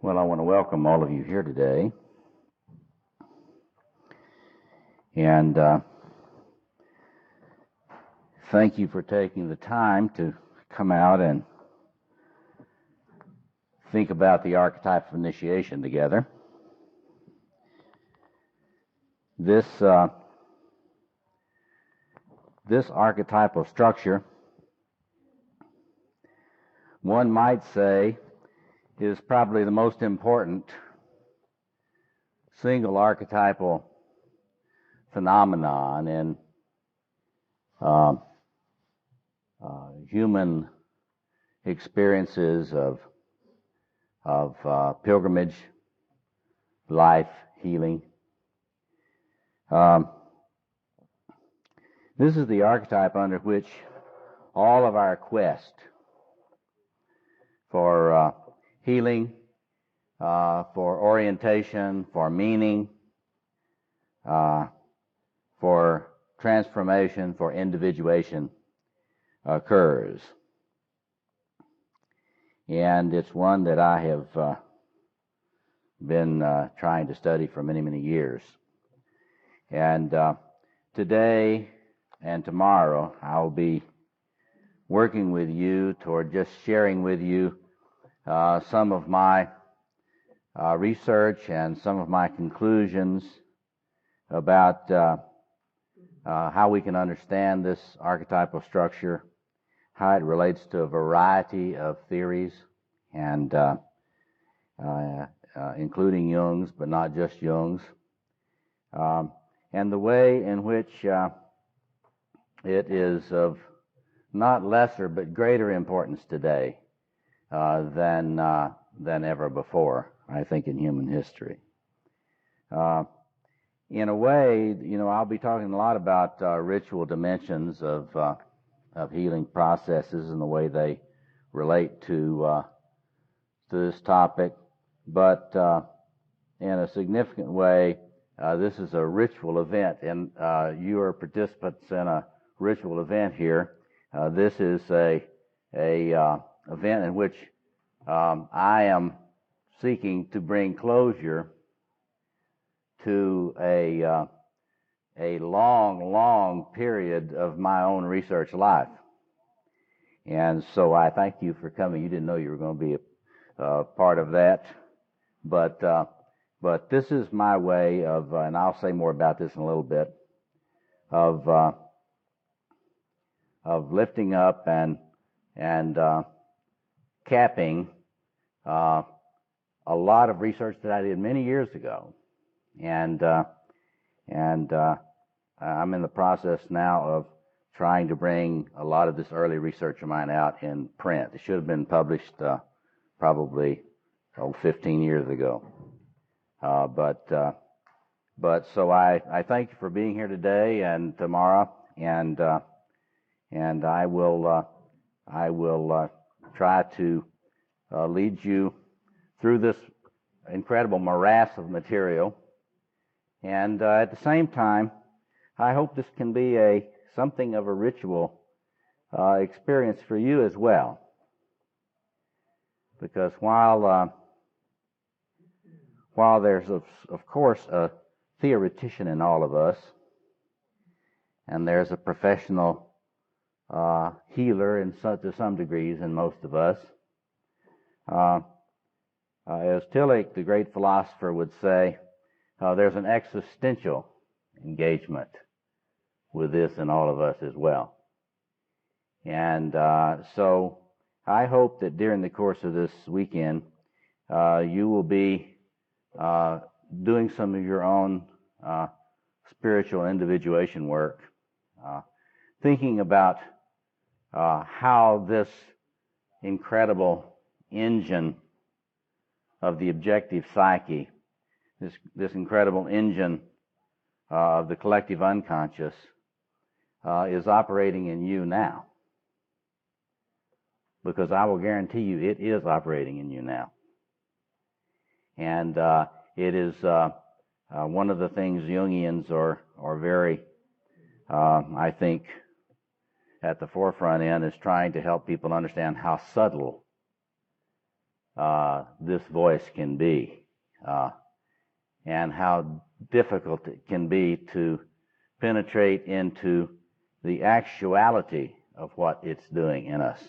Well, I want to welcome all of you here today, and thank you for taking the time to come out and think about the archetype of initiation together. This archetypal structure, one might say, is probably the most important single archetypal phenomenon in human experiences of pilgrimage, life, healing. This is the archetype under which all of our quest for healing, for orientation, for meaning, for transformation, for individuation occurs. And it's one that I have been trying to study for many, many years. And today and tomorrow I'll be working with you toward just sharing with you some of my research and some of my conclusions about how we can understand this archetypal structure, how it relates to a variety of theories, and including Jung's, but not just Jung's, and the way in which it is of not lesser but greater importance today than ever before, I think, in human history. In a way, I'll be talking a lot about ritual dimensions of healing processes and the way they relate to this topic, but in a significant way, this is a ritual event, and you are participants in a ritual event here. This is a event in which I am seeking to bring closure to a long period of my own research life. And so I thank you for coming. You didn't know you were going to be a part of that, but this is my way of, and I'll say more about this in a little bit, of lifting up and capping a lot of research that I did many years ago, and I'm in the process now of trying to bring a lot of this early research of mine out in print. It should have been published probably 15 years ago, but so I thank you for being here today and tomorrow, and I will try to lead you through this incredible morass of material, and at the same time, I hope this can be something of a ritual experience for you as well, because while there's of course a theoretician in all of us, and there's a professional healer to some degrees in most of us, as Tillich, the great philosopher, would say, there's an existential engagement with this in all of us as well. And so I hope that during the course of this weekend, you will be doing some of your own spiritual individuation work, thinking about how this incredible engine of the objective psyche, this incredible engine of the collective unconscious, is operating in you now. Because I will guarantee you it is operating in you now. And it is one of the things Jungians are very, I think, at the forefront in, is trying to help people understand how subtle this voice can be, and how difficult it can be to penetrate into the actuality of what it's doing in us.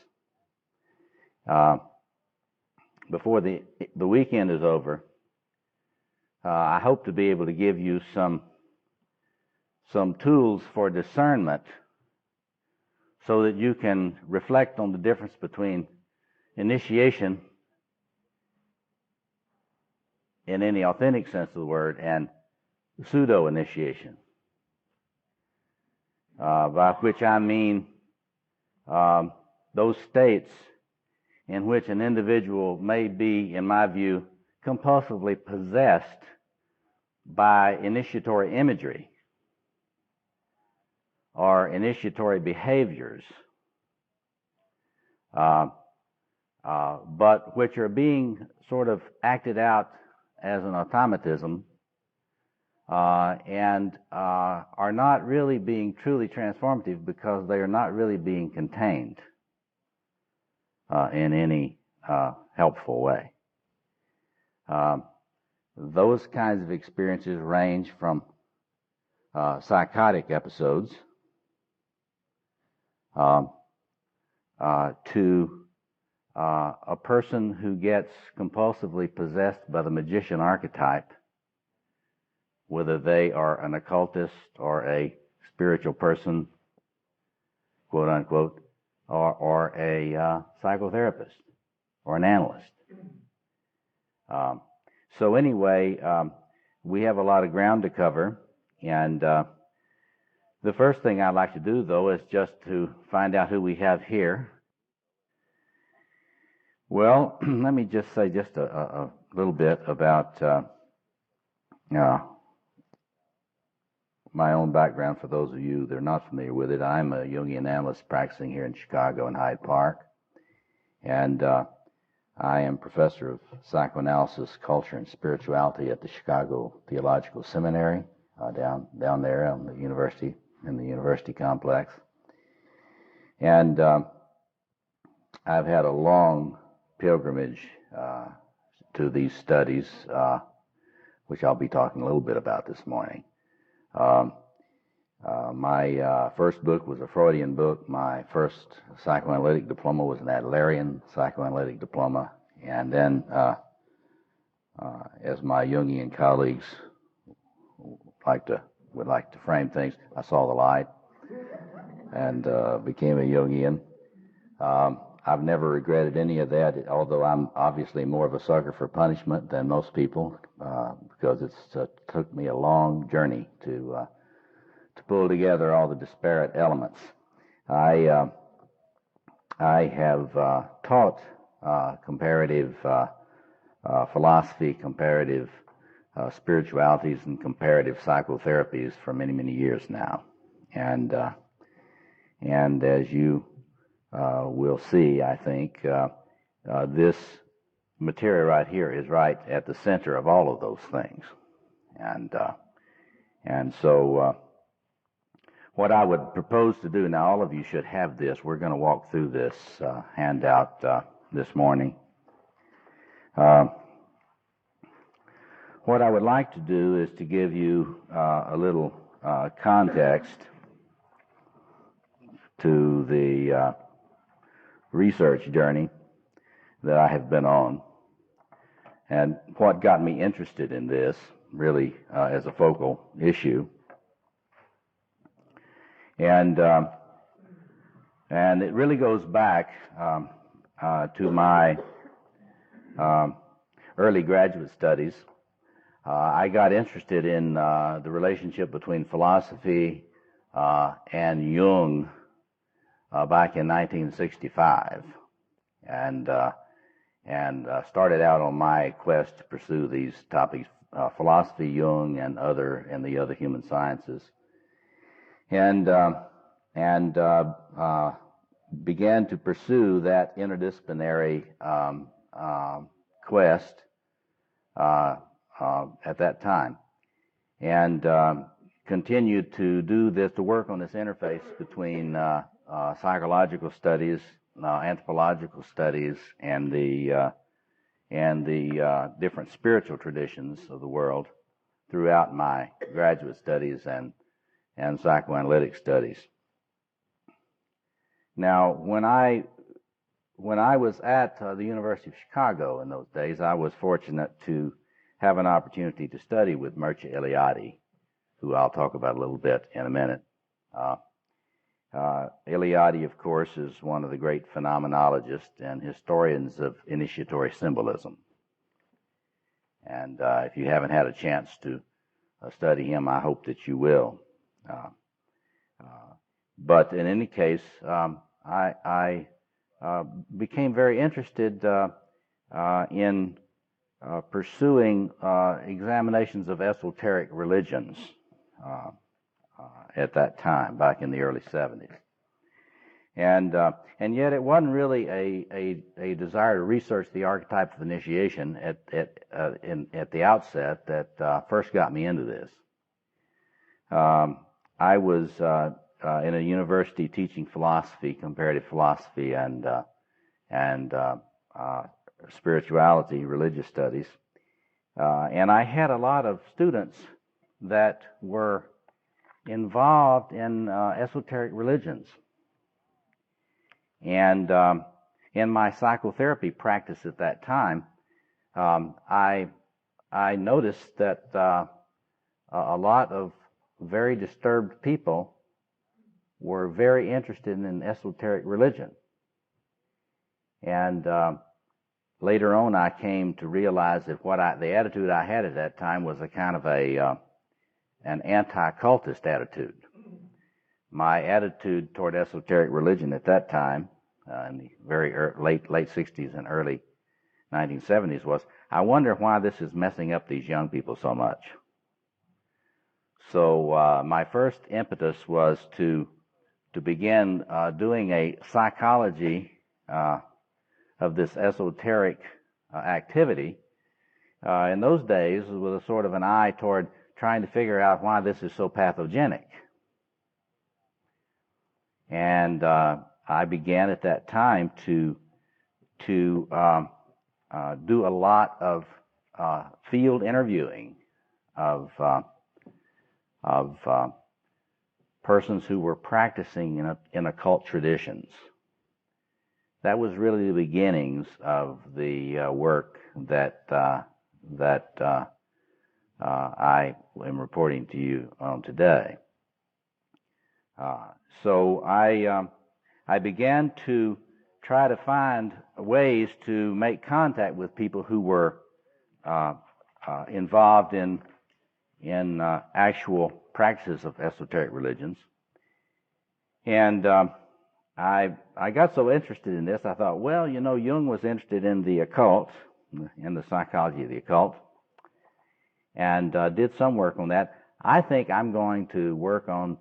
Before the weekend is over, I hope to be able to give you some tools for discernment so that you can reflect on the difference between initiation in any authentic sense of the word and pseudo-initiation, by which I mean those states in which an individual may be, in my view, compulsively possessed by initiatory imagery or initiatory behaviors, but which are being sort of acted out as an automatism and are not really being truly transformative because they are not really being contained in any helpful way. Those kinds of experiences range from psychotic episodes to a person who gets compulsively possessed by the magician archetype, whether they are an occultist or a spiritual person, quote unquote, or a psychotherapist or an analyst. So anyway, we have a lot of ground to cover, and the first thing I'd like to do, though, is just to find out who we have here. Well, let me just say just a little bit about my own background for those of you that are not familiar with it. I'm a Jungian analyst practicing here in Chicago in Hyde Park, and I am professor of psychoanalysis, culture, and spirituality at the Chicago Theological Seminary down there on the university, in the university complex. And I've had a long pilgrimage to these studies, which I'll be talking a little bit about this morning. My first book was a Freudian book. My first psychoanalytic diploma was an Adlerian psychoanalytic diploma. And then, as my Jungian colleagues would like to frame things, I saw the light and became a Jungian. I've never regretted any of that, although I'm obviously more of a sucker for punishment than most people, because it took me a long journey to pull together all the disparate elements. I have taught comparative philosophy, comparative spiritualities, and comparative psychotherapies for many, many years now, and as you we'll see, I think, this material right here is right at the center of all of those things. And so what I would propose to do, now all of you should have this. We're going to walk through this handout this morning. What I would like to do is to give you a little context to the research journey that I have been on, and what got me interested in this, really, as a focal issue. And it really goes back to my early graduate studies. I got interested in the relationship between philosophy and Jung back in 1965, and started out on my quest to pursue these topics: philosophy, Jung, and the other human sciences, and began to pursue that interdisciplinary quest at that time, and continued to do this, to work on this interface between psychological studies, anthropological studies, and the and the different spiritual traditions of the world throughout my graduate studies and psychoanalytic studies. Now, when I was at the University of Chicago in those days, I was fortunate to have an opportunity to study with Mircea Eliade, who I'll talk about a little bit in a minute. Eliade, of course, is one of the great phenomenologists and historians of initiatory symbolism. And if you haven't had a chance to study him, I hope that you will. But in any case, I became very interested in pursuing examinations of esoteric religions at that time, back in the early 70s. And yet it wasn't really a desire to research the archetype of initiation at the outset that first got me into this. I was in a university teaching philosophy, comparative philosophy, and spirituality, religious studies, and I had a lot of students that were involved in esoteric religions. And in my psychotherapy practice at that time, I noticed that a lot of very disturbed people were very interested in esoteric religion. And later on, I came to realize that the attitude I had at that time was a kind of an anti-cultist attitude. My attitude toward esoteric religion at that time, in the very late 60s and early 1970s, was, I wonder why this is messing up these young people so much. So my first impetus was to begin doing a psychology of this esoteric activity in those days with a sort of an eye toward trying to figure out why this is so pathogenic. And I began at that time to do a lot of field interviewing of persons who were practicing in occult traditions. That was really the beginnings of the work that I am reporting to you on today. So I began to try to find ways to make contact with people who were involved in actual practices of esoteric religions. And I got so interested in this, I thought, well, Jung was interested in the occult, in the psychology of the occult, and did some work on that. I think I'm going to work on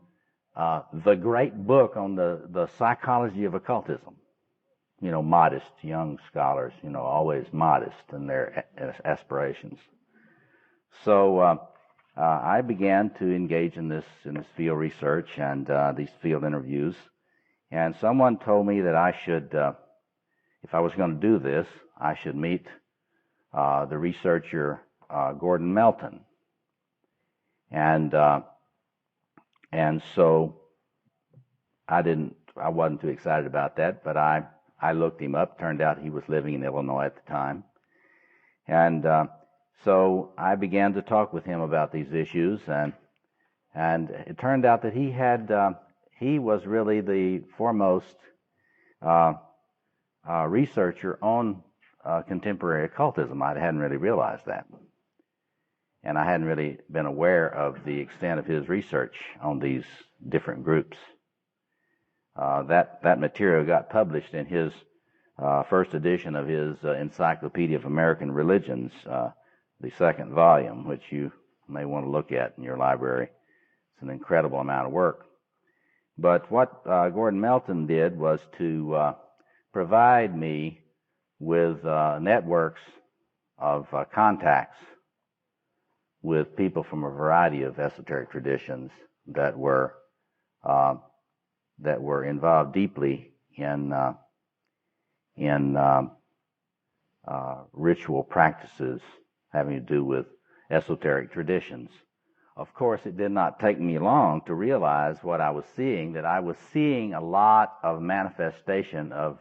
the great book on the psychology of occultism. Modest young scholars, always modest in their aspirations. So I began to engage in this field research and these field interviews. And someone told me that I should, if I was going to do this, I should meet the researcher Gordon Melton. And so I wasn't too excited about that, but I looked him up. Turned out he was living in Illinois at the time. And so I began to talk with him about these issues, and it turned out that he was really the foremost researcher on contemporary occultism. I hadn't really realized that. And I hadn't really been aware of the extent of his research on these different groups. That material got published in his first edition of his Encyclopedia of American Religions, the second volume, which you may want to look at in your library. It's an incredible amount of work. But what Gordon Melton did was to provide me with networks of contacts with people from a variety of esoteric traditions that were involved deeply in ritual practices having to do with esoteric traditions. Of course, it did not take me long to realize what I was seeing, that I was seeing a lot of manifestation of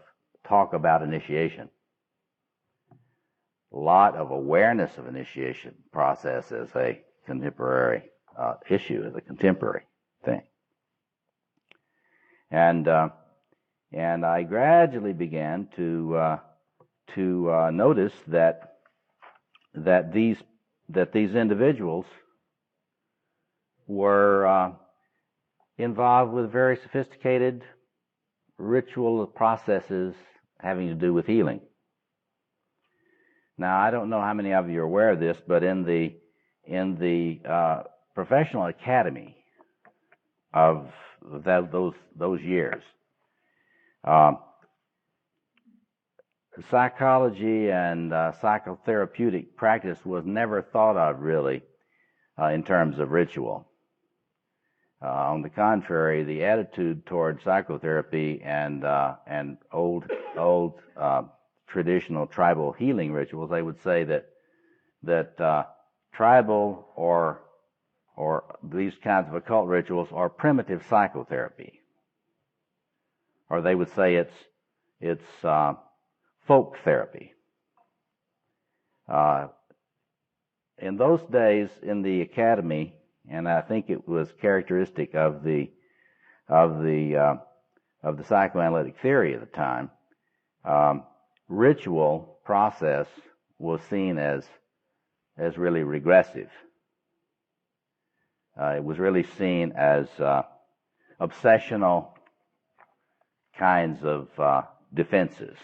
talk about initiation. A lot of awareness of initiation process as a contemporary issue, as a contemporary thing. And I gradually began to notice that these individuals were involved with very sophisticated ritual processes having to do with healing. Now, I don't know how many of you are aware of this, but in the professional academy of those years, psychology and psychotherapeutic practice was never thought of really in terms of ritual. On the contrary, the attitude toward psychotherapy and old traditional tribal healing rituals, they would say that tribal or these kinds of occult rituals are primitive psychotherapy, or they would say it's folk therapy. In those days, in the academy, and I think it was characteristic of the psychoanalytic theory at the time, ritual process was seen as really regressive. It was really seen as obsessional kinds of defenses.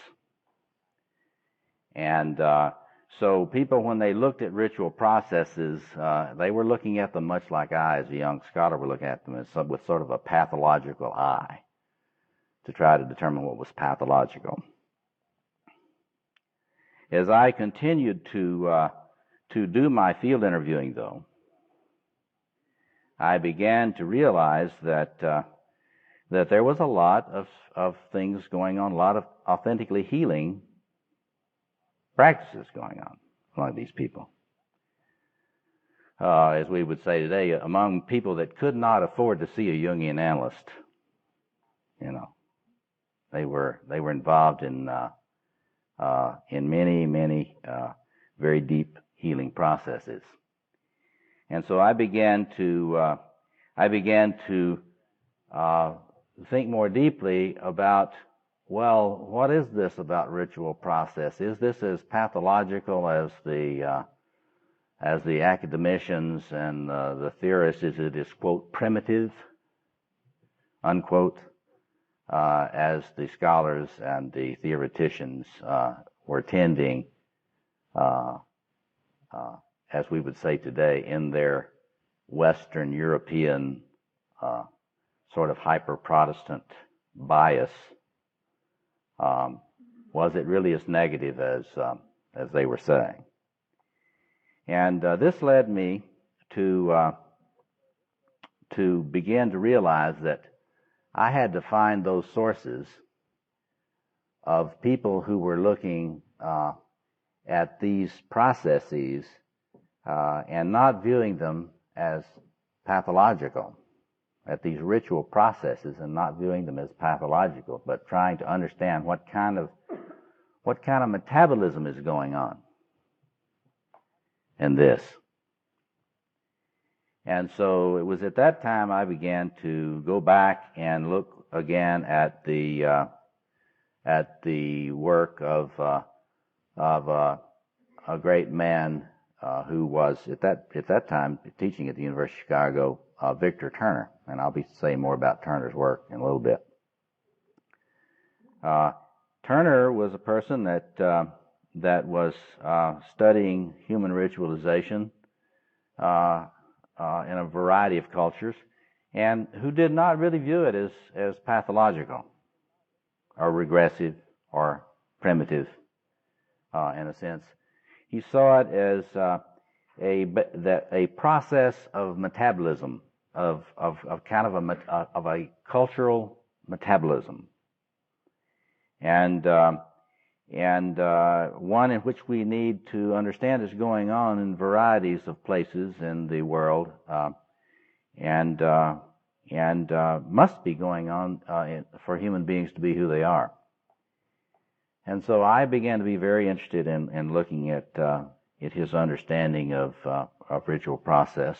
And so people, when they looked at ritual processes, they were looking at them much like I, as a young scholar, were looking at them with sort of a pathological eye to try to determine what was pathological. As I continued to do my field interviewing, though, I began to realize that there was a lot of things going on, a lot of authentically healing practices going on among these people. As we would say today, among people that could not afford to see a Jungian analyst. They were involved in many very deep healing processes. And so I began to think more deeply about, well, what is this about ritual process? Is this as pathological as the academicians and the theorists? Is it as, quote, primitive, unquote, as the scholars and the theoreticians were tending, as we would say today, in their Western European sort of hyper-Protestant bias? Was it really as negative as they were saying? And this led me to begin to realize that I had to find those sources of people who were looking at these processes and not viewing them as pathological, at these ritual processes, and not viewing them as pathological, but trying to understand what kind of metabolism is going on in this. And so it was at that time I began to go back and look again at the work of a great man who was at that time teaching at the University of Chicago, Victor Turner, and I'll be saying more about Turner's work in a little bit. Turner was a person that was studying human ritualization in a variety of cultures, and who did not really view it as pathological or regressive or primitive in a sense. He saw it as a process of metabolism, of kind of a cultural metabolism, and and one in which we need to understand is going on in varieties of places in the world, and must be going on for human beings to be who they are. And so I began to be very interested in looking at his understanding of ritual process.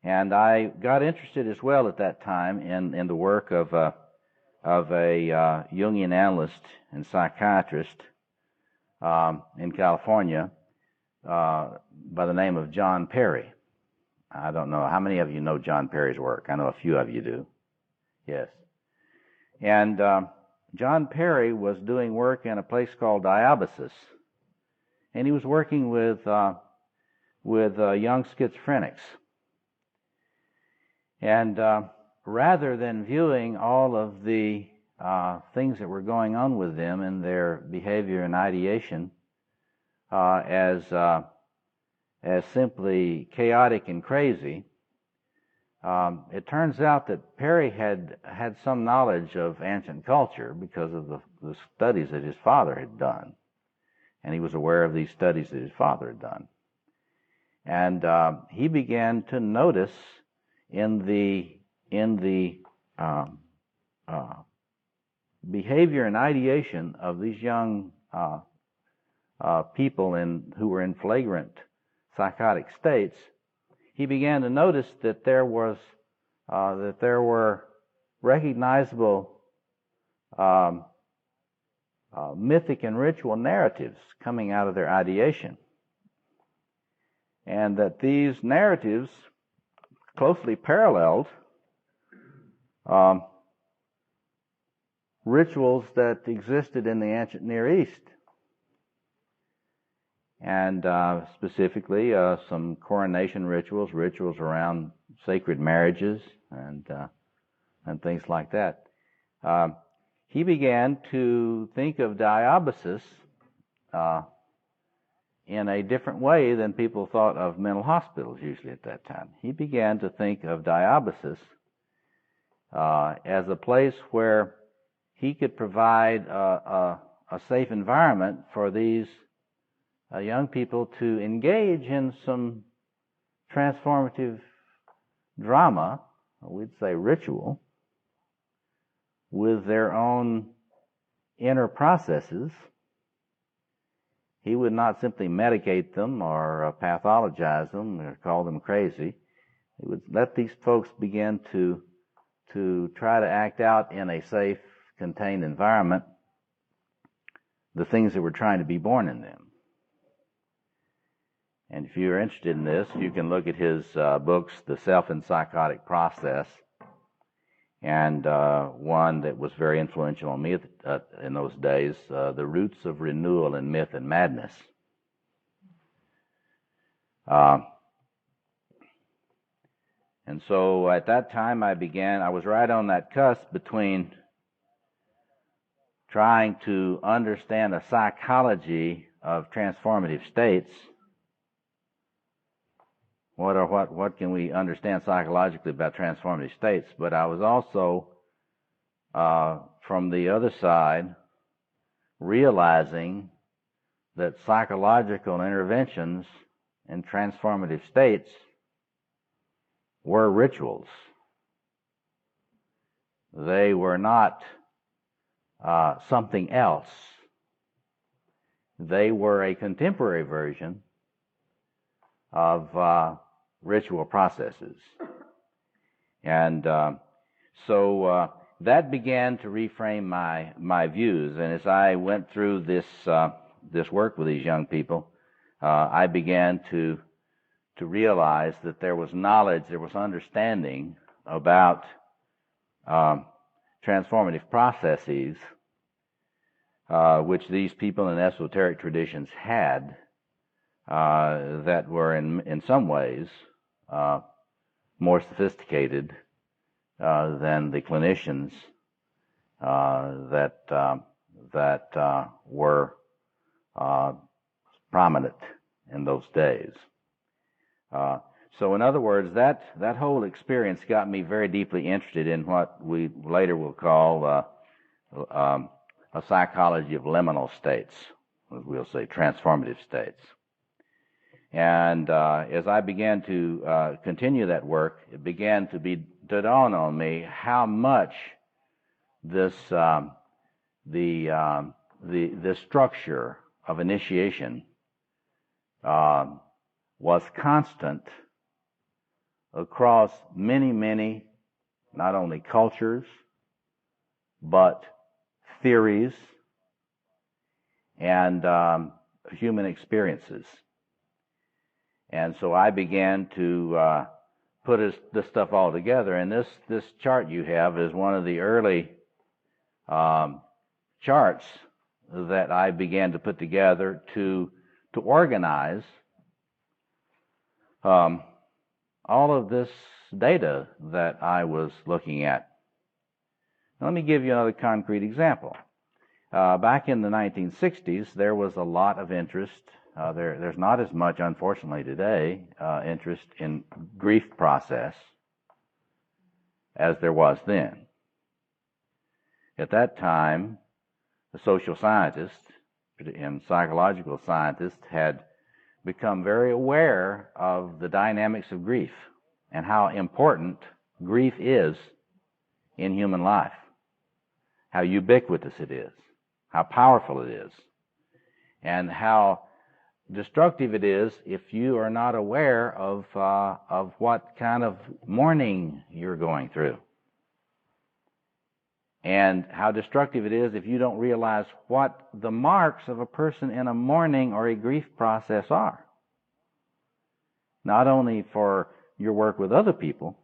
And I got interested as well at that time in the work of a Jungian analyst and psychiatrist in California by the name of John Perry. I don't know how many of you know John Perry's work. I know a few of you do. Yes. And John Perry was doing work in a place called Diabasis, and he was working with young schizophrenics. And rather than viewing all of the things that were going on with them in their behavior and ideation as simply chaotic and crazy, it turns out that Perry had some knowledge of ancient culture because of the studies that his father had done, and he was aware of these studies that his father had done. And he began to notice in the behavior and ideation of these young people who were in flagrant psychotic states, he began to notice that there were recognizable mythic and ritual narratives coming out of their ideation, and that these narratives closely paralleled rituals that existed in the ancient Near East, and specifically some coronation rituals around sacred marriages, and things like that. He began to think of Diabasis in a different way than people thought of mental hospitals usually at that time. He began to think of Diabasis as a place where he could provide a safe environment for these young people to engage in some transformative drama, we'd say ritual, with their own inner processes. He would not simply medicate them or pathologize them or call them crazy. He would let these folks begin to try to act out in a safe, contained environment the things that were trying to be born in them. And if you're interested in this, you can look at his books, The Self and Psychotic Process, and one that was very influential on me in those days, The Roots of Renewal in Myth and Madness. And so at that time I was right on that cusp between trying to understand a psychology of transformative states. What can we understand psychologically about transformative states? But I was also, from the other side, realizing that psychological interventions in transformative states were rituals. They were not something else. They were a contemporary version of ritual processes. And so that began to reframe my views. And as I went through this work with these young people, I began to realize that there was knowledge, there was understanding about transformative processes which these people in esoteric traditions had, that were in some ways more sophisticated than the clinicians that were prominent in those days. So in other words, that whole experience got me very deeply interested in what we later will call a psychology of liminal states, we'll say transformative states. And as I began to continue that work, it began to dawn on me how much this the structure of initiation was constant across many, not only cultures, but theories and human experiences. And so I began to put this stuff all together. And this chart you have is one of the early charts that I began to put together to organize all of this data that I was looking at. Now, let me give you another concrete example. Back in the 1960s, there was a lot of interest. There's not as much, unfortunately, today, interest in grief process as there was then. At that time, the social scientists and psychological scientists had become very aware of the dynamics of grief and how important grief is in human life, how ubiquitous it is, how powerful it is, and how destructive it is if you are not aware of what kind of mourning you're going through, and how destructive it is if you don't realize what the marks of a person in a mourning or a grief process are, not only for your work with other people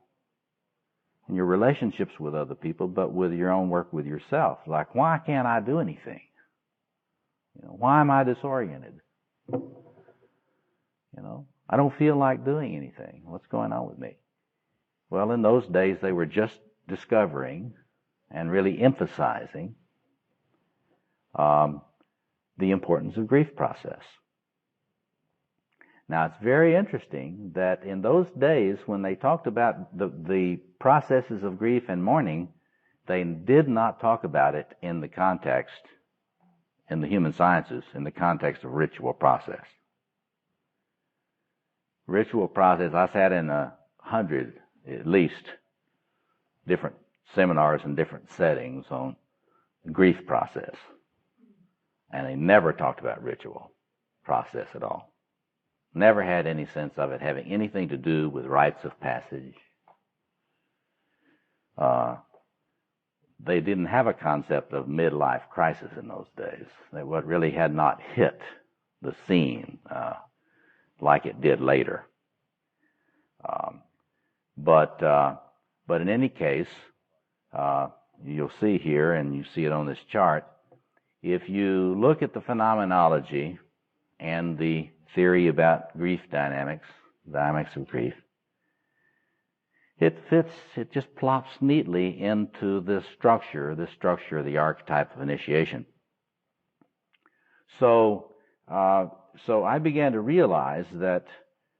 and your relationships with other people, but with your own work with yourself. Like, why can't I do anything? Why am I disoriented? I don't feel like doing anything. What's going on with me? Well, in those days, they were just discovering and really emphasizing the importance of grief process. Now, it's very interesting that in those days, when they talked about the processes of grief and mourning, they did not talk about it in the context, in the human sciences, in the context of ritual process. Ritual process, I sat in 100, at least, different seminars in different settings on grief process. And they never talked about ritual process at all. Never had any sense of it having anything to do with rites of passage. They didn't have a concept of midlife crisis in those days. What really had not hit the scene like it did later. But in any case, you'll see here, and you see it on this chart, if you look at the phenomenology and the theory about grief dynamics of grief, it just plops neatly into this structure of the archetype of initiation. So I began to realize that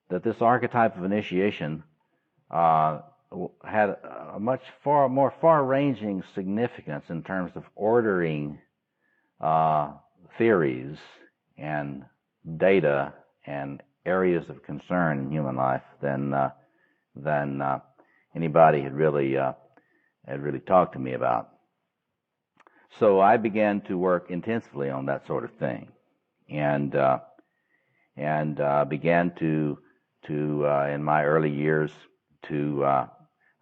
this archetype of initiation had a much more far-ranging significance in terms of ordering theories and data and areas of concern in human life than anybody had really talked to me about. So I began to work intensively on that sort of thing, and began to in my early years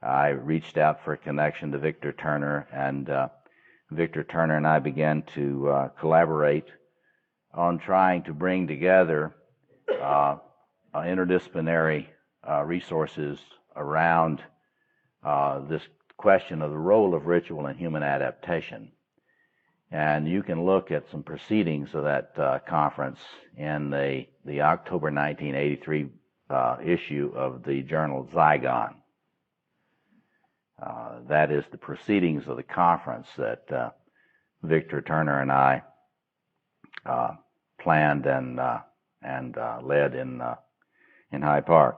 I reached out for a connection to Victor Turner, and Victor Turner and I began to collaborate on trying to bring together interdisciplinary resources around this question of the role of ritual in human adaptation. And you can look at some proceedings of that conference in the October 1983 issue of the journal Zygon. That is the proceedings of the conference that Victor Turner and I planned and led in Hyde Park.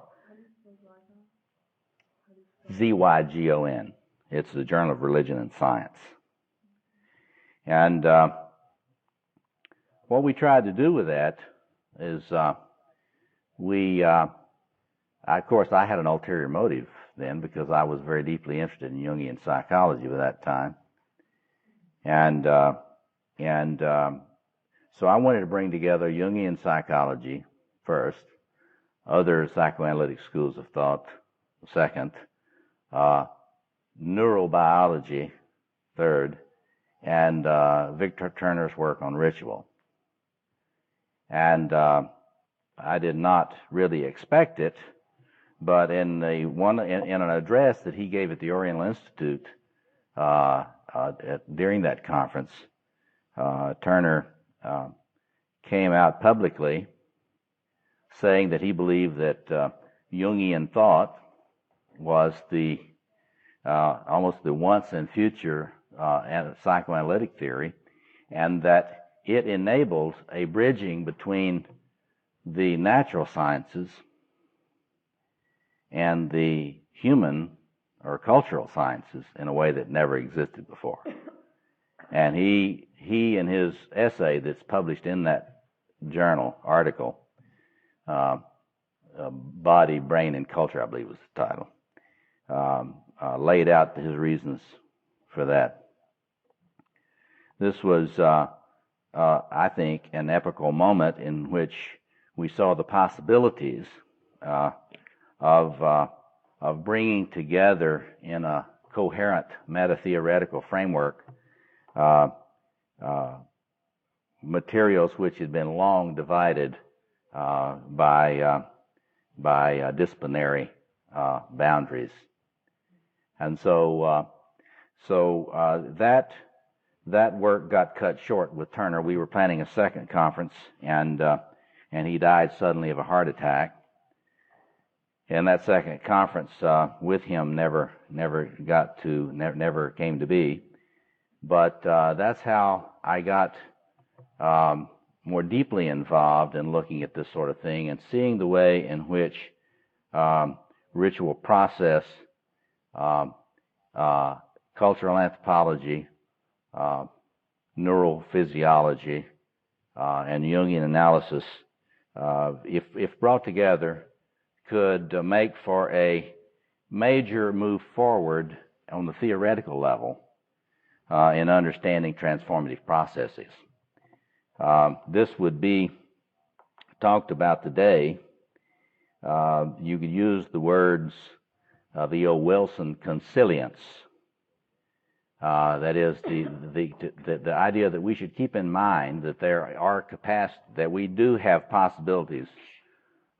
Zygon. It's the Journal of Religion and Science. And what we tried to do with that is of course, I had an ulterior motive then because I was very deeply interested in Jungian psychology at that time. And so I wanted to bring together Jungian psychology first, other psychoanalytic schools of thought second, neurobiology third, and Victor Turner's work on ritual. And I did not really expect it, but in an address that he gave at the Oriental Institute during that conference, Turner came out publicly saying that he believed that Jungian thought was the almost the once and future psychoanalytic theory, and that it enables a bridging between the natural sciences and the human or cultural sciences in a way that never existed before. And he in his essay that's published in that journal article, Body, Brain, and Culture, I believe was the title, laid out his reasons for that. This was, I think, an epochal moment in which we saw the possibilities of bringing together in a coherent meta-theoretical framework materials which had been long divided by disciplinary boundaries. And so that work got cut short with Turner. We were planning a second conference, and he died suddenly of a heart attack. And that second conference with him never came to be. But that's how I got more deeply involved in looking at this sort of thing and seeing the way in which ritual process, cultural anthropology, neurophysiology, and Jungian analysis, if brought together, could make for a major move forward on the theoretical level in understanding transformative processes. This would be talked about today. You could use the words of E.O. Wilson, consilience. That is the idea that we should keep in mind that there are that we do have possibilities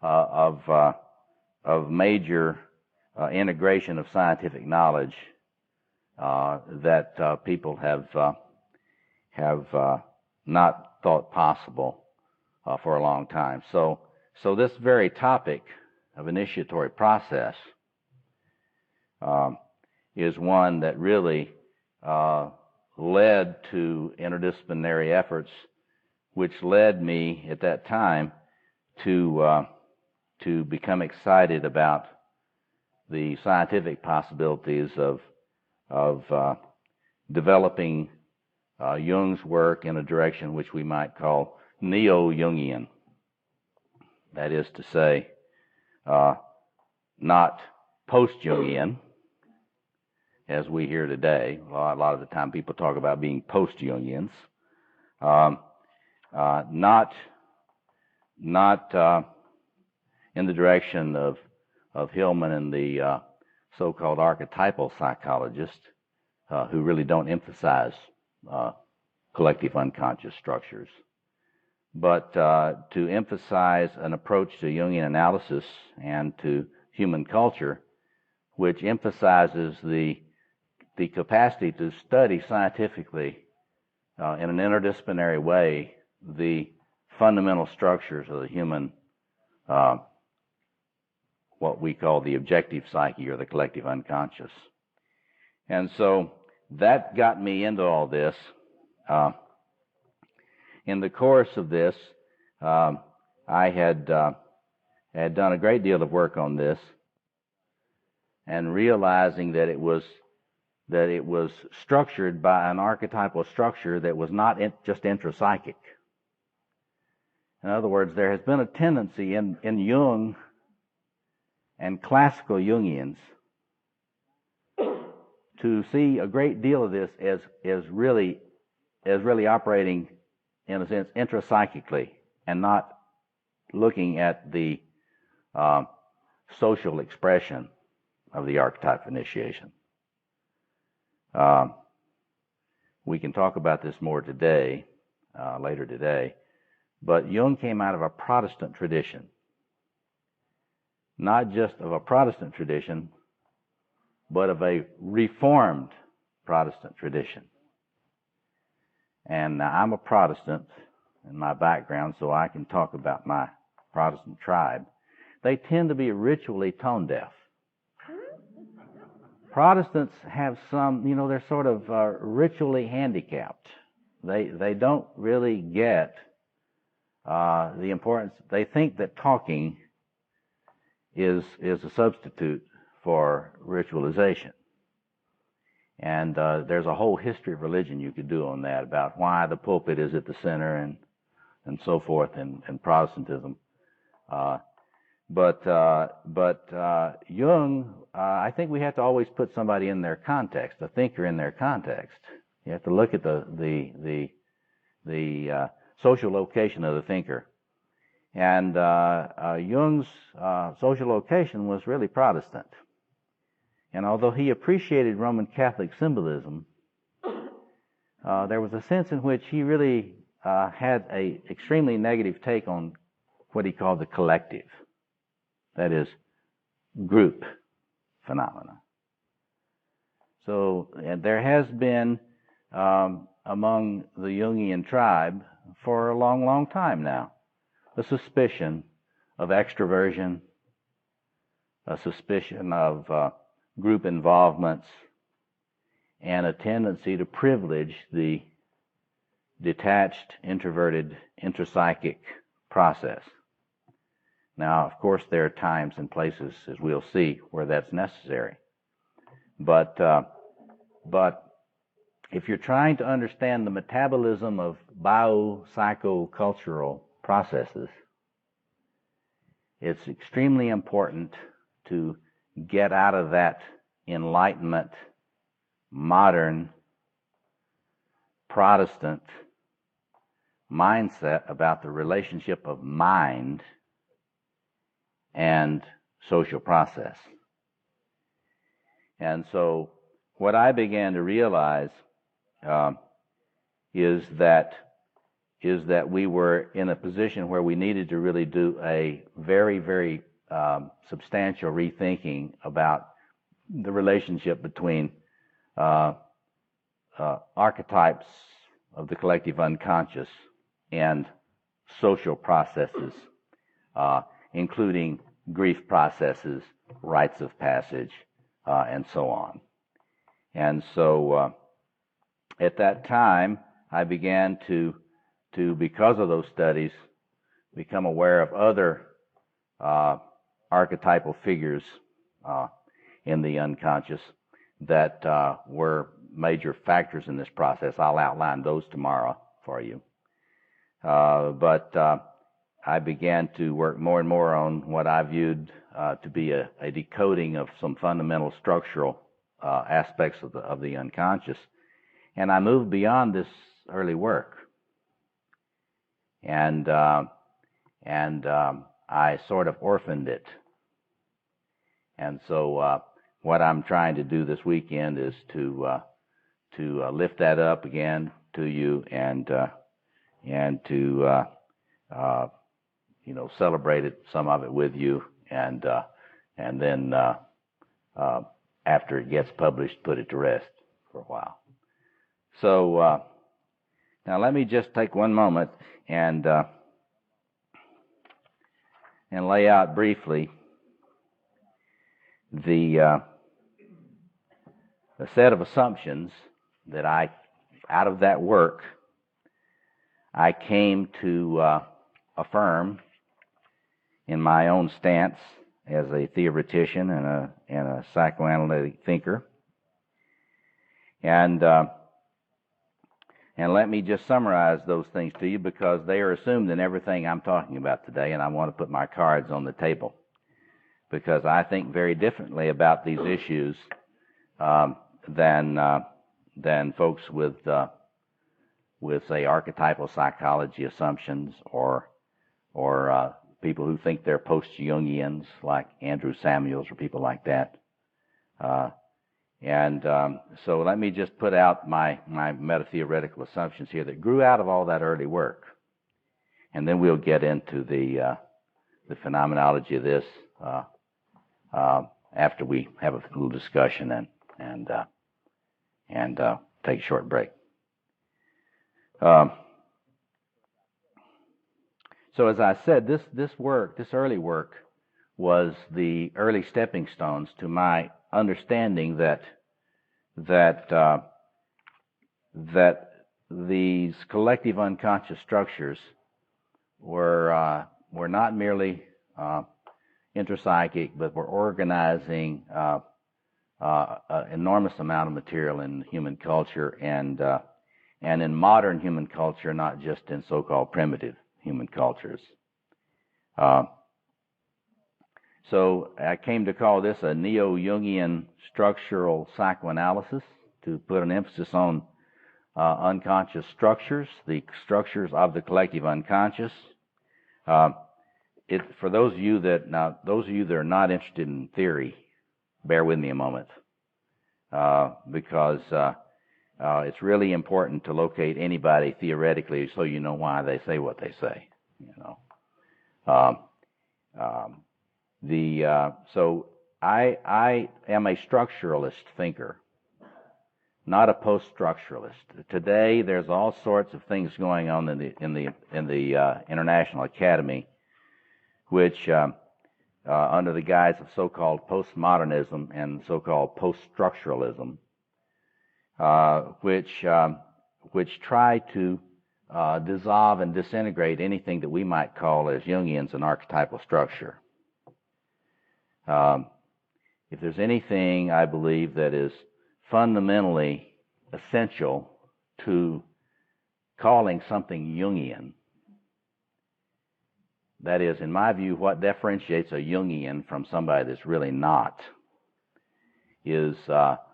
of major integration of scientific knowledge that people have not thought possible for a long time. So this very topic of initiatory process is one that really led to interdisciplinary efforts, which led me at that time to become excited about the scientific possibilities of developing Jung's work in a direction which we might call neo-Jungian. That is to say, not post-Jungian, as we hear today. A lot of the time people talk about being post-Jungians. Not in the direction of Hillman and the so-called archetypal psychologists who really don't emphasize collective unconscious structures, but to emphasize an approach to Jungian analysis and to human culture which emphasizes the capacity to study scientifically in an interdisciplinary way the fundamental structures of the human, what we call the objective psyche or the collective unconscious. And so that got me into all this. In the course of this, I had done a great deal of work on this, and realizing that it was that it was structured by an archetypal structure that was not just intrapsychic. In other words, there has been a tendency in Jung and classical Jungians to see a great deal of this as really operating, in a sense, intrapsychically, and not looking at the social expression of the archetype of initiation. We can talk about this more today, later today, but Jung came out of a Protestant tradition. Not just of a Protestant tradition, but of a Reformed Protestant tradition. And I'm a Protestant in my background, so I can talk about my Protestant tribe. They tend to be ritually tone deaf. Protestants have some, they're sort of ritually handicapped. They don't really get the importance. They think that talking is a substitute for ritualization. And there's a whole history of religion you could do on that, about why the pulpit is at the center and so forth in Protestantism. But Jung, I think we have to always put somebody in their context, a thinker in their context. You have to look at the social location of the thinker. And Jung's social location was really Protestant. And although he appreciated Roman Catholic symbolism, there was a sense in which he really had an extremely negative take on what he called the collective. That is, group phenomena. So there has been, among the Jungian tribe for a long, long time now, a suspicion of extroversion, a suspicion of group involvements, and a tendency to privilege the detached, introverted, intrapsychic process. Now, of course, there are times and places, as we'll see, where that's necessary. But if you're trying to understand the metabolism of bio-psychocultural processes, it's extremely important to get out of that Enlightenment, modern, Protestant mindset about the relationship of mind and social process. And so what I began to realize is that we were in a position where we needed to really do a very, very substantial rethinking about the relationship between archetypes of the collective unconscious and social processes, including grief processes, rites of passage, and so on. And so at that time, I began to, because of those studies, become aware of other archetypal figures in the unconscious that were major factors in this process. I'll outline those tomorrow for you. But I began to work more and more on what I viewed to be a decoding of some fundamental structural aspects of the unconscious. And I moved beyond this early work. And I sort of orphaned it. And so what I'm trying to do this weekend is to lift that up again to you and to celebrate it, some of it with you, and then after it gets published, put it to rest for a while. So now let me just take one moment and lay out briefly the set of assumptions that out of that work, I came to affirm in my own stance as a theoretician and a psychoanalytic thinker. And let me just summarize those things to you because they are assumed in everything I'm talking about today, and I want to put my cards on the table because I think very differently about these issues than folks with say archetypal psychology assumptions or people who think they're post-Jungians like Andrew Samuels or people like that. So let me just put out my meta-theoretical assumptions here that grew out of all that early work. And then we'll get into the phenomenology of this after we have a little discussion and take a short break. So as I said, this early work, was the early stepping stones to my understanding that these collective unconscious structures were not merely intrapsychic, but were organizing an enormous amount of material in human culture and in modern human culture, not just in so-called primitive human cultures. So I came to call this a neo-Jungian structural psychoanalysis, to put an emphasis on unconscious structures, the structures of the collective unconscious. For those of you that are not interested in theory, bear with me a moment, because it's really important to locate anybody theoretically so you know why they say what they say. So I am a structuralist thinker, not a post-structuralist. Today, there's all sorts of things going on in the International Academy, which, under the guise of so-called postmodernism and so-called post-structuralism, which try to dissolve and disintegrate anything that we might call as Jungians an archetypal structure. If there's anything, I believe, that is fundamentally essential to calling something Jungian, that is, in my view, what differentiates a Jungian from somebody that's really not, is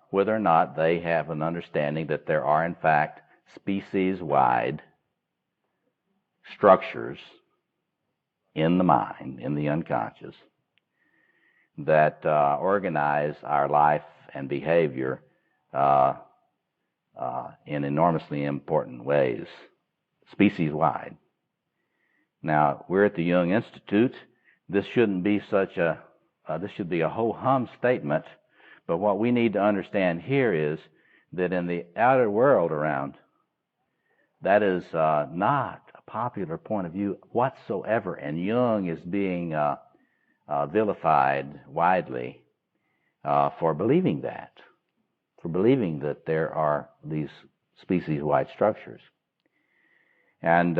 whether or not they have an understanding that there are, in fact, species-wide structures in the mind, in the unconscious, that organize our life and behavior in enormously important ways, species-wide. Now, we're at the Jung Institute. This shouldn't be this should be a ho-hum statement, but what we need to understand here is that in the outer world around, that is not a popular point of view whatsoever, and Jung is being vilified widely for believing that there are these species-wide structures. And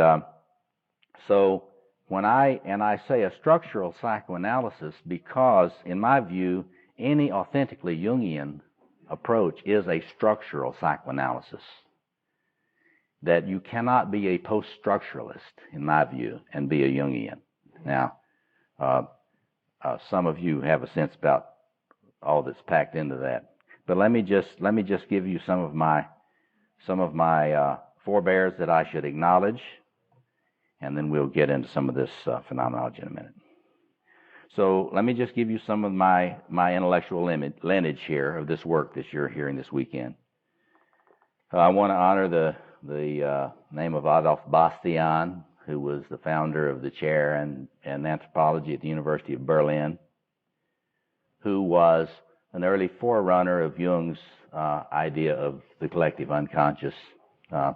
so when I say a structural psychoanalysis, because in my view, any authentically Jungian approach is a structural psychoanalysis. That you cannot be a post-structuralist, in my view, and be a Jungian. Now, some of you have a sense about all that's packed into that, but let me just give you some of my forebears that I should acknowledge, and then we'll get into some of this phenomenology in a minute. So let me just give you some of my intellectual lineage here of this work that you're hearing this weekend. I want to honor the name of Adolf Bastian, who was the founder of the chair in anthropology at the University of Berlin, who was an early forerunner of Jung's idea of the collective unconscious. I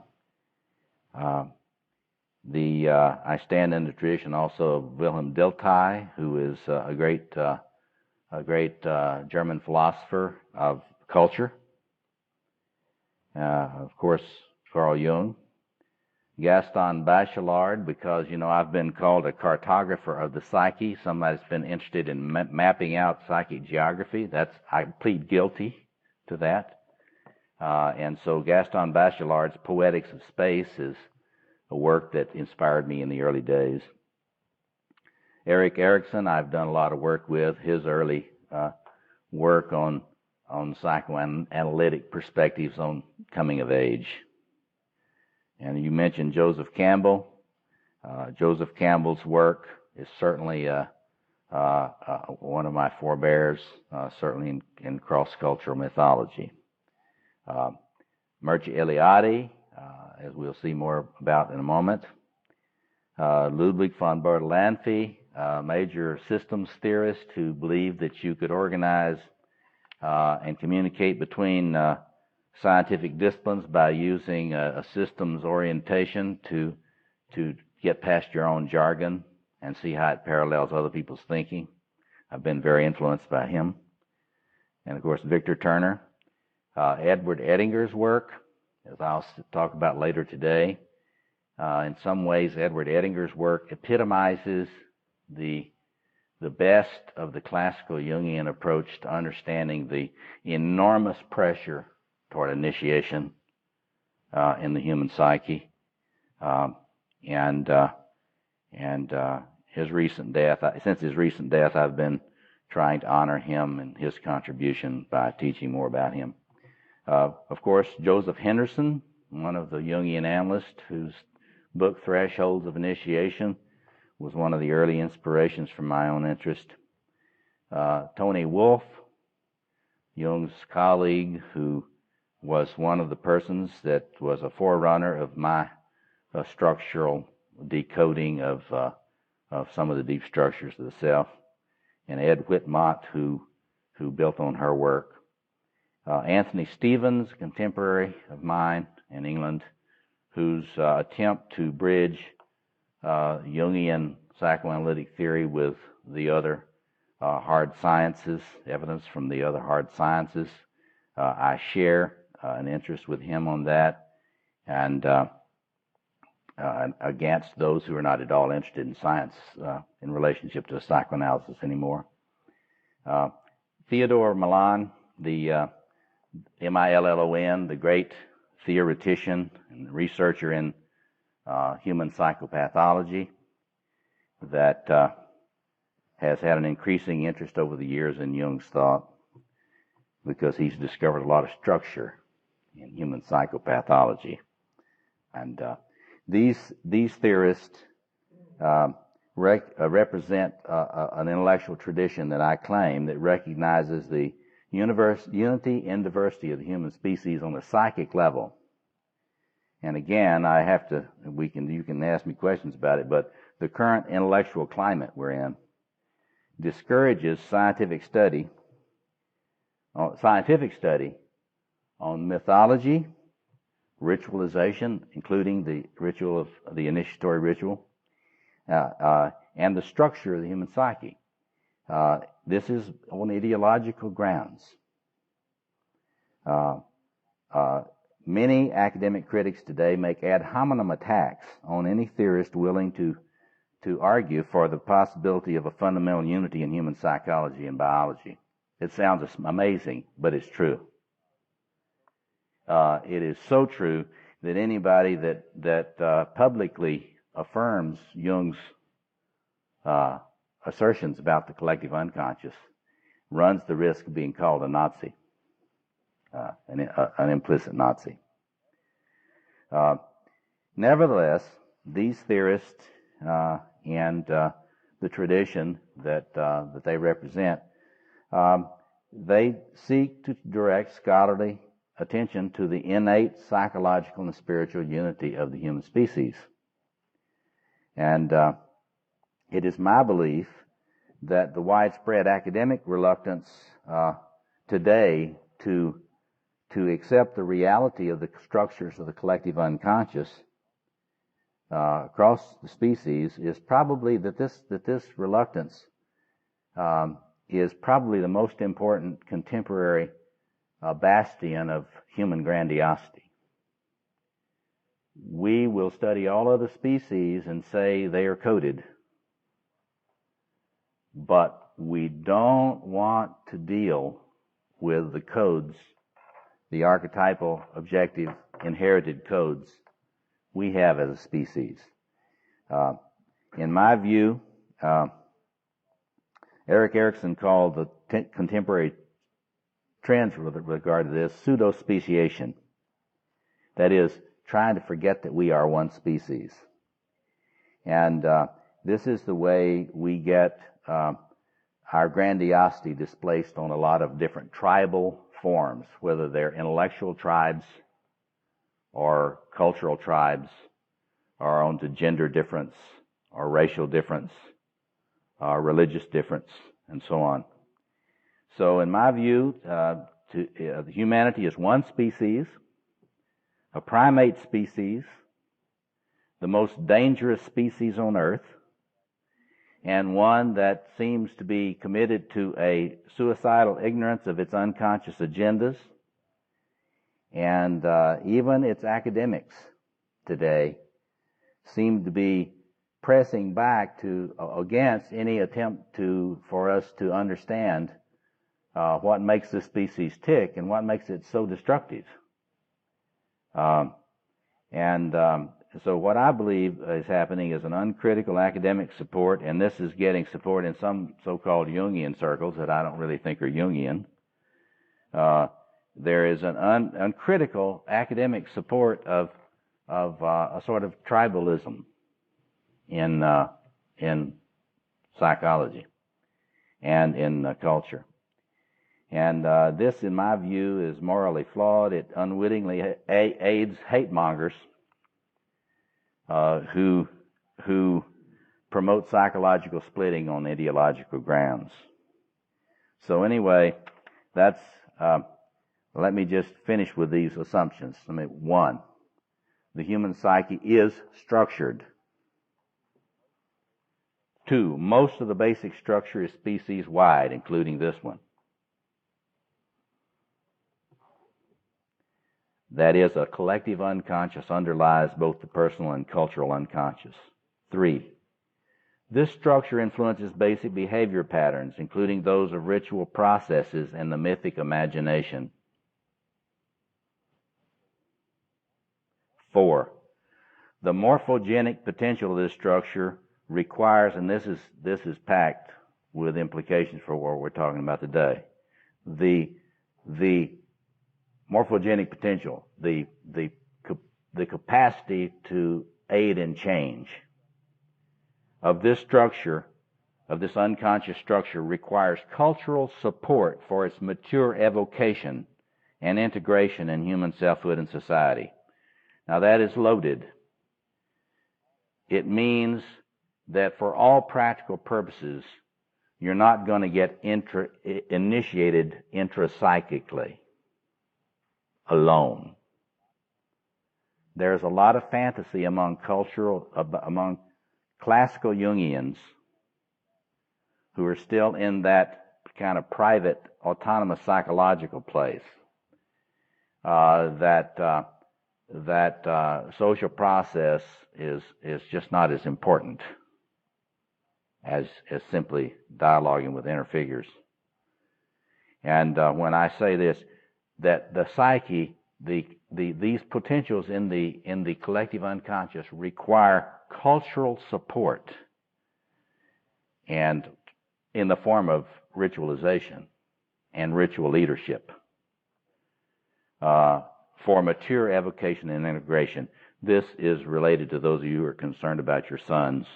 stand in the tradition also of Wilhelm Dilthey, who is a great German philosopher of culture. Of course, Carl Jung. Gaston Bachelard, because, I've been called a cartographer of the psyche, somebody that's been interested in mapping out psychic geography. I plead guilty to that. And so Gaston Bachelard's Poetics of Space is a work that inspired me in the early days. Erik Erikson, I've done a lot of work with. His early work on psychoanalytic perspectives on coming of age. And you mentioned Joseph Campbell. Joseph Campbell's work is certainly one of my forebears, certainly in cross-cultural mythology. Mircea Eliade, as we'll see more about in a moment. Ludwig von Bertalanffy, a major systems theorist who believed that you could organize and communicate between scientific disciplines by using a systems orientation to get past your own jargon and see how it parallels other people's thinking. I've been very influenced by him. And of course, Victor Turner. Edward Edinger's work, as I'll talk about later today. In some ways, Edward Edinger's work epitomizes the best of the classical Jungian approach to understanding the enormous pressure toward initiation in the human psyche. And his recent death, since his recent death, I've been trying to honor him and his contribution by teaching more about him. Of course, Joseph Henderson, one of the Jungian analysts whose book Thresholds of Initiation was one of the early inspirations for my own interest. Tony Wolff, Jung's colleague, who was one of the persons that was a forerunner of my structural decoding of some of the deep structures of the self, and Ed Whitmott, who built on her work. Anthony Stevens, a contemporary of mine in England, whose attempt to bridge Jungian psychoanalytic theory with the other hard sciences, evidence from the other hard sciences. I share an interest with him on that, and against those who are not at all interested in science in relationship to psychoanalysis anymore. Theodore Millon, the Millon, the great theoretician and researcher in human psychopathology that has had an increasing interest over the years in Jung's thought because he's discovered a lot of structure in human psychopathology. And these theorists represent an intellectual tradition that I claim that recognizes the unity and diversity of the human species on a psychic level. And again, you can ask me questions about it, but the current intellectual climate we're in discourages scientific study on mythology, ritualization, including the ritual of the initiatory ritual, and the structure of the human psyche. This is on ideological grounds. Many academic critics today make ad hominem attacks on any theorist willing to argue for the possibility of a fundamental unity in human psychology and biology. It sounds amazing, but it's true. It is so true that anybody that publicly affirms Jung's assertions about the collective unconscious runs the risk of being called a Nazi, an implicit Nazi. Nevertheless, these theorists and the tradition that they represent, they seek to direct scholarly attention to the innate psychological and spiritual unity of the human species. And it is my belief that the widespread academic reluctance today to accept the reality of the structures of the collective unconscious across the species is probably that this reluctance is probably the most important contemporary bastion of human grandiosity. We will study all other species and say they are coded, but we don't want to deal with the codes the archetypal, objective, inherited codes we have as a species. In my view, Erik Erikson called the contemporary trends with regard to this pseudo-speciation. That is, trying to forget that we are one species. And this is the way we get our grandiosity displaced on a lot of different tribal forms, whether they're intellectual tribes or cultural tribes, or onto gender difference, or racial difference, or religious difference, and so on. So in my view, humanity is one species, a primate species, the most dangerous species on Earth, and one that seems to be committed to a suicidal ignorance of its unconscious agendas, and even its academics today seem to be pressing back against any attempt for us to understand what makes this species tick and what makes it so destructive. So what I believe is happening is an uncritical academic support, and this is getting support in some so-called Jungian circles that I don't really think are Jungian. There is an uncritical academic support of a sort of tribalism in psychology and in culture. And this, in my view, is morally flawed. It unwittingly aids hate mongers who promote psychological splitting on ideological grounds. So anyway, that's. Let me just finish with these assumptions. 1, the human psyche is structured. 2, most of the basic structure is species-wide, including this one. That is, a collective unconscious underlies both the personal and cultural unconscious. 3, this structure influences basic behavior patterns, including those of ritual processes and the mythic imagination. 4, the morphogenic potential of this structure requires, and this is packed with implications for what we're talking about today, the morphogenic potential, the capacity to aid in change of this structure, of this unconscious structure, requires cultural support for its mature evocation and integration in human selfhood and society. Now that is loaded. It means that for all practical purposes, you're not going to get initiated intrapsychically alone. There's a lot of fantasy among classical Jungians who are still in that kind of private, autonomous psychological place, that social process is just not as important as simply dialoguing with inner figures. And when I say this, that the psyche, these potentials in the collective unconscious require cultural support, and in the form of ritualization and ritual leadership for mature evocation and integration. This is related to those of you who are concerned about your sons,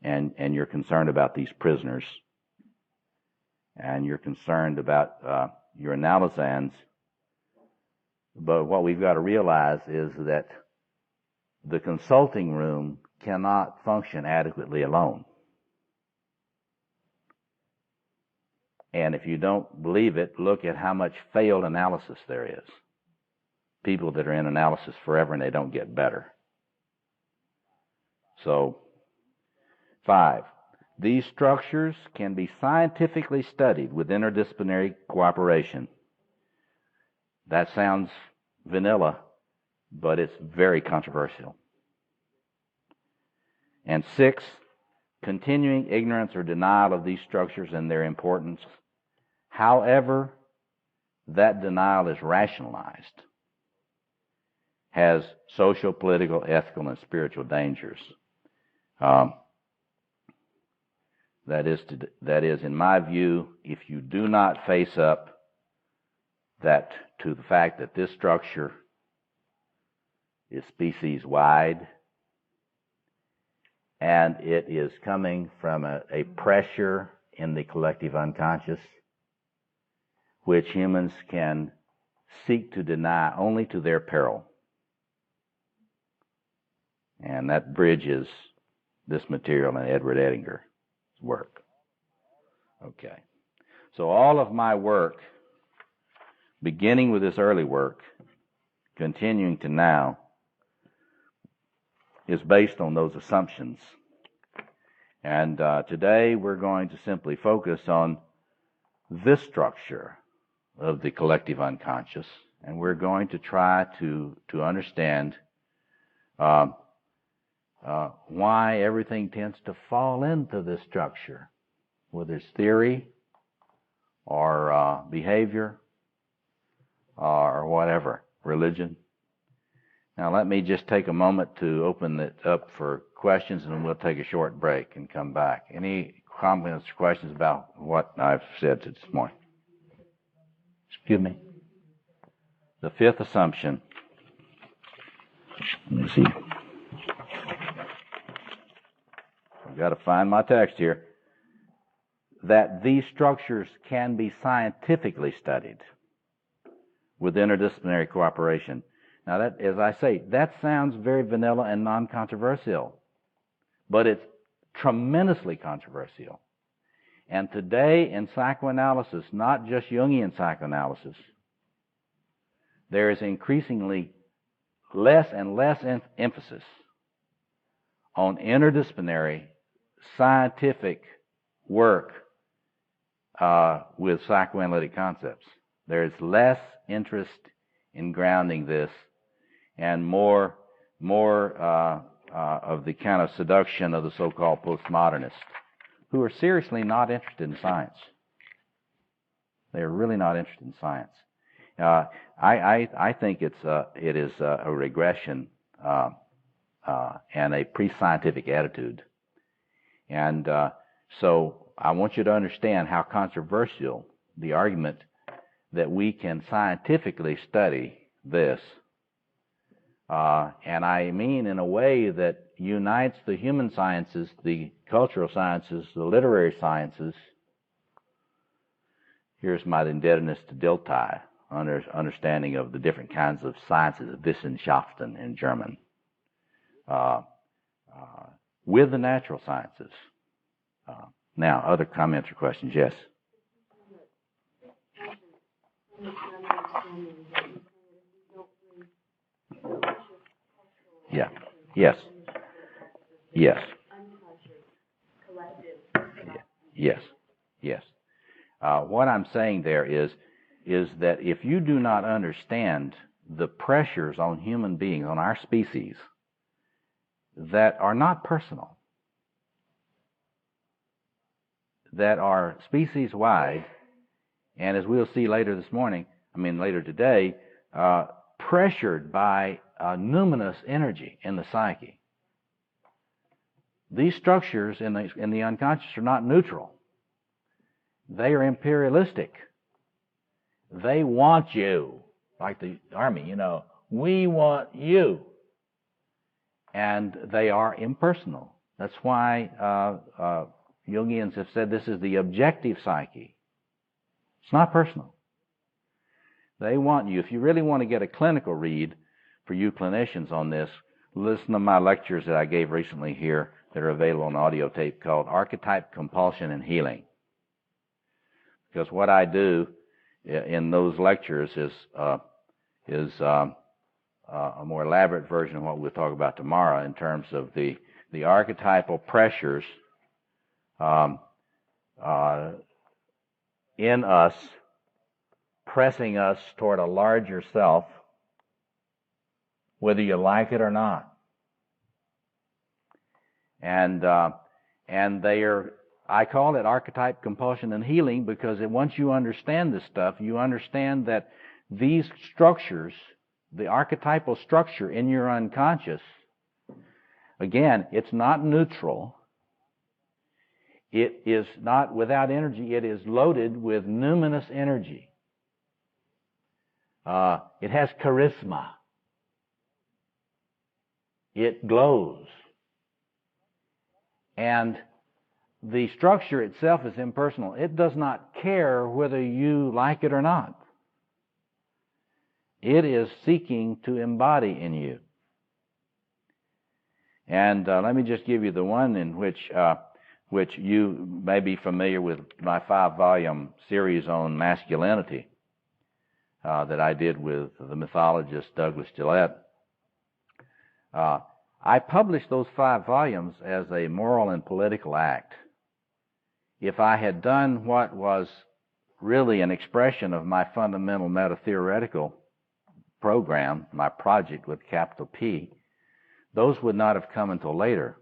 and you're concerned about these prisoners, and you're concerned about your analysans. But what we've got to realize is that the consulting room cannot function adequately alone. And if you don't believe it, look at how much failed analysis there is. People that are in analysis forever and they don't get better. So, 5, these structures can be scientifically studied with interdisciplinary cooperation. That sounds vanilla, but it's very controversial. And 6, continuing ignorance or denial of these structures and their importance, however that denial is rationalized, has social, political, ethical, and spiritual dangers. That is, in my view, if you do not face up to the fact that this structure is species-wide, and it is coming from a pressure in the collective unconscious, which humans can seek to deny only to their peril. And that bridges this material in Edward Edinger's work. Okay. So all of my work, beginning with this early work, continuing to now, is based on those assumptions. And today we're going to simply focus on this structure of the collective unconscious, and we're going to try to understand why everything tends to fall into this structure, whether it's theory or behavior or whatever, religion. Now let me just take a moment to open it up for questions, and then we'll take a short break and come back. Any comments or questions about what I've said this morning? Excuse me. The fifth assumption. Let me see. I've got to find my text here. That these structures can be scientifically studied with interdisciplinary cooperation. Now, that, as I say, that sounds very vanilla and non-controversial, but it's tremendously controversial. And today in psychoanalysis, not just Jungian psychoanalysis, there is increasingly less and less emphasis on interdisciplinary scientific work with psychoanalytic concepts. There is less interest in grounding this, and more of the kind of seduction of the so-called postmodernists, who are seriously not interested in science. They are really not interested in science. I think it is a regression and a pre-scientific attitude. And so I want you to understand how controversial the argument that we can scientifically study this, and I mean in a way that unites the human sciences, the cultural sciences, the literary sciences. Here's my indebtedness to Dilthey, understanding of the different kinds of sciences, Wissenschaften in German, with the natural sciences. Now, other comments or questions? Yes? Yeah. Yes. Yes. Yes. Yes. What I'm saying there is that if you do not understand the pressures on human beings, on our species, that are not personal, that are species-wide, and as we'll see later today, pressured by numinous energy in the psyche. These structures in the unconscious are not neutral. They are imperialistic. They want you, like the army, we want you. And they are impersonal. That's why Jungians have said this is the objective psyche. It's not personal. They want you. If you really want to get a clinical read for you clinicians on this, listen to my lectures that I gave recently here that are available on audio tape called Archetype, Compulsion, and Healing. Because what I do in those lectures is a more elaborate version of what we'll talk about tomorrow in terms of the archetypal pressures in us, pressing us toward a larger self, whether you like it or not. And they are I call it archetype compulsion and healing because once you understand this stuff, you understand that these structures, the archetypal structure in your unconscious, again, it's not neutral. It is not without energy. It is loaded with numinous energy. It has charisma. It glows. And the structure itself is impersonal. It does not care whether you like it or not. It is seeking to embody in you. And let me just give you the one in which you may be familiar with, my 5-volume series on masculinity that I did with the mythologist Douglas Gillette. I published those 5 volumes as a moral and political act. If I had done what was really an expression of my fundamental meta-theoretical program, my project with capital P, those would not have come until later.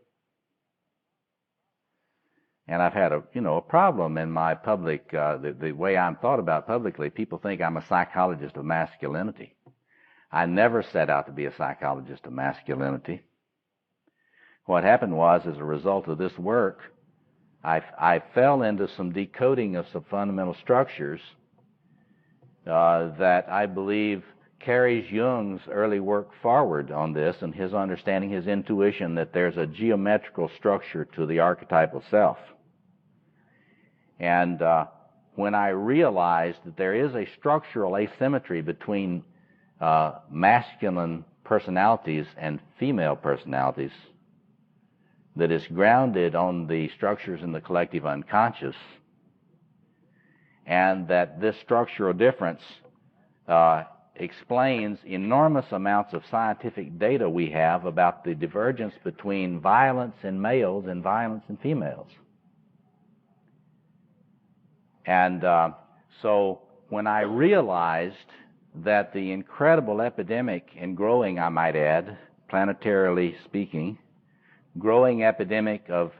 And I've had a problem in my public, the way I'm thought about publicly. People think I'm a psychologist of masculinity. I never set out to be a psychologist of masculinity. What happened was, as a result of this work, I fell into some decoding of some fundamental structures that I believe carries Jung's early work forward on this, and his understanding, his intuition that there's a geometrical structure to the archetypal self. And when I realized that there is a structural asymmetry between masculine personalities and female personalities that is grounded on the structures in the collective unconscious, and that this structural difference explains enormous amounts of scientific data we have about the divergence between violence in males and violence in females. And so when I realized that the incredible epidemic and growing, I might add, planetarily speaking, growing epidemic of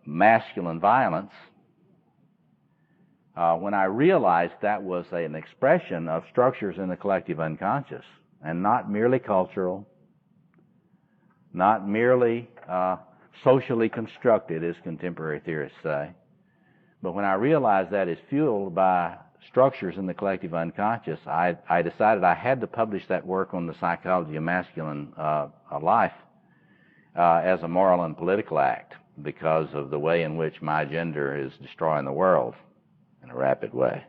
masculine violence, when I realized that was an expression of structures in the collective unconscious, and not merely cultural, not merely socially constructed, as contemporary theorists say, but when I realized that is fueled by structures in the collective unconscious, I decided I had to publish that work on the psychology of masculine life as a moral and political act, because of the way in which my gender is destroying the world in a rapid way.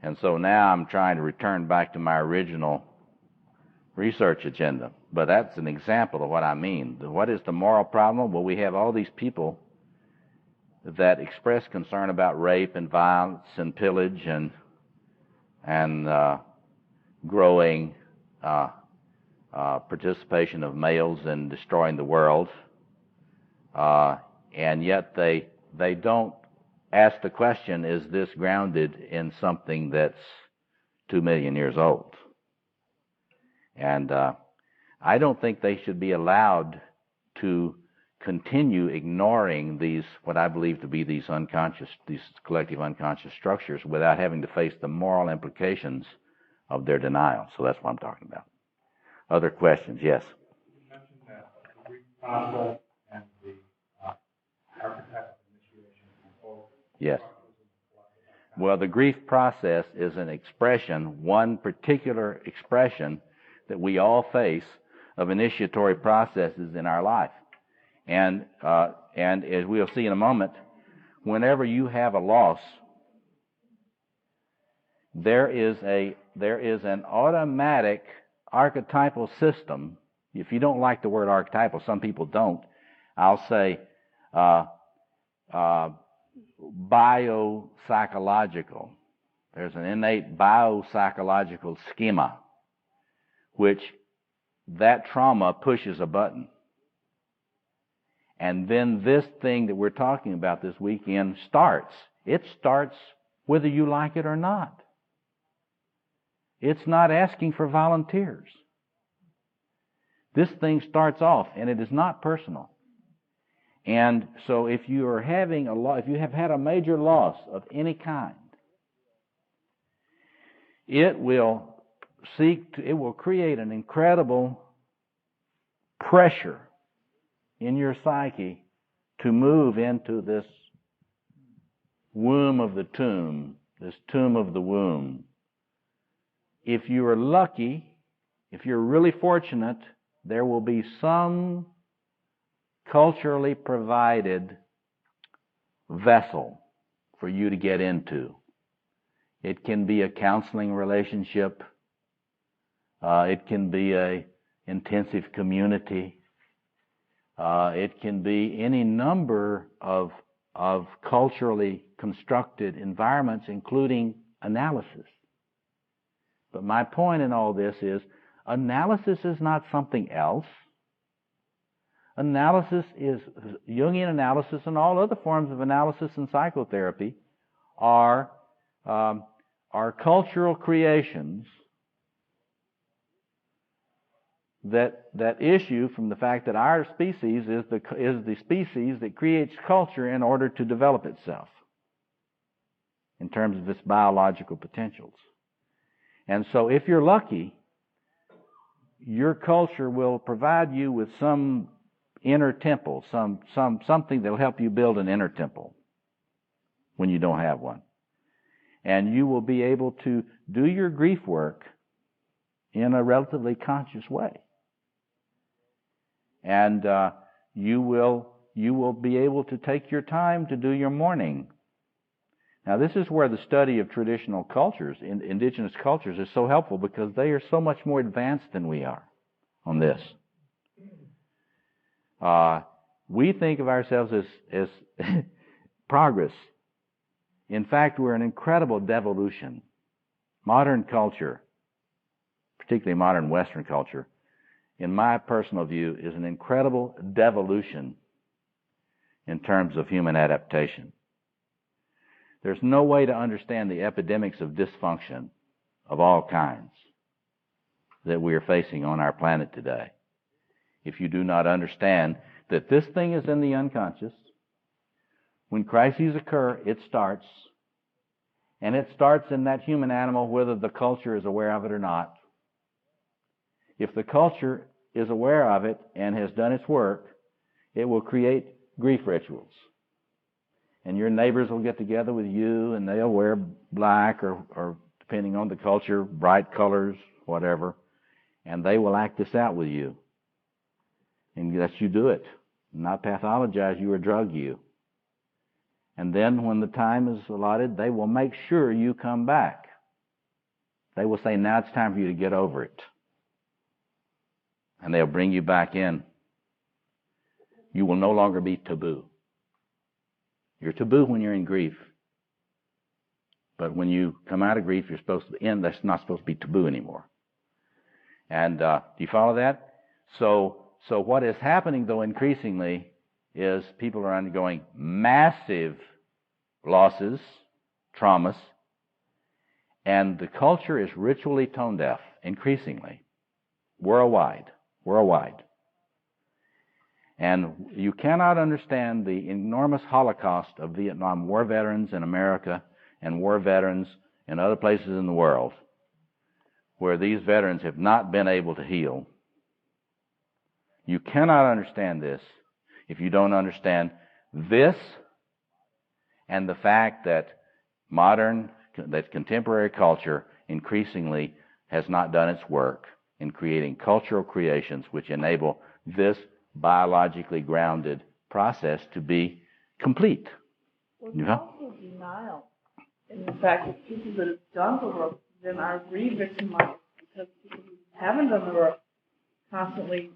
And so now I'm trying to return back to my original research agenda. But that's an example of what I mean. What is the moral problem? Well, we have all these people that express concern about rape and violence and pillage and growing participation of males in destroying the world, and yet they don't ask the question, is this grounded in something that's 2 million years old? And I don't think they should be allowed to continue ignoring these, what I believe to be these collective unconscious structures, without having to face the moral implications of their denial. So that's what I'm talking about. Other questions? Yes. You mentioned that the Greek process and the archetype of initiation and both. Yes. Well, the grief process is an expression, one particular expression that we all face of initiatory processes in our life. And as we'll see in a moment, whenever you have a loss, there is an automatic archetypal system. If you don't like the word archetypal, some people don't, I'll say biopsychological. There's an innate biopsychological schema, which that trauma pushes a button. And then this thing that we're talking about this weekend starts. It starts whether you like it or not. It's not asking for volunteers. This thing starts off, and it is not personal. And so if you are having if you have had a major loss of any kind, it will create an incredible pressure in your psyche to move into this womb of the tomb, this tomb of the womb. If you are lucky, if you're really fortunate, there will be some culturally provided vessel for you to get into. It can be a counseling relationship. It can be an intensive community. It can be any number of culturally constructed environments, including analysis. But my point in all this is, analysis is not something else. Analysis is, Jungian analysis and all other forms of analysis and psychotherapy are cultural creations that issue from the fact that our species is the species that creates culture in order to develop itself in terms of its biological potentials. And so if you're lucky, your culture will provide you with some inner temple, something that will help you build an inner temple when you don't have one. And you will be able to do your grief work in a relatively conscious way. And you will be able to take your time to do your mourning. Now, this is where the study of traditional cultures, indigenous cultures, is so helpful, because they are so much more advanced than we are on this. We think of ourselves as progress. In fact, we're an incredible devolution. Modern culture, particularly modern Western culture, in my personal view, is an incredible devolution in terms of human adaptation. There's no way to understand the epidemics of dysfunction of all kinds that we are facing on our planet today if you do not understand that this thing is in the unconscious. When crises occur, it starts. And it starts in that human animal, whether the culture is aware of it or not. If the culture is aware of it and has done its work, it will create grief rituals. And your neighbors will get together with you, and they'll wear black or depending on the culture, bright colors, whatever, and they will act this out with you. And let you do it. Not pathologize you or drug you. And then when the time is allotted, they will make sure you come back. They will say, now it's time for you to get over it. And they'll bring you back in. You will no longer be taboo. You're taboo when you're in grief. But when you come out of grief, you're supposed to end. That's not supposed to be taboo anymore. And do you follow that? So what is happening, though, increasingly, is people are undergoing massive losses, traumas, and the culture is ritually tone deaf, increasingly, worldwide. And you cannot understand the enormous holocaust of Vietnam War veterans in America and war veterans in other places in the world where these veterans have not been able to heal. You cannot understand this if you don't understand this and the fact that contemporary culture increasingly has not done its work in creating cultural creations which enable this biologically grounded process to be complete. Well, there's also denial in the fact that people that have done the work then are re-victimized because people who haven't done the work constantly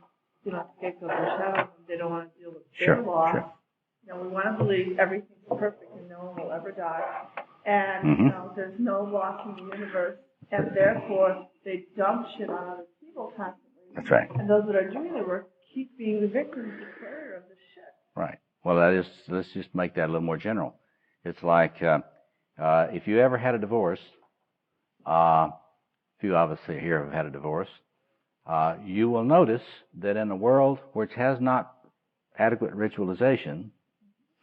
scapegoat their shadows and they don't want to deal with their loss. Sure. We want to believe everything's perfect and no one will ever die. And there's no loss in the universe, and therefore they dump shit on other people constantly. That's right. And those that are doing the work keep being the victims, the carrier of the shit. Right. Well, let's just make that a little more general. It's like if you ever had a divorce, few of us here have had a divorce, you will notice that in a world which has not adequate ritualization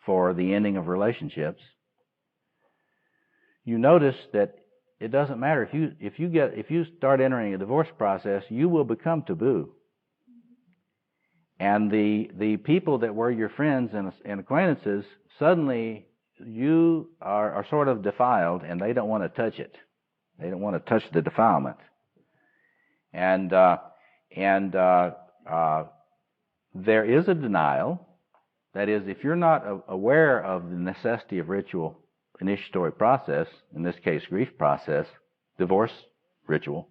for the ending of relationships, you notice that it doesn't matter if you start entering a divorce process, you will become taboo. And the people that were your friends and acquaintances, suddenly you are sort of defiled, and they don't want to touch it. They don't want to touch the defilement. And there is a denial. That is, if you're not aware of the necessity of ritual initiatory process, in this case grief process, divorce ritual,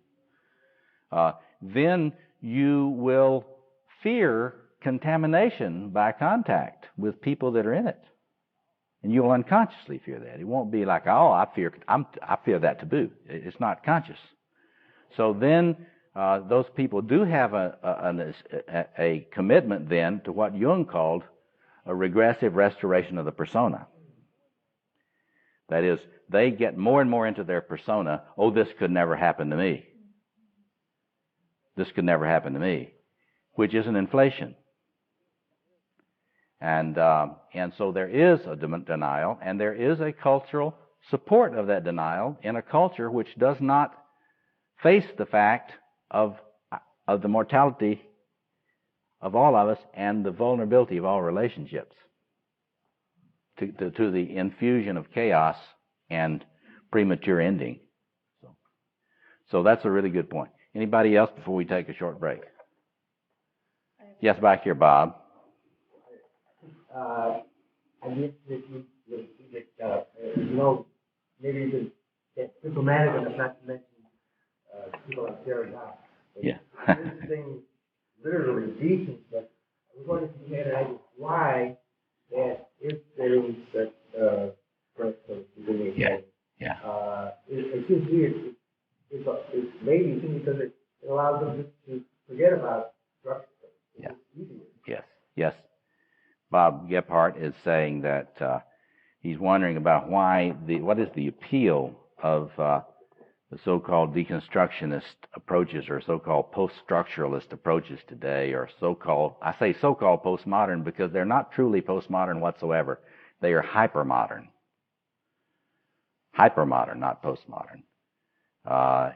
then you will fear contamination by contact with people that are in it. And you'll unconsciously fear that. It won't be like, oh, I fear that taboo. It's not conscious. So then those people do have a commitment then to what Jung called a regressive restoration of the persona. That is, they get more and more into their persona. Oh, this could never happen to me. This could never happen to me, which is an inflation. And so there is a denial, and there is a cultural support of that denial in a culture which does not face the fact of the mortality of all of us and the vulnerability of all relationships to the infusion of chaos and premature ending. So that's a really good point. Anybody else before we take a short break? Yes, back here, Bob. I guess that maybe you can get diplomatic enough not to mention people like Jerry House. Yeah. This thing literally decent, but I was wondering if you had an idea why that if there is that process within the it seems to me it's maybe because it allows them just to forget about structure. Yeah. Yes. Bob Gephardt is saying that he's wondering about what is the appeal of the so-called deconstructionist approaches or so-called post-structuralist approaches today, or I say so-called postmodern because they're not truly postmodern whatsoever. They are hypermodern. Hypermodern, not postmodern,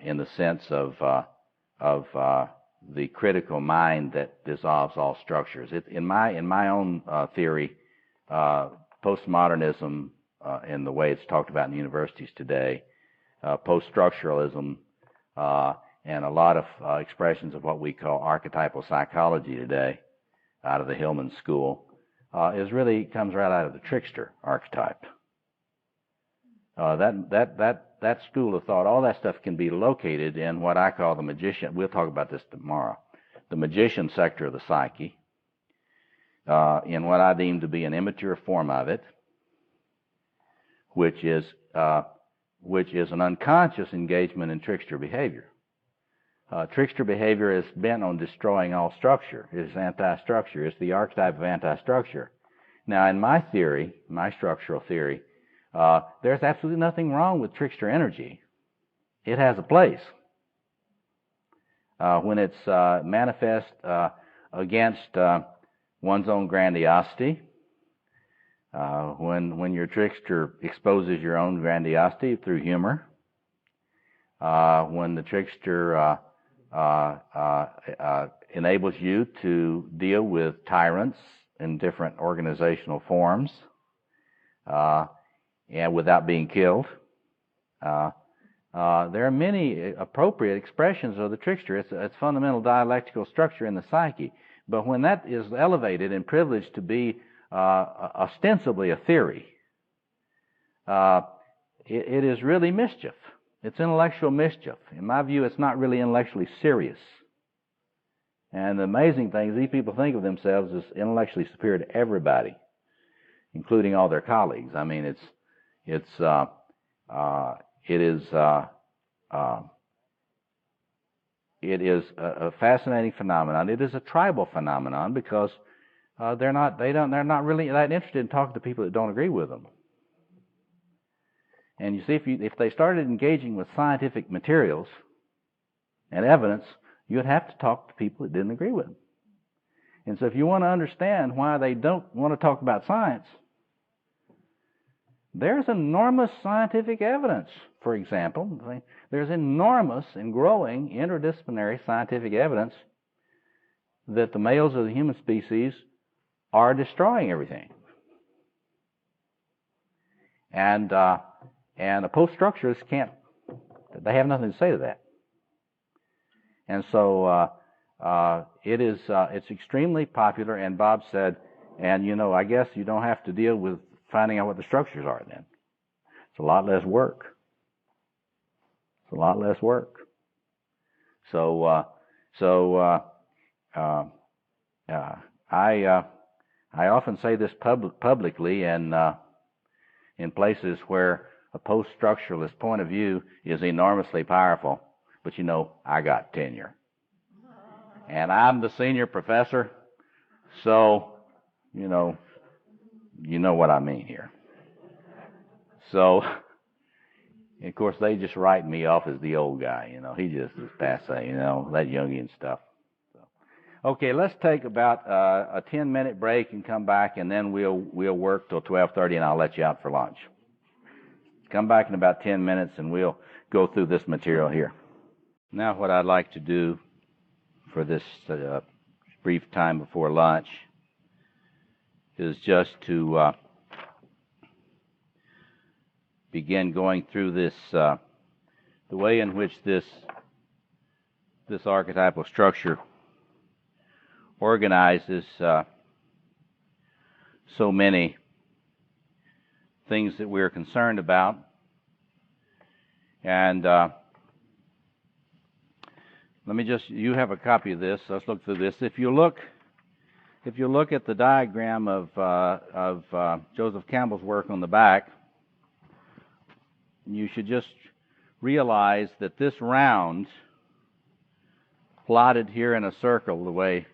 in the sense of the critical mind that dissolves all structures. In my own theory, postmodernism, in the way it's talked about in universities today, post-structuralism, and a lot of expressions of what we call archetypal psychology today, out of the Hillman school, comes right out of the trickster archetype. That school of thought, all that stuff can be located in what I call the magician. We'll talk about this tomorrow. The magician sector of the psyche, in what I deem to be an immature form of it, which is an unconscious engagement in trickster behavior. Trickster behavior is bent on destroying all structure. It is anti-structure. It's the archetype of anti-structure. Now, in my theory, my structural theory, there's absolutely nothing wrong with trickster energy. It has a place. When it's manifest against one's own grandiosity, when your trickster exposes your own grandiosity through humor, when the trickster enables you to deal with tyrants in different organizational forms, and without being killed. There are many appropriate expressions of the trickster. It's fundamental dialectical structure in the psyche. But when that is elevated and privileged to be ostensibly a theory, it is really mischief. It's intellectual mischief. In my view, it's not really intellectually serious. And the amazing thing is these people think of themselves as intellectually superior to everybody, including all their colleagues. I mean, it is a fascinating phenomenon. It is a tribal phenomenon because they're not really that interested in talking to people that don't agree with them. And you see, if they started engaging with scientific materials and evidence, you'd have to talk to people that didn't agree with them. And so if you want to understand why they don't want to talk about science, there's enormous scientific evidence. For example, there's enormous and growing interdisciplinary scientific evidence that the males of the human species are destroying everything. And the post-structurists they have nothing to say to that. And so it's extremely popular, and Bob said, and I guess you don't have to deal with finding out what the structures are then. It's a lot less work. It's a lot less work. I often say this publicly, and in places where a post-structuralist point of view is enormously powerful, but I got tenure. And I'm the senior professor, so, you know what I mean here. So, of course, they just write me off as the old guy, he just is passé, that Jungian stuff. So, okay, let's take about a 10-minute break and come back, and then we'll work till 12:30, and I'll let you out for lunch. Come back in about 10 minutes, and we'll go through this material here. Now what I'd like to do for this brief time before lunch is just to begin going through this, the way in which this archetypal structure organizes so many things that we're concerned about. And you have a copy of this. Let's look through this. If you look at the diagram of Joseph Campbell's work on the back, you should just realize that this round, plotted here in a circle, the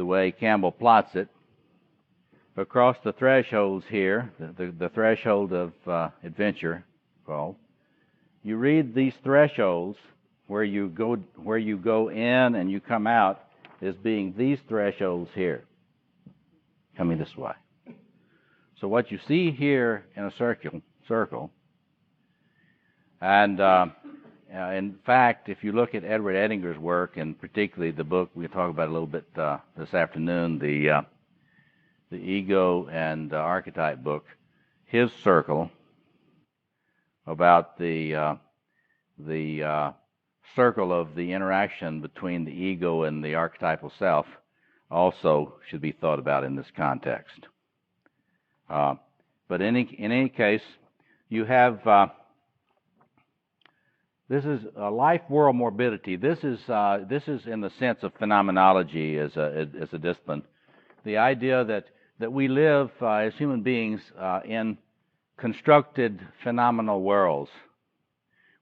way Campbell plots it, across the thresholds here, the threshold of adventure, called. You read these thresholds where you go in and you come out as being these thresholds here, coming this way. So what you see here in a circle, and in fact, if you look at Edward Edinger's work, and particularly the book we'll talk about a little bit this afternoon, the Ego and Archetype book, his circle about the circle of the interaction between the ego and the archetypal self also should be thought about in this context. But in any case, you have this is a life world morbidity. This is in the sense of phenomenology as a discipline, the idea that we live as human beings in constructed phenomenal worlds.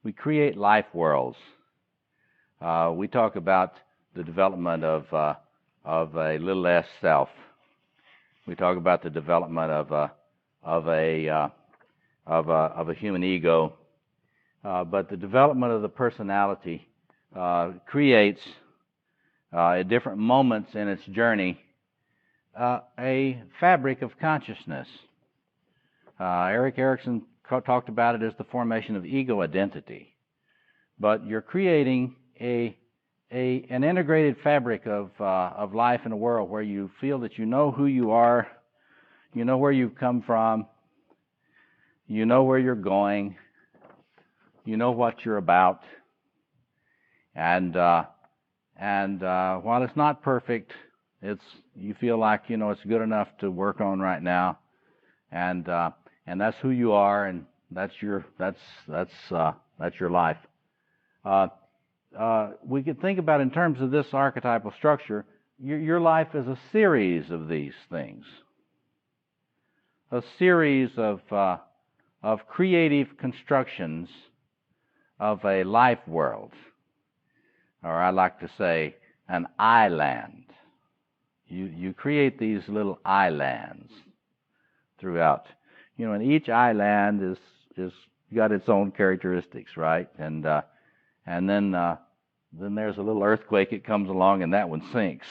We create life worlds. We talk about the development of a little s self. We talk about the development of a human ego, but the development of the personality creates at different moments in its journey a fabric of consciousness. Erik Erikson talked about it as the formation of ego identity, but you're creating an integrated fabric of life in a world where you feel that you know who you are, you know where you've come from, you know where you're going, you know what you're about, and while it's not perfect, you feel like it's good enough to work on right now, and that's who you are, and that's your life. We could think about in terms of this archetypal structure, your life is a series of these things, a series of creative constructions of a life world, or I like to say an island. You create these little islands throughout. And each island is got its own characteristics, right? And then then there's a little earthquake. It comes along, and that one sinks.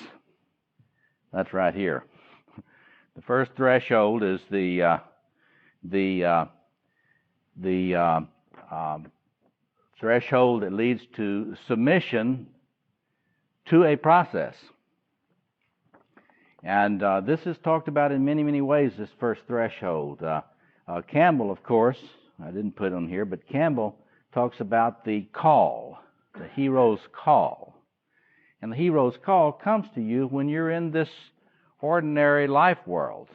That's right here. The first threshold is the threshold that leads to submission to a process. And this is talked about in many, many ways, this first threshold. Campbell, of course, I didn't put on here, but Campbell talks about the call, the hero's call. And the hero's call comes to you when you're in this ordinary life world.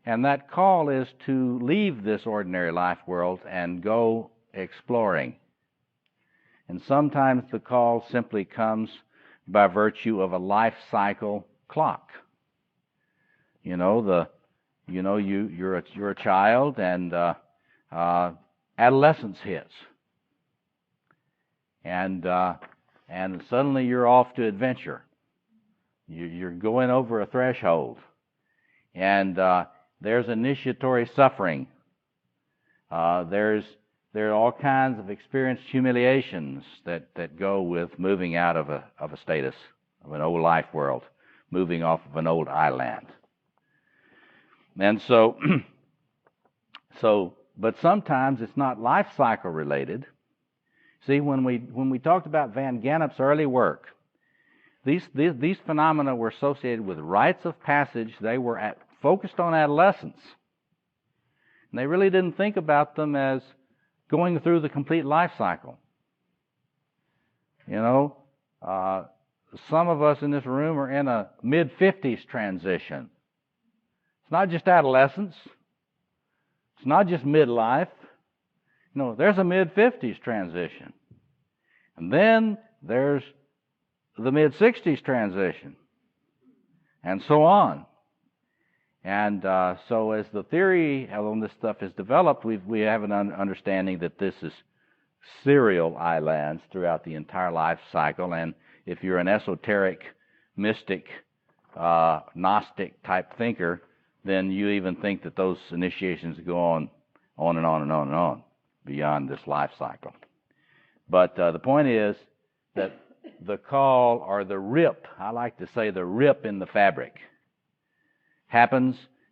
And that call is to leave this ordinary life world and go exploring. And sometimes the call simply comes by virtue of a life cycle clock. You're a child, and adolescence hits, and suddenly you're off to adventure. You're going over a threshold, and there's initiatory suffering. There are all kinds of experienced humiliations that go with moving out of a status of an old life world, moving off of an old island. And so, but sometimes it's not life cycle related. See, when we talked about Van Gennep's early work, these phenomena were associated with rites of passage. They were focused on adolescence. And they really didn't think about them as going through the complete life cycle. Some of us in this room are in a mid-50s transition. It's not just adolescence. It's not just midlife. There's a mid-50s transition. And then there's the mid-60s transition. And so on. And so as the theory on this stuff is developed, we have an understanding that this is serial islands throughout the entire life cycle. And if you're an esoteric, mystic, Gnostic type thinker, then you even think that those initiations go on and on and on and on beyond this life cycle. But the point is that the call, or the rip, I like to say the rip in the fabric,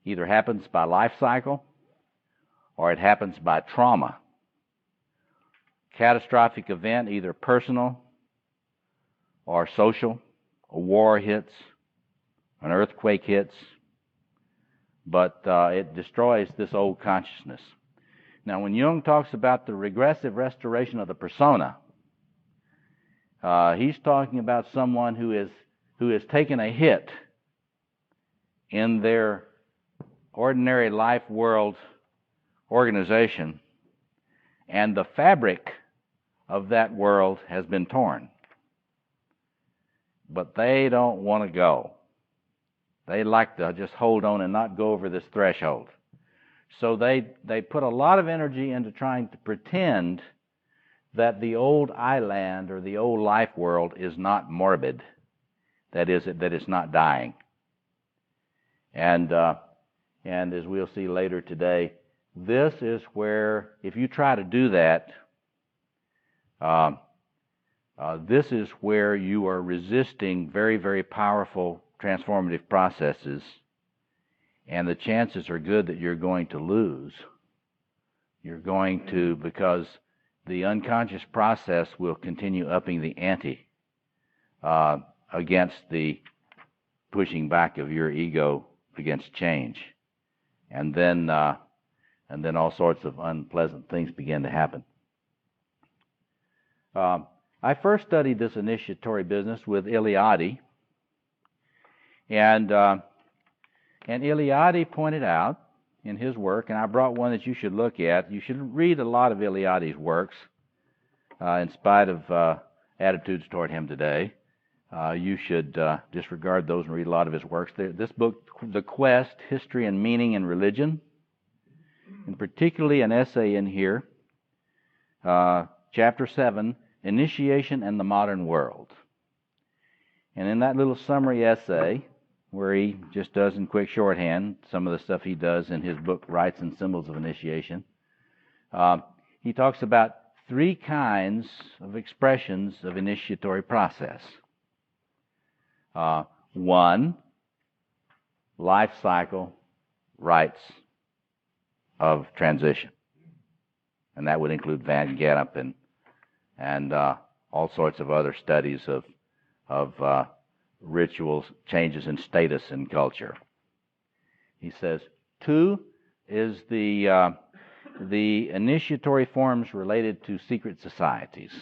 either happens by life cycle or it happens by trauma. Catastrophic event, either personal or social. A war hits, an earthquake hits, but it destroys this old consciousness. Now, when Jung talks about the regressive restoration of the persona, he's talking about someone who has taken a hit in their ordinary life world organization, and the fabric of that world has been torn. But they don't want to go. They like to just hold on and not go over this threshold. So they put a lot of energy into trying to pretend that the old island or the old life world is not morbid. That is, that it's not dying. And as we'll see later today, this is where, if you try to do that, this is where you are resisting very, very powerful transformative processes, and the chances are good that you're going to lose. You're going to, because the unconscious process will continue upping the ante against the pushing back of your ego against change. And then all sorts of unpleasant things begin to happen. I first studied this initiatory business with Eliade, and Eliade pointed out in his work, and I brought one that you should look at. You should read a lot of Eliade's works, in spite of attitudes toward him today. You should disregard those and read a lot of his works. This book, The Quest, History and Meaning in Religion, and particularly an essay in here, Chapter 7, Initiation and the Modern World. And in that little summary essay, where he just does in quick shorthand some of the stuff he does in his book, Rites and Symbols of Initiation, he talks about three kinds of expressions of initiatory process. One, life cycle rites of transition, and that would include Van Gennep and all sorts of other studies of rituals, changes in status in culture. He says, two is the initiatory forms related to secret societies.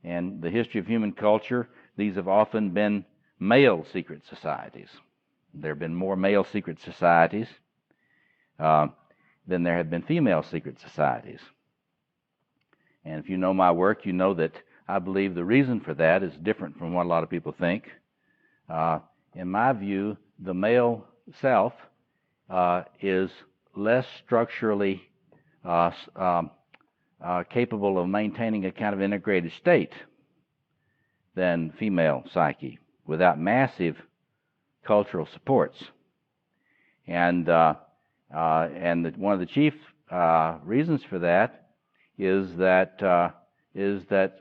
In the history of human culture, these have often been male secret societies. There have been more male secret societies than there have been female secret societies. And if you know my work, you know that I believe the reason for that is different from what a lot of people think. In my view, the male self is less structurally capable of maintaining a kind of integrated state than female psyche without massive cultural supports. And one of the chief reasons for that is that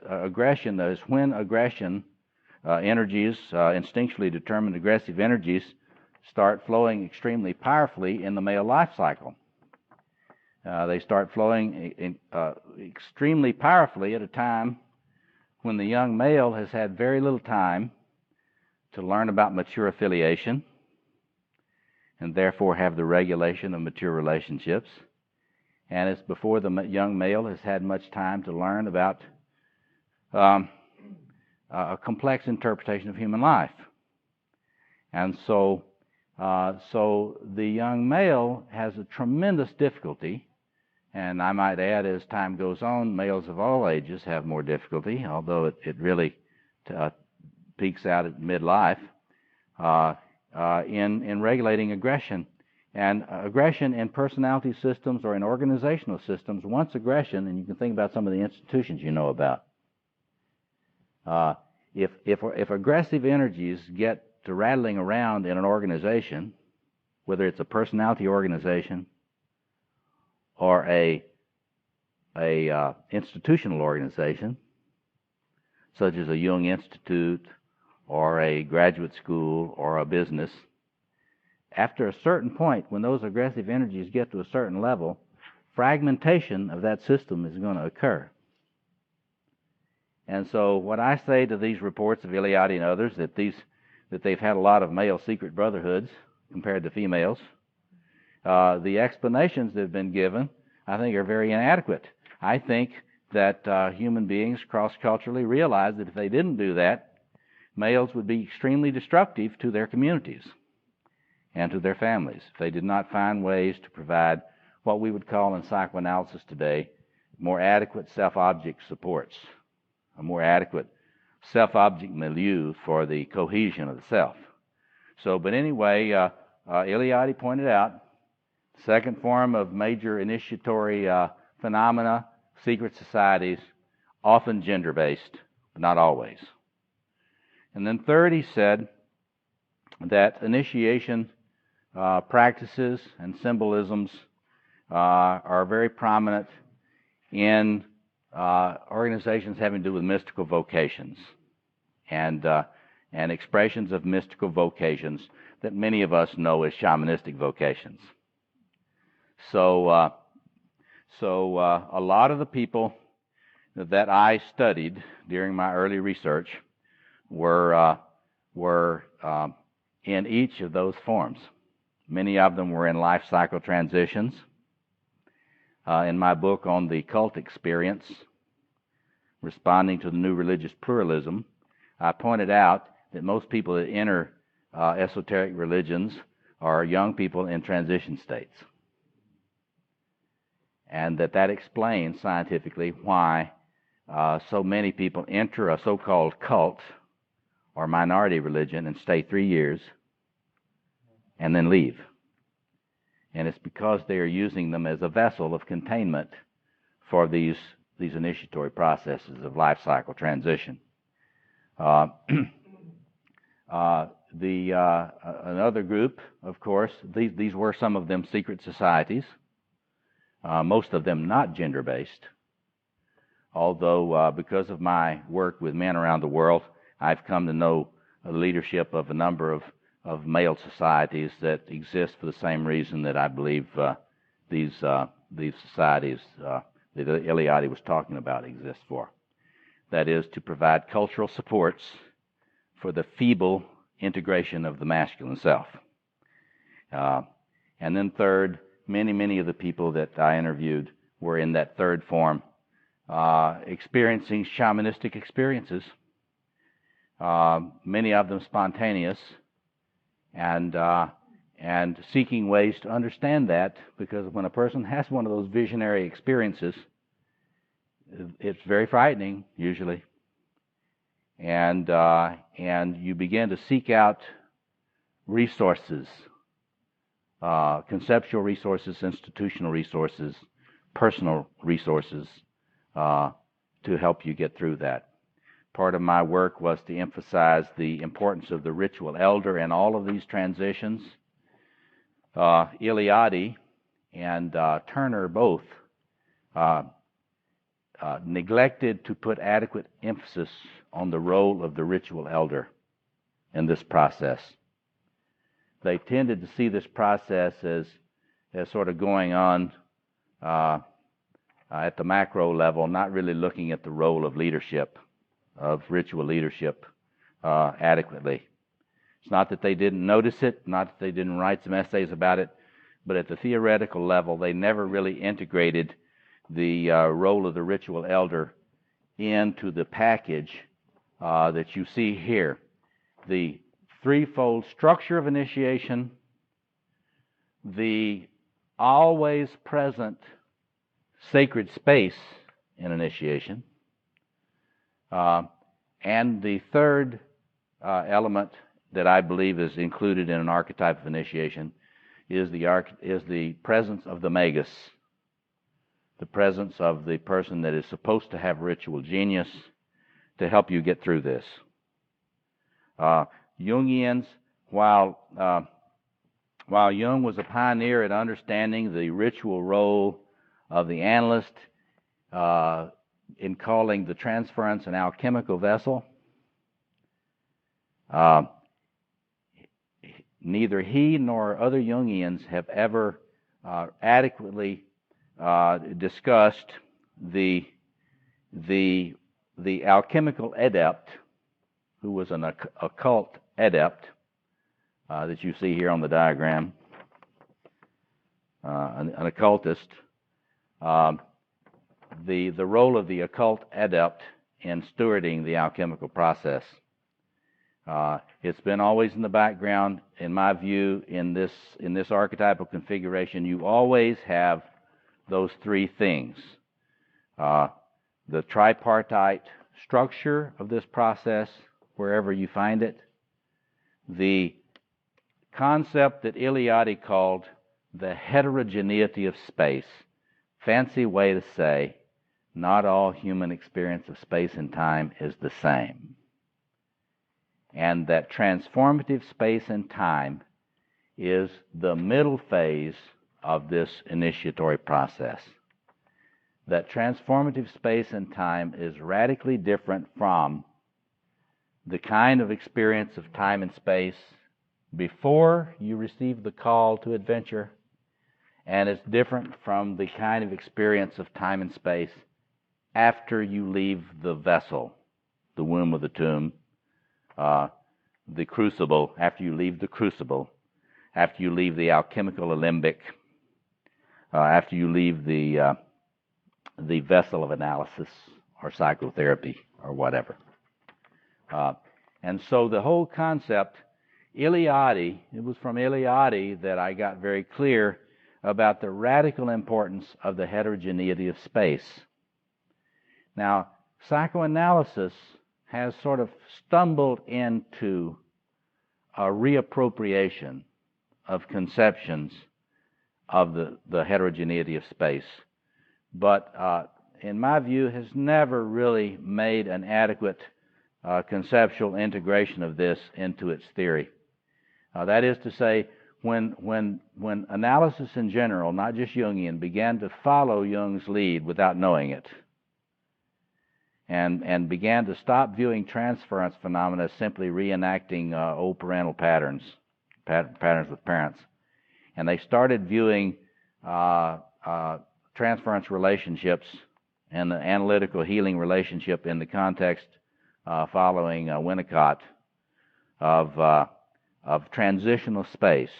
aggression is when aggression energies, instinctually determined aggressive energies, start flowing extremely powerfully in the male life cycle. They start flowing extremely powerfully at a time when the young male has had very little time to learn about mature affiliation and therefore have the regulation of mature relationships. And it's before the young male has had much time to learn about a complex interpretation of human life. And so the young male has a tremendous difficulty, and I might add, as time goes on, males of all ages have more difficulty, although it really peaks out at midlife, in regulating aggression. And aggression in personality systems or in organizational systems, once aggression, and you can think about some of the institutions you know about, if aggressive energies get to rattling around in an organization, whether it's a personality organization or a institutional organization, such as a Jung Institute or a graduate school or a business, after a certain point, when those aggressive energies get to a certain level, fragmentation of that system is going to occur. And so what I say to these reports of Eliade and others, that they've had a lot of male secret brotherhoods compared to females, the explanations that have been given, I think, are very inadequate. I think that human beings cross-culturally realize that if they didn't do that, males would be extremely destructive to their communities and to their families if they did not find ways to provide what we would call in psychoanalysis today more adequate self-object supports, a more adequate self-object milieu for the cohesion of the self. So, but anyway, Eliade pointed out the second form of major initiatory phenomena, secret societies, often gender-based, but not always. And then third, he said that initiation practices and symbolisms are very prominent in organizations having to do with mystical vocations and expressions of mystical vocations that many of us know as shamanistic vocations. So a lot of the people that I studied during my early research were in each of those forms. Many of them were in life cycle transitions. In my book on the cult experience, Responding to the New Religious Pluralism, I pointed out that most people that enter esoteric religions are young people in transition states. And that explains scientifically why so many people enter a so-called cult or minority religion and stay 3 years and then leave. And it's because they are using them as a vessel of containment for these initiatory processes of life cycle transition. Another group, of course, these were some of them secret societies. most of them not gender-based, although because of my work with men around the world, I've come to know the leadership of a number of male societies that exist for the same reason that I believe these societies that Eliade was talking about exist for. That is, to provide cultural supports for the feeble integration of the masculine self. And then third, many of the people that I interviewed were in that third form, experiencing shamanistic experiences, many of them spontaneous, and seeking ways to understand that, because when a person has one of those visionary experiences, it's very frightening, usually. And you begin to seek out resources, conceptual resources, institutional resources, personal resources, to help you get through that. Part of my work was to emphasize the importance of the ritual elder in all of these transitions. Eliade and Turner both neglected to put adequate emphasis on the role of the ritual elder in this process. They tended to see this process as sort of going on at the macro level, not really looking at the role of leadership, of ritual leadership adequately. It's not that they didn't notice it, not that they didn't write some essays about it, but at the theoretical level, they never really integrated the role of the ritual elder into the package that you see here. The threefold structure of initiation, the always present sacred space in initiation, and the third element that I believe is included in an archetype of initiation is the presence of the magus, the presence of the person that is supposed to have ritual genius to help you get through this. Jungians, while Jung was a pioneer at understanding the ritual role of the analyst in calling the transference an alchemical vessel, neither he nor other Jungians have ever adequately discussed the alchemical adept, who was an occult adept that you see here on the diagram, an occultist. The role of the occult adept in stewarding the alchemical process. It's been always in the background, in my view, in this archetypal configuration. You always have those three things. The tripartite structure of this process, wherever you find it. The concept that Eliade called the heterogeneity of space. Fancy way to say, not all human experience of space and time is the same. And that transformative space and time is the middle phase of this initiatory process. That transformative space and time is radically different from the kind of experience of time and space before you receive the call to adventure, and it's different from the kind of experience of time and space after you leave the vessel, the womb of the tomb, the crucible, after you leave the crucible, after you leave the alchemical alembic, after you leave the vessel of analysis or psychotherapy or whatever. And so the whole concept, Eliade, it was from Eliade that I got very clear about the radical importance of the heterogeneity of space. Now, psychoanalysis has sort of stumbled into a reappropriation of conceptions of the heterogeneity of space, but in my view has never really made an adequate conceptual integration of this into its theory. That is to say, when analysis in general, not just Jungian, began to follow Jung's lead without knowing it, and began to stop viewing transference phenomena as simply reenacting old parental patterns with parents, and they started viewing transference relationships and the analytical healing relationship in the context following Winnicott of transitional space.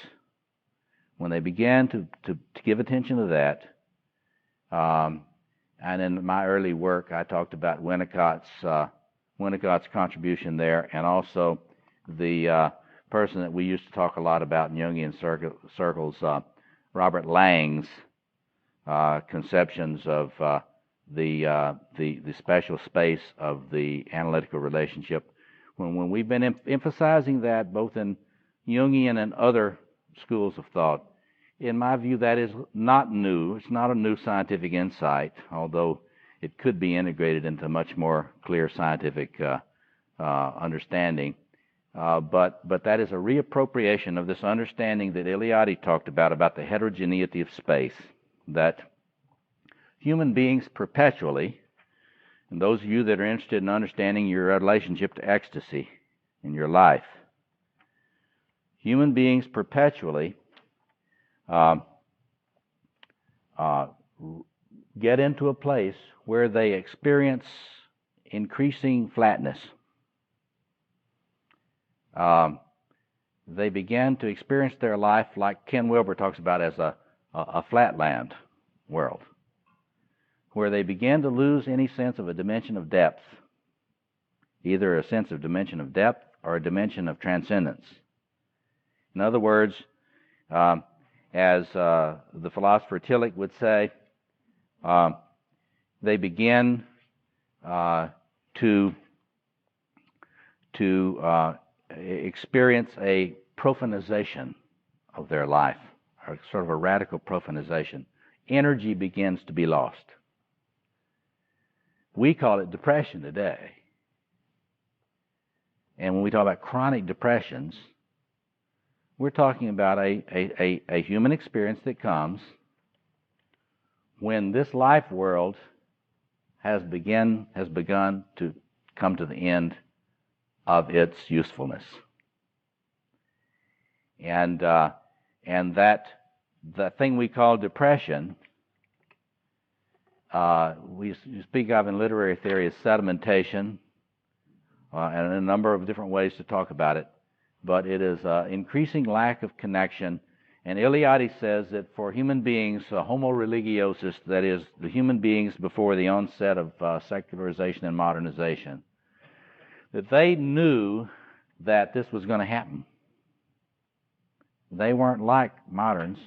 When they began to give attention to that, and in my early work, I talked about Winnicott's contribution there, and also the person that we used to talk a lot about in Jungian circles, Robert Lang's conceptions of the special space of the analytical relationship. When we've been emphasizing that both in Jungian and other schools of thought, in my view, that is not new. It's not a new scientific insight, although it could be integrated into much more clear scientific understanding. But that is a reappropriation of this understanding that Eliade talked about the heterogeneity of space, that human beings perpetually, and those of you that are interested in understanding your relationship to ecstasy in your life, human beings perpetually get into a place where they experience increasing flatness. They begin to experience their life like Ken Wilber talks about as a flatland world, where they begin to lose any sense of a dimension of depth, either a sense of dimension of depth or a dimension of transcendence. In other words, as the philosopher Tillich would say, they begin to experience a profanization of their life, or sort of a radical profanization. Energy begins to be lost. We call it depression today. And when we talk about chronic depressions, we're talking about a human experience that comes when this life world has begun to come to the end of its usefulness, and that the thing we call depression, we speak of in literary theory as sedimentation, and a number of different ways to talk about it. But it is increasing lack of connection. And Eliade says that for human beings, homo religiosus, that is, the human beings before the onset of secularization and modernization, that they knew that this was going to happen. They weren't like moderns.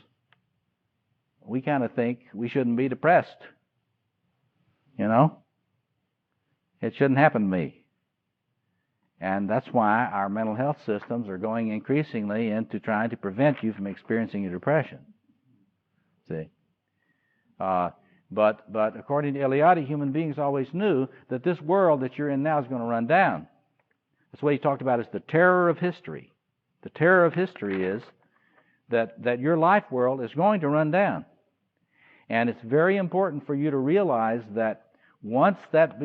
We kind of think we shouldn't be depressed. You know? It shouldn't happen to me. And that's why our mental health systems are going increasingly into trying to prevent you from experiencing a depression. See? But according to Eliade, human beings always knew that this world that you're in now is going to run down. That's what he talked about as the terror of history. The terror of history is that your life world is going to run down. And it's very important for you to realize that once that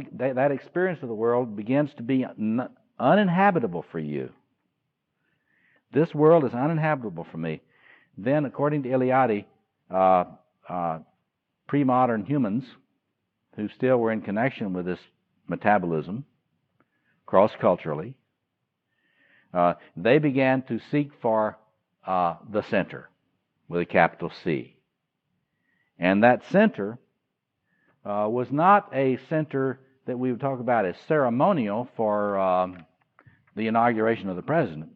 experience of the world begins to be uninhabitable for you, this world is uninhabitable for me, then according to Eliade, pre-modern humans who still were in connection with this metabolism cross-culturally, they began to seek for the center with a capital C. And that center was not a center that we would talk about as ceremonial for the inauguration of the president.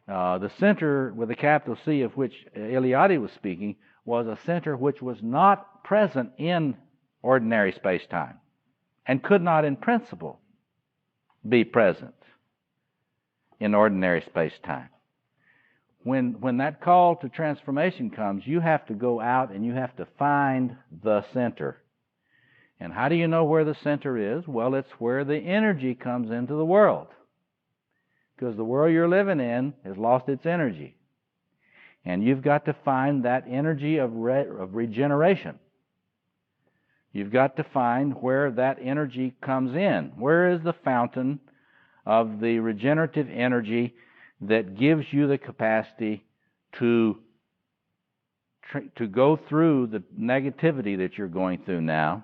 The center with a capital C of which Eliade was speaking was a center which was not present in ordinary space-time and could not in principle be present in ordinary space-time. When that call to transformation comes, you have to go out and you have to find the center. And how do you know where the center is? Well, it's where the energy comes into the world. because the world you're living in has lost its energy. And you've got to find that energy of regeneration. You've got to find where that energy comes in. Where is the fountain of the regenerative energy that gives you the capacity to go through the negativity that you're going through now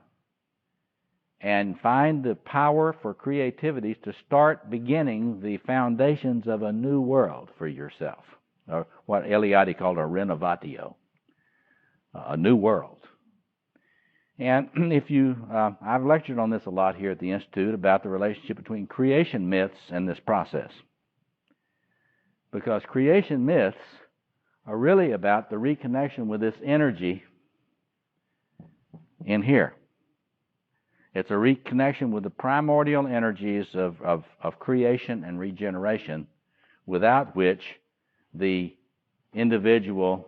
and find the power for creativity to start beginning the foundations of a new world for yourself, or what Eliade called a renovatio, a new world. And if you, I've lectured on this a lot here at the Institute about the relationship between creation myths and this process. Because creation myths are really about the reconnection with this energy in here. It's a reconnection with the primordial energies of creation and regeneration, without which the individual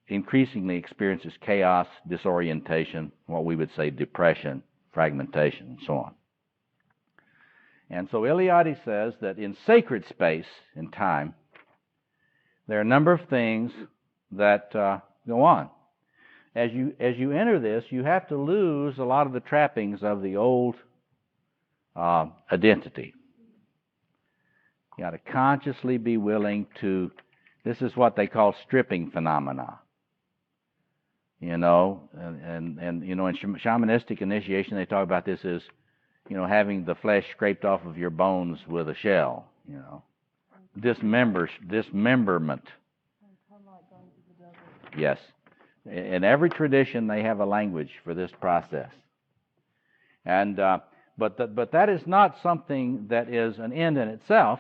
increasingly experiences chaos, disorientation, what we would say depression, fragmentation, and so on. And so Eliade says that in sacred space and time, there are a number of things that go on. As you enter this, you have to lose a lot of the trappings of the old identity. You got to consciously be willing to. This is what they call stripping phenomena. You know, and you know, in shamanistic initiation, they talk about this as, you know, having the flesh scraped off of your bones with a shell. You know, dismemberment. Yes. In every tradition, they have a language for this process. And but that is not something that is an end in itself.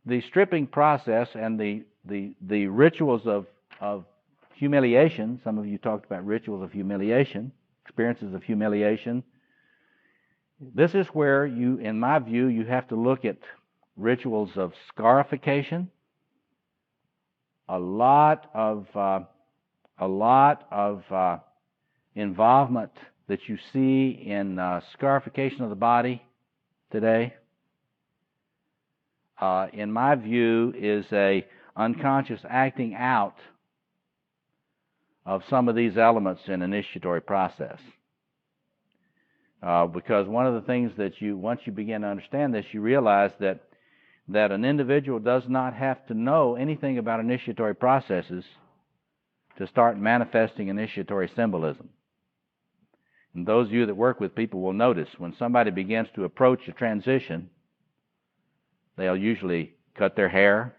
The stripping process and the rituals of humiliation. Some of you talked about rituals of humiliation, experiences of humiliation. This is where you, in my view, you have to look at rituals of scarification. A lot of involvement that you see in scarification of the body today, in my view, is a unconscious acting out of some of these elements in initiatory process. Because one of the things that once you begin to understand this, you realize that an individual does not have to know anything about initiatory processes to start manifesting initiatory symbolism. And those of you that work with people will notice when somebody begins to approach a transition, they'll usually cut their hair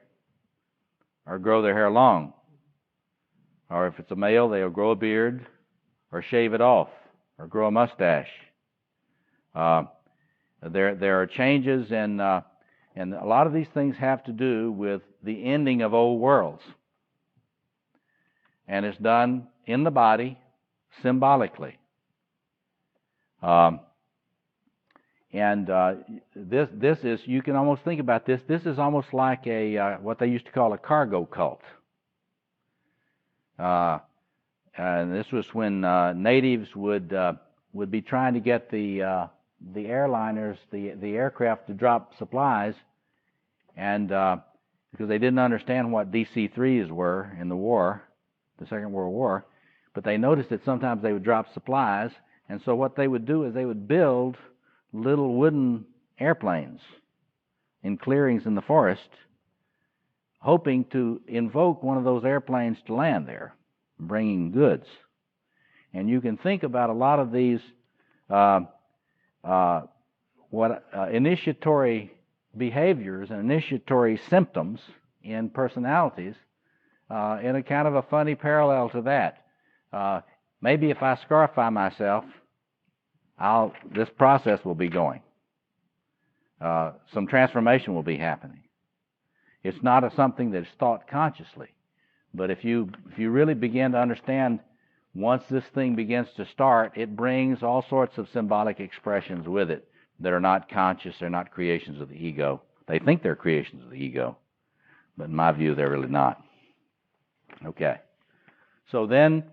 or grow their hair long. Or if it's a male, they'll grow a beard or shave it off or grow a mustache. There are changes and a lot of these things have to do with the ending of old worlds. And it's done in the body symbolically. This is, you can almost think about this. This is almost like a what they used to call a cargo cult. And this was when natives would be trying to get the airliners, the aircraft to drop supplies, and because they didn't understand what DC-3s were in the war, the Second World War, but they noticed that sometimes they would drop supplies, and so what they would do is they would build little wooden airplanes in clearings in the forest, hoping to invoke one of those airplanes to land there, bringing goods. And you can think about a lot of these initiatory behaviors and initiatory symptoms in personalities in a kind of a funny parallel to that. Maybe if I scarify myself, this process will be going. Some transformation will be happening. It's not something that's thought consciously, but if you really begin to understand, once this thing begins to start, it brings all sorts of symbolic expressions with it that are not conscious, they're not creations of the ego. They think they're creations of the ego, but in my view, they're really not. Okay. So then,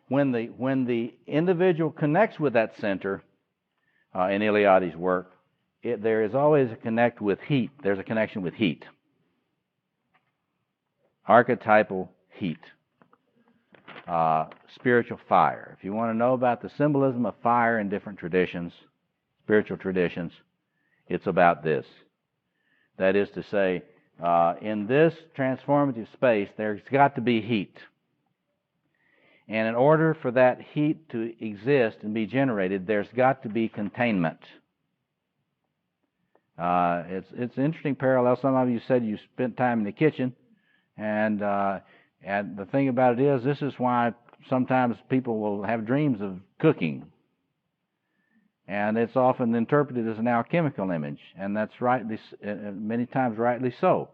when the individual connects with that center, in Eliade's work, there is always a connect with heat. There's a connection with heat. Archetypal heat. Spiritual fire. If you want to know about the symbolism of fire in different traditions, spiritual traditions, it's about this. That is to say, in this transformative space, there's got to be heat. And in order for that heat to exist and be generated, there's got to be containment. It's an interesting parallel. Some of you said you spent time in the kitchen, and the thing about it is, this is why sometimes people will have dreams of cooking. And it's often interpreted as an alchemical image, and that's rightly, many times rightly so,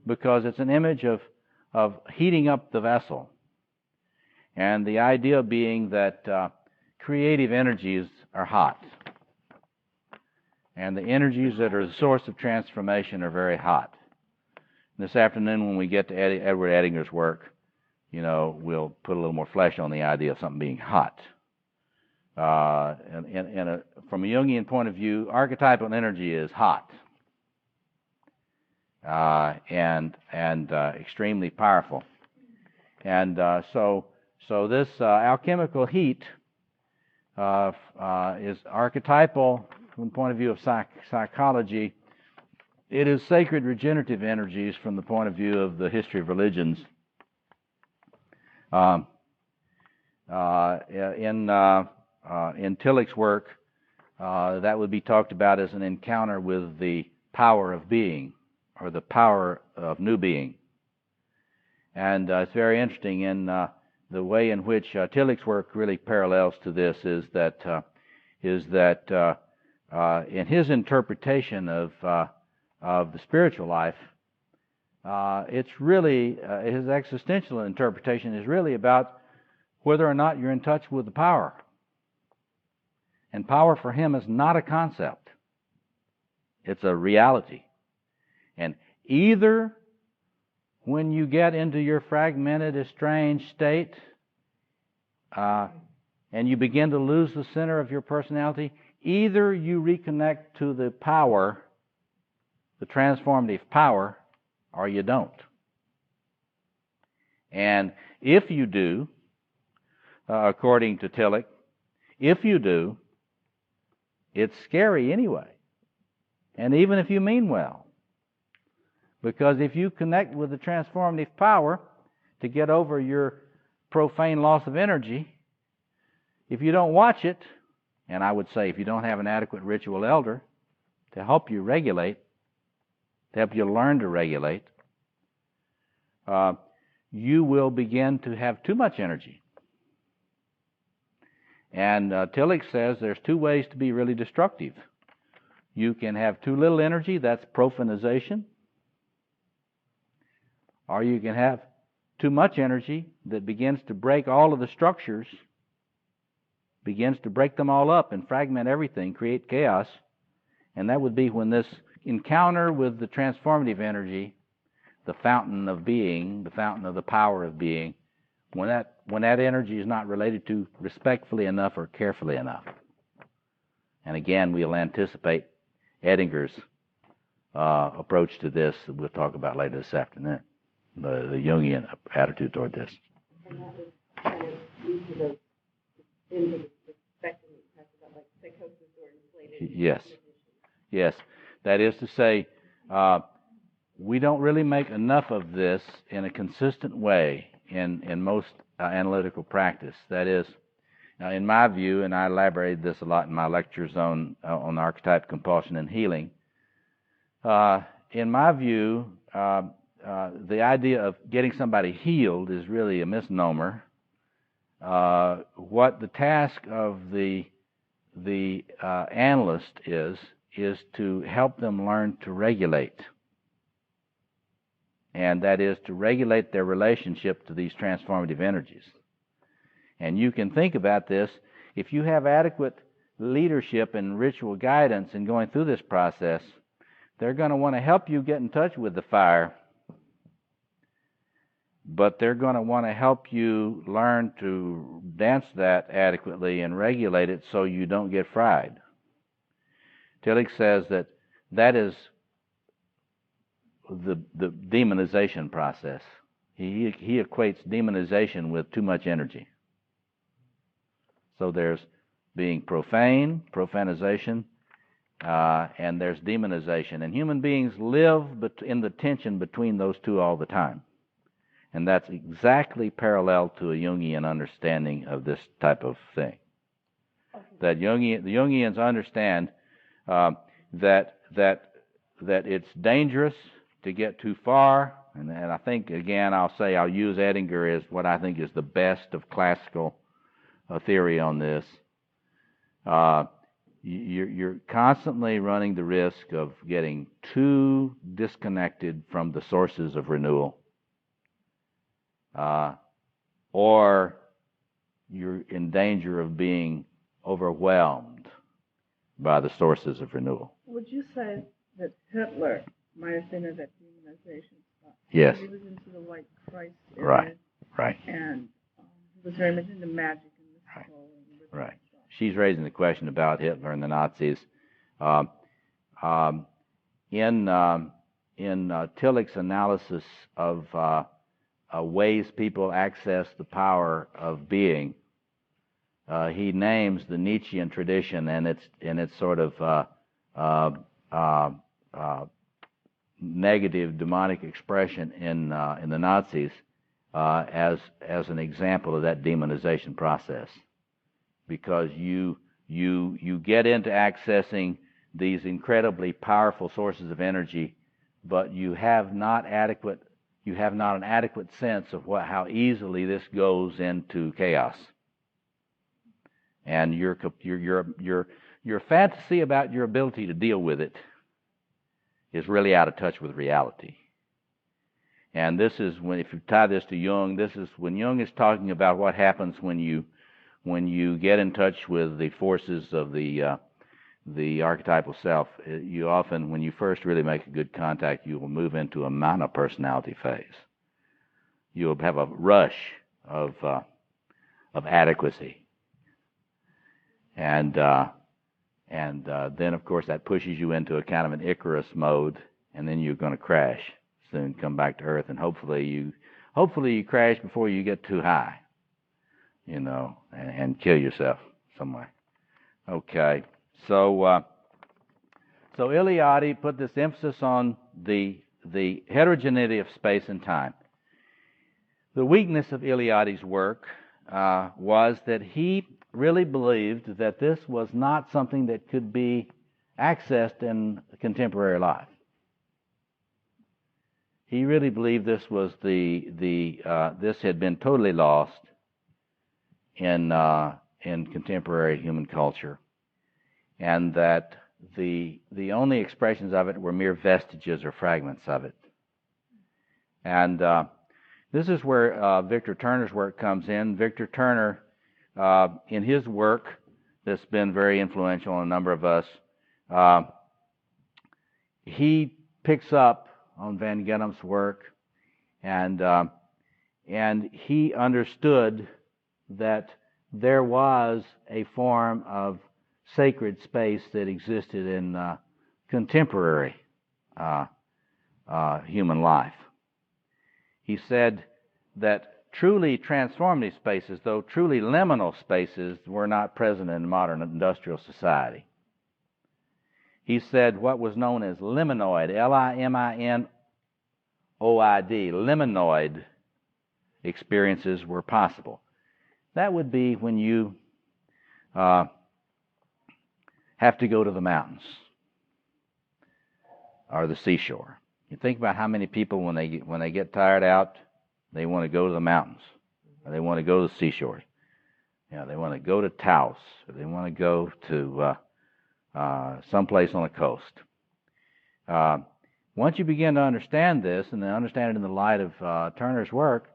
because it's an image of heating up the vessel. And the idea being that creative energies are hot. And the energies that are the source of transformation are very hot. This afternoon, when we get to Edward Edinger's work, we'll put a little more flesh on the idea of something being hot. From a Jungian point of view, archetypal energy is hot and extremely powerful. And so this alchemical heat is archetypal from the point of view of psychology. It is sacred regenerative energies from the point of view of the history of religions. In Tillich's work, that would be talked about as an encounter with the power of being, or the power of new being. And it's very interesting in the way in which Tillich's work really parallels to this is that in his interpretation of the spiritual life, it's really his existential interpretation is really about whether or not you're in touch with the power. And power for him is not a concept. It's a reality. And either when you get into your fragmented, estranged state, and you begin to lose the center of your personality, either you reconnect to the power, the transformative power, or you don't. And if you do, according to Tillich, if you do, it's scary anyway. And even if you mean well. Because if you connect with the transformative power to get over your profane loss of energy, if you don't watch it, and I would say if you don't have an adequate ritual elder to help you regulate, to help you learn to regulate, you will begin to have too much energy. And Tillich says there's two ways to be really destructive. You can have too little energy, that's profanization. Or you can have too much energy that begins to break all of the structures, begins to break them all up and fragment everything, create chaos. And that would be when this encounter with the transformative energy, the fountain of being, the fountain of the power of being, when that energy is not related to respectfully enough or carefully enough. And again, we'll anticipate Edinger's approach to this that we'll talk about later this afternoon, the Jungian attitude toward this. And that was kind of into the spectrum that you talked about, like psychosis or inflated. Yes. That is to say, we don't really make enough of this in a consistent way in most analytical practice. That is, in my view, and I elaborated this a lot in my lectures on archetype, compulsion, and healing. In my view, the idea of getting somebody healed is really a misnomer. What the task of the analyst is to help them learn to regulate. And that is to regulate their relationship to these transformative energies. And you can think about this, if you have adequate leadership and ritual guidance in going through this process, they're going to want to help you get in touch with the fire, but they're going to want to help you learn to dance that adequately and regulate it so you don't get fried. Tillich says that that is the demonization process. He equates demonization with too much energy. So there's being profane, profanization, and there's demonization. And human beings live in the tension between those two all the time. And that's exactly parallel to a Jungian understanding of this type of thing. That the Jungians understand that it's dangerous to get too far, and I think, again, I'll use Edinger as what I think is the best of classical theory on this. You're constantly running the risk of getting too disconnected from the sources of renewal, or you're in danger of being overwhelmed by the sources of renewal. Would you say that Hitler might have been in that demonization spot? Yes. He was into the white Christ area. Right. And he was very much into magic and mystical. Right. She's raising the question about Hitler and the Nazis. In Tillich's analysis of ways people access the power of being, he names the Nietzschean tradition and its sort of negative demonic expression in the Nazis as an example of that demonization process, because you get into accessing these incredibly powerful sources of energy, but you have not an adequate sense of how easily this goes into chaos. And your fantasy about your ability to deal with it is really out of touch with reality. And this is if you tie this to Jung, this is when Jung is talking about what happens when you get in touch with the forces of the archetypal self. You often, when you first really make a good contact, you will move into a monopersonality phase. You'll have a rush of adequacy. And then, of course, that pushes you into a kind of an Icarus mode, and then you're going to crash soon, come back to Earth, and hopefully you crash before you get too high, and kill yourself somewhere. Okay, so Eliade put this emphasis on the heterogeneity of space and time. The weakness of Eliade's work was that he really believed that this was not something that could be accessed in contemporary life. He really believed this was this had been totally lost in contemporary human culture, and that the only expressions of it were mere vestiges or fragments of it. And this is where Victor Turner's work comes in. Victor Turner, in his work, that's been very influential on a number of us, he picks up on Van Gennep's work, and he understood that there was a form of sacred space that existed in contemporary human life. He said that truly transformative spaces, though truly liminal spaces, were not present in modern industrial society. He said what was known as liminoid, Liminoid, liminoid experiences were possible. That would be when you have to go to the mountains or the seashore. You think about how many people, when they get tired out, they want to go to the mountains, or they want to go to the seashore. They want to go to Taos, or they want to go to someplace on the coast. Once you begin to understand this, and then understand it in the light of Turner's work,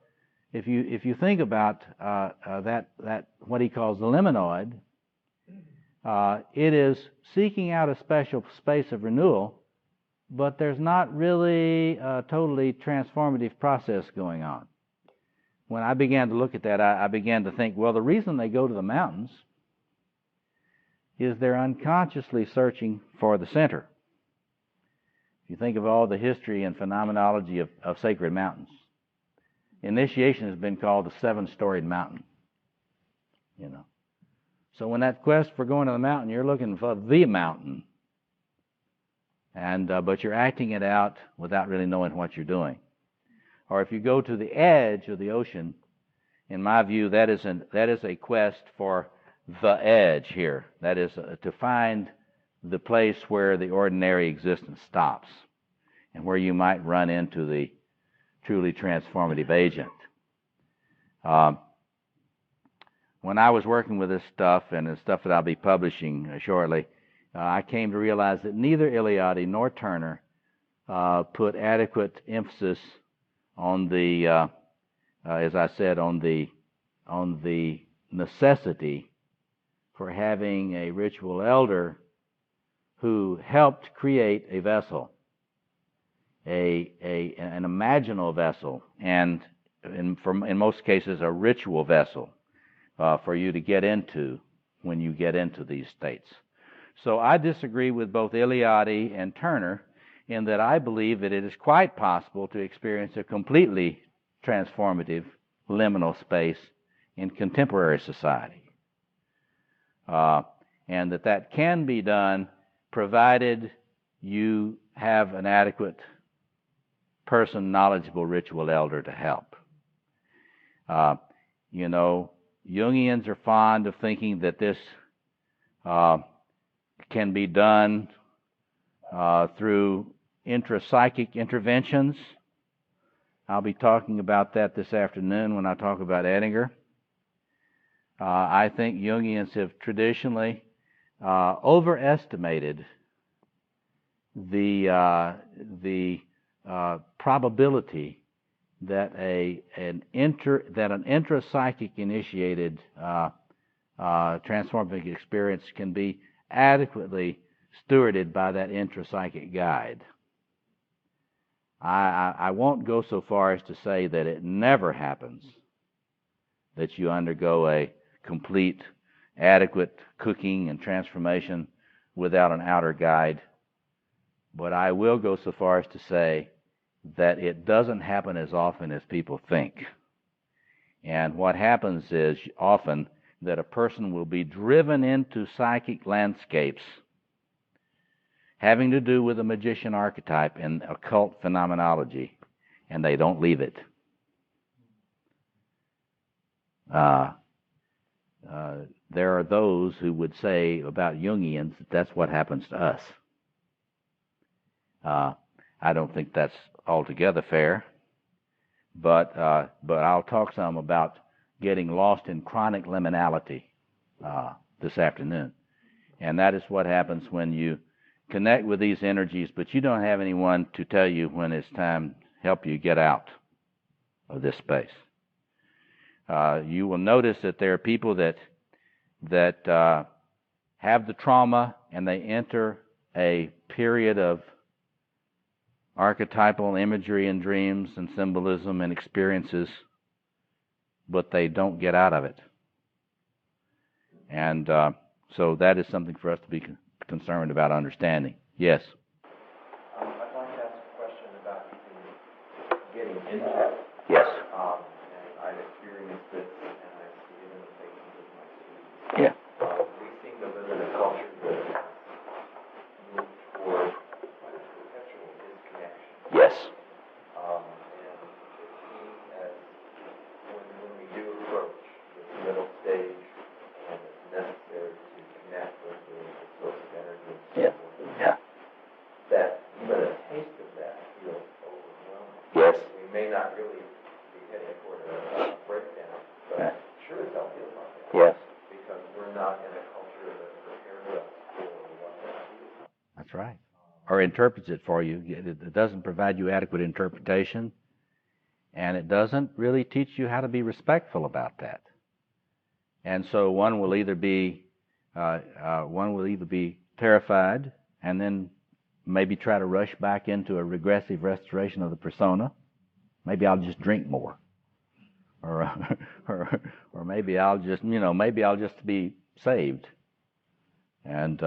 if you think about that what he calls the liminoid, it is seeking out a special space of renewal, but there's not really a totally transformative process going on. When I began to look at that, I began to think, well, the reason they go to the mountains is they're unconsciously searching for the center. If you think of all the history and phenomenology of sacred mountains, initiation has been called the 7-storied mountain. So when that quest for going to the mountain, you're looking for the mountain, and but you're acting it out without really knowing what you're doing. Or if you go to the edge of the ocean, in my view, that is a quest for the edge here. That is to find the place where the ordinary existence stops and where you might run into the truly transformative agent. When I was working with this stuff and the stuff that I'll be publishing shortly, I came to realize that neither Eliade nor Turner put adequate emphasis on the, as I said, on the necessity for having a ritual elder who helped create a vessel, an imaginal vessel, and in most cases a ritual vessel for you to get into when you get into these states. So I disagree with both Eliade and Turner in that I believe that it is quite possible to experience a completely transformative liminal space in contemporary society. And that can be done provided you have an adequate person, knowledgeable ritual elder to help. Jungians are fond of thinking that this can be done through intrapsychic interventions. I'll be talking about that this afternoon when I talk about Edinger. I think Jungians have traditionally overestimated the probability that an intrapsychic initiated transformative experience can be adequately stewarded by that intrapsychic guide. I won't go so far as to say that it never happens that you undergo a complete, adequate cooking and transformation without an outer guide, but I will go so far as to say that it doesn't happen as often as people think. And what happens is often that a person will be driven into psychic landscapes having to do with the magician archetype and occult phenomenology, and they don't leave it. There are those who would say about Jungians that that's what happens to us. I don't think that's altogether fair, but I'll talk some about getting lost in chronic liminality this afternoon. And that is what happens when you connect with these energies, but you don't have anyone to tell you when it's time to help you get out of this space. You will notice that there are people that have the trauma and they enter a period of archetypal imagery and dreams and symbolism and experiences, but they don't get out of it. And so that is something for us to be concerned about understanding. Yes? I'd like to ask a question about getting into it. Yes. And I've experienced this, and I see it in the faces of my students. Yeah. We seem to live in a culture that has moved toward perpetual disconnection. Yes. And it seems as when we do approach this middle stage, and it's necessary to connect with the source of energy, Yeah. Yeah. that even a taste of that feels overwhelming. Yes. We may not really be heading toward a breakdown, but sure as hell feels like that. Yes. Because we're not in a culture that prepares us for what that is. That's right. Or interprets it for you. It doesn't provide you adequate interpretation, and it doesn't really teach you how to be respectful about that. And so one will either be terrified and then maybe try to rush back into a regressive restoration of the persona. Maybe I'll just drink more, or maybe I'll just be saved, and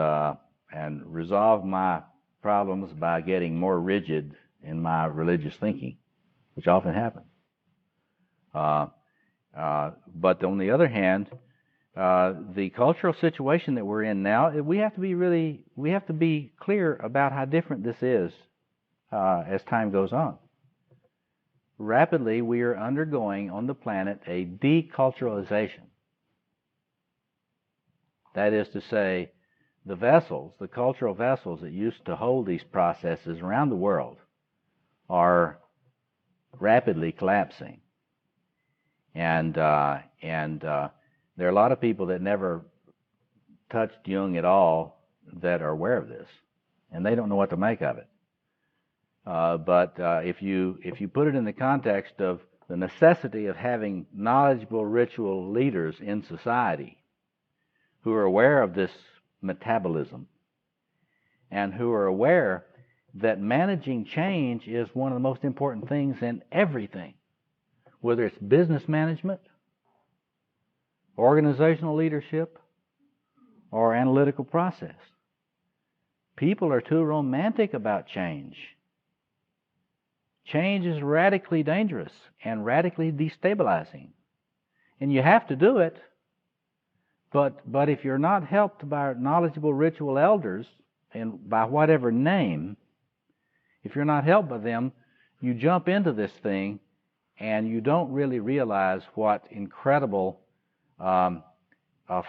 resolve my problems by getting more rigid in my religious thinking, which often happens. But on the other hand, the cultural situation that we're in now, we have to be clear about how different this is as time goes on. Rapidly, we are undergoing on the planet a deculturalization. That is to say, the vessels, the cultural vessels that used to hold these processes around the world are rapidly collapsing. And there are a lot of people that never touched Jung at all that are aware of this, and they don't know what to make of it. But if you put it in the context of the necessity of having knowledgeable ritual leaders in society who are aware of this metabolism and who are aware that managing change is one of the most important things in everything, whether it's business management, organizational leadership, or analytical process. People are too romantic about change. Change is radically dangerous and radically destabilizing. And you have to do it, but if you're not helped by knowledgeable ritual elders, and by whatever name, if you're not helped by them, you jump into this thing and you don't really realize what incredible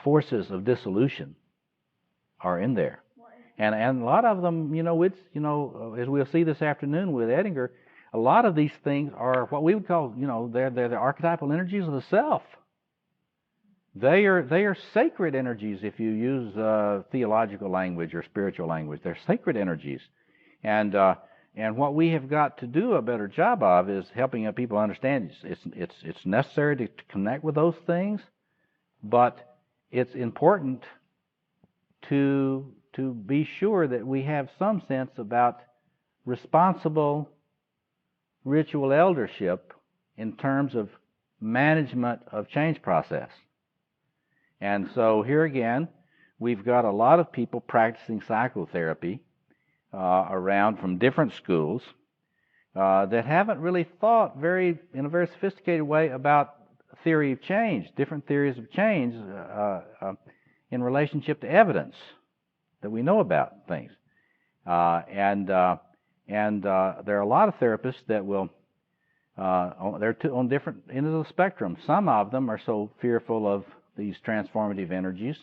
forces of dissolution are in there. And a lot of them, as we'll see this afternoon with Edinger, a lot of these things are what we would call, they're the archetypal energies of the self. They are sacred energies if you use theological language or spiritual language. They're sacred energies. And what we have got to do a better job of is helping people understand it's necessary to connect with those things, but it's important to be sure that we have some sense about responsible ritual eldership in terms of management of change process. And so here again, we've got a lot of people practicing psychotherapy around from different schools that haven't really thought in a very sophisticated way about theory of change, different theories of change in relationship to evidence that we know about things. And there are a lot of therapists that will, they're on different ends of the spectrum. Some of them are so fearful of these transformative energies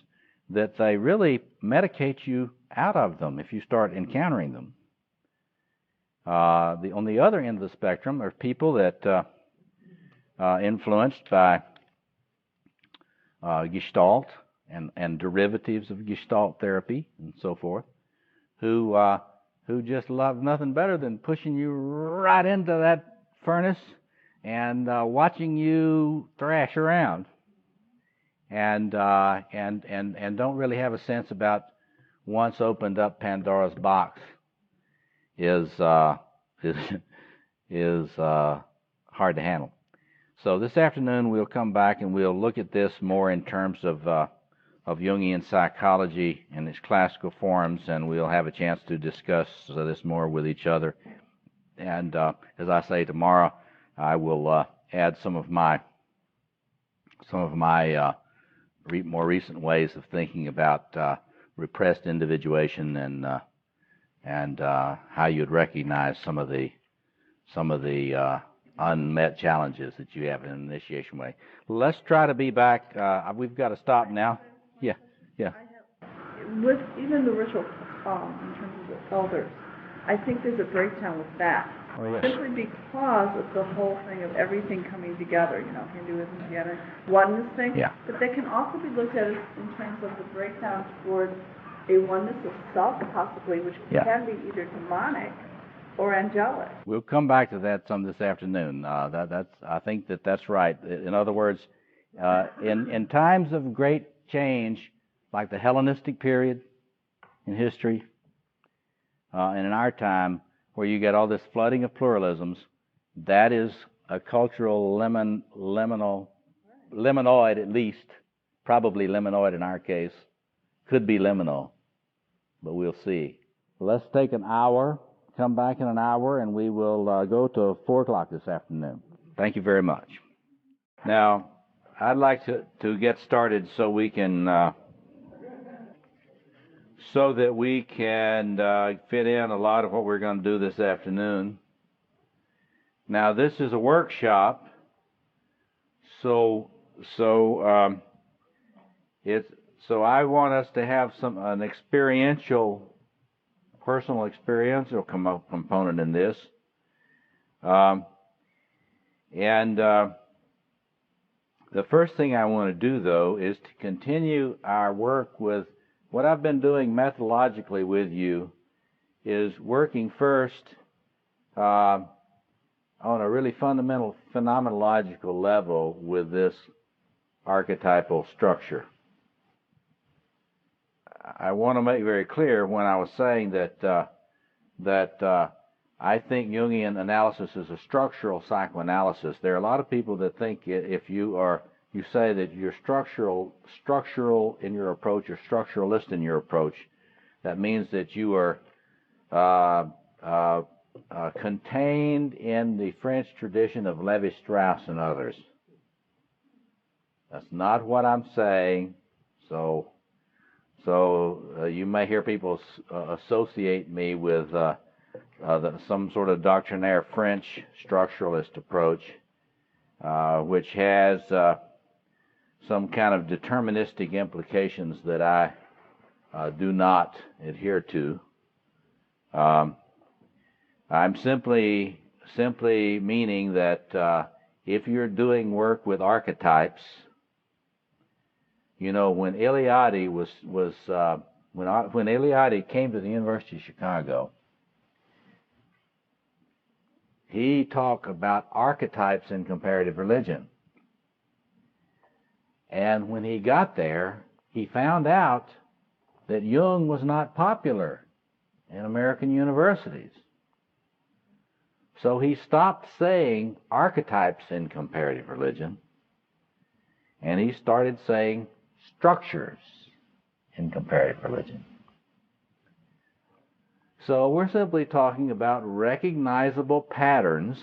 that they really medicate you out of them if you start encountering them. On the other end of the spectrum are people that influenced by Gestalt and derivatives of Gestalt therapy and so forth, who just love nothing better than pushing you right into that furnace and watching you thrash around, and don't really have a sense about once opened up Pandora's box is hard to handle. So this afternoon we'll come back and we'll look at this more in terms of Jungian psychology and its classical forms, and we'll have a chance to discuss this more with each other. And as I say, tomorrow I will add some of my more recent ways of thinking about repressed individuation and how you'd recognize some of the unmet challenges that you have in an initiation way. Let's try to be back. We've got to stop now. Yeah. With even the ritual, in terms of the elders, I think there's a breakdown with that. Oh, yes. Simply because of the whole thing of everything coming together, Hinduism together, oneness thing. Yeah. But they can also be looked at in terms of the breakdown towards a oneness of self, possibly, which can be either demonic or angelic. We'll come back to that some this afternoon. I think that's right. In other words, in times of great change, like the Hellenistic period in history, and in our time, where you get all this flooding of pluralisms, that is a cultural lemanoid at least, probably lemanoid in our case, could be liminal, but we'll see let's take an hour, come back in an hour, and we will go to 4 o'clock this afternoon. Thank you very much. Now, I'd like to get started so we can fit in a lot of what we're going to do this afternoon. Now, this is a workshop, so I want us to have an experiential, personal experiential component in this, the first thing I want to do, though, is to continue our work with what I've been doing methodologically with you, is working first on a really fundamental phenomenological level with this archetypal structure. I want to make very clear when I was saying that I think Jungian analysis is a structural psychoanalysis. There are a lot of people that think if you say that you're structural in your approach, or structuralist in your approach, that means that you are contained in the French tradition of Lévi-Strauss and others. That's not what I'm saying. So you may hear people associate me with some sort of doctrinaire French structuralist approach, which has some kind of deterministic implications that I do not adhere to. I'm simply meaning that if you're doing work with archetypes, you know, when Eliade when Eliade came to the University of Chicago, he talked about archetypes in comparative religion. And when he got there, he found out that Jung was not popular in American universities. So he stopped saying archetypes in comparative religion, and he started saying structures in comparative religion. So we're simply talking about recognizable patterns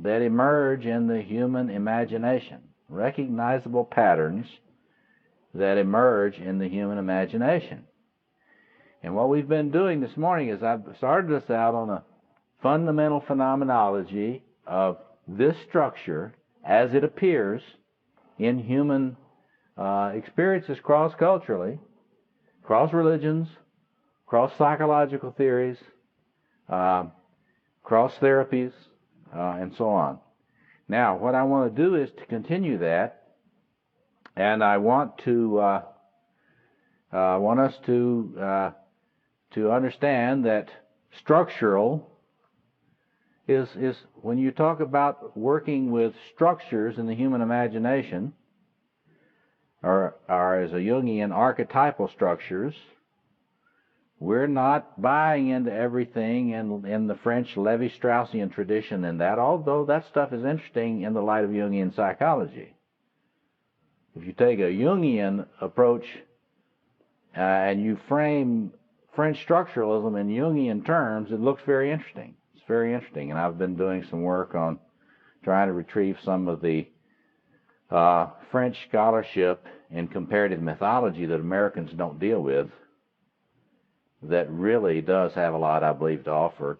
that emerge in the human imagination. Recognizable patterns that emerge in the human imagination. And what we've been doing this morning is I've started us out on a fundamental phenomenology of this structure as it appears in human experiences cross-culturally, cross-religions, cross-psychological theories, cross-therapies, and so on. Now, what I want to do is to continue that, and I want us to understand that structural is when you talk about working with structures in the human imagination, or as a Jungian archetypal structures, we're not buying into everything in the French Lévi-Straussian tradition and that, although that stuff is interesting in the light of Jungian psychology. If you take a Jungian approach and you frame French structuralism in Jungian terms, it looks very interesting. It's very interesting, and I've been doing some work on trying to retrieve some of the French scholarship in comparative mythology that Americans don't deal with, that really does have a lot, I believe, to offer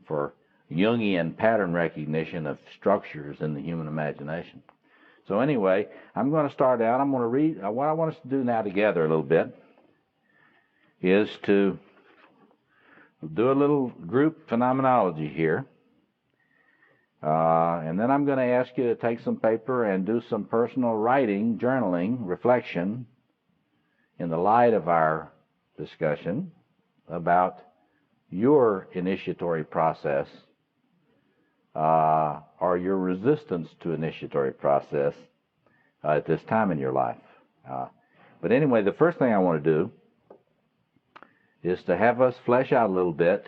for Jungian pattern recognition of structures in the human imagination. So anyway, I'm going to start out. I'm going to read. What I want us to do now together a little bit is to do a little group phenomenology here. And then I'm going to ask you to take some paper and do some personal writing, journaling, reflection in the light of our discussion about your initiatory process or your resistance to initiatory process at this time in your life. But anyway, the first thing I want to do is to have us flesh out a little bit.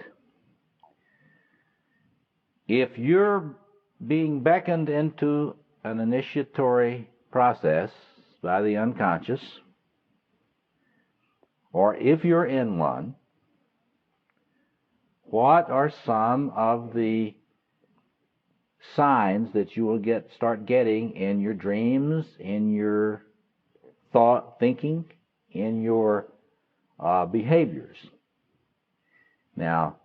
If you're being beckoned into an initiatory process by the unconscious, or if you're in one, what are some of the signs that you will start getting in your dreams, in your thinking, in your behaviors. Now,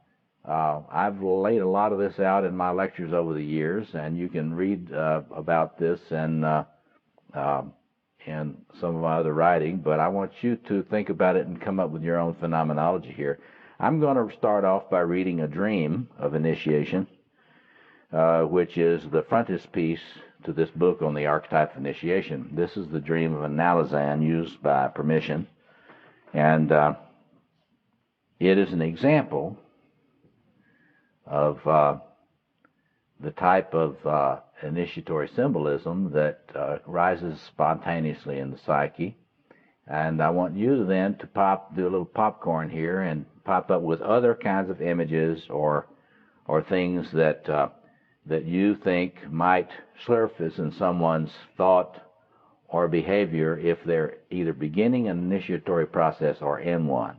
I've laid a lot of this out in my lectures over the years, and you can read about this and some of my other writing, but I want you to think about it and come up with your own phenomenology here. I'm going to start off by reading a dream of initiation, which is the frontispiece to this book on the Archetype of Initiation. This is the dream of a Nalazan used by permission, and it is an example of the type of initiatory symbolism that rises spontaneously in the psyche. And I want you then to do a little popcorn here and pop up with other kinds of images or things that that you think might surface in someone's thought or behavior if they're either beginning an initiatory process or in one,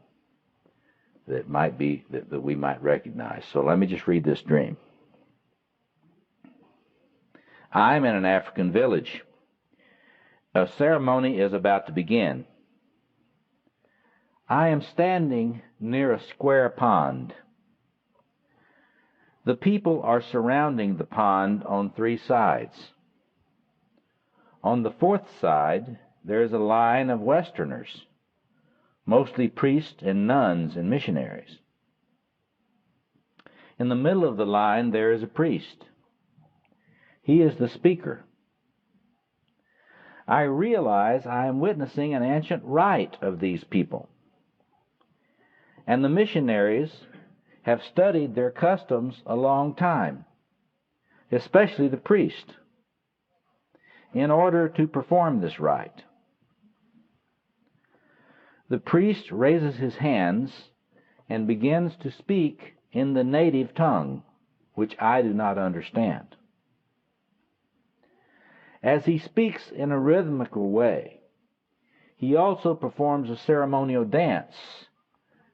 that might be that we might recognize. So let me just read this dream. I'm in an African village. A ceremony is about to begin. I am standing near a square pond. The people are surrounding the pond on 3 sides. On the 4th side, there is a line of Westerners, mostly priests and nuns and missionaries. In the middle of the line, there is a priest. He is the speaker. I realize I am witnessing an ancient rite of these people, and the missionaries have studied their customs a long time, especially the priest, in order to perform this rite. The priest raises his hands and begins to speak in the native tongue, which I do not understand. As he speaks in a rhythmical way, he also performs a ceremonial dance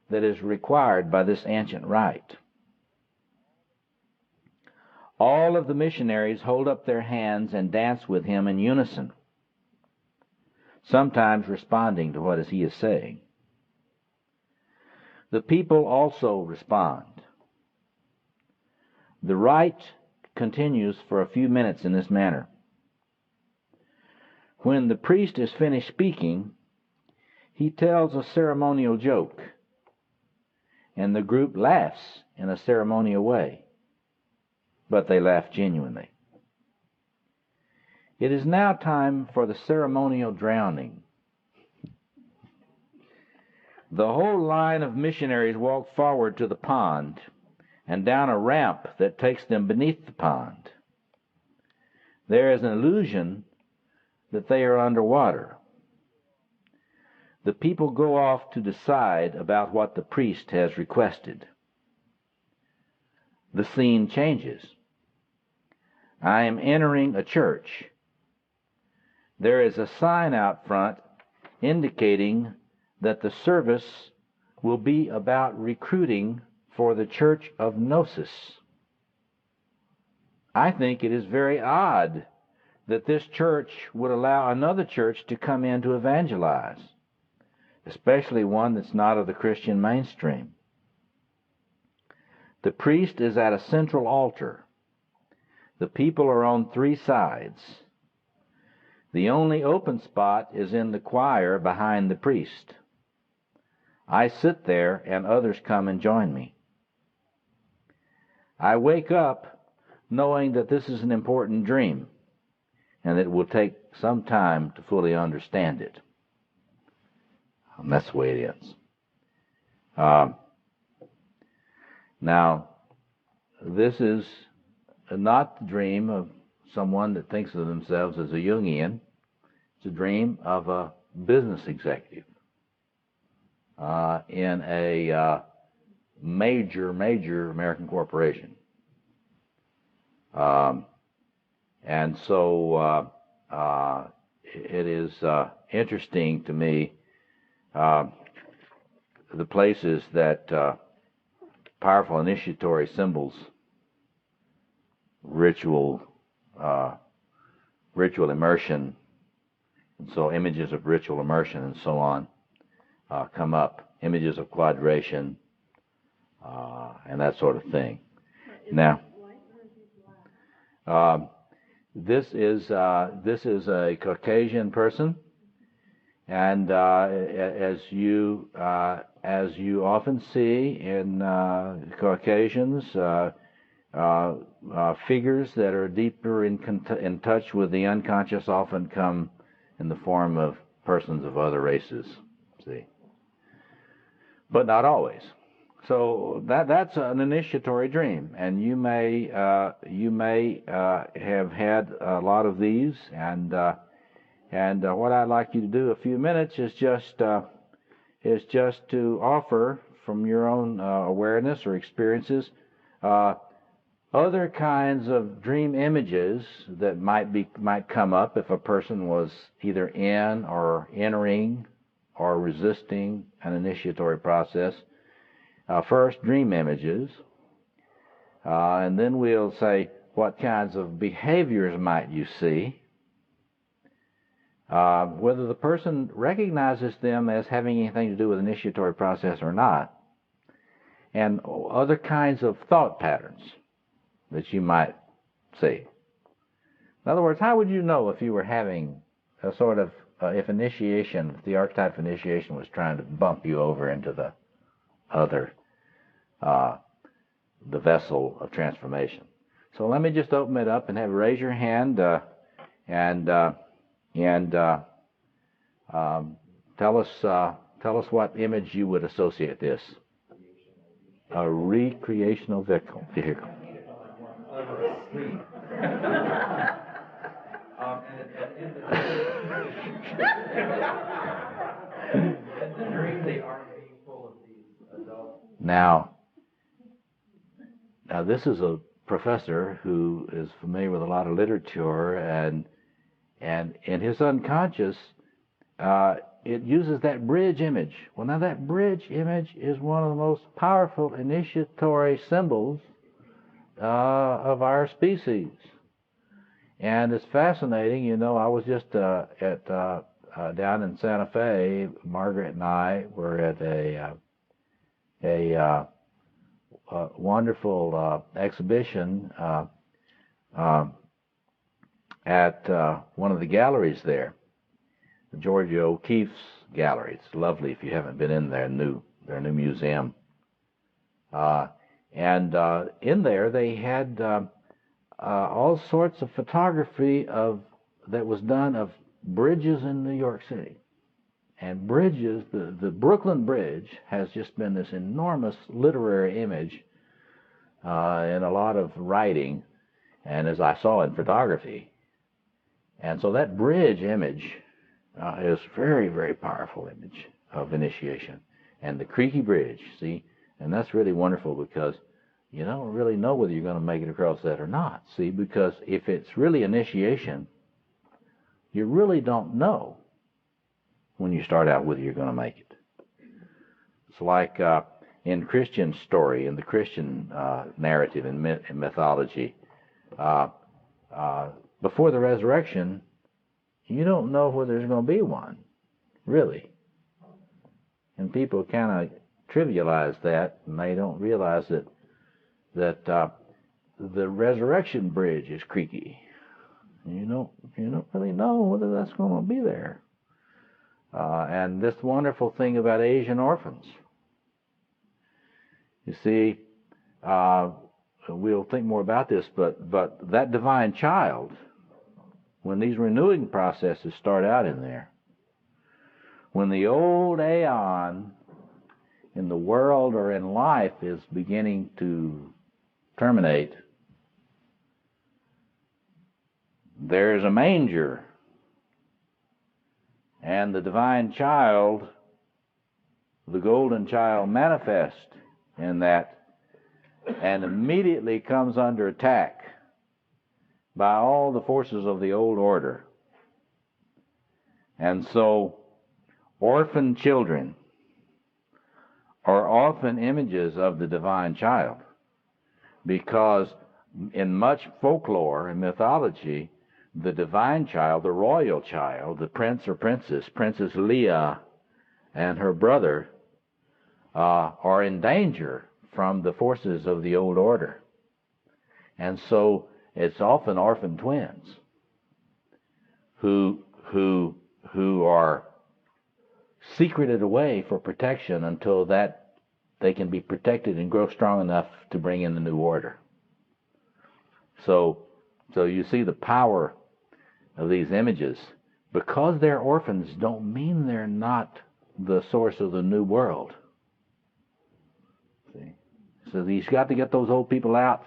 that is required by this ancient rite. All of the missionaries hold up their hands and dance with him in unison, sometimes responding to what he is saying. The people also respond. The rite continues for a few minutes in this manner. When the priest is finished speaking, he tells a ceremonial joke, and the group laughs in a ceremonial way, but they laugh genuinely. It is now time for the ceremonial drowning. The whole line of missionaries walk forward to the pond and down a ramp that takes them beneath the pond. There is an illusion that they are underwater. The people go off to decide about what the priest has requested. The scene changes. I am entering a church. There is a sign out front indicating that the service will be about recruiting for the Church of Gnosis. I think it is very odd that this church would allow another church to come in to evangelize, especially one that's not of the Christian mainstream. The priest is at a central altar. The people are on 3 sides. The only open spot is in the choir behind the priest. I sit there and others come and join me. I wake up knowing that this is an important dream and that it will take some time to fully understand it. And that's the way it ends. Now, this is not the dream of someone that thinks of themselves as a Jungian. It's a dream of a business executive in a major American corporation. And so it is interesting to me the places that powerful initiatory symbols, ritual immersion, and so images of ritual immersion and so on come up, images of quadration, and that sort of thing. Now, this is a Caucasian person, and as you often see in Caucasians, figures that are deeper in touch with the unconscious often come in the form of persons of other races. See, but not always. So that's an initiatory dream, and you may have had a lot of these, and what I'd like you to do a few minutes is just to offer from your own awareness or experiences other kinds of dream images that might come up if a person was either in or entering or resisting an initiatory process. First, dream images, and then we'll say, what kinds of behaviors might you see? Whether the person recognizes them as having anything to do with initiatory process or not, and other kinds of thought patterns that you might see. In other words, how would you know if you were having a sort of, if the archetype of initiation was trying to bump you over into the other, the vessel of transformation? So let me just open it up and have you raise your hand and tell us what image you would associate this. A recreational vehicle. Now, this is a professor who is familiar with a lot of literature, and in his unconscious, it uses that bridge image. Well, now that bridge image is one of the most powerful initiatory symbols of our species. And it's fascinating, you know, I was just down in Santa Fe. Margaret and I were at a wonderful exhibition at one of the galleries there, Georgia O'Keeffe's gallery. It's lovely if you haven't been in their new museum. And in there they had all sorts of photography that was done of bridges in New York City. And bridges, the Brooklyn Bridge has just been this enormous literary image in a lot of writing, and as I saw in photography. And so that bridge image is very, very powerful image of initiation. And the creaky bridge, see, and that's really wonderful because you don't really know whether you're going to make it across that or not, see, because if it's really initiation, you really don't know when you start out whether you're going to make it. It's like in Christian story, in the Christian narrative and mythology, before the resurrection, you don't know whether there's going to be one, really. And people kind of trivialize that, and they don't realize that the resurrection bridge is creaky. You don't really know whether that's going to be there. And this wonderful thing about Asian orphans. You see, we'll think more about this, but that divine child, when these renewing processes start out in there, when the old aeon in the world or in life is beginning to terminate, there's a manger, and the divine child, the golden child, manifests in that and immediately comes under attack by all the forces of the old order. And so orphan children are often images of the divine child, because in much folklore and mythology, the divine child, the royal child, the prince or princess, Princess Leia and her brother, are in danger from the forces of the old order. And so it's often orphan twins who are secreted away for protection until that they can be protected and grow strong enough to bring in the new order. So you see the power of these images. Because they're orphans don't mean they're not the source of the new world. See? So he's got to get those old people out.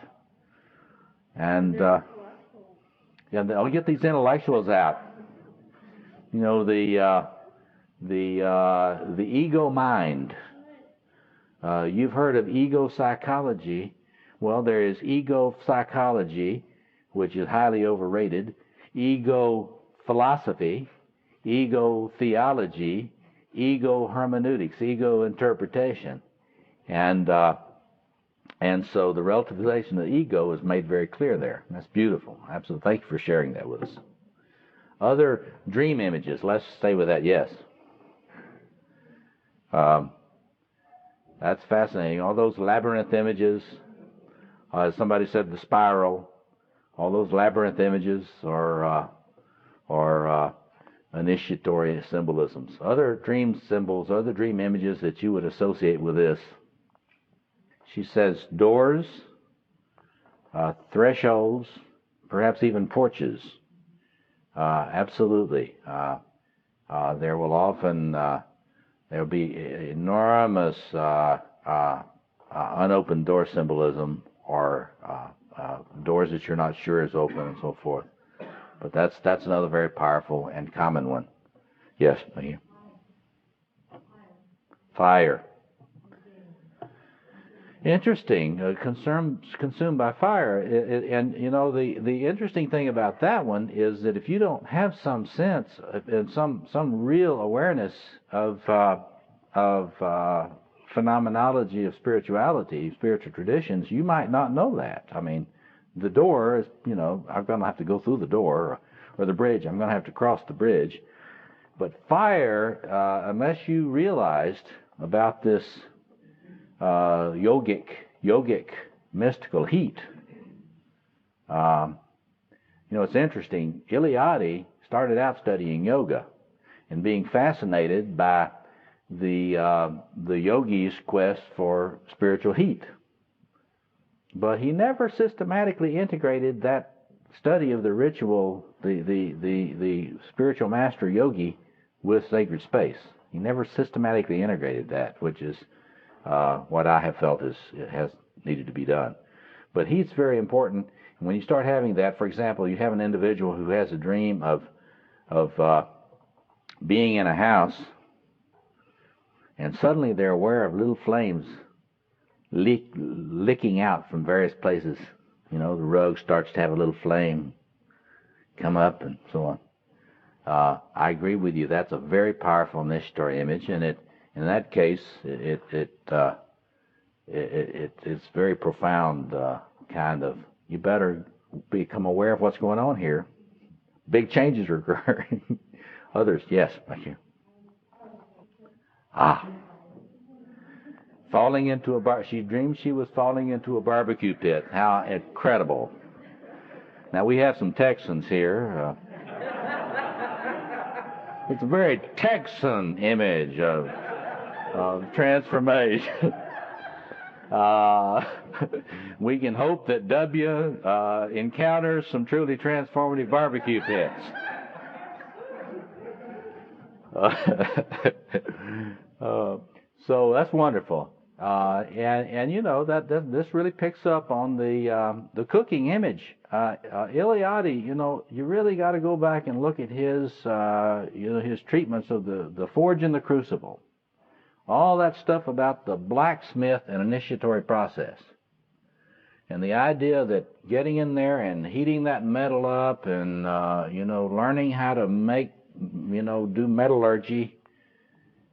And I'll get these intellectuals out. You know, the ego mind. You've heard of ego psychology. Well, there is ego psychology, which is highly overrated, ego philosophy, ego theology, ego hermeneutics, ego interpretation. And so the relativization of the ego is made very clear there. That's beautiful. Absolutely. Thank you for sharing that with us. Other dream images. Let's stay with that. Yes. That's fascinating. All those labyrinth images, as somebody said, the spiral, all those labyrinth images are initiatory symbolisms. Other dream symbols, other dream images that you would associate with this. She says doors, thresholds, perhaps even porches. Absolutely. There will often there will be enormous unopened door symbolism, or doors that you're not sure is open and so forth. But that's another very powerful and common one. Yes, fire. Interesting. Consumed by fire. And you know, the interesting thing about that one is that if you don't have some sense and some real awareness of phenomenology of spirituality, spiritual traditions, you might not know that. I mean, the door is, you know, I'm going to have to go through the door, or the bridge, I'm going to have to cross the bridge. But fire, unless you realized about this yogic, mystical heat. You know, it's interesting. Eliade started out studying yoga and being fascinated by the yogi's quest for spiritual heat. But he never systematically integrated that study of the ritual, the spiritual master yogi, with sacred space. He never systematically integrated that, which is what I have felt has needed to be done. But heat's very important. And when you start having that, for example, you have an individual who has a dream of being in a house, and suddenly they're aware of little flames licking out from various places. You know, the rug starts to have a little flame come up and so on. I agree with you. That's a very powerful initiatory image, and in that case, it's very profound. Kind of, you better become aware of what's going on here. Big changes are occurring. Others, yes, thank you. Falling into a she dreamed she was falling into a barbecue pit. How incredible. Now we have some Texans here. It's a very Texan image of transformation. We can hope that W encounters some truly transformative barbecue pits. So that's wonderful. And you know that this really picks up on the cooking image. Eliade, you know, you really got to go back and look at his his treatments of the forge and the crucible, all that stuff about the blacksmith and initiatory process, and the idea that getting in there and heating that metal up and learning how to make do metallurgy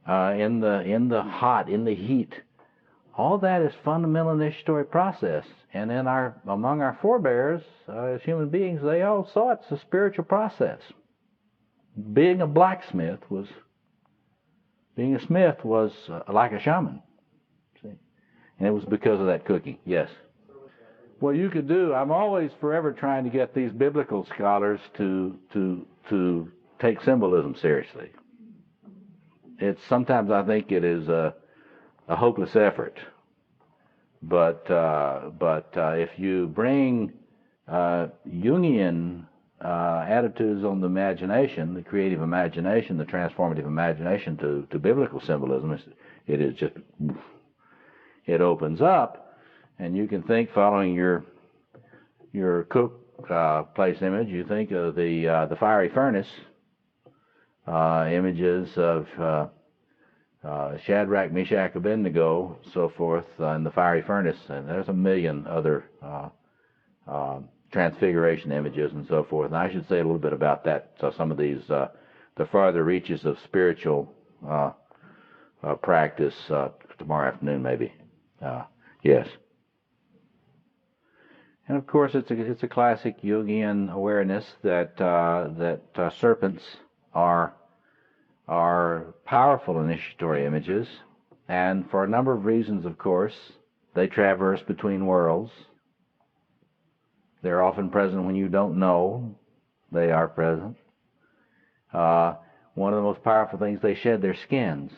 in the heat all that is fundamental initiatory process. And among our forebears, as human beings, they all saw it's a spiritual process. Being a blacksmith was like a shaman. See? And it was because of that cooking. Yes. Well, you could do. I'm always forever trying to get these biblical scholars to take symbolism seriously. Sometimes I think it is a hopeless effort. But if you bring Jungian attitudes on the imagination, the creative imagination, the transformative imagination to biblical symbolism, it opens up, and you can think, following your cook place image, you think of the fiery furnace images of Shadrach, Meshach, Abednego, so forth, in the fiery furnace, and there's a million other transfiguration images and so forth. And I should say a little bit about that. So some of these, the farther reaches of spiritual practice tomorrow afternoon, maybe. Yes. And of course, it's a classic Jungian awareness that serpents are powerful initiatory images, and for a number of reasons, of course, they traverse between worlds. They're often present when you don't know they are present. One of the most powerful things, they shed their skins,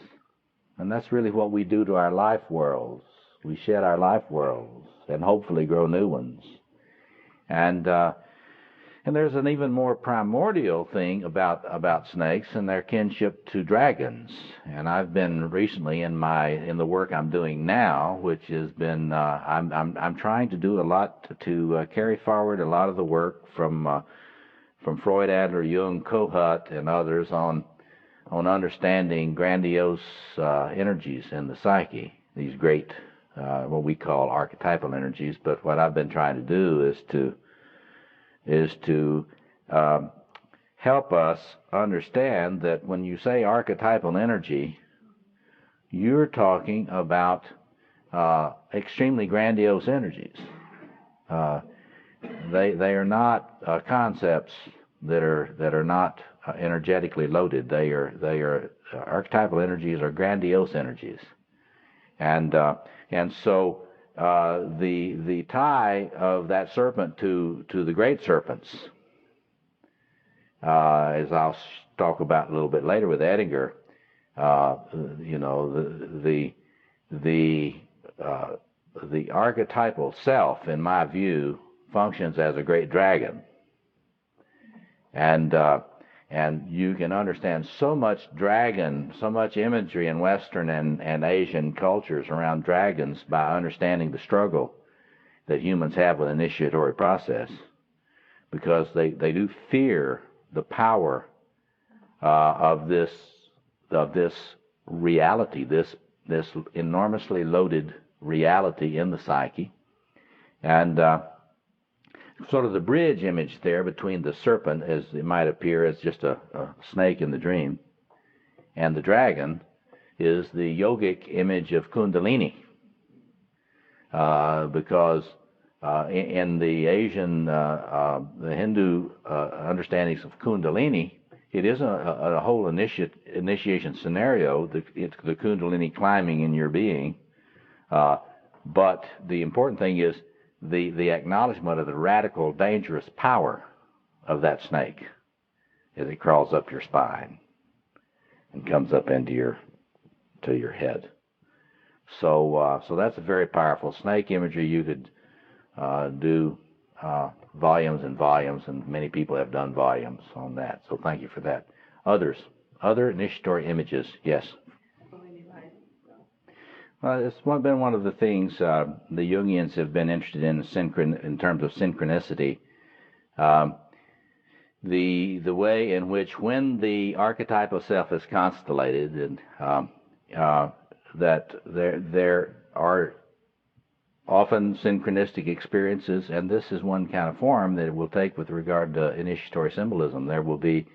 and that's really what we do to our life worlds. We shed our life worlds and hopefully grow new ones. And there's an even more primordial thing about snakes and their kinship to dragons. And I've been recently in the work I'm doing now, which has been I'm trying to do a lot to carry forward a lot of the work from Freud, Adler, Jung, Kohut, and others on understanding grandiose energies in the psyche. These great what we call archetypal energies. But what I've been trying to do is to help us understand that when you say archetypal energy, you're talking about extremely grandiose energies. They are not concepts that are not energetically loaded. They are archetypal energies are grandiose energies, and so. The tie of that serpent to the great serpents, as I'll talk about a little bit later with Edinger, the archetypal self, in my view, functions as a great dragon, and you can understand so much dragon, so much imagery in Western and Asian cultures around dragons by understanding the struggle that humans have with initiatory process, because they do fear the power of this reality, this enormously loaded reality in the psyche, and sort of the bridge image there between the serpent, as it might appear as just a snake in the dream, and the dragon is the yogic image of Kundalini. Because in the Asian, the Hindu understandings of Kundalini, it isn't a whole initiation scenario, it's the Kundalini climbing in your being, but the important thing is the acknowledgement of the radical, dangerous power of that snake as it crawls up your spine and comes up into your head. So that's a very powerful snake imagery. You could do volumes and volumes, and many people have done volumes on that. So thank you for that. Other initiatory images, yes. It's been one of the things the Jungians have been interested in terms of synchronicity. The way in which, when the archetypal self is constellated, and that there are often synchronistic experiences, and this is one kind of form that it will take with regard to initiatory symbolism. There will be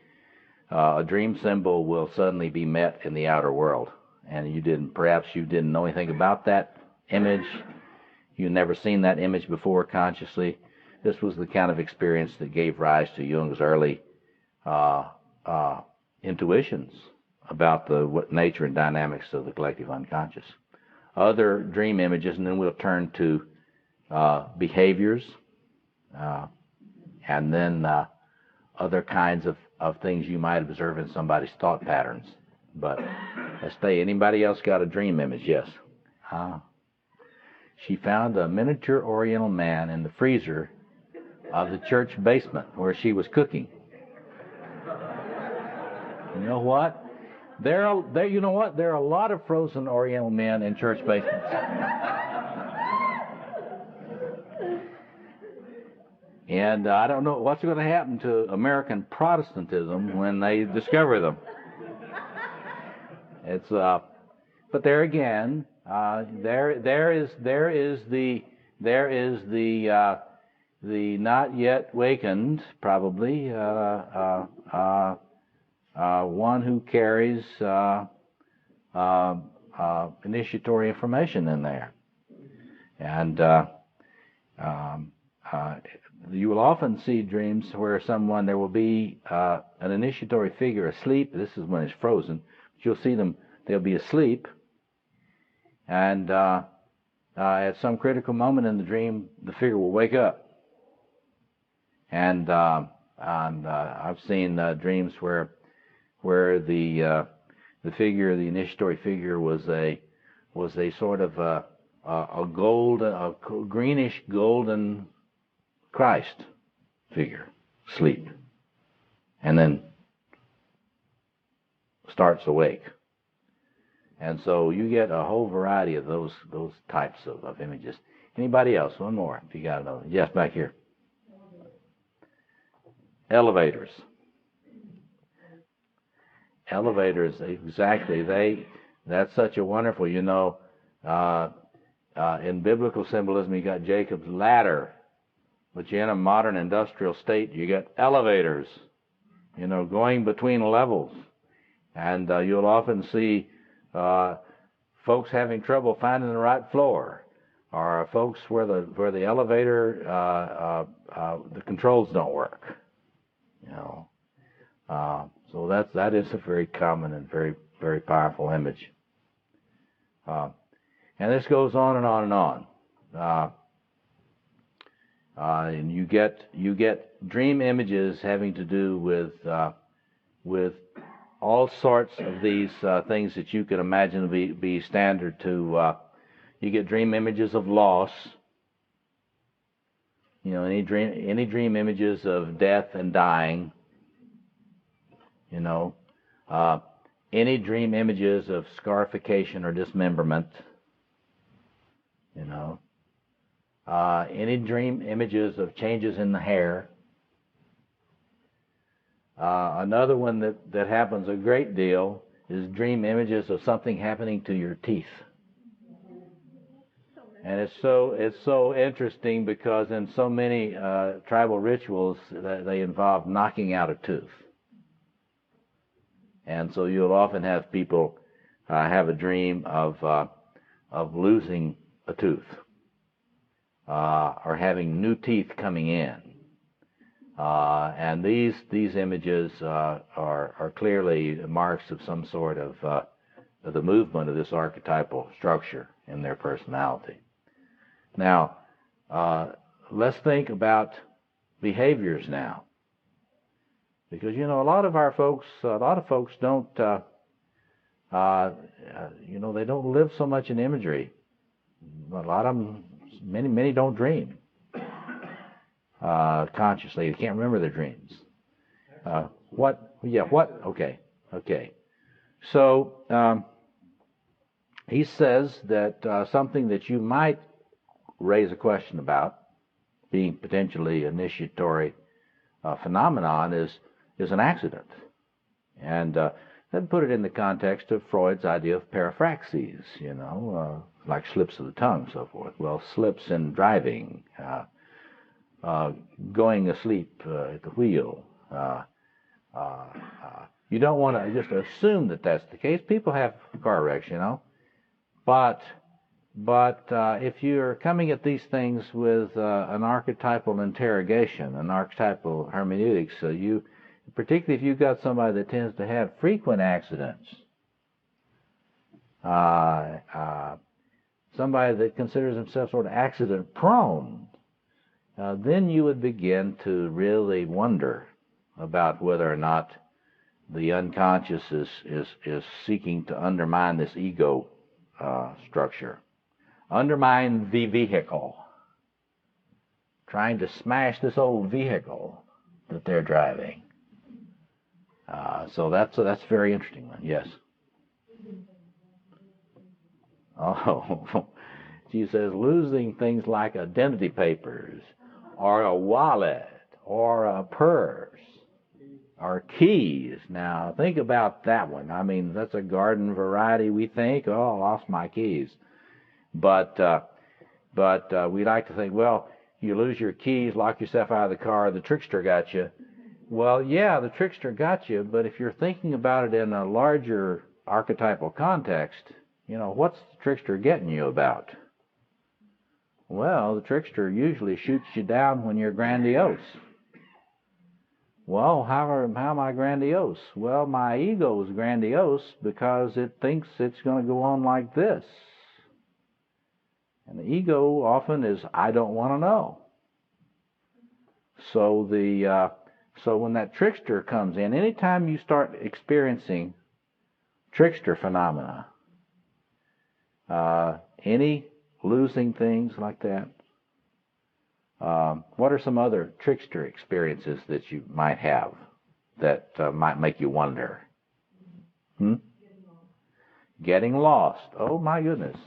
a dream symbol will suddenly be met in the outer world. And perhaps you didn't know anything about that image. You've never seen that image before consciously. This was the kind of experience that gave rise to Jung's early intuitions about the nature and dynamics of the collective unconscious. Other dream images, and then we'll turn to behaviors, and then other kinds of things you might observe in somebody's thought patterns. But let's say, anybody else got a dream image? Yes. She found a miniature Oriental man in the freezer of the church basement where she was cooking. You know what? There are a lot of frozen Oriental men in church basements. And I don't know what's going to happen to American Protestantism when they discover them. It's but there again, there is the not yet wakened, probably one who carries initiatory information in there, and you will often see dreams where there will be an initiatory figure asleep. This is when it's frozen. But you'll see them; they'll be asleep, and at some critical moment in the dream, the figure will wake up. And I've seen dreams where the figure, the initiatory figure, was a sort of a greenish golden Christ figure, sleep, and then starts awake. And so you get a whole variety of those types of images. Anybody else? One more, if you got another. Yes, back here. Elevators. Elevators, exactly. That's such a wonderful, in biblical symbolism, you got Jacob's ladder. But in a modern industrial state, you get elevators, going between levels. And you'll often see folks having trouble finding the right floor, or folks where the elevator, the controls don't work. So that is a very common and very, very powerful image. And this goes on and on and on. And you get dream images having to do with all sorts of these things that you can imagine be standard to. You get dream images of loss. Any dream images of death and dying. Any dream images of scarification or dismemberment. Any dream images of changes in the hair. Another one that happens a great deal is dream images of something happening to your teeth. And it's so interesting because in so many tribal rituals they involve knocking out a tooth. And so you'll often have people have a dream of losing a tooth. Or having new teeth coming in, and these images are clearly marks of some sort of the movement of this archetypal structure in their personality. Now, let's think about behaviors now, because a lot of folks don't they don't live so much in imagery. A lot of them. Many don't dream consciously. They can't remember their dreams. What? Okay. So he says that something that you might raise a question about, being potentially initiatory phenomenon, is an accident, and then put it in the context of Freud's idea of paraphraxis. Like slips of the tongue, and so forth. Well, slips in driving, going asleep at the wheel. You don't want to just assume that that's the case. People have car wrecks, but But if you're coming at these things with an archetypal interrogation, an archetypal hermeneutics, so particularly if you've got somebody that tends to have frequent accidents, somebody that considers himself sort of accident prone, then you would begin to really wonder about whether or not the unconscious is seeking to undermine this ego structure, undermine the vehicle, trying to smash this old vehicle that they're driving. So that's a very interesting one. Yes. Oh, she says losing things like identity papers, or a wallet, or a purse, or keys. Now think about that one. I mean, that's a garden variety. We think, oh, I lost my keys, but we like to think, well, you lose your keys, lock yourself out of the car, the trickster got you. Well, yeah, the trickster got you, but if you're thinking about it in a larger archetypal context, what's the trickster getting you about? Well, the trickster usually shoots you down when you're grandiose. Well, how am I grandiose? Well, my ego is grandiose because it thinks it's going to go on like this. And the ego often is, I don't want to know. So so when that trickster comes in, anytime you start experiencing trickster phenomena, any losing things like that, what are some other trickster experiences that you might have that might make you wonder? Getting lost. Oh my goodness.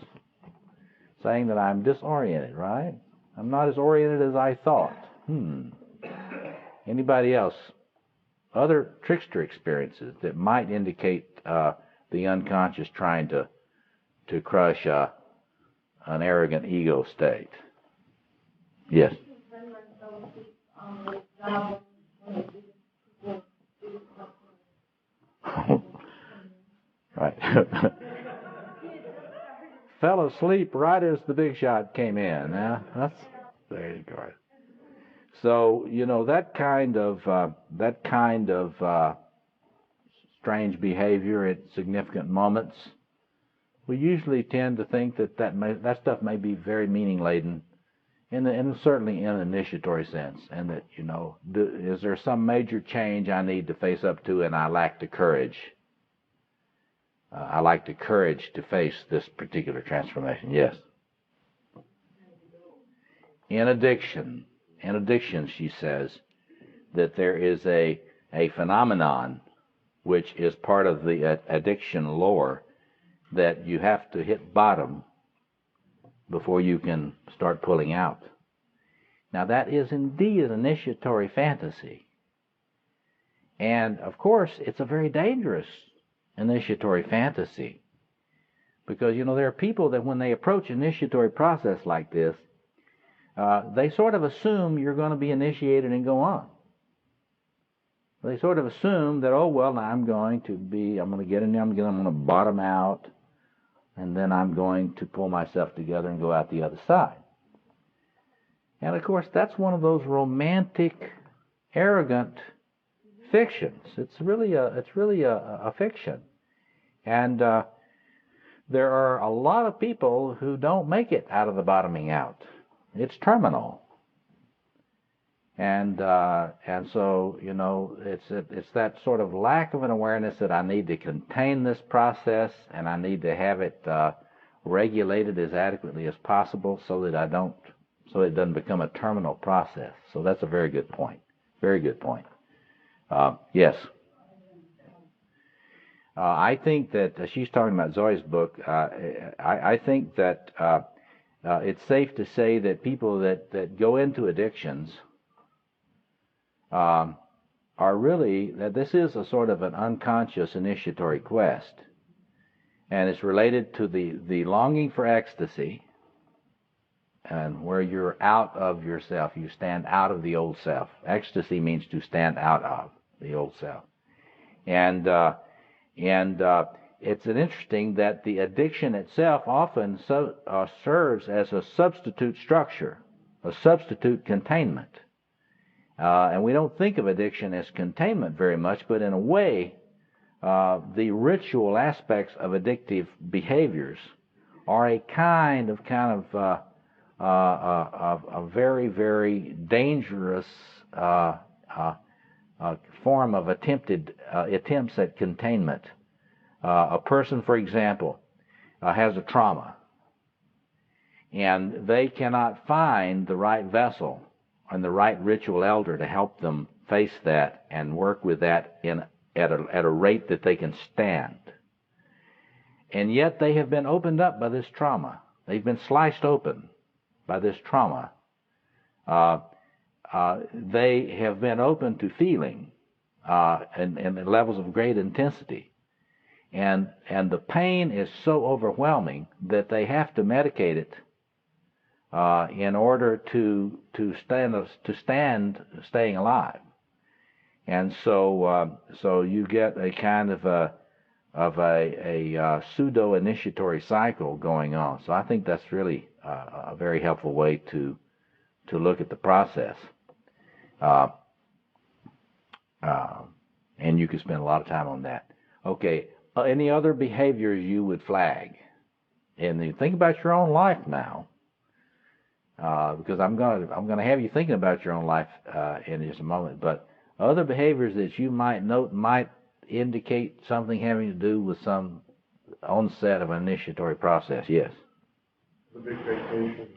Saying that I'm disoriented, right? I'm not as oriented as I thought. Anybody else? Other trickster experiences that might indicate the unconscious trying to crush an arrogant ego state. Yes. Right. Fell asleep right as the big shot came in. There you go. So that kind of strange behavior at significant moments, we usually tend to think that stuff may be very meaning laden, and certainly in an initiatory sense, and that is there some major change I need to face up to, and I lack the courage. I lack the courage to face this particular transformation. Yes. In addiction, she says that there is a phenomenon which is part of the addiction lore, that you have to hit bottom before you can start pulling out. Now that is indeed an initiatory fantasy. And of course it's a very dangerous initiatory fantasy, because there are people that when they approach initiatory process like this, they sort of assume you're going to be initiated and go on. They sort of assume that, oh well, I'm going to get in there, I'm going to bottom out, and then I'm going to pull myself together and go out the other side. And of course, that's one of those romantic, arrogant fictions. It's really a fiction. And there are a lot of people who don't make it out of the bottoming out. It's terminal. And so it's that sort of lack of an awareness that I need to contain this process, and I need to have it regulated as adequately as possible so that it doesn't become a terminal process. So that's a very good point. Very good point. Yes. I think that she's talking about Zoe's book. I think that it's safe to say that people that go into addictions are really, that this is a sort of an unconscious initiatory quest, and it's related to the longing for ecstasy, and where you're out of yourself, you stand out of the old self. Ecstasy means to stand out of the old self, and it's an interesting that the addiction itself often serves as a substitute structure, a substitute containment. And we don't think of addiction as containment very much, but in a way, the ritual aspects of addictive behaviors are a kind of a very, very dangerous form of attempts at containment. A person, for example, has a trauma, and they cannot find the right vessel and the right ritual elder to help them face that and work with that at a rate that they can stand. And yet they have been opened up by this trauma. They've been sliced open by this trauma. They have been open to feeling and levels of great intensity. And the pain is so overwhelming that they have to medicate it in order to stand staying alive. And so you get a kind of a pseudo initiatory cycle going on. So I think that's really a very helpful way to look at the process. And you could spend a lot of time on that. Okay. Any other behaviors you would flag? And you think about your own life now, because I'm gonna have you thinking about your own life in just a moment. But other behaviors that you might note might indicate something having to do with some onset of an initiatory process. Yes. The big vacation.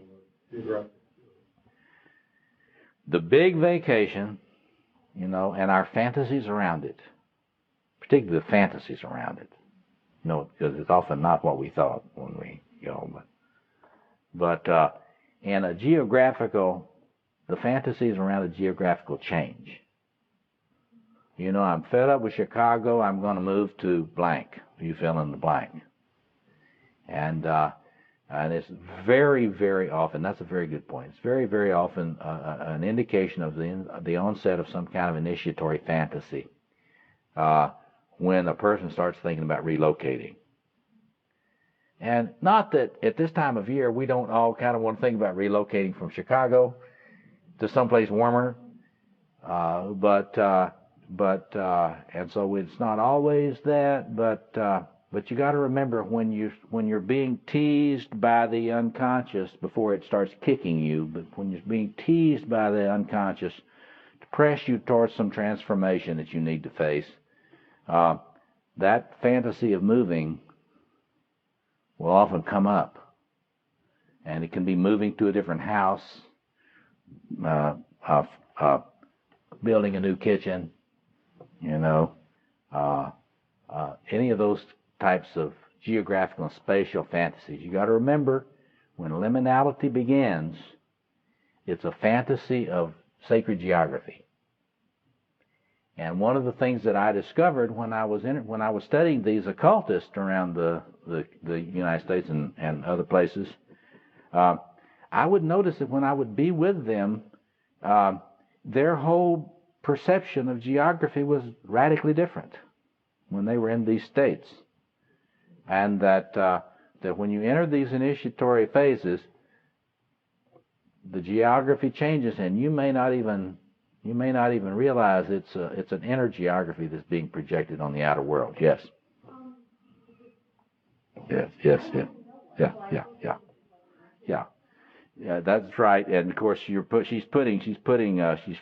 The big vacation, and our fantasies around it. Particularly the fantasies around it, because it's often not what we thought when we go. But and the fantasies around a geographical change. I'm fed up with Chicago. I'm going to move to blank. You fill in the blank. And it's very, very often. That's a very good point. It's very, very often an indication of the onset of some kind of initiatory fantasy. When a person starts thinking about relocating. And not that at this time of year we don't all kind of want to think about relocating from Chicago to someplace warmer, but and so it's not always that, but you got to remember when you're being teased by the unconscious before it starts kicking you, but when you're being teased by the unconscious to press you towards some transformation that you need to face. That fantasy of moving will often come up, and it can be moving to a different house, building a new kitchen, any of those types of geographical and spatial fantasies. You got to remember, when liminality begins, it's a fantasy of sacred geography. And one of the things that I discovered when I was studying these occultists around the United States and other places, I would notice that when I would be with them, their whole perception of geography was radically different when they were in these states, and that when you enter these initiatory phases, the geography changes, and you may not even realize it's an inner geography that's being projected on the outer world. Yes. Yes. Yeah, that's right. And of course, she's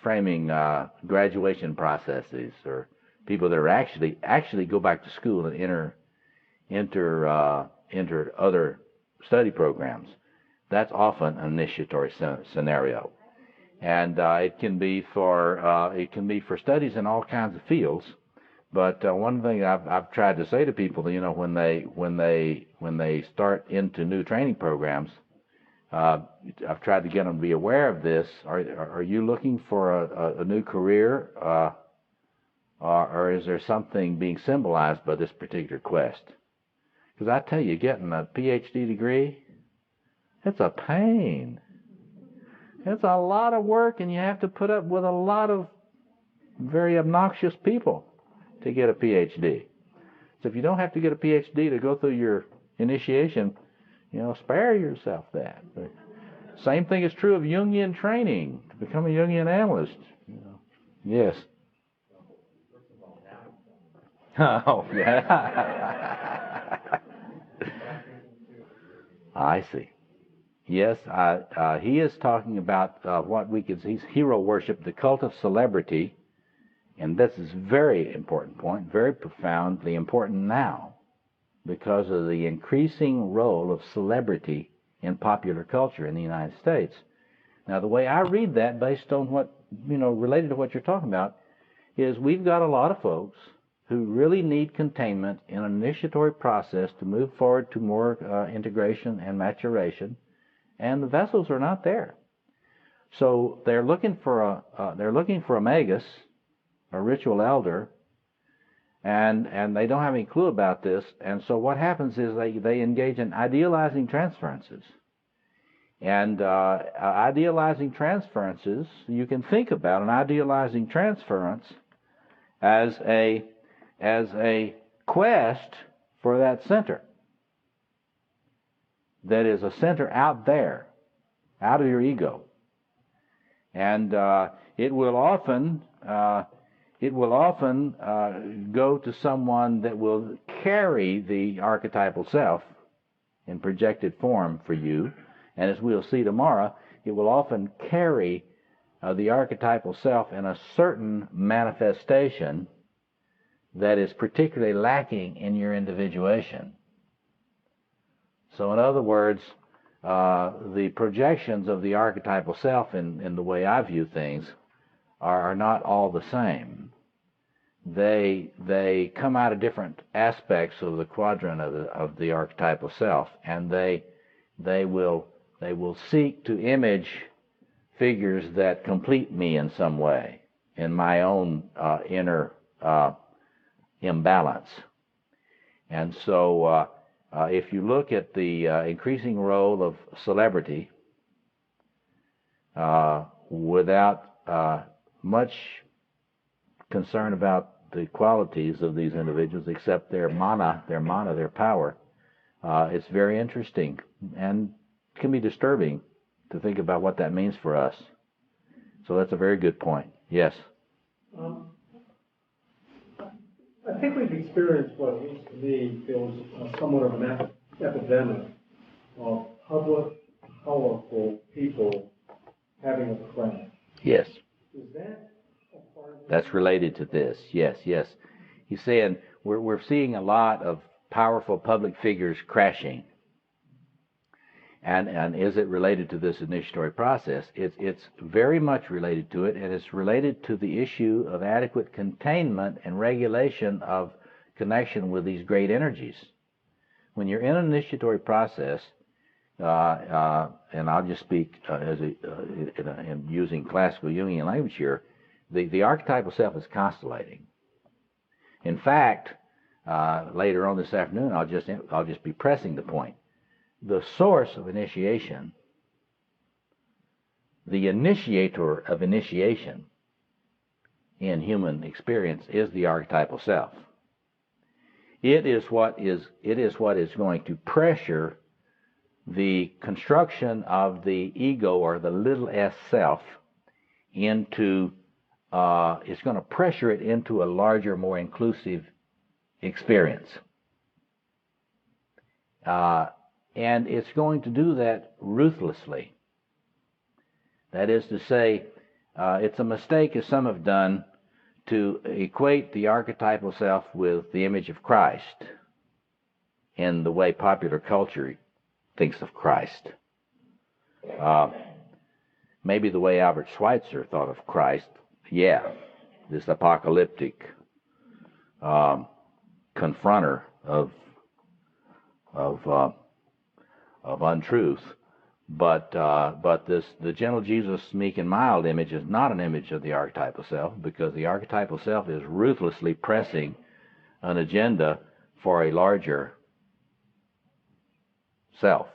framing graduation processes, or people that are actually go back to school and enter other study programs. That's often an initiatory scenario. And it can be for studies in all kinds of fields. But one thing I've tried to say to people, when they start into new training programs, I've tried to get them to be aware of this. Are you looking for a new career, or is there something being symbolized by this particular quest? Because I tell you, getting a PhD degree, it's a pain. It's a lot of work, and you have to put up with a lot of very obnoxious people to get a PhD. So if you don't have to get a PhD to go through your initiation, spare yourself that. But same thing is true of Jungian training, to become a Jungian analyst. Yes. Oh, yeah. I see. Yes, he is talking about what we could see, hero worship, the cult of celebrity, and this is a very important point, very profoundly important now, because of the increasing role of celebrity in popular culture in the United States. Now, the way I read that, based on what, related to what you're talking about, is we've got a lot of folks who really need containment in an initiatory process to move forward to more integration and maturation, and the vessels are not there. So they're looking for a magus, a ritual elder, and they don't have any clue about this. And so what happens is they engage in idealizing transferences. And idealizing transferences, you can think about an idealizing transference as a quest for that center. That is a center out there, out of your ego. And it will often go to someone that will carry the archetypal self in projected form for you. And as we'll see tomorrow, it will often carry the archetypal self in a certain manifestation that is particularly lacking in your individuation. So in other words, the projections of the archetypal self in the way I view things are not all the same. They come out of different aspects of the quadrant of the archetypal self, and they will seek to image figures that complete me in some way, in my own inner imbalance. And so if you look at the increasing role of celebrity without much concern about the qualities of these individuals except their power, it's very interesting and can be disturbing to think about what that means for us. So that's a very good point. Yes? I think we've experienced what at least to me feels somewhat of an epidemic of public, colorful people having a crash. Yes. Is that a part of That's related to this. Yes. He's saying we're seeing a lot of powerful public figures crashing. And is it related to this initiatory process? It's very much related to it, and it's related to the issue of adequate containment and regulation of connection with these great energies. When you're in an initiatory process, and I'll just speak in using classical Jungian language here, the archetypal self is constellating. In fact, later on this afternoon, I'll just be pressing the point. The source of initiation, the initiator of initiation in human experience is the archetypal self. It is what is going to pressure the construction of the ego or the little s self into, it's going to pressure it into a larger, more inclusive experience. And it's going to do that ruthlessly. That is to say, it's a mistake, as some have done, to equate the archetypal self with the image of Christ in the way popular culture thinks of Christ. Maybe the way Albert Schweitzer thought of Christ, this apocalyptic confronter of untruth, but the gentle Jesus, meek and mild image is not an image of the archetypal self, because the archetypal self is ruthlessly pressing an agenda for a larger self,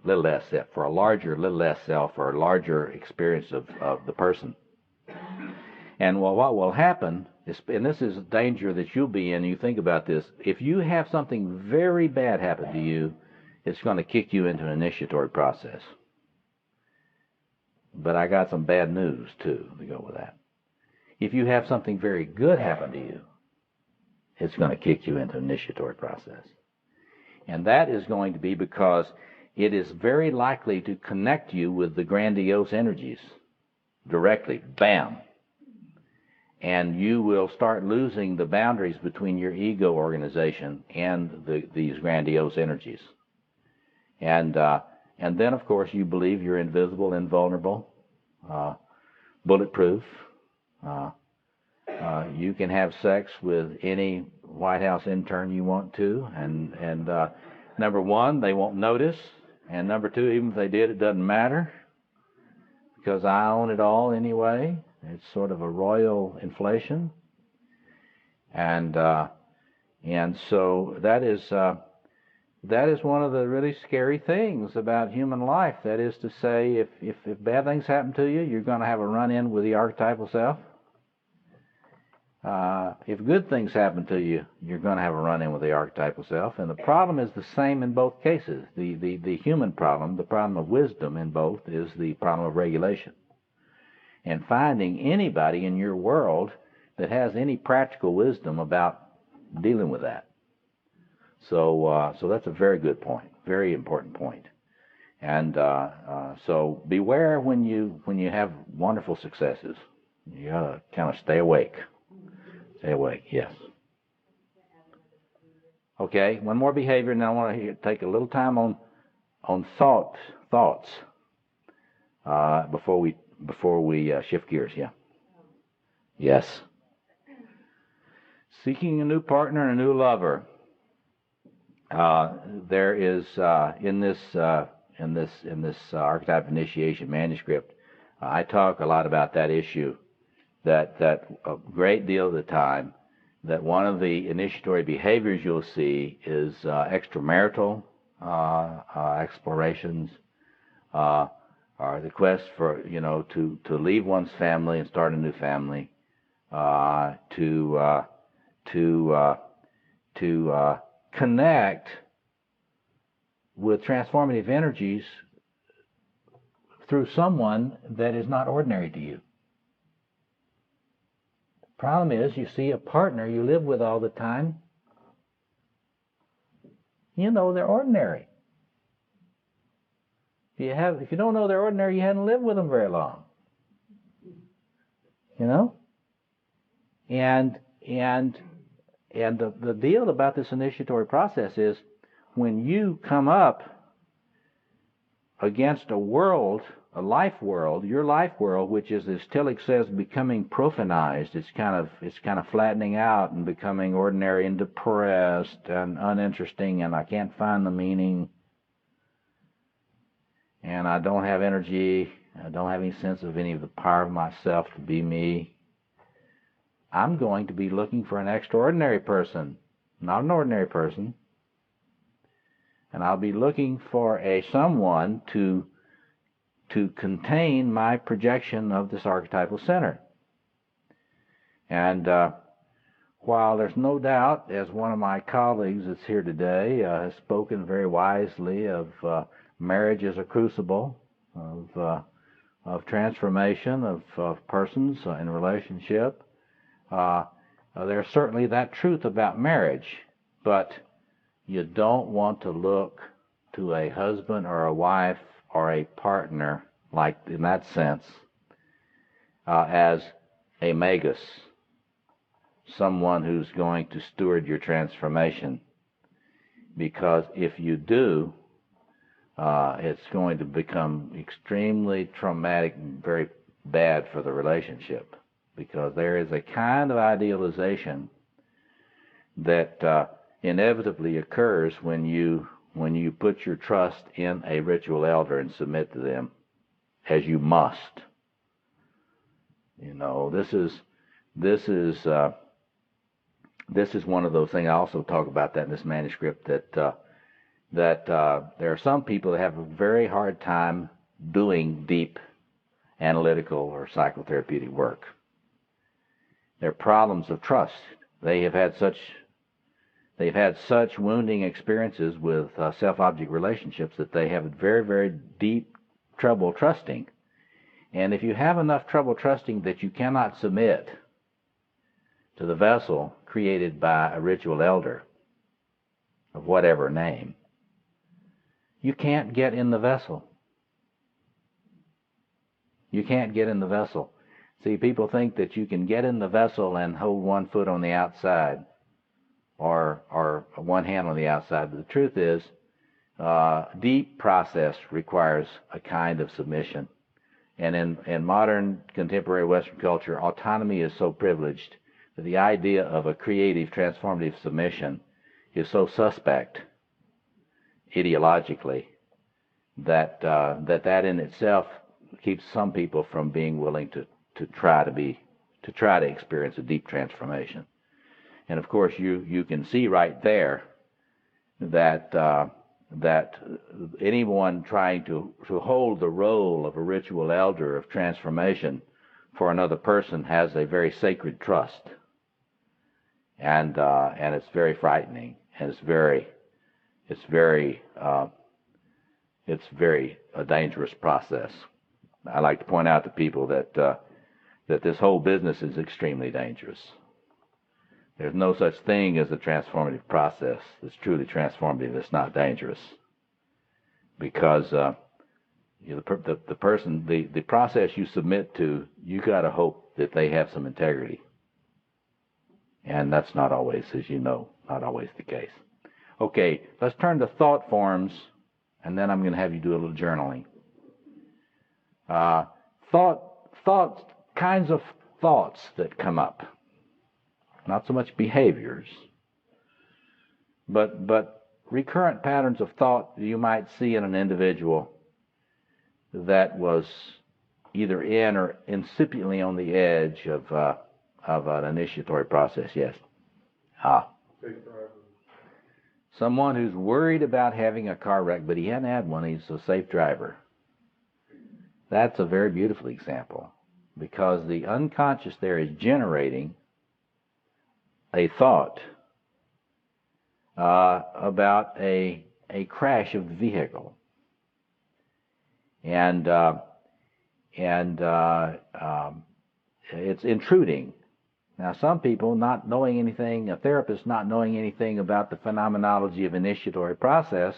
little s self, for a larger little s self, or a larger experience of the person. And what will happen and this is a danger that you'll be in. You think about this. If you have something very bad happen to you, it's going to kick you into an initiatory process. But I got some bad news, too, to go with that. If you have something very good happen to you, it's going to kick you into an initiatory process. And that is going to be because it is very likely to connect you with the grandiose energies directly. Bam! And you will start losing the boundaries between your ego organization and these grandiose energies. And then, of course, you believe you're invisible, invulnerable, bulletproof. You can have sex with any White House intern you want to, and number one, they won't notice, and number two, even if they did, it doesn't matter, because I own it all anyway. It's sort of a royal inflation, and so that is one of the really scary things about human life. That is to say, if bad things happen to you, you're going to have a run-in with the archetypal self. If good things happen to you, you're going to have a run-in with the archetypal self. And the problem is the same in both cases. The human problem, the problem of wisdom in both, is the problem of regulation. And finding anybody in your world that has any practical wisdom about dealing with that. So that's a very good point, very important point. And so beware when you have wonderful successes. You got to kind of stay awake. Stay awake, yes. Okay, one more behavior, and then I want to take a little time on thoughts before we shift gears. Yeah. Yes. Seeking a new partner and a new lover. There is in this Archetype of Initiation manuscript, I talk a lot about that issue. That a great deal of the time, that one of the initiatory behaviors you'll see is extramarital explorations, or the quest for to leave one's family and start a new family, to connect with transformative energies through someone that is not ordinary to you. Problem is, you see a partner you live with all the time, they're ordinary. If you don't know they're ordinary, you haven't lived with them very long. And the deal about this initiatory process is when you come up against a world, a life world, your life world, which is, as Tillich says, becoming profanized. It's kind of flattening out and becoming ordinary and depressed and uninteresting, and I can't find the meaning, and I don't have energy. I don't have any sense of any of the power of myself to be me. I'm going to be looking for an extraordinary person, not an ordinary person, and I'll be looking for someone to contain my projection of this archetypal center. And while there's no doubt, as one of my colleagues that's here today has spoken very wisely of marriage as a crucible of transformation of persons in relationship, there's certainly that truth about marriage, but you don't want to look to a husband or a wife or a partner, like in that sense, as a magus, someone who's going to steward your transformation. Because if you do, it's going to become extremely traumatic and very bad for the relationship. Because there is a kind of idealization that inevitably occurs when you put your trust in a ritual elder and submit to them, as you must. This is one of those things. I also talk about that in this manuscript, that there are some people that have a very hard time doing deep analytical or psychotherapeutic work. They're problems of trust. They've had such wounding experiences with self-object relationships that they have very, very deep trouble trusting. And if you have enough trouble trusting that you cannot submit to the vessel created by a ritual elder of whatever name, you can't get in the vessel. You can't get in the vessel. See, people think that you can get in the vessel and hold one foot on the outside or one hand on the outside. But the truth is, deep process requires a kind of submission. And in modern contemporary Western culture, autonomy is so privileged that the idea of a creative, transformative submission is so suspect ideologically that that in itself keeps some people from being willing to try to experience a deep transformation. And of course, you can see right there that that anyone trying to hold the role of a ritual elder of transformation for another person has a very sacred trust, and it's very frightening, and it's very a dangerous process. I like to point out to people that this whole business is extremely dangerous. There's no such thing as a transformative process that's truly transformative that's not dangerous, because the process you submit to, you got to hope that they have some integrity, and that's not always, as you know, not always the case. Okay, let's turn to thought forms, and then I'm going to have you do a little journaling. Thoughts, kinds of thoughts that come up. Not so much behaviors, but recurrent patterns of thought you might see in an individual that was either in or incipiently on the edge of an initiatory process. Yes. Someone who's worried about having a car wreck, but he hadn't had one. He's a safe driver. That's a very beautiful example, because the unconscious there is generating a thought about a crash of the vehicle, and it's intruding. Now, some people, not knowing anything, a therapist not knowing anything about the phenomenology of initiatory process,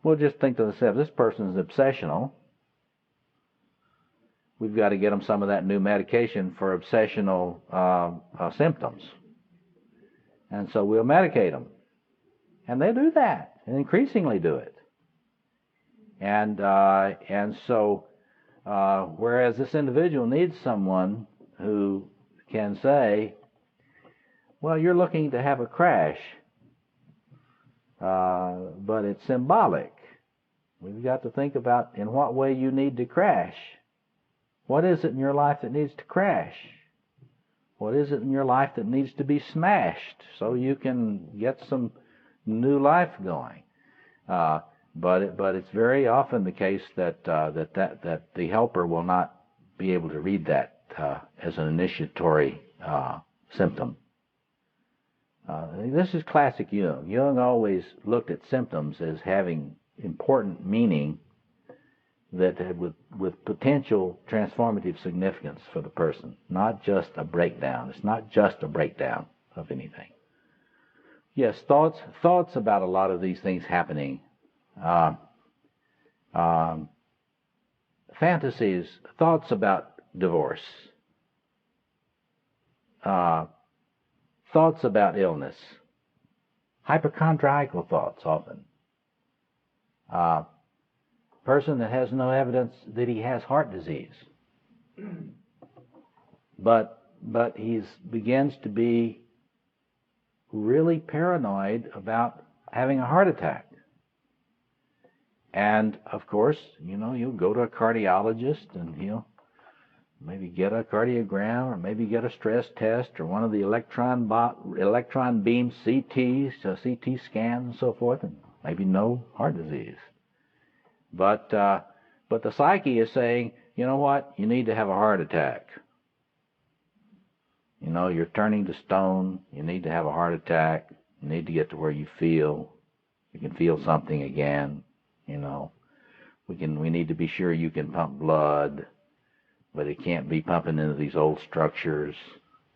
will just think to themselves, this person is obsessional. We've got to get them some of that new medication for obsessional symptoms. And so we'll medicate them. And they do that, and increasingly do it. And so, whereas this individual needs someone who can say, well, you're looking to have a crash, but it's symbolic. We've got to think about in what way you need to crash. What is it in your life that needs to crash? What is it in your life that needs to be smashed so you can get some new life going? But it's very often the case that the helper will not be able to read that as an initiatory symptom. This is classic Jung. Jung always looked at symptoms as having important meaning that had with potential transformative significance for the person, not just a breakdown. It's not just a breakdown of anything. Yes, thoughts about a lot of these things happening. Fantasies, thoughts about divorce, thoughts about illness, hypochondriacal thoughts often. Person that has no evidence that he has heart disease, but he begins to be really paranoid about having a heart attack. And of course, you'll go to a cardiologist and he'll maybe get a cardiogram or maybe get a stress test or one of the electron beam CTs, CT scans and so forth, and maybe no heart disease. But the psyche is saying, you know what? You need to have a heart attack. You know, you're turning to stone. You need to have a heart attack. You need to get to where you can feel something again. You know, we need to be sure you can pump blood, but it can't be pumping into these old structures.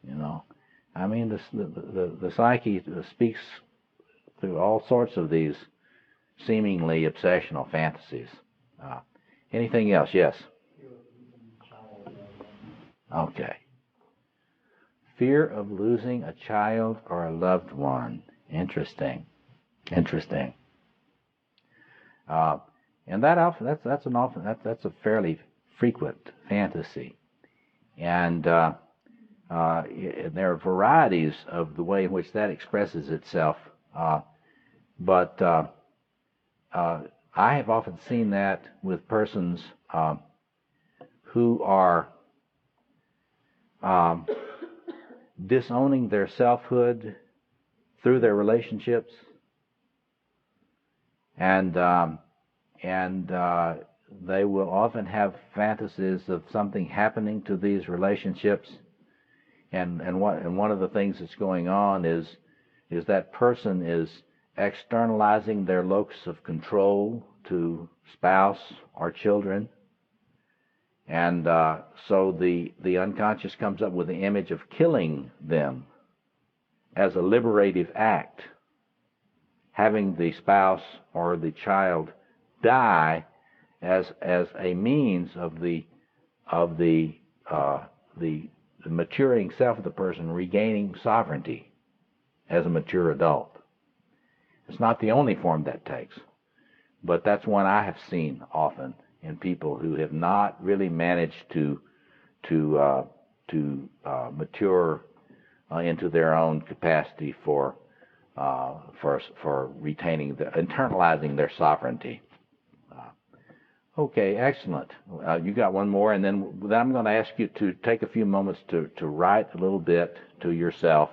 You know, I mean, the psyche speaks through all sorts of these seemingly obsessional fantasies. Anything else? Yes. Okay. Fear of losing a child or a loved one. Interesting. And that's a fairly frequent fantasy, and there are varieties of the way in which that expresses itself. But I have often seen that with persons who are disowning their selfhood through their relationships, and they will often have fantasies of something happening to these relationships, and one of the things that's going on is that person is externalizing their locus of control to spouse or children. And so the unconscious comes up with the image of killing them as a liberative act, having the spouse or the child die as a means of the maturing self of the person regaining sovereignty as a mature adult. It's not the only form that takes, but that's one I have seen often in people who have not really managed to mature into their own capacity for retaining, internalizing their sovereignty. Okay, excellent. You got one more, and then I'm going to ask you to take a few moments to write a little bit to yourself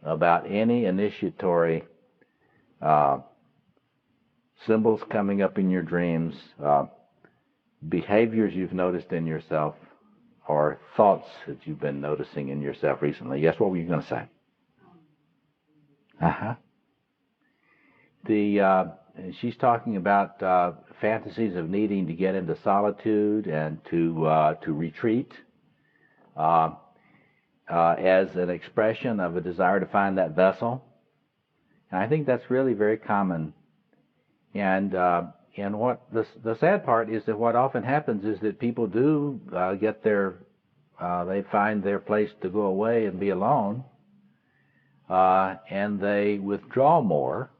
about any initiatory symbols coming up in your dreams, behaviors you've noticed in yourself, or thoughts that you've been noticing in yourself recently. Yes, what were you going to say? She's talking about fantasies of needing to get into solitude and to retreat as an expression of a desire to find that vessel. And I think that's really very common. And what the sad part is that what often happens is that people do get they find their place to go away and be alone, and they withdraw more.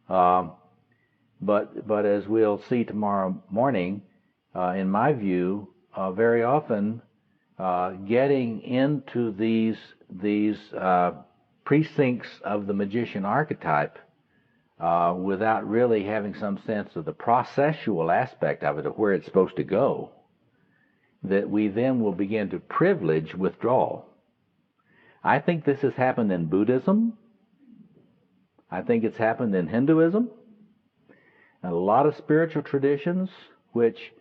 But as we'll see tomorrow morning, in my view, very often getting into these precincts of the magician archetype without really having some sense of the processual aspect of it, of where it's supposed to go, that we then will begin to privilege withdrawal. I think this has happened in Buddhism. I think it's happened in Hinduism, and a lot of spiritual traditions which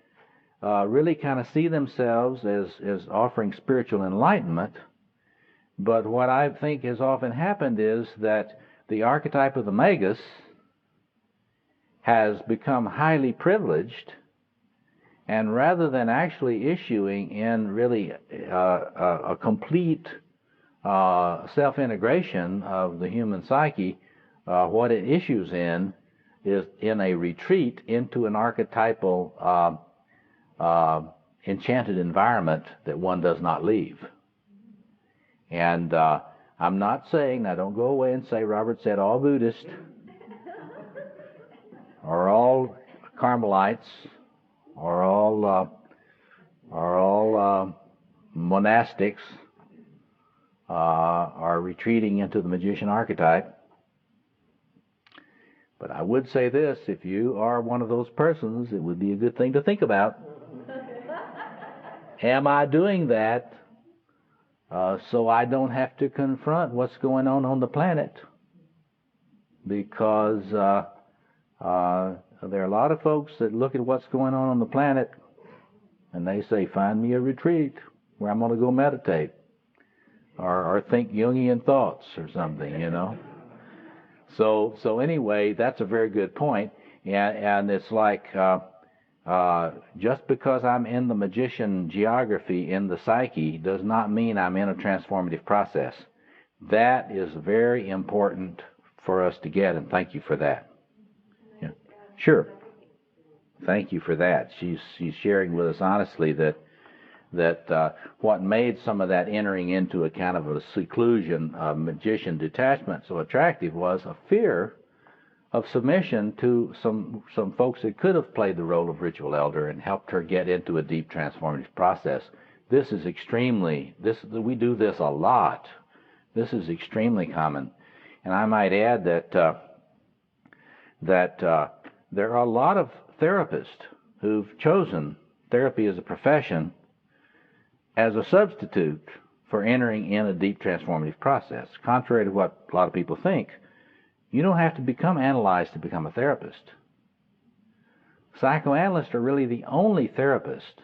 really kind of see themselves as offering spiritual enlightenment. But what I think has often happened is that the archetype of the magus has become highly privileged, and rather than actually issuing in really a complete self-integration of the human psyche, what it issues in is in a retreat into an archetypal enchanted environment that one does not leave. And I'm not saying, now don't go away and say Robert said all Buddhists or all Carmelites or all monastics are retreating into the magician archetype. But I would say this, if you are one of those persons, it would be a good thing to think about. Am I doing that so I don't have to confront what's going on the planet? Because there are a lot of folks that look at what's going on the planet and they say, find me a retreat where I'm going to go meditate. or think Jungian thoughts or something, you know. So anyway, that's a very good point, and it's like just because I'm in the magician geography in the psyche does not mean I'm in a transformative process. That is very important for us to get, and thank you for that. Yeah. Sure. Thank you for that. She's sharing with us honestly that what made some of that entering into a kind of a seclusion, magician detachment so attractive was a fear of submission to some folks that could have played the role of ritual elder and helped her get into a deep transformative process. This is we do this a lot. This is extremely common. And I might add that there are a lot of therapists who've chosen therapy as a profession as a substitute for entering in a deep transformative process. Contrary to what a lot of people think, you don't have to become analyzed to become a therapist. Psychoanalysts are really the only therapist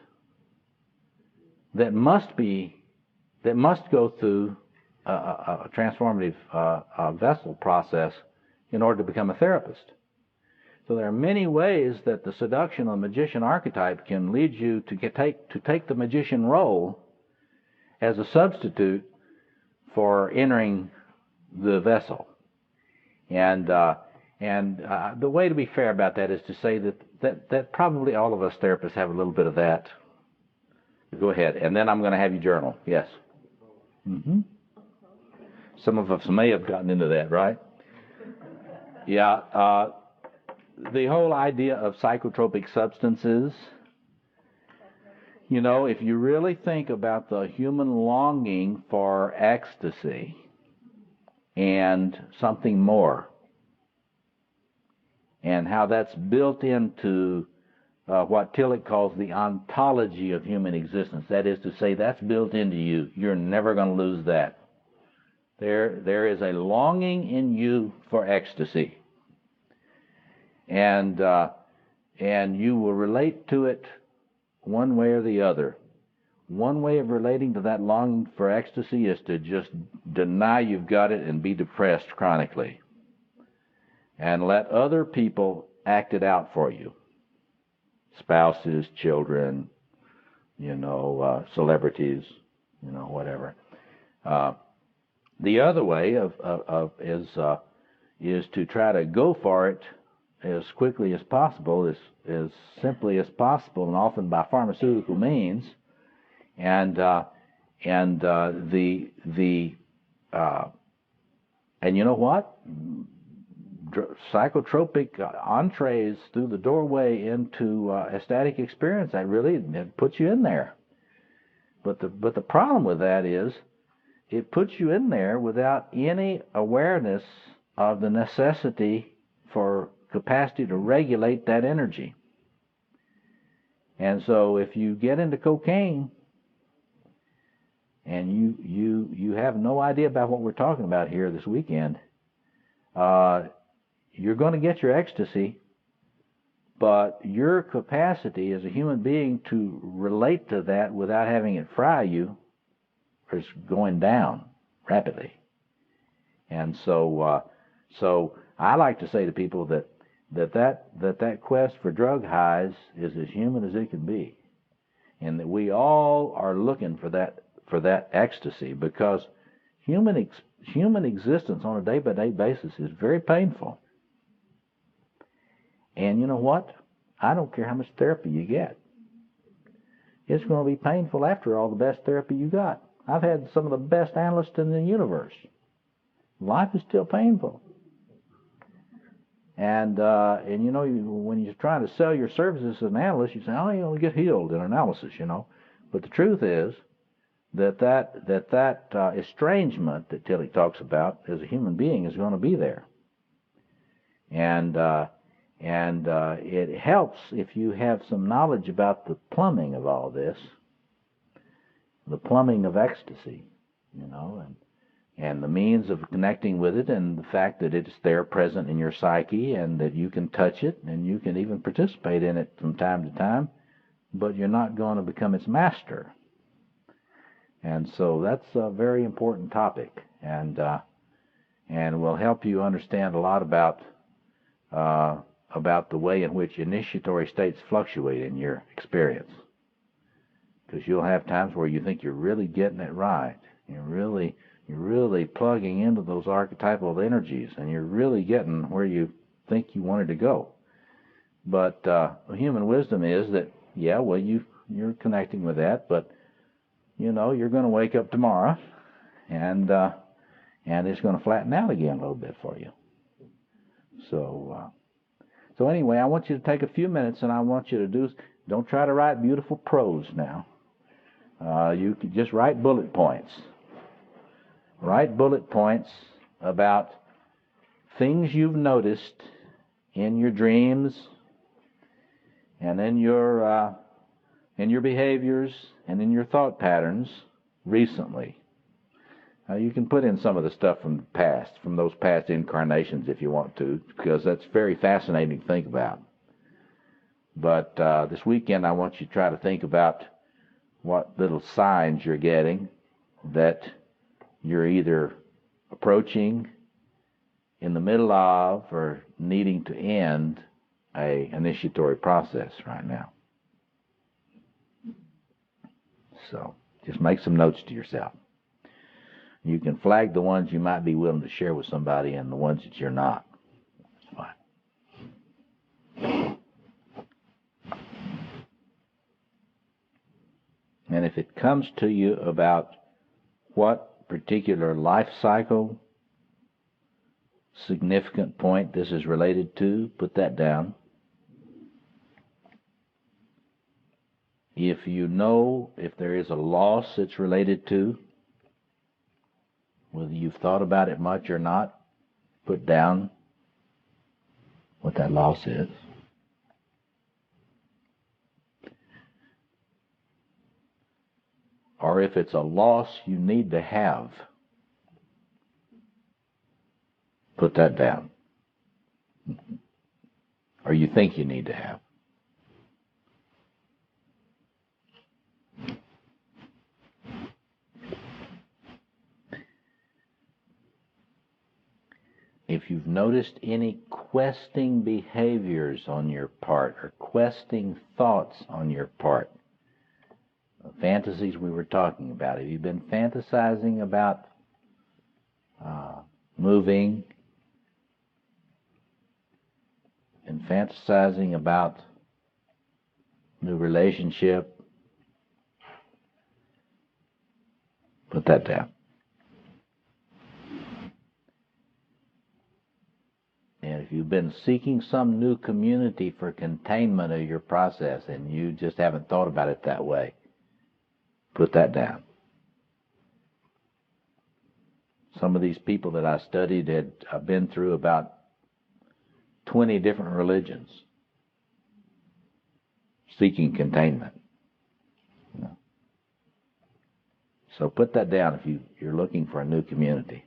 that must go through a transformative vessel process in order to become a therapist. So there are many ways that the seduction of the magician archetype can lead you to take the magician role as a substitute for entering the vessel. And the way to be fair about that is to say that probably all of us therapists have a little bit of that. Go ahead, and then I'm going to have you journal. Yes. Mm-hmm. Some of us may have gotten into that, right? Yeah. The whole idea of psychotropic substances, you know, if you really think about the human longing for ecstasy and something more, and how that's built into what Tillich calls the ontology of human existence. That is to say, that's built into you. You're never going to lose that. There is a longing in you for ecstasy. And you will relate to it one way or the other. One way of relating to that longing for ecstasy is to just deny you've got it and be depressed chronically. And let other people act it out for you. Spouses, children, celebrities, whatever. The other way is to try to go for it as quickly as possible, as simply as possible, and often by pharmaceutical means. And you know what? Psychotropic entrees through the doorway into ecstatic experience, it puts you in there. But the problem with that is it puts you in there without any awareness of the necessity for capacity to regulate that energy. And so if you get into cocaine and you have no idea about what we're talking about here this weekend, you're going to get your ecstasy, but your capacity as a human being to relate to that without having it fry you is going down rapidly. And so I like to say to people that quest for drug highs is as human as it can be, and that we all are looking for that ecstasy, because human existence on a day-by-day basis is very painful. And you know what? I don't care how much therapy you get. It's going to be painful after all the best therapy you got. I've had some of the best analysts in the universe. Life is still painful. And when you're trying to sell your services as an analyst, you say, oh, you get healed in analysis, But the truth is that estrangement that Tillich talks about as a human being is going to be there. And it helps if you have some knowledge about the plumbing of all this, the plumbing of ecstasy, and the means of connecting with it, and the fact that it's there present in your psyche, and that you can touch it, and you can even participate in it from time to time, but you're not going to become its master. And so that's a very important topic, and will help you understand a lot about the way in which initiatory states fluctuate in your experience. Because you'll have times where you think you're really getting it right. You're really plugging into those archetypal energies, and you're really getting where you think you wanted to go. But human wisdom is that, yeah, well, you're connecting with that, but you're going to wake up tomorrow, and it's going to flatten out again a little bit for you. So anyway, I want you to take a few minutes, and I want you to don't try to write beautiful prose now. You can just write bullet points. Write bullet points about things you've noticed in your dreams and in your behaviors and in your thought patterns recently. You can put in some of the stuff from the past, from those past incarnations if you want to, because that's very fascinating to think about. But this weekend I want you to try to think about what little signs you're getting that you're either approaching, in the middle of, or needing to end a initiatory process right now. So just make some notes to yourself. You can flag the ones you might be willing to share with somebody and the ones that you're not. That's fine. And if it comes to you about what particular life cycle, significant point this is related to, put that down. If you know if there is a loss it's related to, whether you've thought about it much or not, put down what that loss is. Or if it's a loss you need to have, put that down. Or you think you need to have. If you've noticed any questing behaviors on your part or questing thoughts on your part, the fantasies we were talking about, have you been fantasizing about moving and fantasizing about new relationship? Put that down. And if you've been seeking some new community for containment of your process and you just haven't thought about it that way, put that down. Some of these people that I studied had been through about 20 different religions seeking containment. So put that down if you're looking for a new community.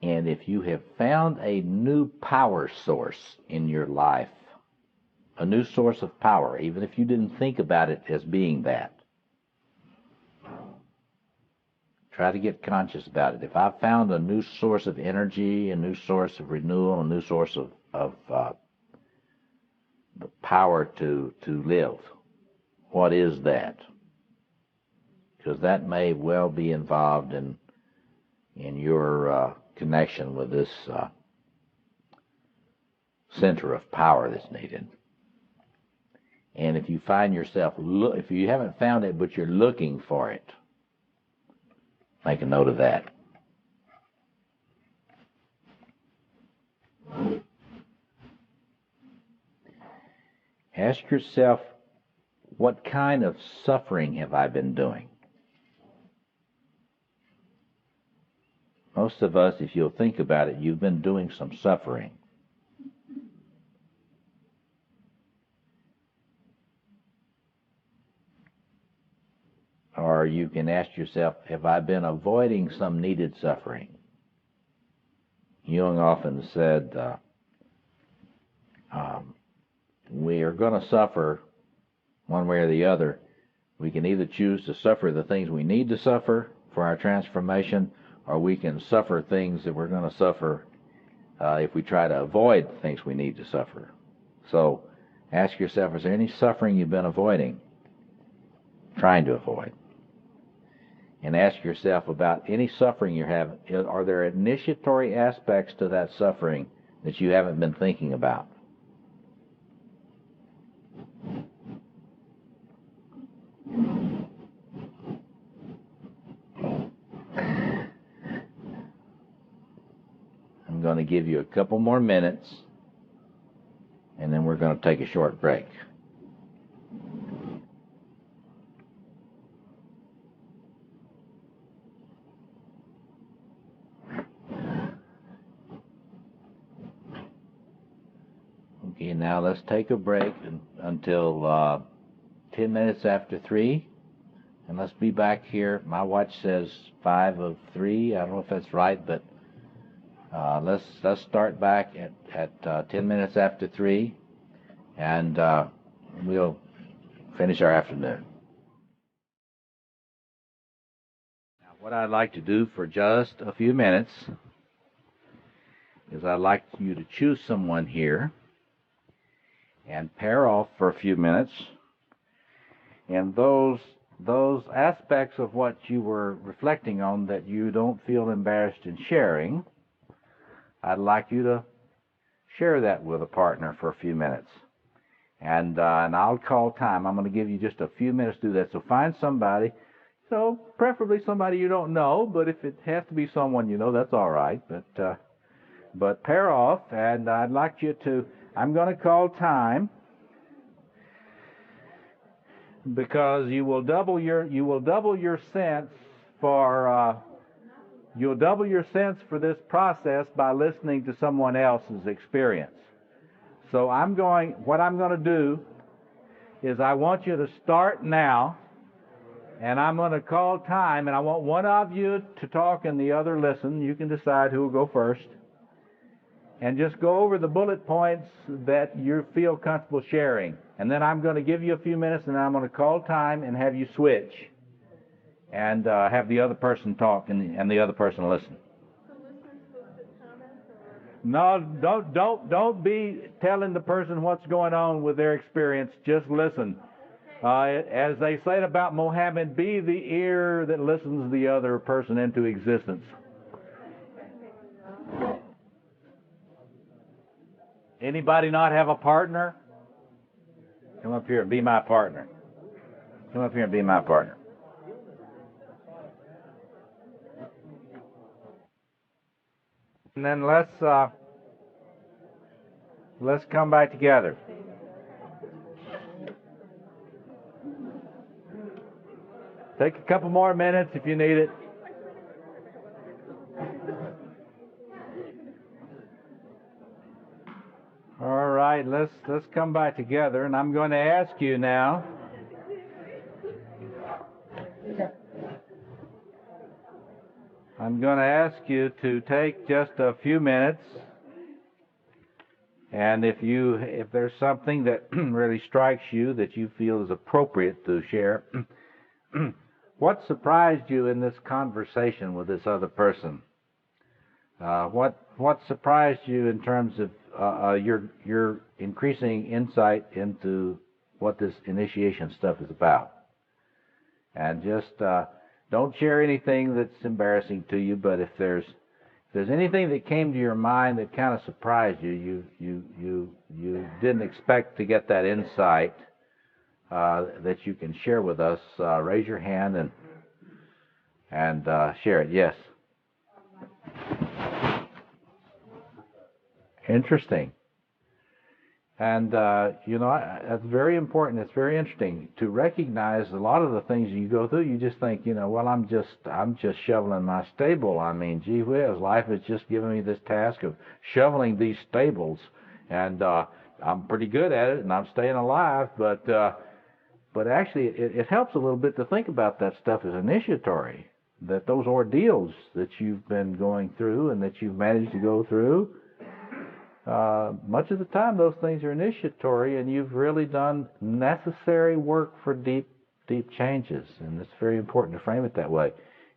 And if you have found a new power source in your life, a new source of power, even if you didn't think about it as being that, try to get conscious about it. If I found a new source of energy, a new source of renewal, a new source of the power to live, what is that? Because that may well be involved in your connection with this center of power that's needed. And if you find yourself, if you haven't found it but you're looking for it, make a note of that. Ask yourself, what kind of suffering have I been doing? Most of us, if you'll think about it, you've been doing some suffering. Or you can ask yourself, have I been avoiding some needed suffering? Jung often said, we are going to suffer one way or the other. We can either choose to suffer the things we need to suffer for our transformation, or we can suffer things that we're going to suffer if we try to avoid things we need to suffer. So ask yourself, is there any suffering you've been avoiding, trying to avoid? And ask yourself about any suffering you have. Are there initiatory aspects to that suffering that you haven't been thinking about? I'm going to give you a couple more minutes, and then we're going to take a short break. Okay, now let's take a break until 10 minutes after 3, and let's be back here. My watch says 5 of 3. I don't know if that's right, but let's start back at 10 minutes after 3, and we'll finish our afternoon. Now, what I'd like to do for just a few minutes is I'd like you to choose someone here and pair off for a few minutes, and those aspects of what you were reflecting on that you don't feel embarrassed in sharing, I'd like you to share that with a partner for a few minutes. And I'll call time. I'm going to give you just a few minutes to do that. So find somebody, preferably somebody you don't know, but if it has to be someone you know, that's all right. But pair off, and I'd like you to, I'm going to call time, because you will double your sense for this process by listening to someone else's experience. So what I'm going to do is I want you to start now, and I'm going to call time, and I want one of you to talk and the other listen. You can decide who will go first. And just go over the bullet points that you feel comfortable sharing. And then I'm going to give you a few minutes, and I'm going to call time and have you switch. And have the other person talk and the other person listen. So listeners supposed to comment? No, don't be telling the person what's going on with their experience. Just listen. As they say about Mohammed, be the ear that listens the other person into existence. Anybody not have a partner? Come up here and be my partner. Come up here and be my partner. And then let's come back together. Take a couple more minutes if you need it. All right, let's come back together, and I'm going to ask you now. I'm going to ask you to take just a few minutes, and if there's something that really strikes you that you feel is appropriate to share, what surprised you in this conversation with this other person? What surprised you in terms of your increasing insight into what this initiation stuff is about? And just don't share anything that's embarrassing to you, but if there's anything that came to your mind that kind of surprised you, you didn't expect to get that insight that you can share with us, raise your hand and share it. Yes. Interesting. And, that's very important. It's very interesting to recognize a lot of the things you go through. You just think, well, I'm just shoveling my stable. I mean, gee whiz, life has just given me this task of shoveling these stables, and I'm pretty good at it, and I'm staying alive. But actually, it helps a little bit to think about that stuff as initiatory. that those ordeals that you've been going through and that you've managed to go through, much of the time those things are initiatory, and you've really done necessary work for deep changes, and it's very important to frame it that way.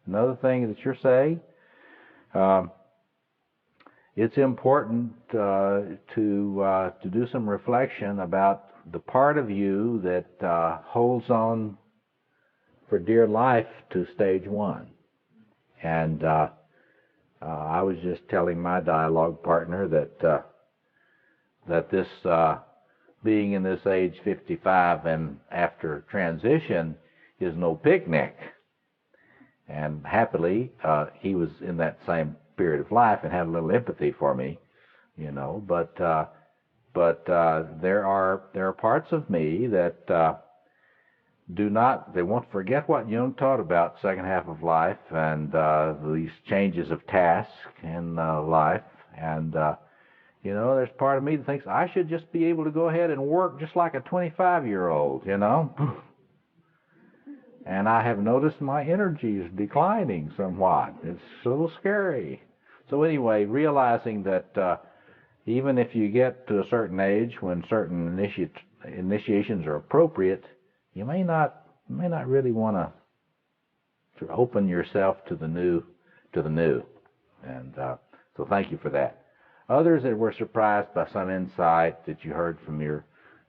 Another thing that you're saying, it's important to do some reflection about the part of you that holds on for dear life to stage one. And I was just telling my dialogue partner that this being in this age 55 and after transition is no picnic. And happily, he was in that same period of life and had a little empathy for me, you know. But there are parts of me that they won't forget what Jung taught about second half of life and these changes of task in life. And you know, there's part of me that thinks I should just be able to go ahead and work just like a 25-year-old, you know. And I have noticed my energy is declining somewhat. It's a little scary. So anyway, realizing that even if you get to a certain age when certain initiations are appropriate, you may not really want to open yourself to the new. And so thank you for that. Others that were surprised by some insight that you heard from your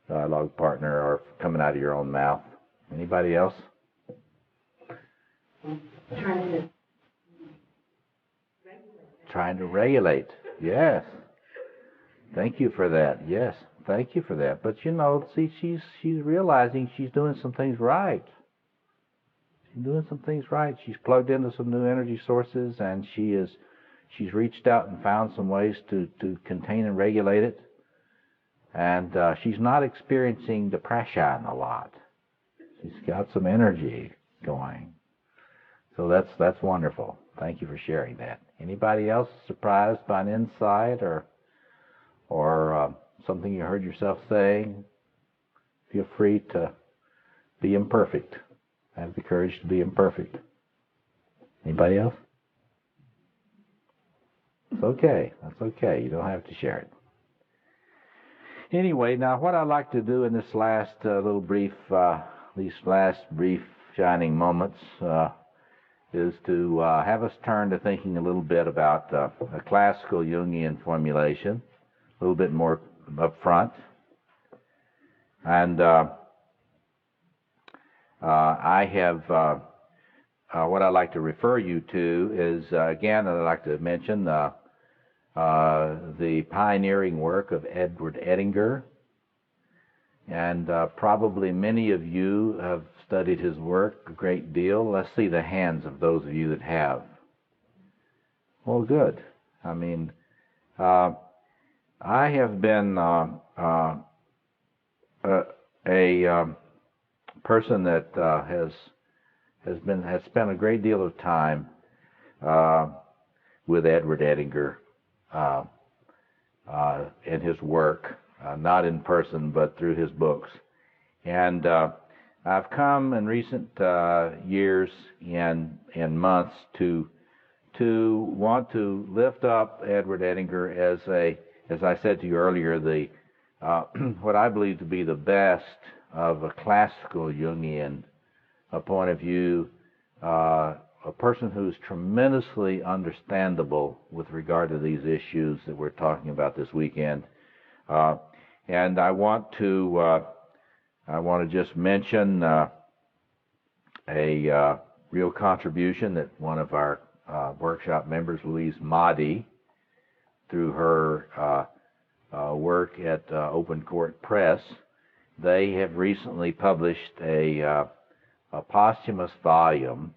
dialogue partner or coming out of your own mouth. Anybody else? Trying to regulate. Yes. Thank you for that. Yes. Thank you for that. But you know, see, she's realizing she's doing some things right. She's doing some things right. She's plugged into some new energy sources, and she's reached out and found some ways to contain and regulate it. And she's not experiencing depression a lot. She's got some energy going. So that's wonderful. Thank you for sharing that. Anybody else surprised by an insight or something you heard yourself saying? Feel free to be imperfect. Have the courage to be imperfect. Anybody else? It's okay. That's okay. You don't have to share it. Anyway, now what I'd like to do in this last these last brief shining moments is to have us turn to thinking a little bit about a classical Jungian formulation, a little bit more up front. And I have what I'd like to refer you to is, again, I'd like to mention the pioneering work of Edward Edinger. And probably many of you have studied his work a great deal. Let's see the hands of those of you that have. Well, good. I mean, I have been a person that has spent a great deal of time with Edward Edinger in his work, not in person but through his books. And I've come in recent years and months to want to lift up Edward Edinger as I said to you earlier, the what I believe to be the best of a classical Jungian point of view, a person who's tremendously understandable with regard to these issues that we're talking about this weekend. And I want to just mention a real contribution that one of our workshop members, Louise Mahdi, through her work at Open Court Press, they have recently published a posthumous volume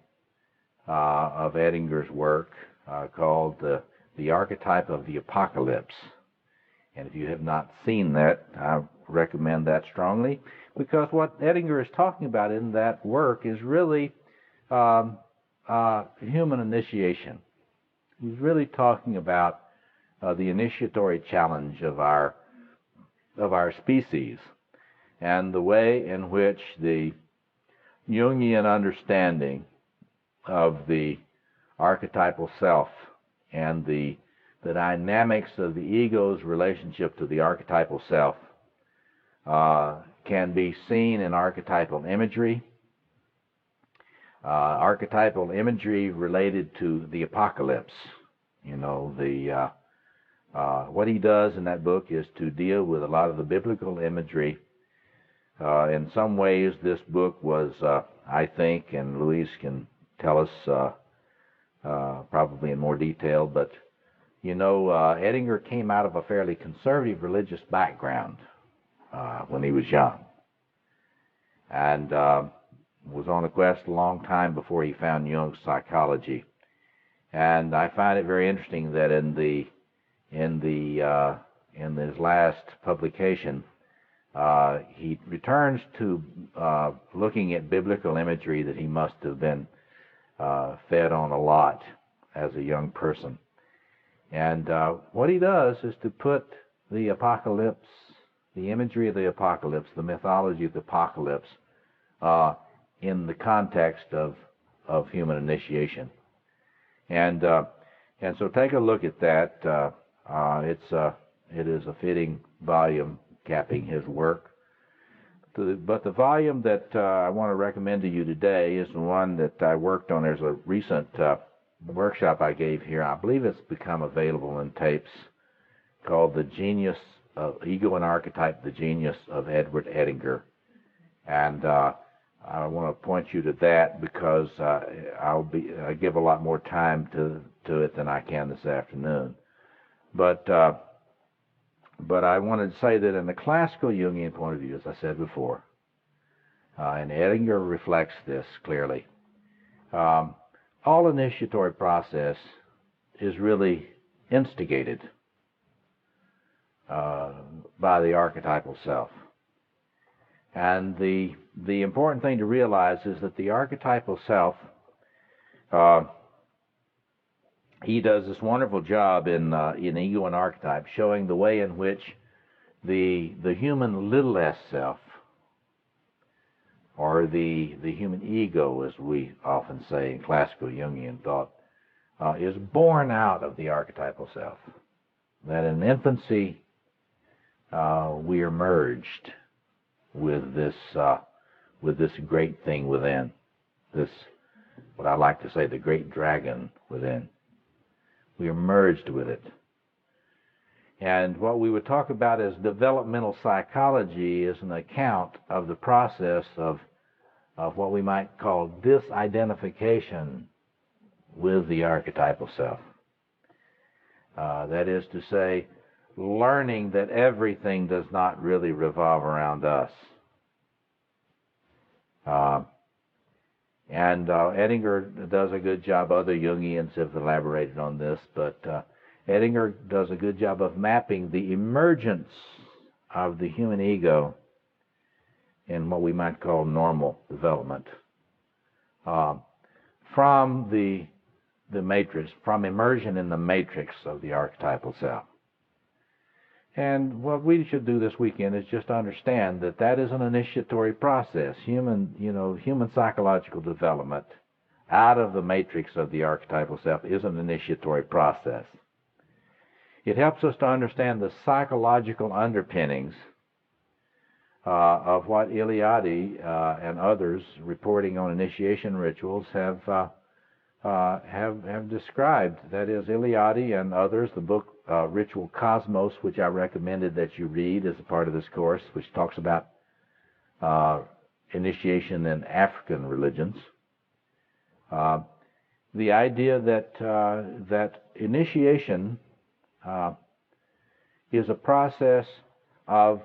of Edinger's work called The Archetype of the Apocalypse. And if you have not seen that, I recommend that strongly, because what Edinger is talking about in that work is really human initiation. He's really talking about the initiatory challenge of our species, and the way in which the Jungian understanding of the archetypal self and the dynamics of the ego's relationship to the archetypal self can be seen in archetypal imagery. Archetypal imagery related to the apocalypse. You know, what he does in that book is to deal with a lot of the biblical imagery. In some ways, this book was, I think, and Louise can tell us probably in more detail, but you know, Edinger came out of a fairly conservative religious background when he was young, and was on a quest a long time before he found Jung's psychology. And I find it very interesting that in his last publication, he returns to looking at biblical imagery that he must have been fed on a lot as a young person. And what he does is to put the apocalypse, the imagery of the apocalypse, the mythology of the apocalypse, in the context of human initiation. And so take a look at that. It is a fitting volume capping his work. But the volume that I want to recommend to you today is the one that I worked on. There's a recent workshop I gave here. I believe it's become available in tapes, called The Genius of Ego and Archetype, The Genius of Edward Edinger. And I want to point you to that because I give a lot more time to it than I can this afternoon. But I wanted to say that in the classical Jungian point of view, as I said before, and Edinger reflects this clearly, all initiatory process is really instigated by the archetypal self. And the important thing to realize is that the archetypal self, he does this wonderful job in Ego and Archetype, showing the way in which the human little s self, or the human ego, as we often say in classical Jungian thought, is born out of the archetypal self. That in infancy we are merged with this great thing within, this, what I like to say, the great dragon within. We are merged with it. And what we would talk about as developmental psychology is an account of the process of what we might call disidentification with the archetypal self. That is to say, learning that everything does not really revolve around us. And Edinger does a good job. Other Jungians have elaborated on this, but Edinger does a good job of mapping the emergence of the human ego in what we might call normal development from the matrix, from immersion in the matrix of the archetypal self. And what we should do this weekend is just understand that that is an initiatory process. Human psychological development out of the matrix of the archetypal self is an initiatory process. It helps us to understand the psychological underpinnings of what Eliade and others reporting on initiation rituals have described. That is, Eliade and others, the book Ritual Cosmos, which I recommended that you read as a part of this course, which talks about initiation in African religions. The idea that initiation is a process of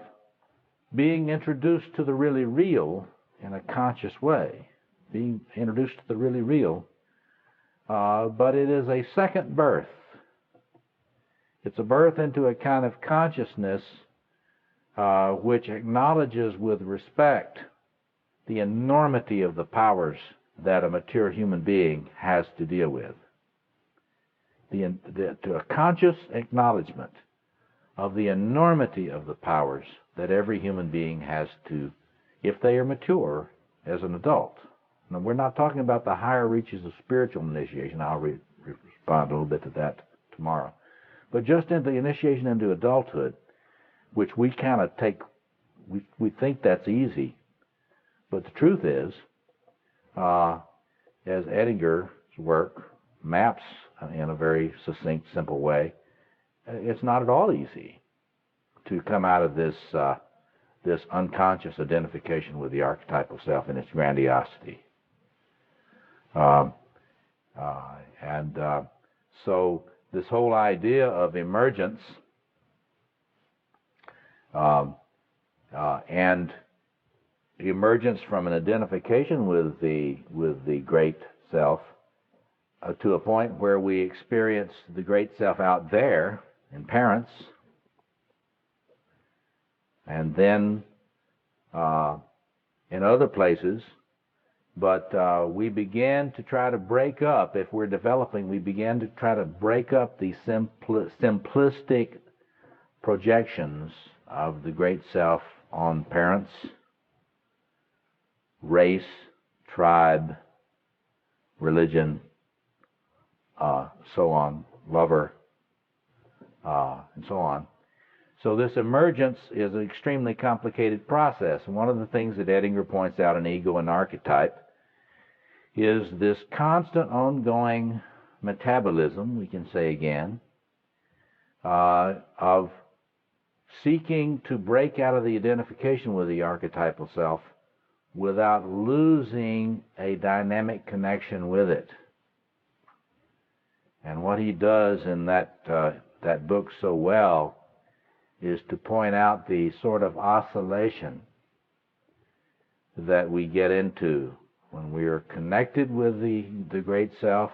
being introduced to the really real in a conscious way, being introduced to the really real, but it is a second birth. It's a birth into a kind of consciousness which acknowledges with respect the enormity of the powers that a mature human being has to deal with. To a conscious acknowledgement of the enormity of the powers that every human being has to, if they are mature as an adult, Now, we're not talking about the higher reaches of spiritual initiation. I'll respond a little bit to that tomorrow. But just into the initiation into adulthood, which we kind of take, we think that's easy. But the truth is, as Edinger's work maps in a very succinct, simple way, it's not at all easy to come out of this this unconscious identification with the archetypal self and its grandiosity. So this whole idea of emergence and emergence from an identification with the great self to a point where we experience the great self out there in parents, and then in other places, but we begin to try to break up, if we're developing, we begin to try to break up the simplistic projections of the great self on parents, race, tribe, religion, so on, lover, and so on. So this emergence is an extremely complicated process. And one of the things that Edinger points out in Ego and Archetype is this constant ongoing metabolism, we can say again, of seeking to break out of the identification with the archetypal self without losing a dynamic connection with it. And what he does in that book so well is to point out the sort of oscillation that we get into when we are connected with the great self.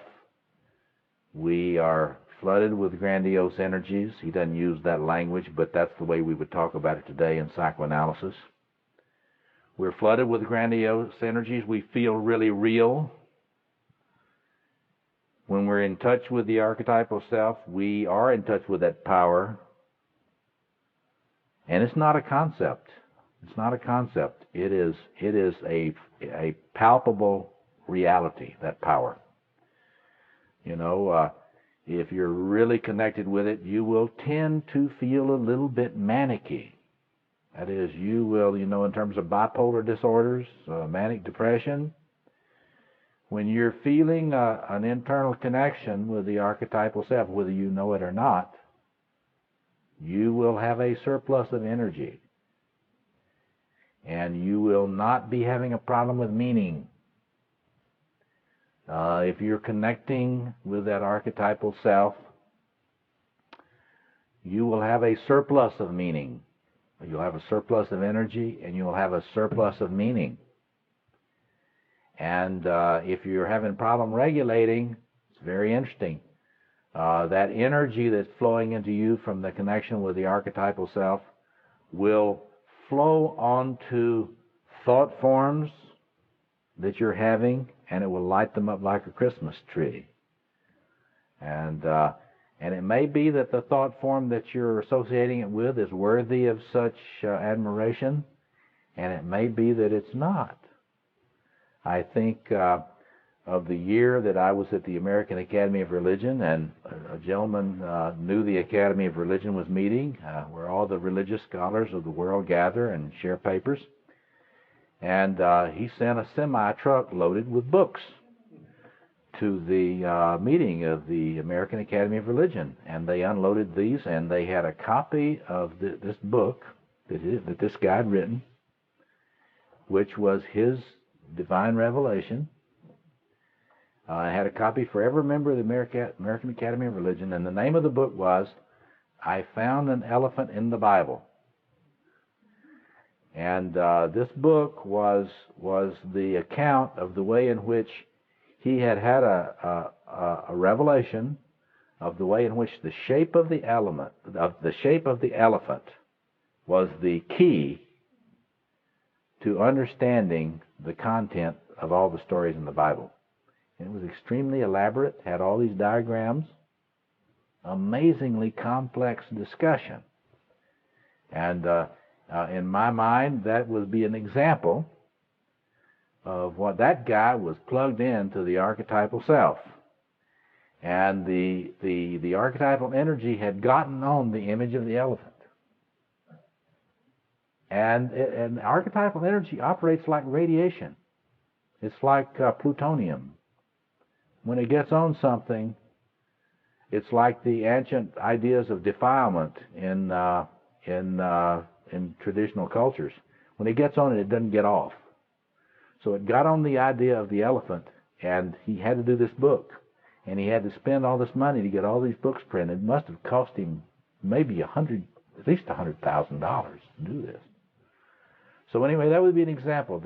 We are flooded with grandiose energies. He doesn't use that language, but that's the way we would talk about it today in psychoanalysis. We're flooded with grandiose energies. We feel really real. When we're in touch with the archetypal self, we are in touch with that power. And it's not a concept. It's not a concept. It is a palpable reality, that power. You know, if you're really connected with it, you will tend to feel a little bit manicky. That is, you will, you know, in terms of bipolar disorders, manic depression, when you're feeling an internal connection with the archetypal self, whether you know it or not, you will have a surplus of energy. And you will not be having a problem with meaning. If you're connecting with that archetypal self, you will have a surplus of meaning. You'll have a surplus of energy, and you'll have a surplus of meaning. And if you're having problem regulating, it's very interesting. That energy that's flowing into you from the connection with the archetypal self will flow onto thought forms that you're having, and it will light them up like a Christmas tree. And it may be that the thought form that you're associating it with is worthy of such admiration, and it may be that it's not. I think of the year that I was at the American Academy of Religion, and a gentleman knew the Academy of Religion was meeting, where all the religious scholars of the world gather and share papers. And he sent a semi-truck loaded with books to the meeting of the American Academy of Religion. And they unloaded these, and they had a copy of this book that this guy had written, which was his divine revelation. I had a copy for every member of the American Academy of Religion, and the name of the book was I Found an Elephant in the Bible. And this book was the account of the way in which he had a revelation of the way in which the shape of the elephant was the key to understanding the content of all the stories in the Bible. And it was extremely elaborate, had all these diagrams, amazingly complex discussion. And in my mind, that would be an example of what that guy was plugged into the archetypal self. And the archetypal energy had gotten on the image of the elephant. And archetypal energy operates like radiation. It's like plutonium. When it gets on something, it's like the ancient ideas of defilement in traditional cultures. When it gets on it, it doesn't get off. So it got on the idea of the elephant, and he had to do this book. And he had to spend all this money to get all these books printed. It must have cost him maybe at least $100,000 to do this. So anyway, that would be an example.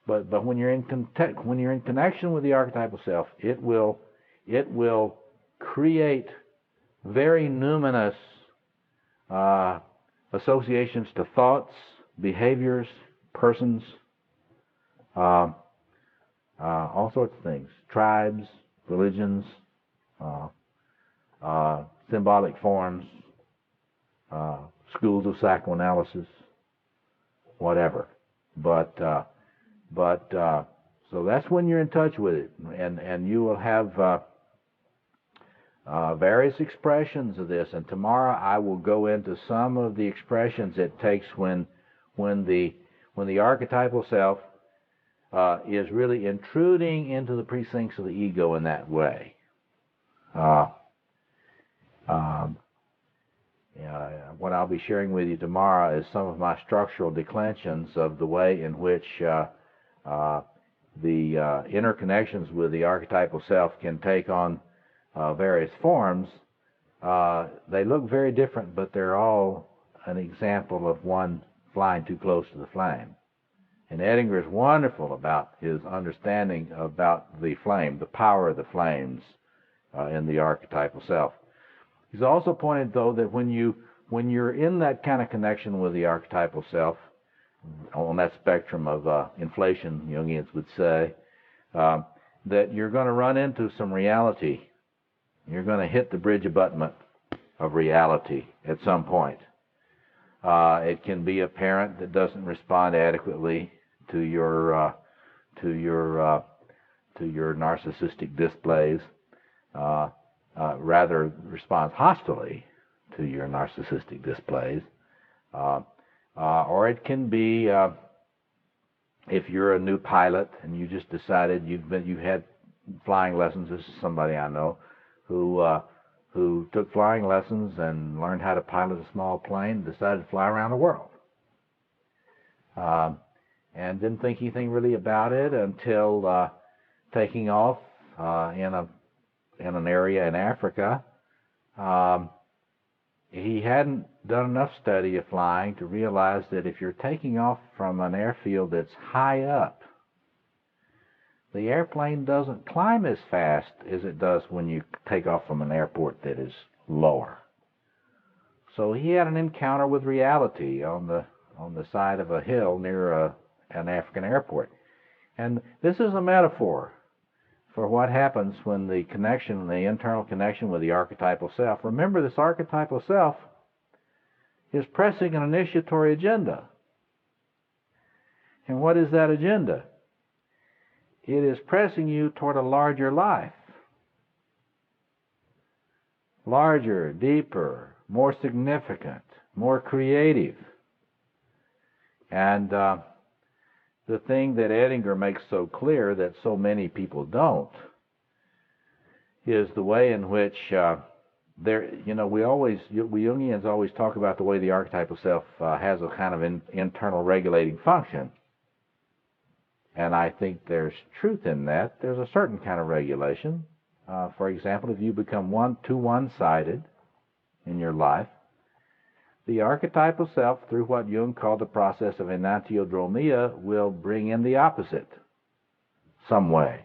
But when you're in connection with the archetypal self, it will create very numinous associations to thoughts, behaviors, persons, all sorts of things, tribes, religions, symbolic forms, schools of psychoanalysis, whatever. But so that's when you're in touch with it, and you will have various expressions of this. And tomorrow I will go into some of the expressions it takes when the archetypal self is really intruding into the precincts of the ego in that way. What I'll be sharing with you tomorrow is some of my structural declensions of the way in which the interconnections with the archetypal self can take on various forms. They look very different, but they're all an example of one flying too close to the flame. And Edinger is wonderful about his understanding about the flame, the power of the flames in the archetypal self. He's also pointed, though, that when you're in that kind of connection with the archetypal self, on that spectrum of inflation, Jungians would say, that you're going to run into some reality. You're going to hit the bridge abutment of reality at some point. It can be a parent that doesn't respond adequately to your narcissistic displays. Rather responds hostily to your narcissistic displays. Or it can be if you're a new pilot and you just decided you had flying lessons. This is somebody I know who took flying lessons and learned how to pilot a small plane, decided to fly around the world. And didn't think anything really about it until taking off in an area in Africa. He hadn't done enough study of flying to realize that if you're taking off from an airfield that's high up, the airplane doesn't climb as fast as it does when you take off from an airport that is lower. So he had an encounter with reality on the side of a hill near an African airport. And this is a metaphor for what happens when the internal connection with the archetypal self. Remember, this archetypal self is pressing an initiatory agenda. And what is that agenda? It is pressing you toward a larger life. Larger, deeper, more significant, more creative. And the thing that Edinger makes so clear that so many people don't is the way in which we Jungians always talk about the way the archetypal self has a kind of internal regulating function. And I think there's truth in that. There's a certain kind of regulation. For example, if you become too one-sided in your life, the archetypal self, through what Jung called the process of enantiodromia, will bring in the opposite some way.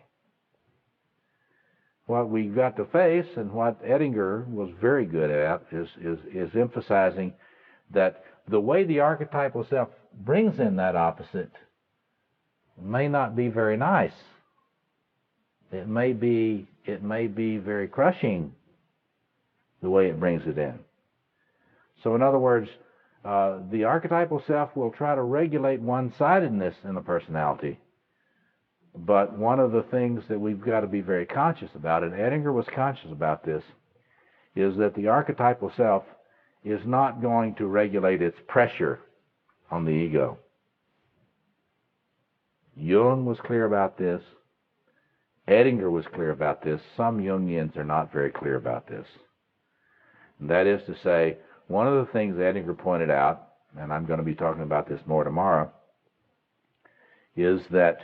What we've got to face, and what Edinger was very good at, is emphasizing that the way the archetypal self brings in that opposite may not be very nice. It may be very crushing, the way it brings it in. So in other words, the archetypal self will try to regulate one-sidedness in the personality, But one of the things that we've got to be very conscious about, and Edinger was conscious about this, is that the archetypal self is not going to regulate its pressure on the ego. Jung was clear about this. Edinger was clear about this. Some Jungians are not very clear about this. And that is to say, one of the things Edinger pointed out, and I'm going to be talking about this more tomorrow, is that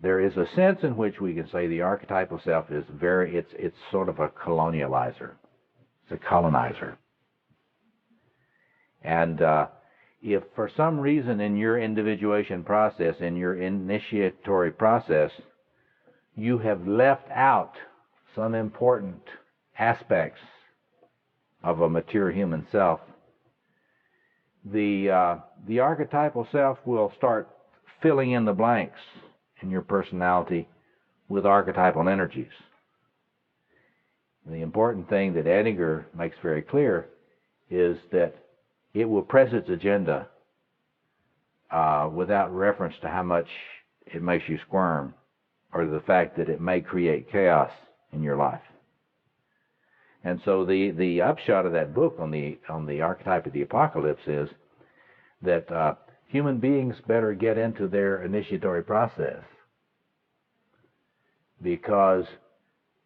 there is a sense in which we can say the archetypal self is it's sort of a colonializer. It's a colonizer. And if for some reason in your individuation process, in your initiatory process, you have left out some important aspects of a mature human self, the archetypal self will start filling in the blanks in your personality with archetypal energies. The important thing that Edinger makes very clear is that it will press its agenda without reference to how much it makes you squirm or the fact that it may create chaos in your life. And so the upshot of that book on the archetype of the apocalypse is that human beings better get into their initiatory process, because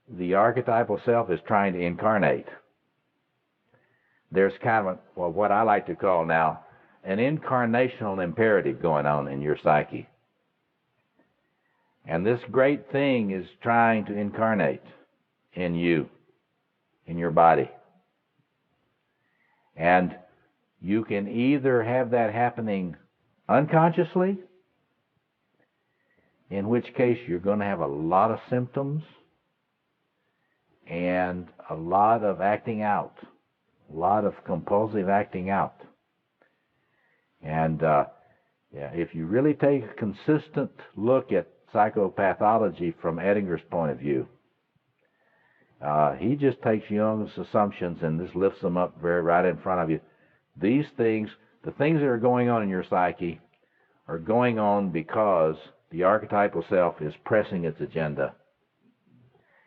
the archetypal self is trying to incarnate. There's kind of what I like to call now an incarnational imperative going on in your psyche. And this great thing is trying to incarnate in you, in your body. And you can either have that happening unconsciously, in which case you're going to have a lot of symptoms and a lot of acting out, a lot of compulsive acting out. And if you really take a consistent look at psychopathology from Edinger's point of view, he just takes Jung's assumptions and just lifts them up right in front of you. These things, the things that are going on in your psyche, are going on because the archetypal self is pressing its agenda.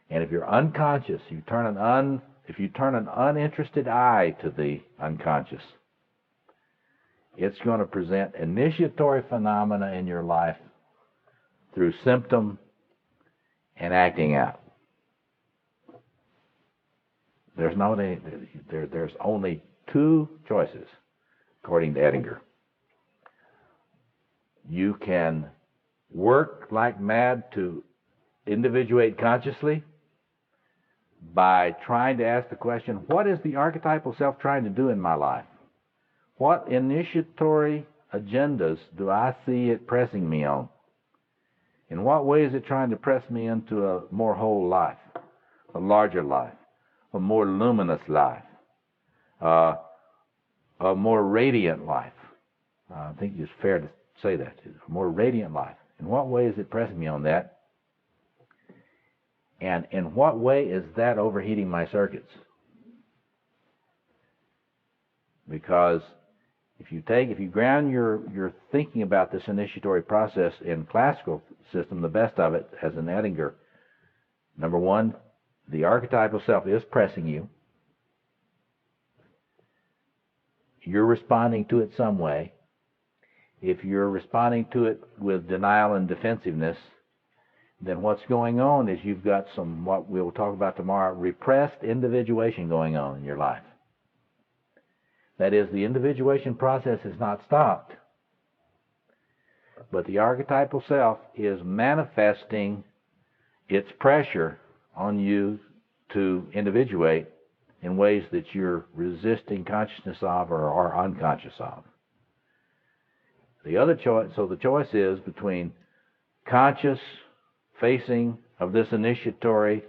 And if you're unconscious, if you turn an uninterested eye to the unconscious, it's going to present initiatory phenomena in your life through symptom and acting out. There's only two choices, according to Edinger. You can work like mad to individuate consciously by trying to ask the question, what is the archetypal self trying to do in my life? What initiatory agendas do I see it pressing me on? In what way is it trying to press me into a more whole life, a larger life, a more luminous life, a more radiant life? I think it's fair to say that, a more radiant life. In what way is it pressing me on that? And in what way is that overheating my circuits? Because if you ground your thinking about this initiatory process in classical system, the best of it, as in Edinger, number one, the archetypal self is pressing you. You're responding to it some way. If you're responding to it with denial and defensiveness, then what's going on is you've got some, what we'll talk about tomorrow, repressed individuation going on in your life. That is, the individuation process has not stopped, but the archetypal self is manifesting its pressure on you to individuate in ways that you're resisting consciousness of or are unconscious of. The other choice, so the choice is between conscious facing of this initiatory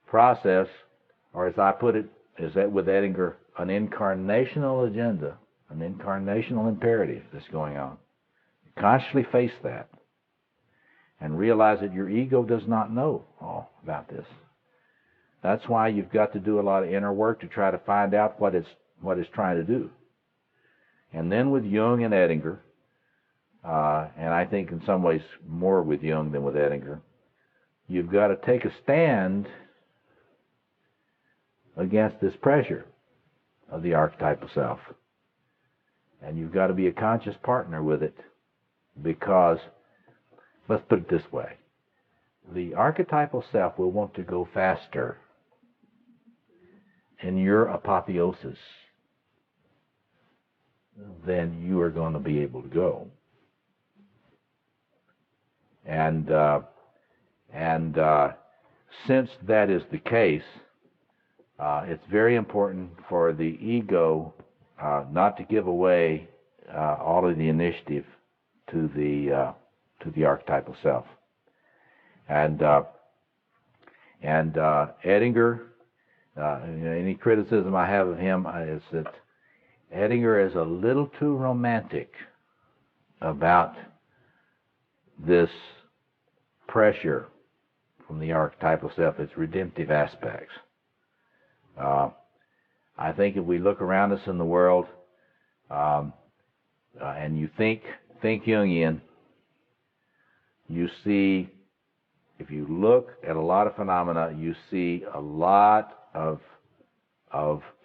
process, or as I put it, is that with Edinger, an incarnational agenda, an incarnational imperative that's going on. Consciously face that and realize that your ego does not know all about this. That's why you've got to do a lot of inner work to try to find out what it's trying to do. And then with Jung and Edinger, and I think in some ways more with Jung than with Edinger, you've got to take a stand against this pressure of the archetypal self. And you've got to be a conscious partner with it, because, let's put it this way, the archetypal self will want to go faster in your apotheosis than you are going to be able to go. And since that is the case, it's very important for the ego not to give away all of the initiative to the archetypal self. And Edinger, any criticism I have of him is that Edinger is a little too romantic about this pressure from the archetypal self, its redemptive aspects. I think if we look around us in the world, and you think Jungian, you see, if you look at a lot of phenomena, you see a lot of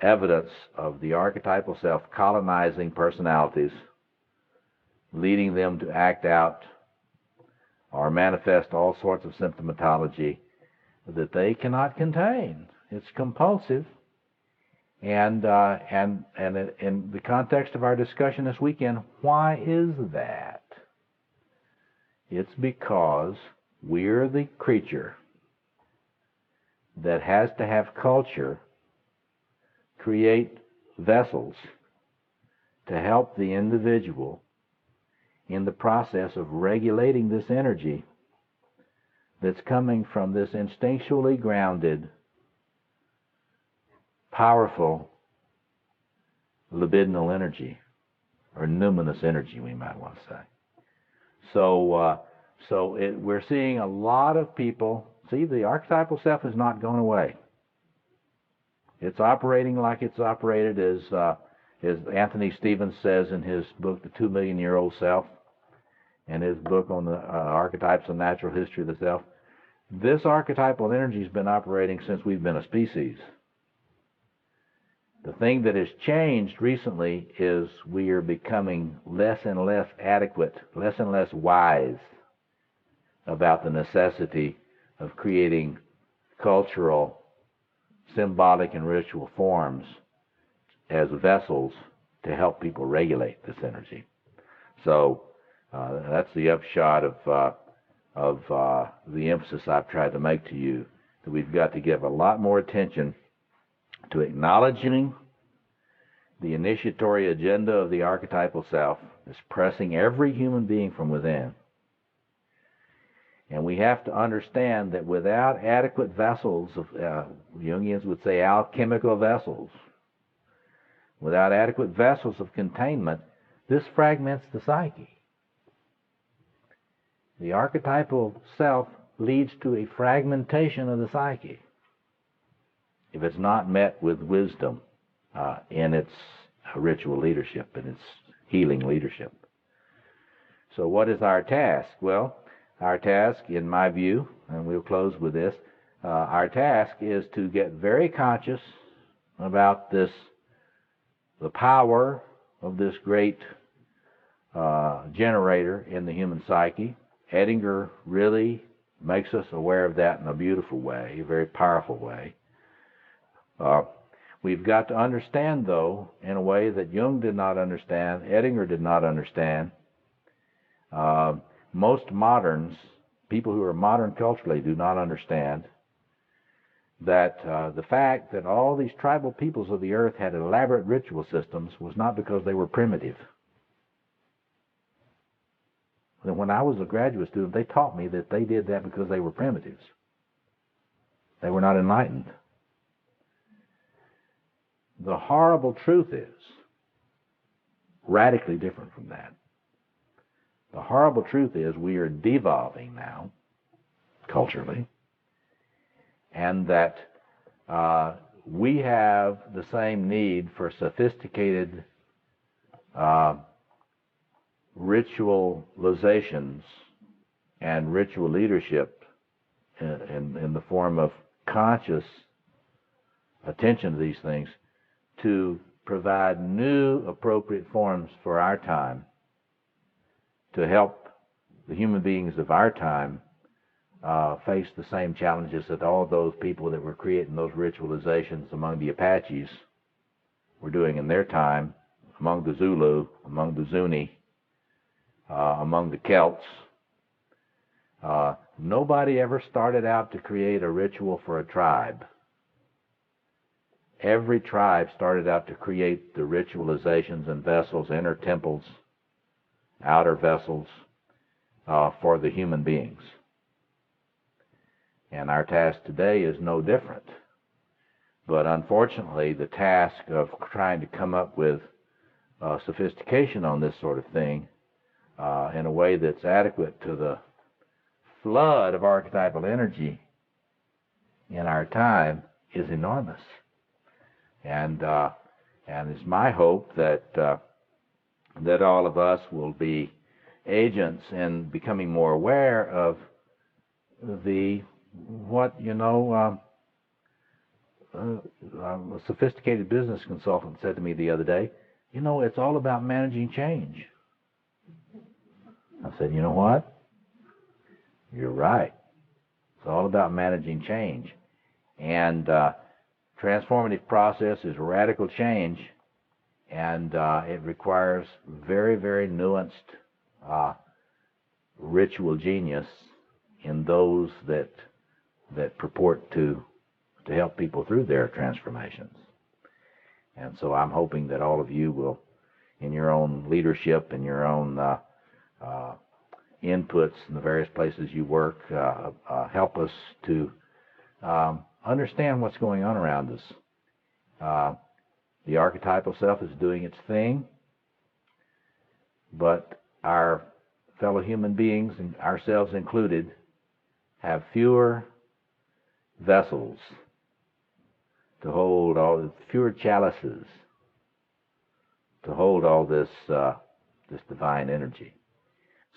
evidence of the archetypal self colonizing personalities, leading them to act out or manifest all sorts of symptomatology that they cannot contain. It's compulsive. And in the context of our discussion this weekend, why is that? It's because we're the creature that has to have culture create vessels to help the individual in the process of regulating this energy that's coming from this instinctually grounded, powerful libidinal energy, or numinous energy, we might want to say. So we're seeing a lot of people. See, the archetypal self is not going away. It's operating like it's operated, as Anthony Stevens says in his book, The 2 Million Year Old Self, and his book on the archetypes and natural history of the self. This archetypal energy has been operating since we've been a species. The thing that has changed recently is we are becoming less and less adequate, less and less wise about the necessity of creating cultural, symbolic, and ritual forms as vessels to help people regulate this energy. So that's the upshot of the emphasis I've tried to make to you, that we've got to give a lot more attention to acknowledging the initiatory agenda of the archetypal self is pressing every human being from within. And we have to understand that without adequate vessels, Jungians would say alchemical vessels, without adequate vessels of containment, this fragments the psyche. The archetypal self leads to a fragmentation of the psyche if it's not met with wisdom in its ritual leadership and its healing leadership. So what is our task? Well, our task, in my view, and we'll close with this, our task is to get very conscious about the power of this great generator in the human psyche. Edinger really makes us aware of that in a beautiful way, a very powerful way. We've got to understand, though, in a way that Jung did not understand, Edinger did not understand. Most moderns, people who are modern culturally, do not understand that the fact that all these tribal peoples of the earth had elaborate ritual systems was not because they were primitive. When I was a graduate student, they taught me that they did that because they were primitives. They were not enlightened. The horrible truth is radically different from that. The horrible truth is we are devolving now, culturally, and that we have the same need for sophisticated ritualizations and ritual leadership in the form of conscious attention to these things to provide new appropriate forms for our time to help the human beings of our time face the same challenges that all those people that were creating those ritualizations among the Apaches were doing in their time, among the Zulu, among the Zuni, among the Celts. Nobody ever started out to create a ritual for a tribe. Every tribe started out to create the ritualizations and vessels, inner temples, outer vessels, for the human beings. And our task today is no different. But unfortunately, the task of trying to come up with sophistication on this sort of thing in a way that's adequate to the flood of archetypal energy in our time is enormous. And it's my hope that that all of us will be agents in becoming more aware of what a sophisticated business consultant said to me the other day. It's all about managing change. I said, you know what? You're right. It's all about managing change. And transformative process is radical change, and it requires very, very nuanced ritual genius in those that purport to help people through their transformations. And so I'm hoping that all of you will, in your own leadership, in your own inputs in the various places you work, help us to understand what's going on around us. The archetypal self is doing its thing, but our fellow human beings, and ourselves included, have fewer vessels to hold fewer chalices to hold all this divine energy.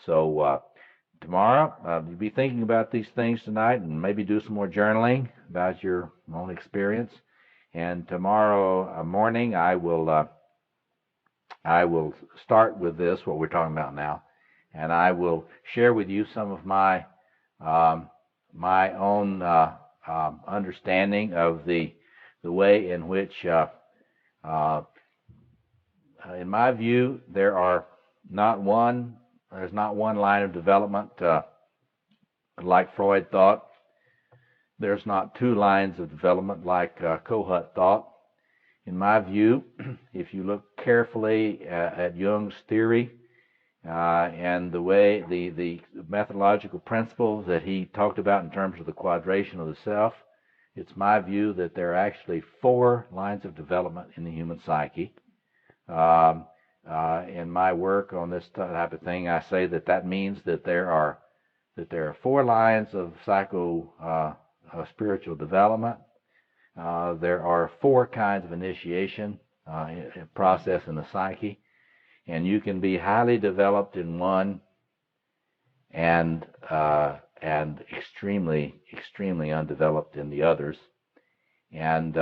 So tomorrow, you'll be thinking about these things tonight, and maybe do some more journaling about your own experience. And tomorrow morning, I will start with this, what we're talking about now, and I will share with you some of my my own understanding of the way in which, in my view, there's not one line of development like Freud thought. There's not two lines of development like Kohut thought. In my view, if you look carefully at Jung's theory and the way the methodological principles that he talked about in terms of the quadration of the self, it's my view that there are actually 4 lines of development in the human psyche. In my work on this type of thing, I say that means that there are 4 lines of spiritual development. There are 4 kinds of initiation process in the psyche, and you can be highly developed in one and extremely undeveloped in the others. And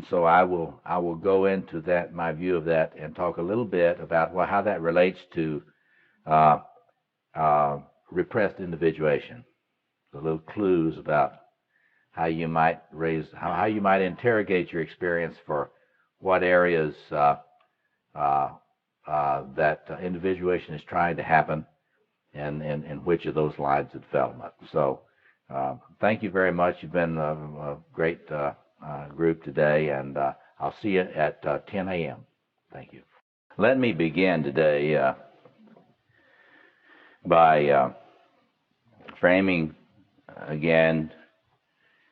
so I will go into that, my view of that, and talk a little bit about how that relates to repressed individuation. The little clues about how you might interrogate your experience for what areas that individuation is trying to happen, and which of those lines of development. So thank you very much. You've been a great group today, and I'll see you at 10 a.m. Thank you. Let me begin today by framing again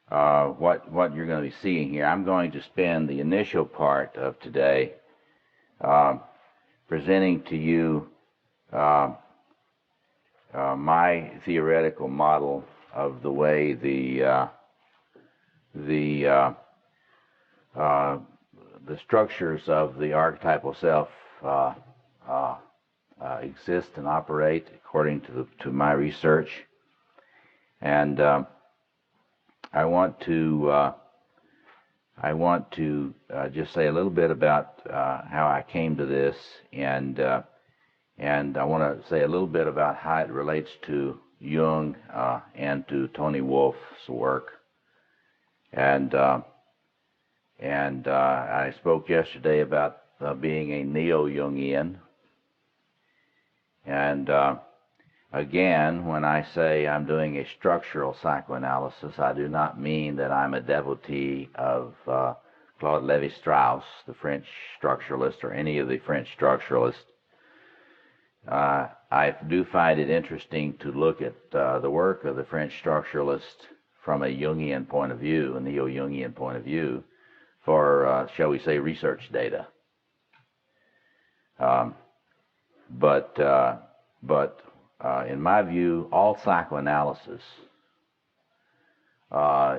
what you're going to be seeing here. I'm going to spend the initial part of today presenting to you my theoretical model of the way the structures of the archetypal self exist and operate according to my research. And I want to just say a little bit about how I came to this, and I want to say a little bit about how it relates to Jung and to Tony Wolff's work. And I spoke yesterday about being a neo-Jungian. And again, when I say I'm doing a structural psychoanalysis, I do not mean that I'm a devotee of Claude Lévi-Strauss, the French structuralist, or any of the French structuralists. I do find it interesting to look at the work of the French structuralist from a Jungian point of view, a neo-Jungian point of view, for, shall we say, research data. But in my view, all psychoanalysis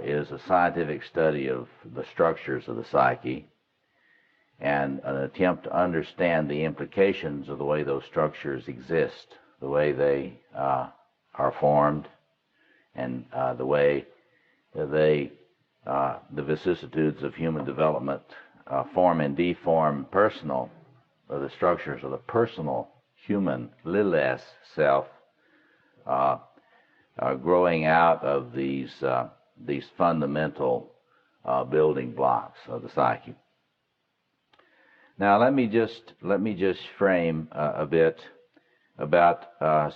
is a scientific study of the structures of the psyche and an attempt to understand the implications of the way those structures exist, the way they are formed, and the way they, the vicissitudes of human development form and deform the structures of the personal human little s self, growing out of these fundamental building blocks of the psyche. Now let me just frame a bit about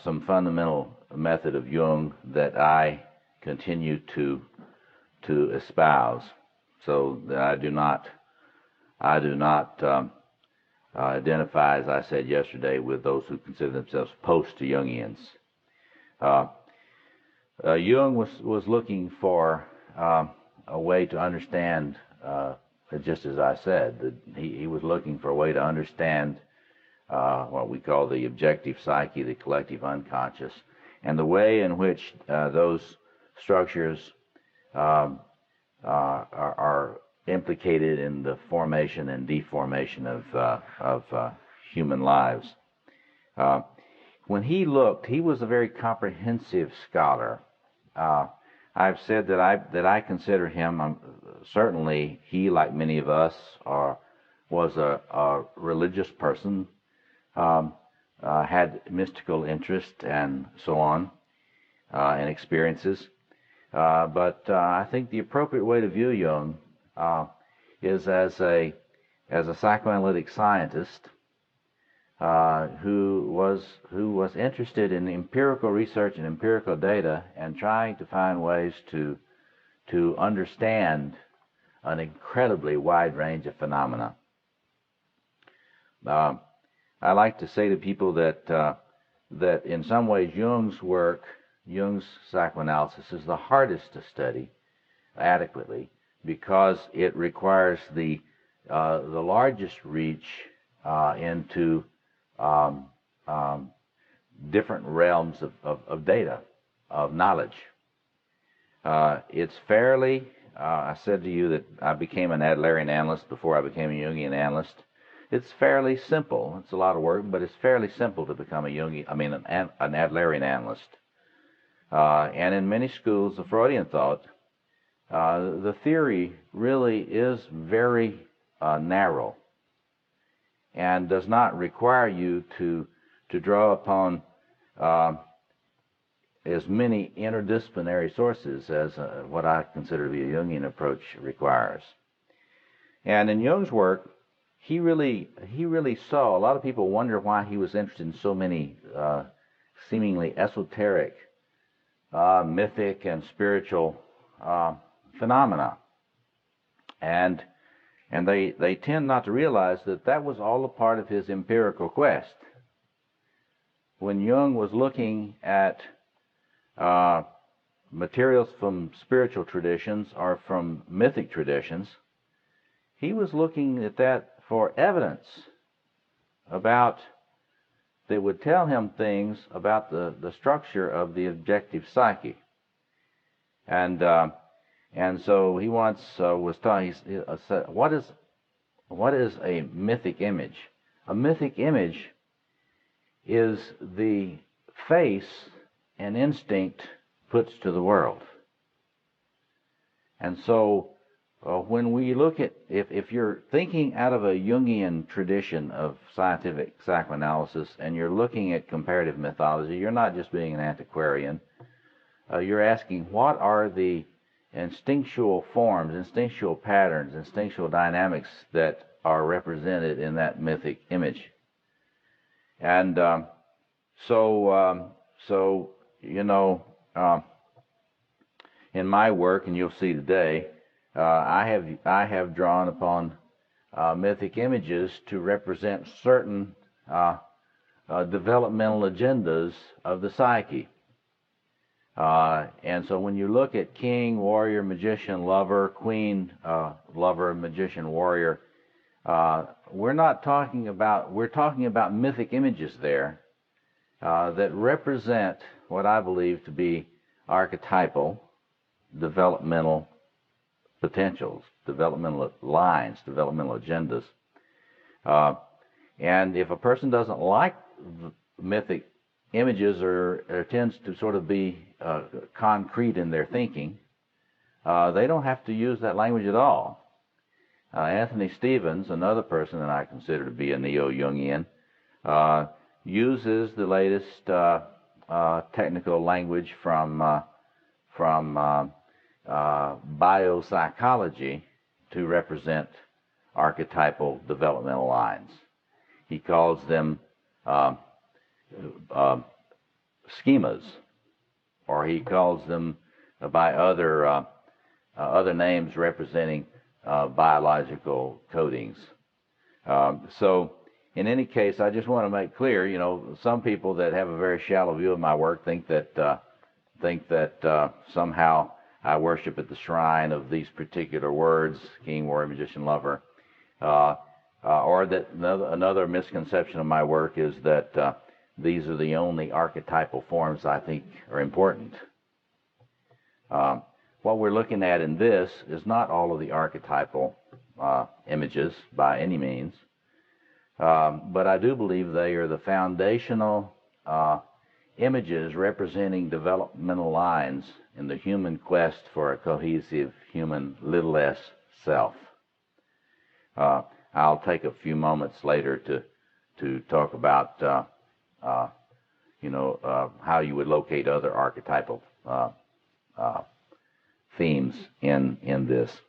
some fundamental method of Jung that I continue to espouse, so that I do not identify, as I said yesterday, with those who consider themselves post-Jungians. Jung was looking for a way to understand, just as I said, that he was looking for a way to understand what we call the objective psyche, the collective unconscious, and the way in which those structures are implicated in the formation and deformation of human lives. When he looked, he was a very comprehensive scholar. I've said that I consider him, certainly he, like many of us, was a religious person, had mystical interest and so on, and experiences. But I think the appropriate way to view Jung is as a psychoanalytic scientist who was interested in empirical research and empirical data and trying to find ways to understand an incredibly wide range of phenomena. I like to say to people that in some ways Jung's psychoanalysis is the hardest to study adequately, because it requires the largest reach into different realms of data, of knowledge. It's fairly, I said to you that I became an Adlerian analyst before I became a Jungian analyst. It's fairly simple. It's a lot of work, but it's fairly simple to become an Adlerian analyst. And in many schools of Freudian thought, the theory really is very narrow and does not require you to draw upon as many interdisciplinary sources as what I consider to be a Jungian approach requires. And in Jung's work, he really saw, a lot of people wonder why he was interested in so many seemingly esoteric, mythic and spiritual phenomena. And they tend not to realize that was all a part of his empirical quest. When Jung was looking at materials from spiritual traditions or from mythic traditions, he was looking at that for evidence that would tell him things about the structure of the objective psyche. And so he once was talking, what is a mythic image? A mythic image is the face an instinct puts to the world. And so when we look at, if you're thinking out of a Jungian tradition of scientific psychoanalysis and you're looking at comparative mythology, you're not just being an antiquarian. You're asking, what are the instinctual forms, instinctual patterns, instinctual dynamics that are represented in that mythic image? And in my work, and you'll see today, I have drawn upon mythic images to represent certain developmental agendas of the psyche. And so when you look at king, warrior, magician, lover, queen, lover, magician, warrior, we're talking about mythic images there that represent what I believe to be archetypal developmental potentials, developmental lines, developmental agendas. And if a person doesn't like mythic images or tends to sort of be concrete in their thinking, they don't have to use that language at all. Anthony Stevens, another person that I consider to be a neo-Jungian, uses the latest technical language from biopsychology to represent archetypal developmental lines. He calls them schemas, or he calls them by other names representing biological codings. So in any case, I just want to make clear, some people that have a very shallow view of my work think that somehow I worship at the shrine of these particular words, king, warrior, magician, lover, or that another misconception of my work is that these are the only archetypal forms I think are important. What we're looking at in this is not all of the archetypal images by any means, but I do believe they are the foundational images representing developmental lines in the human quest for a cohesive human little s self. I'll take a few moments later to talk about how you would locate other archetypal themes in this.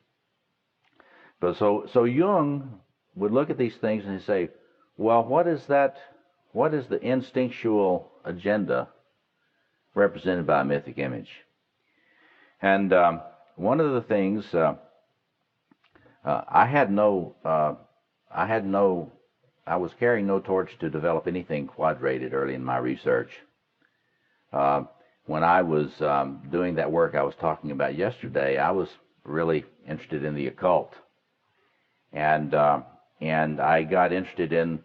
But so Jung would look at these things and say, well, what is the instinctual agenda represented by a mythic image? And one of the things I was carrying no torch to develop anything quadrated early in my research. When I was doing that work I was talking about yesterday, I was really interested in the occult, and I got interested in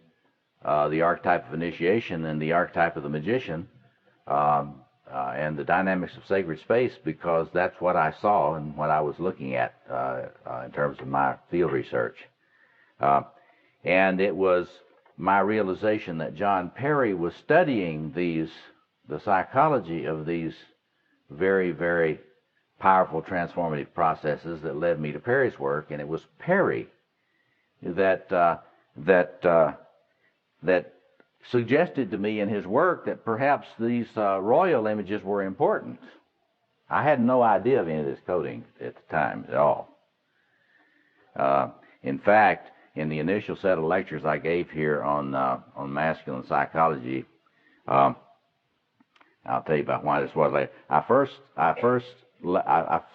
the archetype of initiation and the archetype of the magician, and the dynamics of sacred space, because that's what I saw and what I was looking at in terms of my field research. And it was my realization that John Perry was studying the psychology of these very, very powerful transformative processes that led me to Perry's work, and it was Perry that suggested to me in his work that perhaps these royal images were important. I had no idea of any of this coding at the time at all. In fact, in the initial set of lectures I gave here on masculine psychology, I'll tell you about why this was later. I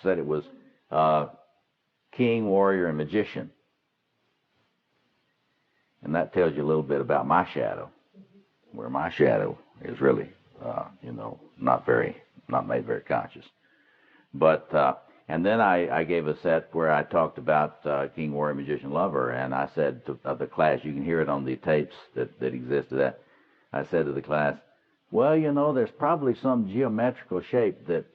said it was king, warrior, and magician, and that tells you a little bit about my shadow, where my shadow is really, not made very conscious. But and then I gave a set where I talked about king, warrior, magician, lover, and I said to the class, you can hear it on the tapes that exist of that. I said to the class, well, there's probably some geometrical shape that,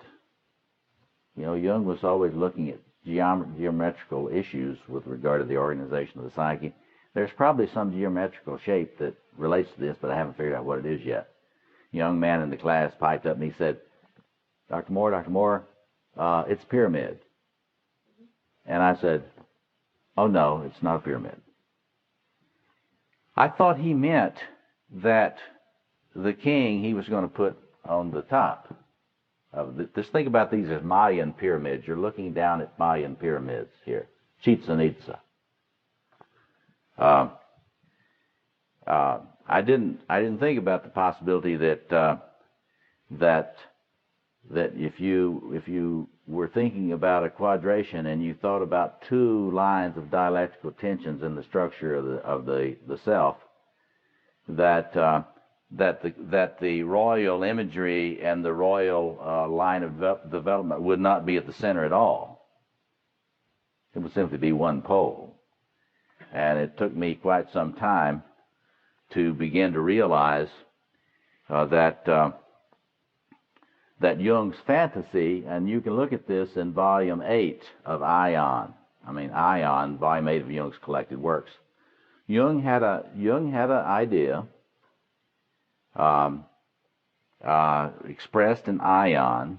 Jung was always looking at geometrical issues with regard to the organization of the psyche. there's probably some geometrical shape that relates to this, but I haven't figured out what it is yet. A young man in the class piped up and he said, Dr. Moore, it's a pyramid. And I said, oh no, it's not a pyramid. I thought he meant that the king he was going to put on the top. Just think about these as Mayan pyramids. You're looking down at Mayan pyramids here. Chichen Itza. I didn't think about the possibility that if you were thinking about a quadration and you thought about two lines of dialectical tensions in the structure of the self, that the royal imagery and the royal line of development would not be at the center at all. It would simply be one pole. And it took me quite some time to begin to realize that Jung's fantasy, and you can look at this in volume 8 of Ion, volume 8 of Jung's collected works. Jung had an idea expressed in Ion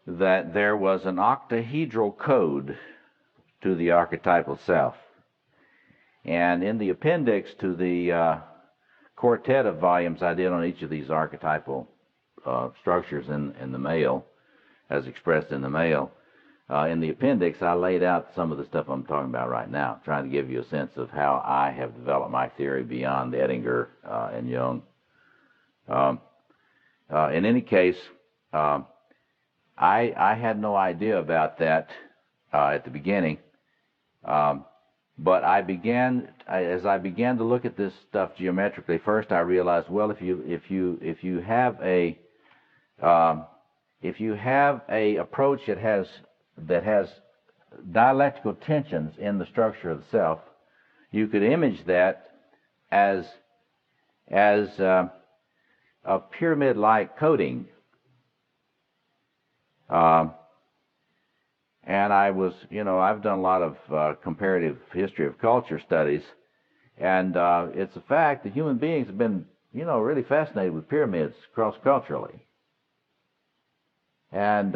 that there was an octahedral code to the archetypal self. And in the appendix to the quartet of volumes I did on each of these archetypal structures in the male, as expressed in the male, in the appendix I laid out some of the stuff I'm talking about right now, trying to give you a sense of how I have developed my theory beyond Edinger and Jung. In any case, I had no idea about that at the beginning. But as I began to look at this stuff geometrically, first I realized, well, if you have a approach that has dialectical tensions in the structure of the self, you could image that as a pyramid-like coding. And I've done a lot of comparative history of culture studies, and it's a fact that human beings have been, really fascinated with pyramids cross-culturally. And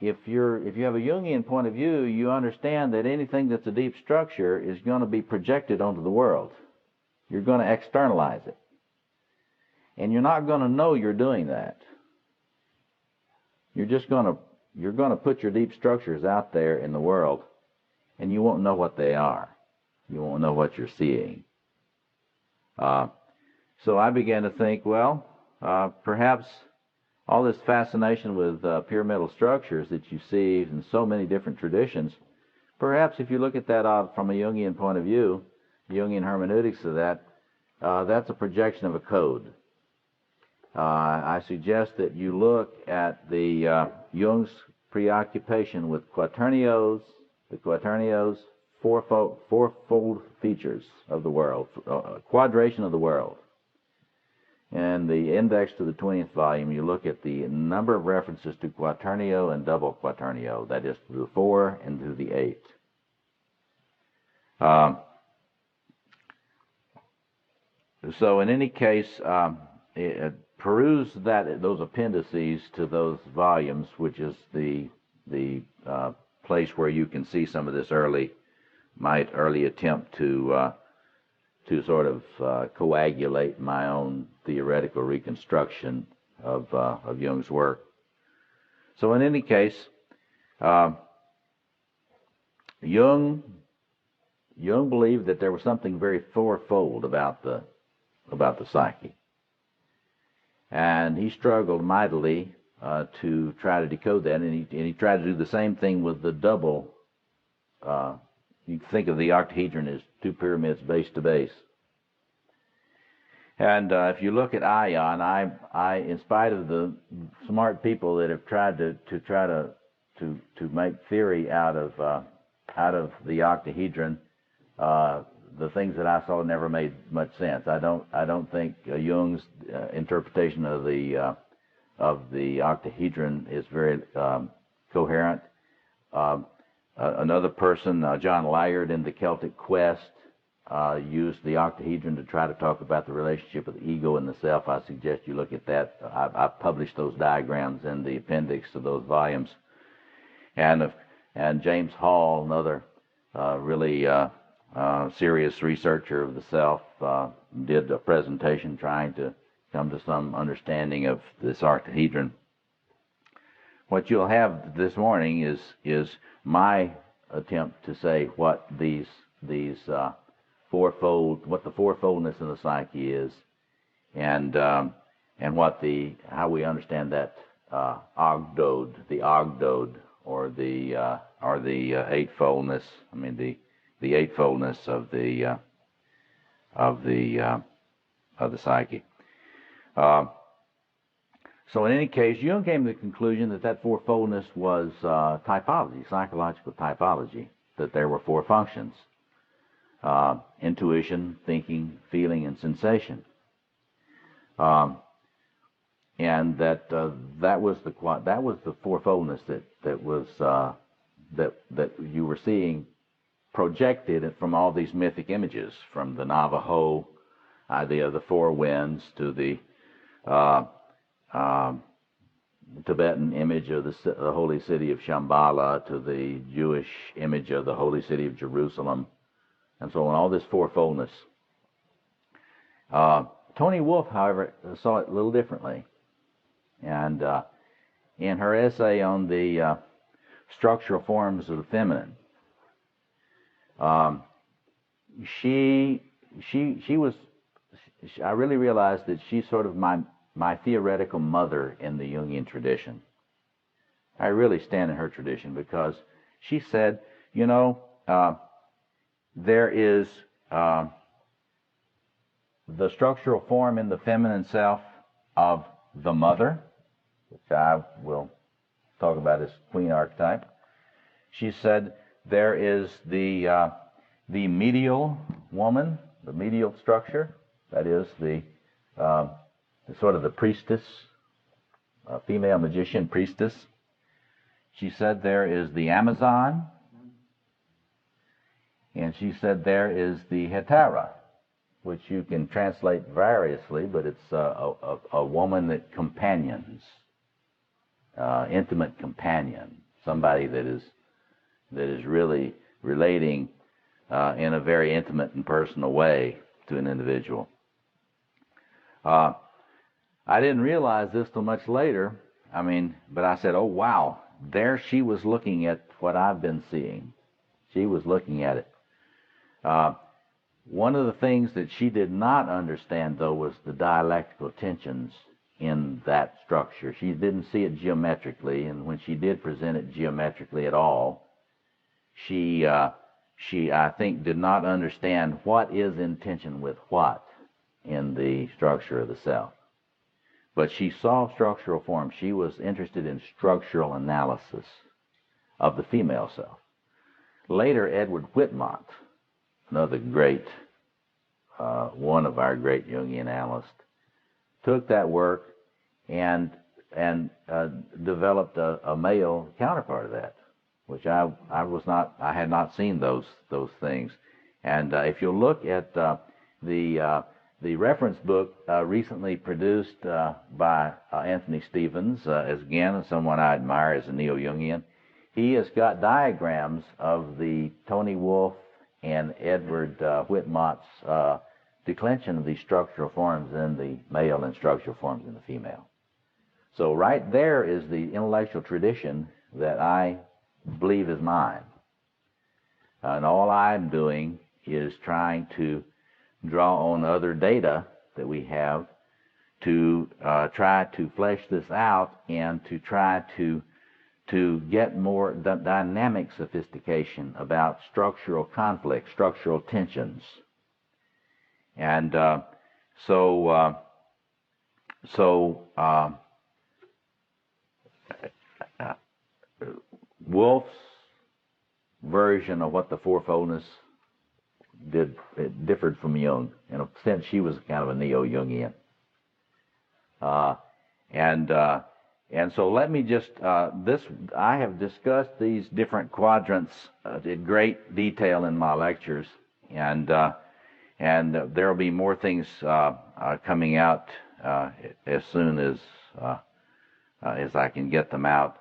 if you have a Jungian point of view, you understand that anything that's a deep structure is going to be projected onto the world. You're going to externalize it. And you're not going to know you're doing that. You're going to put your deep structures out there in the world, and you won't know what they are. You won't know what you're seeing. So I began to think, well, perhaps all this fascination with pyramidal structures that you see in so many different traditions, perhaps if you look at that from a Jungian point of view, Jungian hermeneutics of that, that's a projection of a code. I suggest that you look at the Jung's preoccupation with quaternios, fourfold features of the world, quadration of the world. And the index to the 20th volume, you look at the number of references to quaternio and double quaternio, that is to the 4 and to the 8. So in any case, peruse those appendices to those volumes, which is the place where you can see some of this early attempt to sort of coagulate my own theoretical reconstruction of Jung's work. So in any case, Jung believed that there was something very fourfold about the psyche. And he struggled mightily to try to decode that, and he tried to do the same thing with the double. You think of the octahedron as two pyramids base to base. And if you look at Ion, I, in spite of the smart people that have tried to make theory out of the octahedron, the things that I saw never made much sense. I don't think Jung's interpretation of the octahedron is very coherent. Another person, John Layard in The Celtic Quest, use the octahedron to try to talk about the relationship of the ego and the self, I suggest you look at that. I've published those diagrams in the appendix to those volumes. And James Hall, another really serious researcher of the self, did a presentation trying to come to some understanding of this octahedron. What you'll have this morning is my attempt to say what these fourfold, what the fourfoldness of the psyche is, and what how we understand that ogdode, the ogdode, or the eightfoldness. I mean the eightfoldness of the psyche. So in any case, Jung came to the conclusion that fourfoldness was typology, psychological typology, that there were four functions: intuition, thinking, feeling, and sensation. And that was the fourfoldness that you were seeing projected from all these mythic images, from the Navajo idea of the four winds to the Tibetan image of the holy city of Shambhala, to the Jewish image of the holy city of Jerusalem, and so on, all this fourfoldness. Toni Wolff, however, saw it a little differently. And in her essay on the structural forms of the feminine, I really realized that she's sort of my theoretical mother in the Jungian tradition. I really stand in her tradition because she said, there is the structural form in the feminine self of the mother, which I will talk about as queen archetype. She said there is the medial woman, the medial structure, that is the sort of the priestess, female magician priestess. She said there is the Amazon, and she said there is the hetera, which you can translate variously, but it's a woman that companions, intimate companion, somebody that is really relating in a very intimate and personal way to an individual. I didn't realize this till much later. But I said, oh wow, there she was looking at what I've been seeing. She was looking at it. One of the things that she did not understand, though, was the dialectical tensions in that structure. She didn't see it geometrically, and when she did present it geometrically at all, she I think, did not understand what is in tension with what in the structure of the self. But she saw structural form. She was interested in structural analysis of the female self. Later, Edward Whitmont, another great, one of our great Jungian analysts, took that work and developed a male counterpart of that, which I had not seen those things. And if you look at the reference book recently produced by Anthony Stevens, as again someone I admire as a neo-Jungian, he has got diagrams of the Toni Wolff and Edward Whitmont's declension of these structural forms in the male and structural forms in the female. So right there is the intellectual tradition that I believe is mine. And all I'm doing is trying to draw on other data that we have to try to flesh this out and to try to get more dynamic sophistication about structural conflict, structural tensions. And Wolff's version of what the fourfoldness did, it differed from Jung. In a sense, she was kind of a neo-Jungian. And so let me just, I have discussed these different quadrants in great detail in my lectures, and And there will be more things coming out as soon as I can get them out.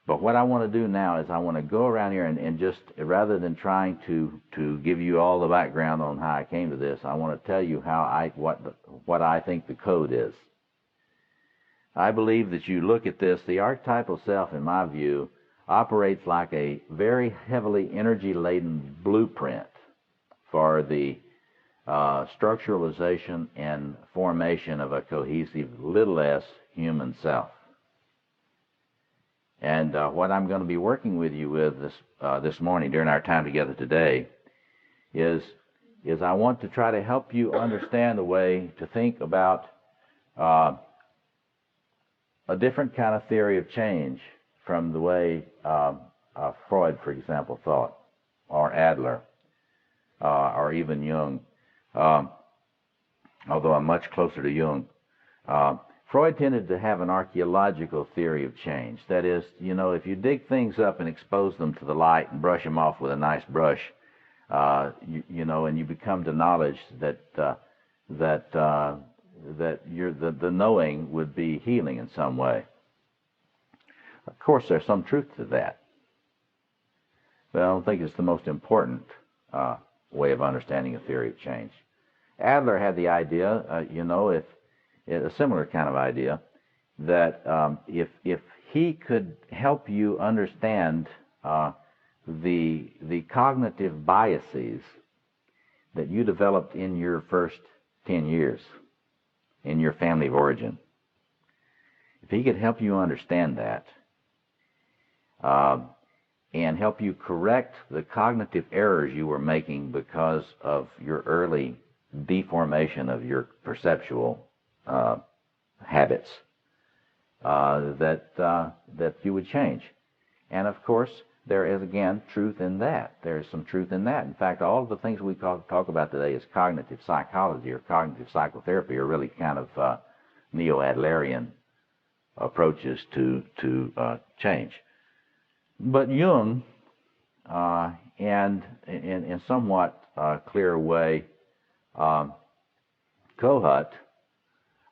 But what I want to do now is I want to go around here and just, rather than trying to give you all the background on how I came to this, I want to tell you what I think the code is. I believe that you look at this, the archetypal self, in my view, operates like a very heavily energy-laden blueprint for the structuralization and formation of a cohesive, little s human self. And what I'm going to be working with you with this morning during our time together today is I want to try to help you understand the way to think about a different kind of theory of change from the way Freud, for example, thought, or Adler, or even Jung, although I'm much closer to Jung. Freud tended to have an archaeological theory of change. That is, if you dig things up and expose them to the light and brush them off with a nice brush, and you become to knowledge that the knowing would be healing in some way. Of course, there's some truth to that, but I don't think it's the most important way of understanding a theory of change. Adler had the idea, a similar kind of idea, that if he could help you understand the cognitive biases that you developed in your first 10 years in your family of origin, if he could help you understand that and help you correct the cognitive errors you were making because of your early deformation of your perceptual habits, that you would change. And of course, there is again truth in that. There is some truth in that. In fact, all of the things we talk about today as cognitive psychology or cognitive psychotherapy are really kind of neo-Adlerian approaches to change. But Jung, and in somewhat clear way, Kohut,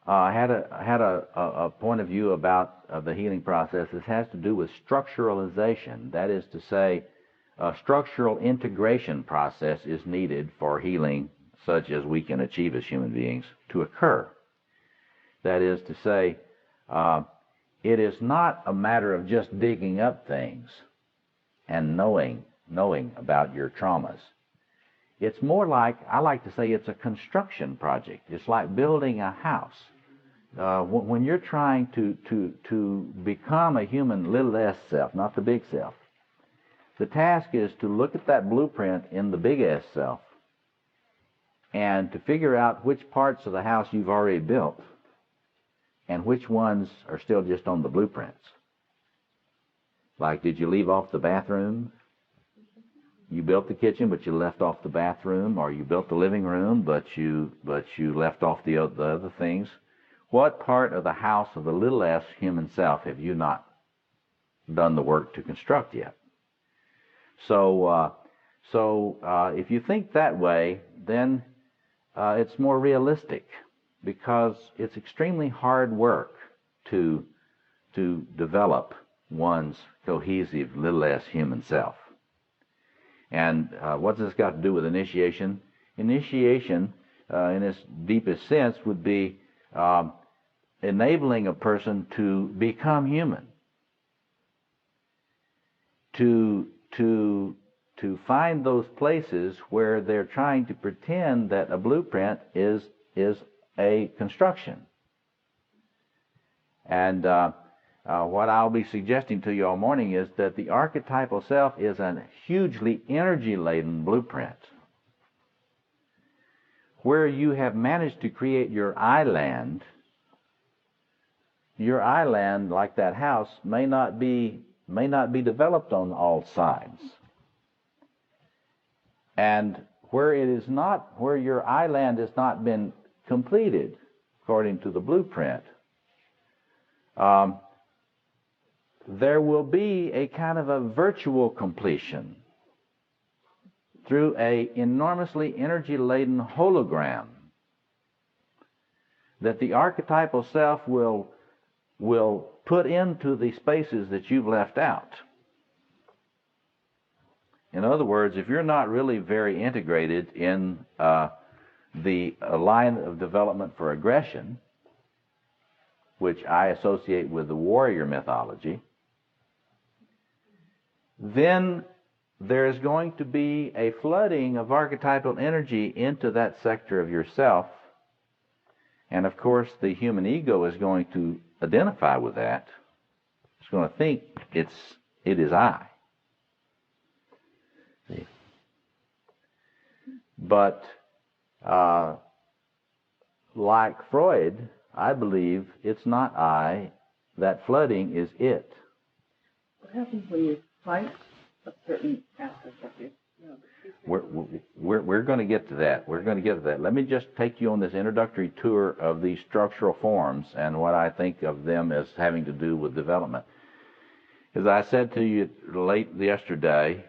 had a point of view about the healing process. This has to do with structuralization. That is to say, a structural integration process is needed for healing such as we can achieve as human beings to occur. That is to say, it is not a matter of just digging up things and knowing about your traumas. It's more like, I like to say, it's a construction project. It's like building a house. When you're trying to become a human little s self, not the big self, the task is to look at that blueprint in the big S self and to figure out which parts of the house you've already built and which ones are still just on the blueprints. Like, did you leave off the bathroom? You built the kitchen, but you left off the bathroom, or you built the living room, but you left off the other things. What part of the house of the little s human self have you not done the work to construct yet? So if you think that way, then it's more realistic, because it's extremely hard work to develop one's cohesive little s human self. And what's this got to do with initiation? Initiation, in its deepest sense, would be enabling a person to become human, to find those places where they're trying to pretend that a blueprint is a construction. And what I'll be suggesting to you all morning is that the archetypal self is a hugely energy-laden blueprint where you have managed to create your island. Your island, like that house, may not be developed on all sides. And where your island has not been completed according to the blueprint, there will be a kind of a virtual completion through a enormously energy-laden hologram that the archetypal self will put into the spaces that you've left out. In other words, if you're not really very integrated in the line of development for aggression, which I associate with the warrior mythology, then there's going to be a flooding of archetypal energy into that sector of yourself. And of course, the human ego is going to identify with that. It's going to think it is I. See? But like Freud, I believe it's not I. That flooding is it. What happens when you fight a certain aspect of you? We're going to get to that. We're going to get to that. Let me just take you on this introductory tour of these structural forms and what I think of them as having to do with development. As I said to you late yesterday,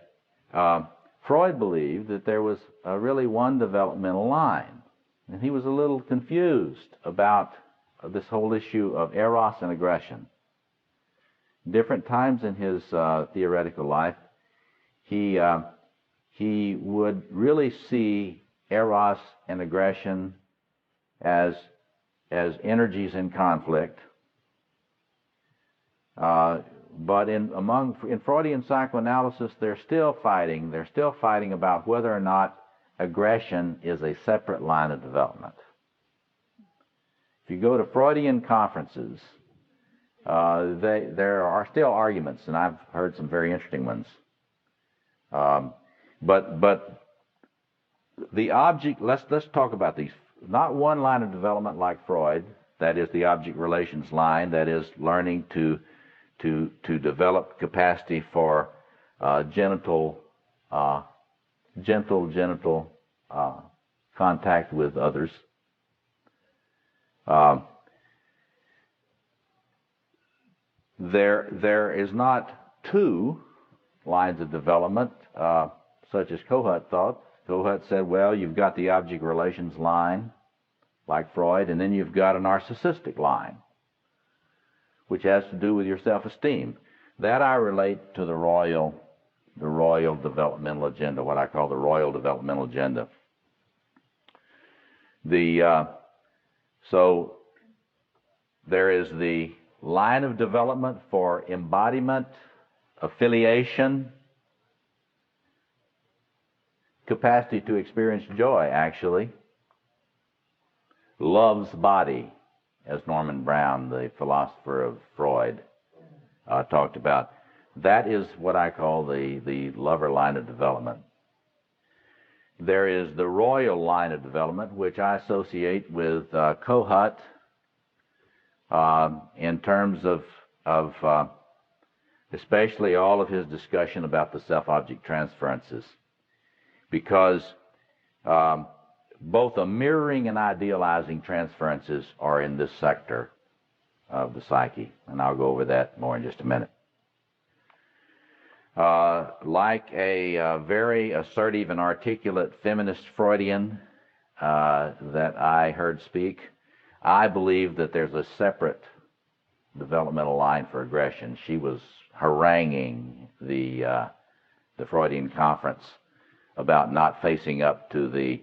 Freud believed that there was really one developmental line, and he was a little confused about this whole issue of eros and aggression. Different times in his theoretical life, he would really see eros and aggression as energies in conflict. But in Freudian psychoanalysis, they're still fighting. They're still fighting about whether or not aggression is a separate line of development. If you go to Freudian conferences, there are still arguments, and I've heard some very interesting ones. But the object, let's talk about these. Not one line of development like Freud, that is the object relations line, that is learning to develop capacity for genital contact with others. There is not two lines of development, such as Kohut thought. Kohut said, well, you've got the object relations line, like Freud, and then you've got a narcissistic line, which has to do with your self-esteem. That I relate to the royal developmental agenda, what I call the royal developmental agenda. So there is the line of development for embodiment, affiliation, capacity to experience joy, actually. Love's body, as Norman Brown, the philosopher of Freud, talked about. That is what I call the lover line of development. There is the royal line of development, which I associate with Kohut in terms of especially all of his discussion about the self-object transferences, because both a mirroring and idealizing transferences are in this sector of the psyche, and I'll go over that more in just a minute. Like a very assertive and articulate feminist Freudian that I heard speak, I believe that there's a separate developmental line for aggression. She was haranguing the Freudian conference about not facing up to the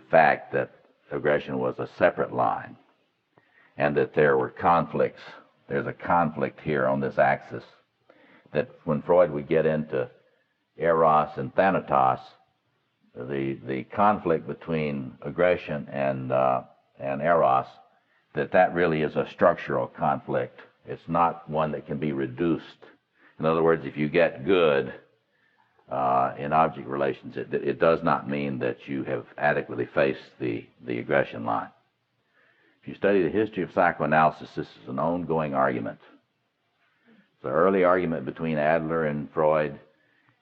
fact that aggression was a separate line, and that there were conflicts. There's a conflict here on this axis, that when Freud would get into eros and thanatos, the conflict between aggression and eros, that really is a structural conflict. It's not one that can be reduced. In other words, if you get good in object relations, it does not mean that you have adequately faced the aggression line. If you study the history of psychoanalysis, this is an ongoing argument. It's an early argument between Adler and Freud,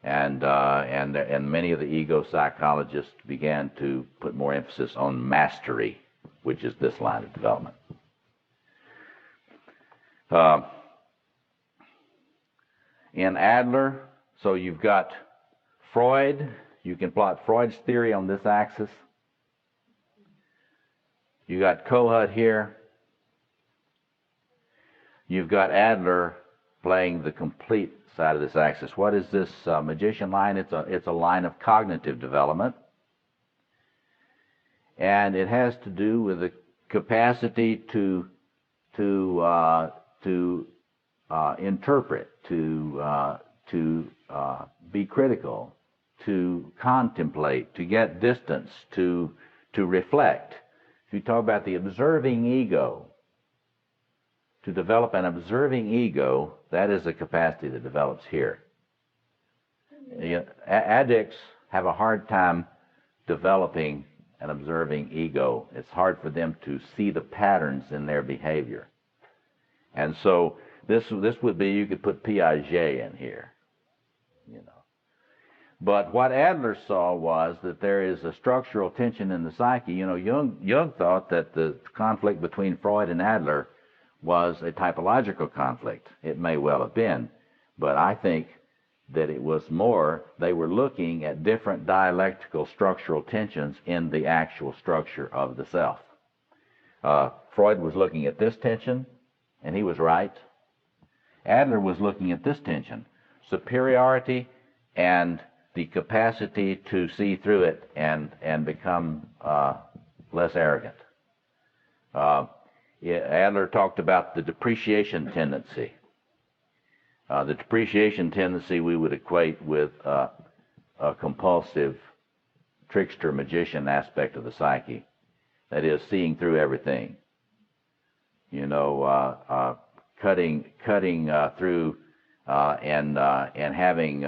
and many of the ego psychologists began to put more emphasis on mastery, which is this line of development. In Adler, so you've got Freud, You can plot Freud's theory on this axis. You got Kohut here. You've got Adler playing the complete side of this axis. What is this magician line? It's a line of cognitive development. And it has to do with the capacity to interpret, to be critical, to contemplate, to get distance, to reflect. If you talk about the observing ego, to develop an observing ego, that is a capacity that develops here. Addicts have a hard time developing an observing ego. It's hard for them to see the patterns in their behavior. And so this would be, you could put Piaget in here, you know. But what Adler saw was that there is a structural tension in the psyche. You know, Jung thought that the conflict between Freud and Adler was a typological conflict. It may well have been, but I think that it was more, they were looking at different dialectical structural tensions in the actual structure of the self. Freud was looking at this tension, and he was right. Adler was looking at this tension, superiority and the capacity to see through it and become less arrogant. Adler talked about the depreciation tendency. The depreciation tendency we would equate with a compulsive trickster magician aspect of the psyche. That is, seeing through everything. You know, cutting through and having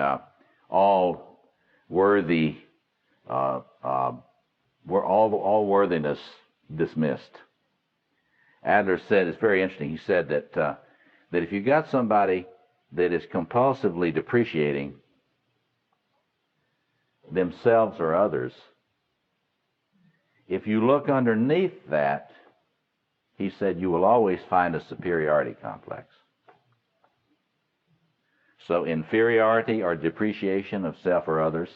all worthy, all worthiness dismissed. Adler said, it's very interesting, he said that if you got somebody that is compulsively depreciating themselves or others, if you look underneath that, he said, you will always find a superiority complex. So inferiority or depreciation of self or others,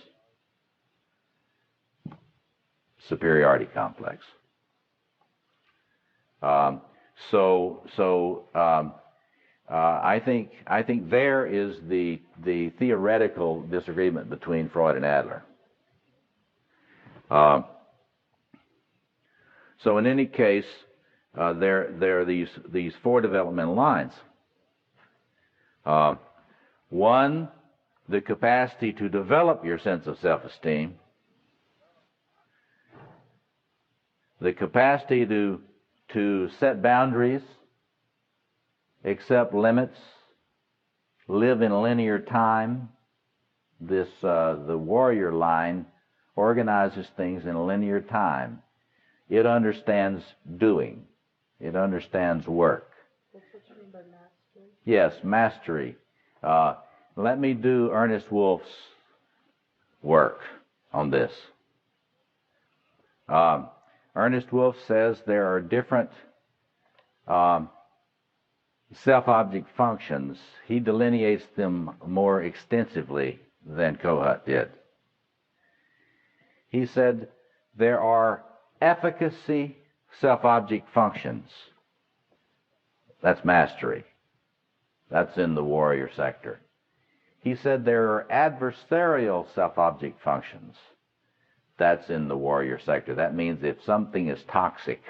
superiority complex. I think there is the theoretical disagreement between Freud and Adler. So in any case, there are these four developmental lines. One, the capacity to develop your sense of self-esteem. The capacity to set boundaries, accept limits, live in linear time. The warrior line organizes things in linear time. It understands doing. It understands work. That's what you mean by mastery? Yes, mastery. Let me do Ernest Wolf's work on this. Ernest Wolf says there are different self-object functions. He delineates them more extensively than Kohut did. He said there are efficacy self-object functions. That's mastery. That's in the warrior sector. He said there are adversarial self-object functions. That's in the warrior sector. That means if something is toxic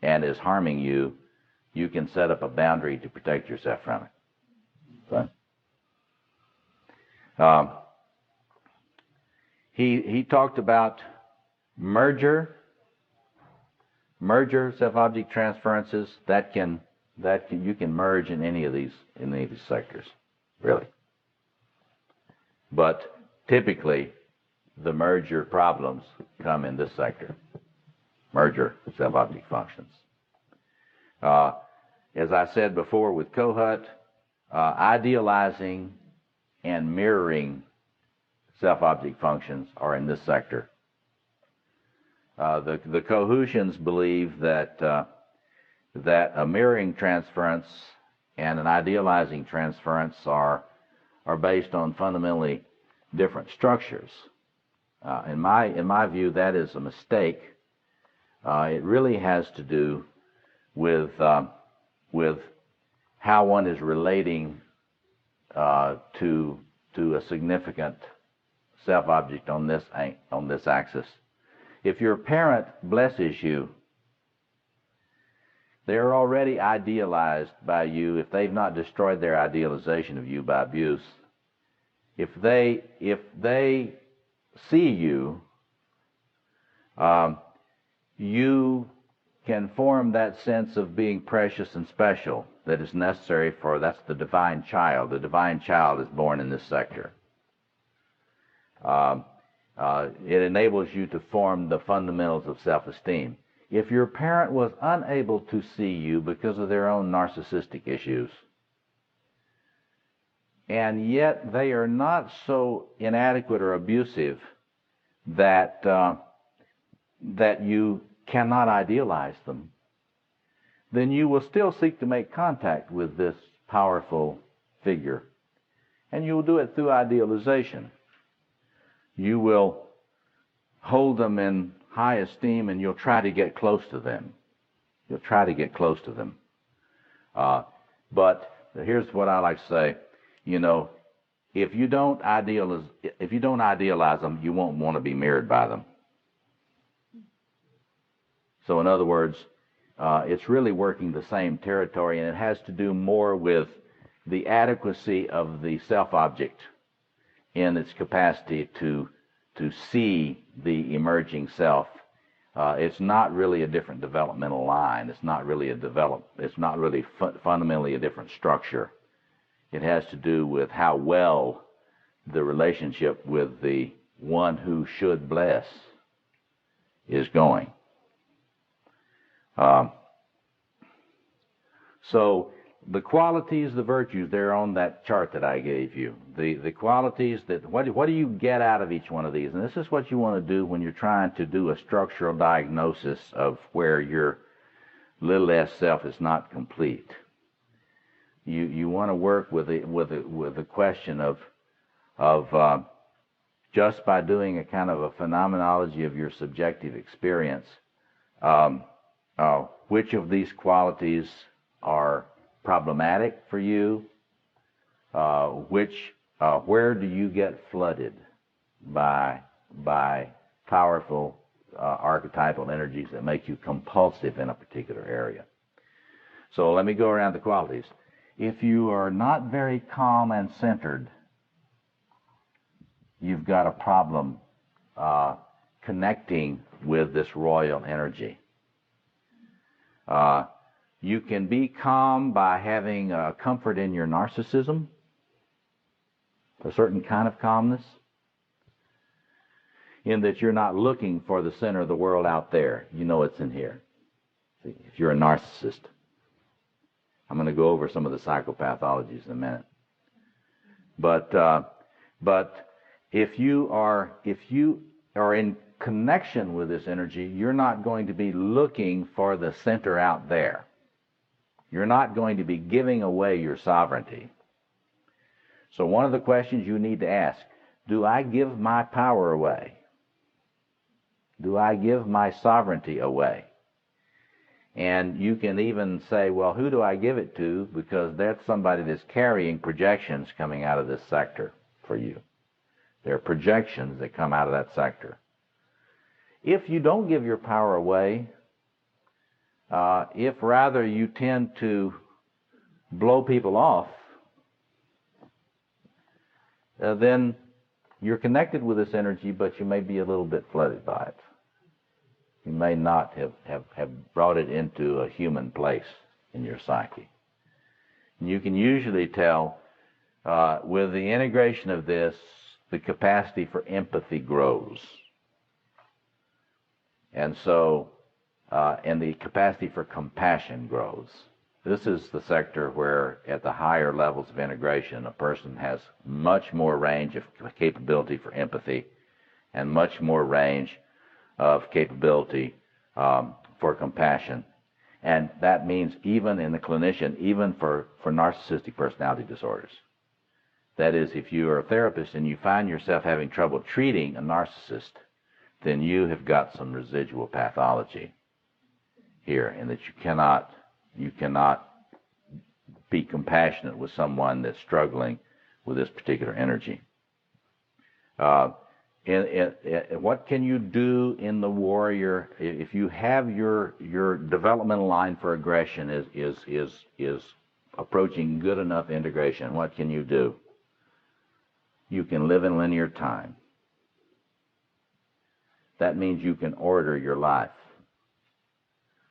and is harming you, you can set up a boundary to protect yourself from it. So, he talked about merger self-object transferences. You can merge in any of these sectors, really. But typically, the merger problems come in this sector. Merger self-object functions. As I said before with Kohut, idealizing and mirroring self-object functions are in this sector. The Kohutians believe that a mirroring transference and an idealizing transference are based on fundamentally different structures. In my view, that is a mistake. It really has to do with how one is relating to a significant self-object on this axis. If your parent blesses you, they're already idealized by you if they've not destroyed their idealization of you by abuse. If they see you, you can form that sense of being precious and special that is necessary for, that's the divine child. The divine child is born in this sector. It enables you to form the fundamentals of self-esteem. If your parent was unable to see you because of their own narcissistic issues, and yet they are not so inadequate or abusive that you cannot idealize them, then you will still seek to make contact with this powerful figure. And you will do it through idealization. You will hold them in high esteem and you'll try to get close to them. You'll try to get close to them. But here's what I like to say. You know, if you don't idealize them, you won't want to be mirrored by them. So in other words, it's really working the same territory, and it has to do more with the adequacy of the self-object in its capacity to see the emerging self. It's not really a different developmental line. It's not really fundamentally a different structure. It has to do with how well the relationship with the one who should bless is going. So the qualities, the virtues, they're on that chart that I gave you. The qualities that, what do you get out of each one of these? And this is what you want to do when you're trying to do a structural diagnosis of where your little s self is not complete. You want to work with the question of just by doing a kind of a phenomenology of your subjective experience, which of these qualities are problematic for you? Where do you get flooded by powerful archetypal energies that make you compulsive in a particular area? So let me go around the qualities. If you are not very calm and centered, you've got a problem connecting with this royal energy. You can be calm by having comfort in your narcissism, a certain kind of calmness, in that you're not looking for the center of the world out there. You know it's in here. See, if you're a narcissist. I'm going to go over some of the psychopathologies in a minute. But if you are in connection with this energy, you're not going to be looking for the center out there. You're not going to be giving away your sovereignty. So one of the questions you need to ask, do I give my power away? Do I give my sovereignty away? And you can even say, well, who do I give it to? Because that's somebody that's carrying projections coming out of this sector for you. There are projections that come out of that sector. If you don't give your power away, if rather you tend to blow people off, then you're connected with this energy, but you may be a little bit flooded by it. You may not have brought it into a human place in your psyche. And you can usually tell with the integration of this, the capacity for empathy grows. And so, and the capacity for compassion grows. This is the sector where, at the higher levels of integration, a person has much more range of capability for empathy and much more range of capability for compassion. And that means even in the clinician, even for narcissistic personality disorders. That is, if you are a therapist and you find yourself having trouble treating a narcissist, then you have got some residual pathology here, and that you cannot be compassionate with someone that's struggling with this particular energy. What can you do in the warrior if you have your developmental line for aggression is approaching good enough integration? What can you do? You can live in linear time. That means you can order your life.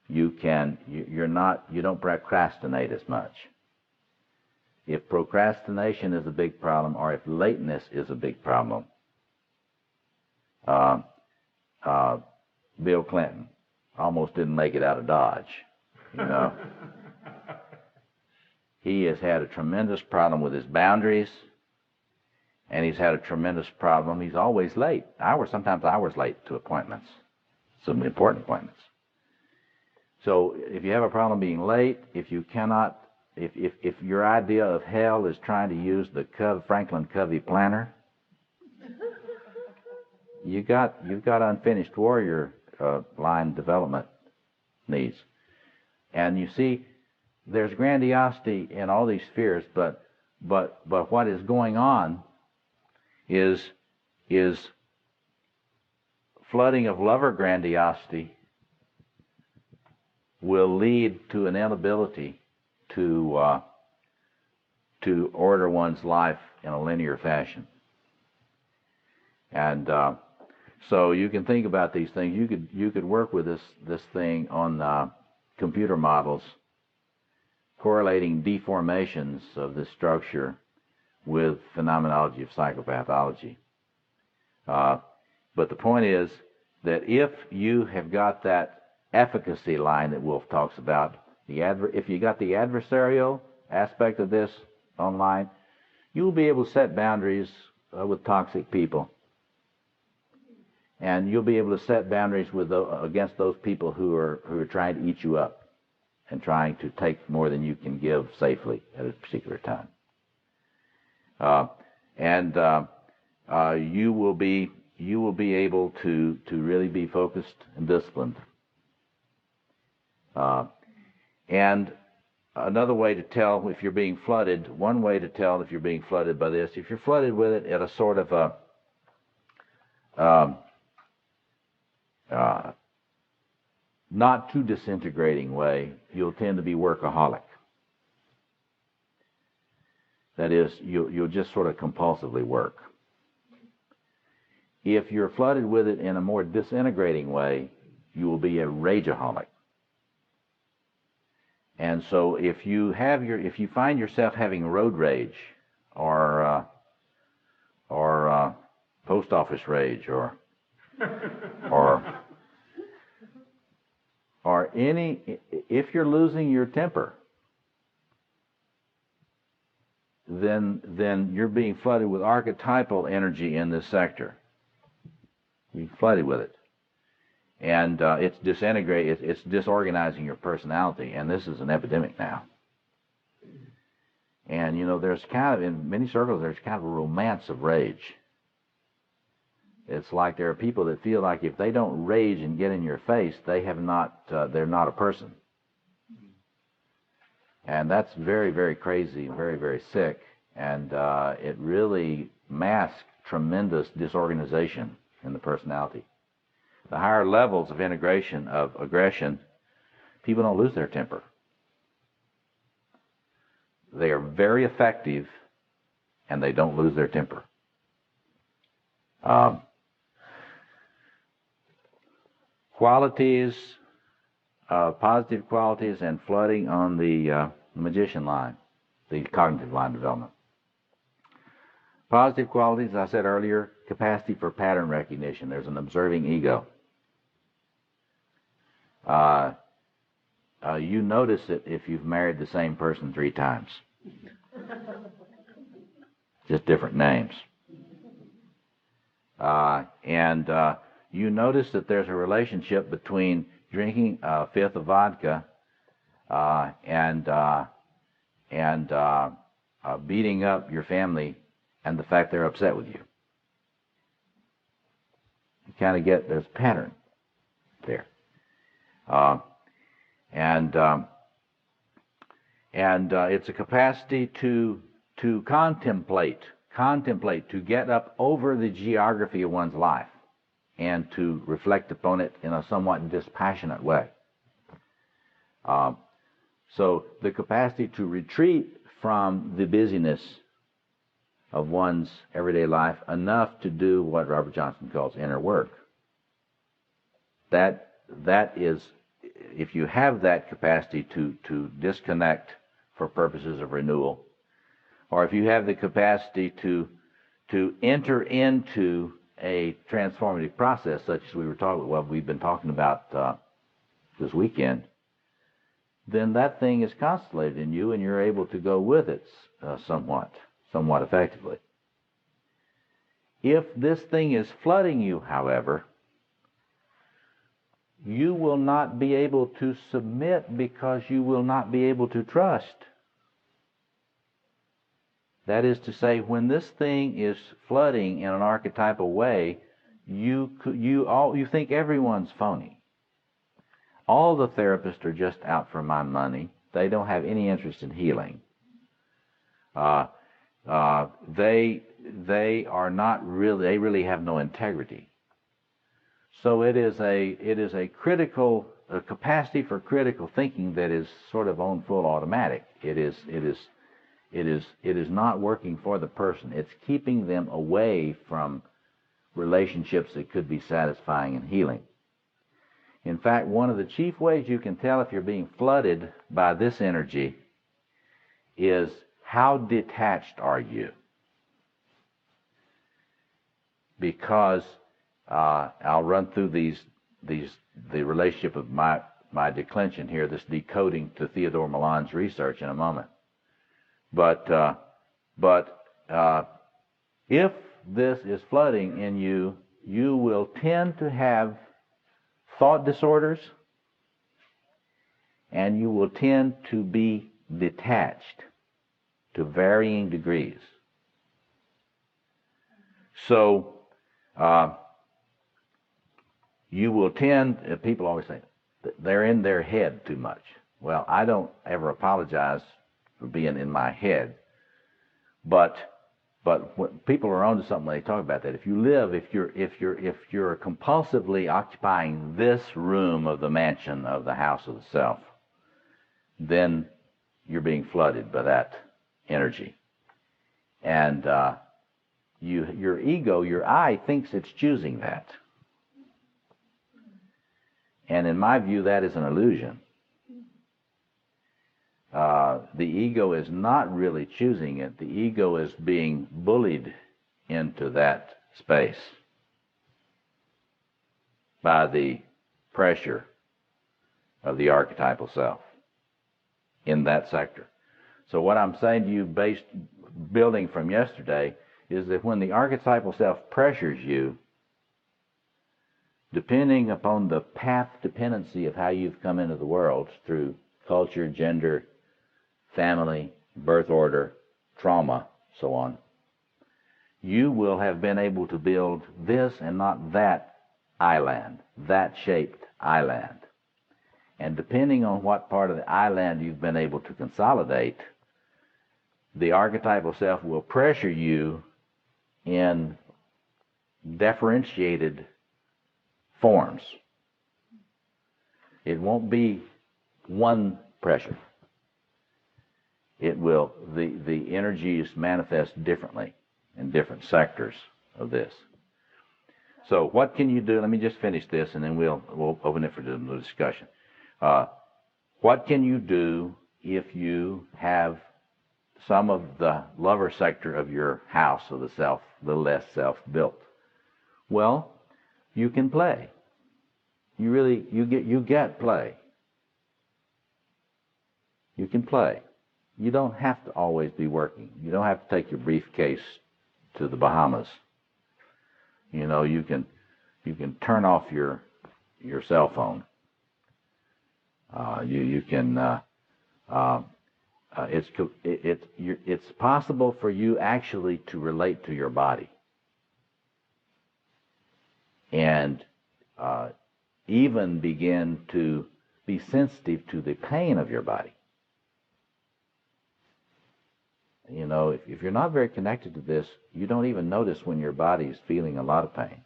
You don't procrastinate as much. If procrastination is a big problem, or if lateness is a big problem, Bill Clinton almost didn't make it out of Dodge, you know. He has had a tremendous problem with his boundaries, and he's had a tremendous problem. He's always late, sometimes hours late to appointments, some important appointments. So if you have a problem being late, if your idea of hell is trying to use the Franklin Covey planner, you've got unfinished warrior line development needs. And you see, there's grandiosity in all these spheres, but what is going on is flooding of lover grandiosity will lead to an inability to order one's life in a linear fashion. And so you can think about these things. You could work with this thing on computer models, correlating deformations of this structure with phenomenology of psychopathology. But the point is that if you have got that efficacy line that Wolf talks about, if you got the adversarial aspect of this online, you'll be able to set boundaries with toxic people. And you'll be able to set boundaries against those people who are trying to eat you up and trying to take more than you can give safely at a particular time. You will be able to really be focused and disciplined. And another way to tell if you're being flooded, one way to tell if you're being flooded by this, if you're flooded with it at a sort of not too disintegrating way, you'll tend to be workaholic. That is, you'll just sort of compulsively work. If you're flooded with it in a more disintegrating way, you will be a rageaholic. And so if you find yourself having road rage, or post office rage, or if you're losing your temper, then you're being flooded with archetypal energy in this sector. You're flooded with it. And it's disorganizing your personality, and this is an epidemic now. And there's in many circles, there's kind of a romance of rage. It's like there are people that feel like if they don't rage and get in your face, they're not a person. And that's very, very crazy, very, very sick, and it really masks tremendous disorganization in the personality. The higher levels of integration of aggression, people don't lose their temper. They are very effective, and they don't lose their temper. Qualities, positive qualities, and flooding on the magician line, the cognitive line development. Positive qualities, as I said earlier, capacity for pattern recognition. There's an observing ego. You notice it if you've married the same person 3 times. Just different names. You notice that there's a relationship between drinking a fifth of vodka and beating up your family and the fact they're upset with you. You kind of get, there's a pattern there. And it's a capacity to contemplate, to get up over the geography of one's life and to reflect upon it in a somewhat dispassionate way. So the capacity to retreat from the busyness of one's everyday life enough to do what Robert Johnson calls inner work. That is, if you have that capacity to disconnect for purposes of renewal, or if you have the capacity to enter into a transformative process, such as we've been talking about this weekend, then that thing is constellated in you, and you're able to go with it somewhat effectively. If this thing is flooding you, however, you will not be able to submit because you will not be able to trust. That is to say, when this thing is flooding in an archetypal way, you think everyone's phony. All the therapists are just out for my money. They don't have any interest in healing. They are not really. They really have no integrity. So it is a capacity for critical thinking that is sort of on full automatic. It is not working for the person. It's keeping them away from relationships that could be satisfying and healing. In fact, one of the chief ways you can tell if you're being flooded by this energy is how detached are you? Because I'll run through the relationship of my declension here, this decoding to Theodore Milan's research in a moment. But if this is flooding in you, you will tend to have thought disorders, and you will tend to be detached to varying degrees. So you will tend, people always say, they're in their head too much. Well, I don't ever apologize for being in my head, but when people are onto something, they talk about that. If you're compulsively occupying this room of the mansion, of the house of the self, then you're being flooded by that energy. And your ego, your I, thinks it's choosing that. And in my view, that is an illusion. The ego is not really choosing it. The ego is being bullied into that space by the pressure of the archetypal self in that sector. So what I'm saying to you, building from yesterday, is that when the archetypal self pressures you, depending upon the path dependency of how you've come into the world through culture, gender, family, birth order, trauma, so on, you will have been able to build this and not that island, that shaped island. And depending on what part of the island you've been able to consolidate, the archetypal self will pressure you in differentiated forms. It won't be one pressure. It will, the energies manifest differently in different sectors of this. So what can you do? Let me just finish this and then we'll open it for the discussion. What can you do if you have some of the lover sector of your house of the self, the less self-built? Well, you can play. You get play. You can play. You don't have to always be working. You don't have to take your briefcase to the Bahamas. You know, you can turn off your cell phone. You can it's possible for you actually to relate to your body, and even begin to be sensitive to the pain of your body. You know, if you're not very connected to this, you don't even notice when your body is feeling a lot of pain.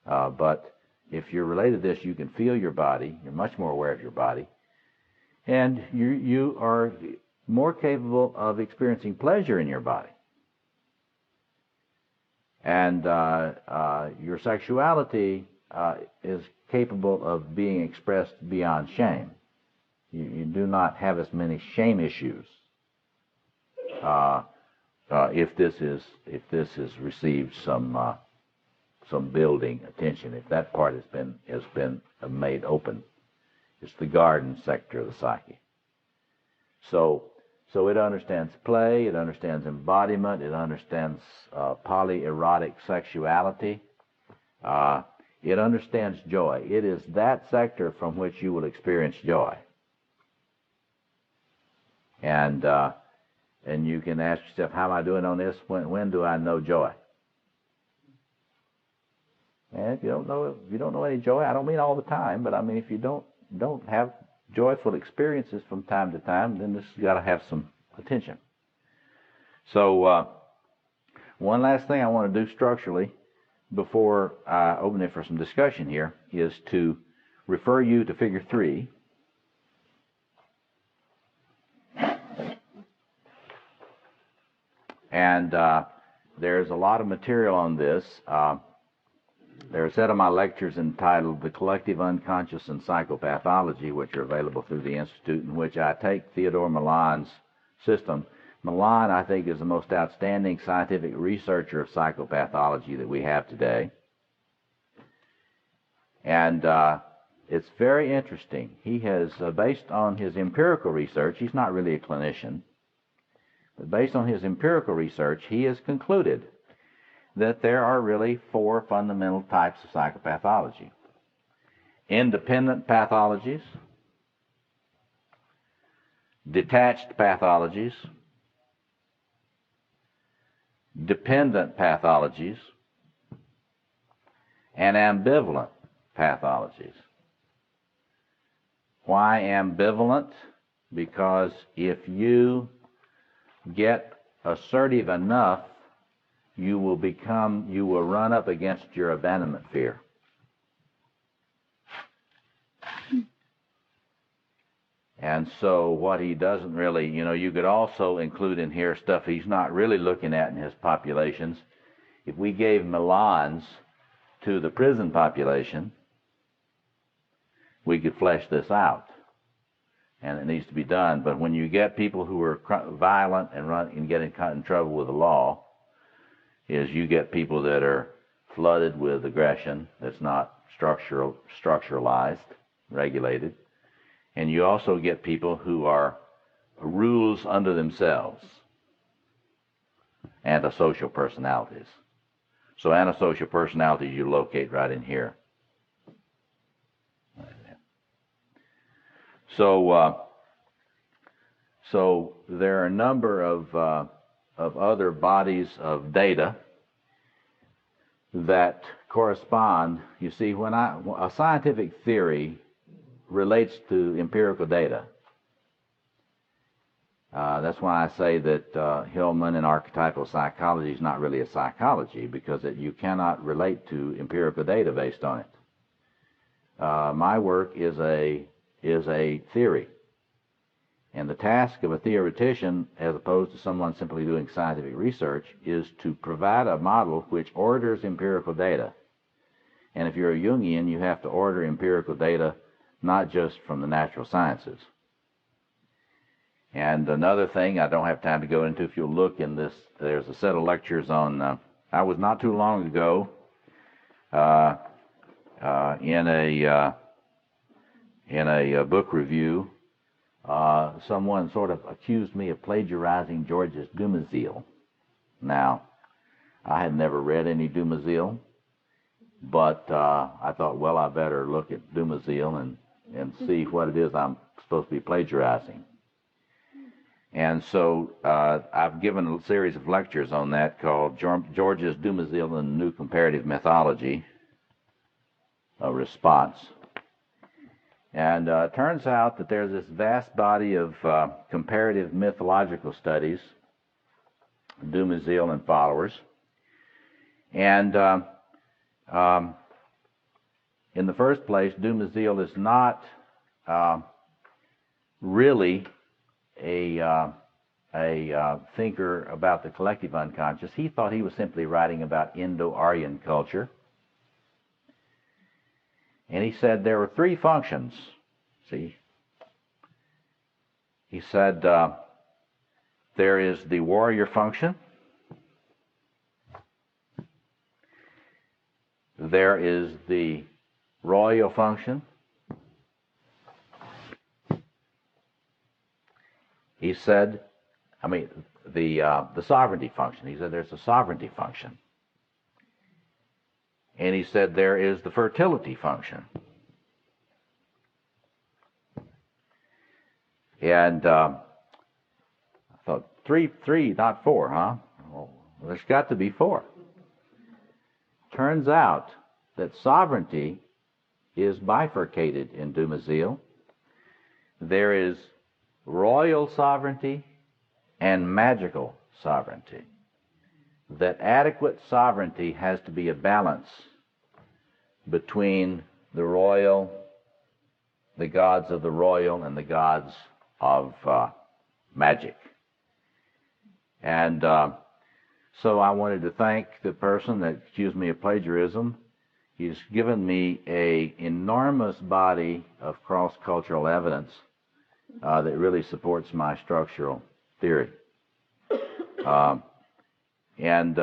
But if you're related to this, you can feel your body. You're much more aware of your body. And you are more capable of experiencing pleasure in your body. And your sexuality is capable of being expressed beyond shame. You do not have as many shame issues if this has received some building attention. If that part has been made open, it's the garden sector of the psyche. So it understands play, it understands embodiment, it understands polyerotic sexuality. It understands joy. It is that sector from which you will experience joy. And you can ask yourself, how am I doing on this? When do I know joy? And if you don't know any joy, I don't mean all the time, but I mean if you don't have joyful experiences from time to time, then this has got to have some attention. So one last thing I want to do structurally before I open it for some discussion here is to refer you to Figure 3. And there's a lot of material on this. There are a set of my lectures entitled The Collective Unconscious and Psychopathology, which are available through the Institute, in which I take Theodore Milan's system. Milan, I think, is the most outstanding scientific researcher of psychopathology that we have today. And it's very interesting. He has, based on his empirical research, he's not really a clinician, but based on his empirical research, he has concluded that there are really 4 fundamental types of psychopathology. Independent pathologies, detached pathologies, dependent pathologies, and ambivalent pathologies. Why ambivalent? Because if you get assertive enough, you will run up against your abandonment fear. And so what he doesn't really, you could also include in here stuff he's not really looking at in his populations. If we gave Milans to the prison population, we could flesh this out. And it needs to be done. But when you get people who are violent and get in trouble with the law, is you get people that are flooded with aggression that's not structuralized, regulated. And you also get people who are rules unto themselves, antisocial personalities. So antisocial personalities you locate right in here. So there are a number of other bodies of data that correspond. You see, when a scientific theory relates to empirical data, that's why I say that Hillman and archetypal psychology is not really a psychology, because you cannot relate to empirical data based on it. My work is a theory. And the task of a theoretician, as opposed to someone simply doing scientific research, is to provide a model which orders empirical data. And if you're a Jungian, you have to order empirical data not just from the natural sciences. And another thing I don't have time to go into, if you'll look in this, there's a set of lectures on, I was not too long ago in a book review. Someone sort of accused me of plagiarizing George's Dumézil. Now, I had never read any Dumézil, but I thought, well, I better look at Dumézil and and see what it is I'm supposed to be plagiarizing. And so I've given a series of lectures on that called Georges Dumézil and the New Comparative Mythology, a response. And it turns out that there's this vast body of comparative mythological studies, Dumézil and followers. And in the first place, Dumézil is not really a thinker about the collective unconscious. He thought he was simply writing about Indo-Aryan culture. And he said there were three functions. See? He said there is the warrior function. There is the royal function. He said, the sovereignty function. He said there's a sovereignty function. And he said there is the fertility function. And I thought, three, not four, huh? Well, there's got to be four. Turns out that sovereignty is bifurcated in Dumézil. There is royal sovereignty and magical sovereignty. That adequate sovereignty has to be a balance between the royal, the gods of the royal, and the gods of magic. And so I wanted to thank the person that accused me of plagiarism. He's given me an enormous body of cross-cultural evidence that really supports my structural theory. And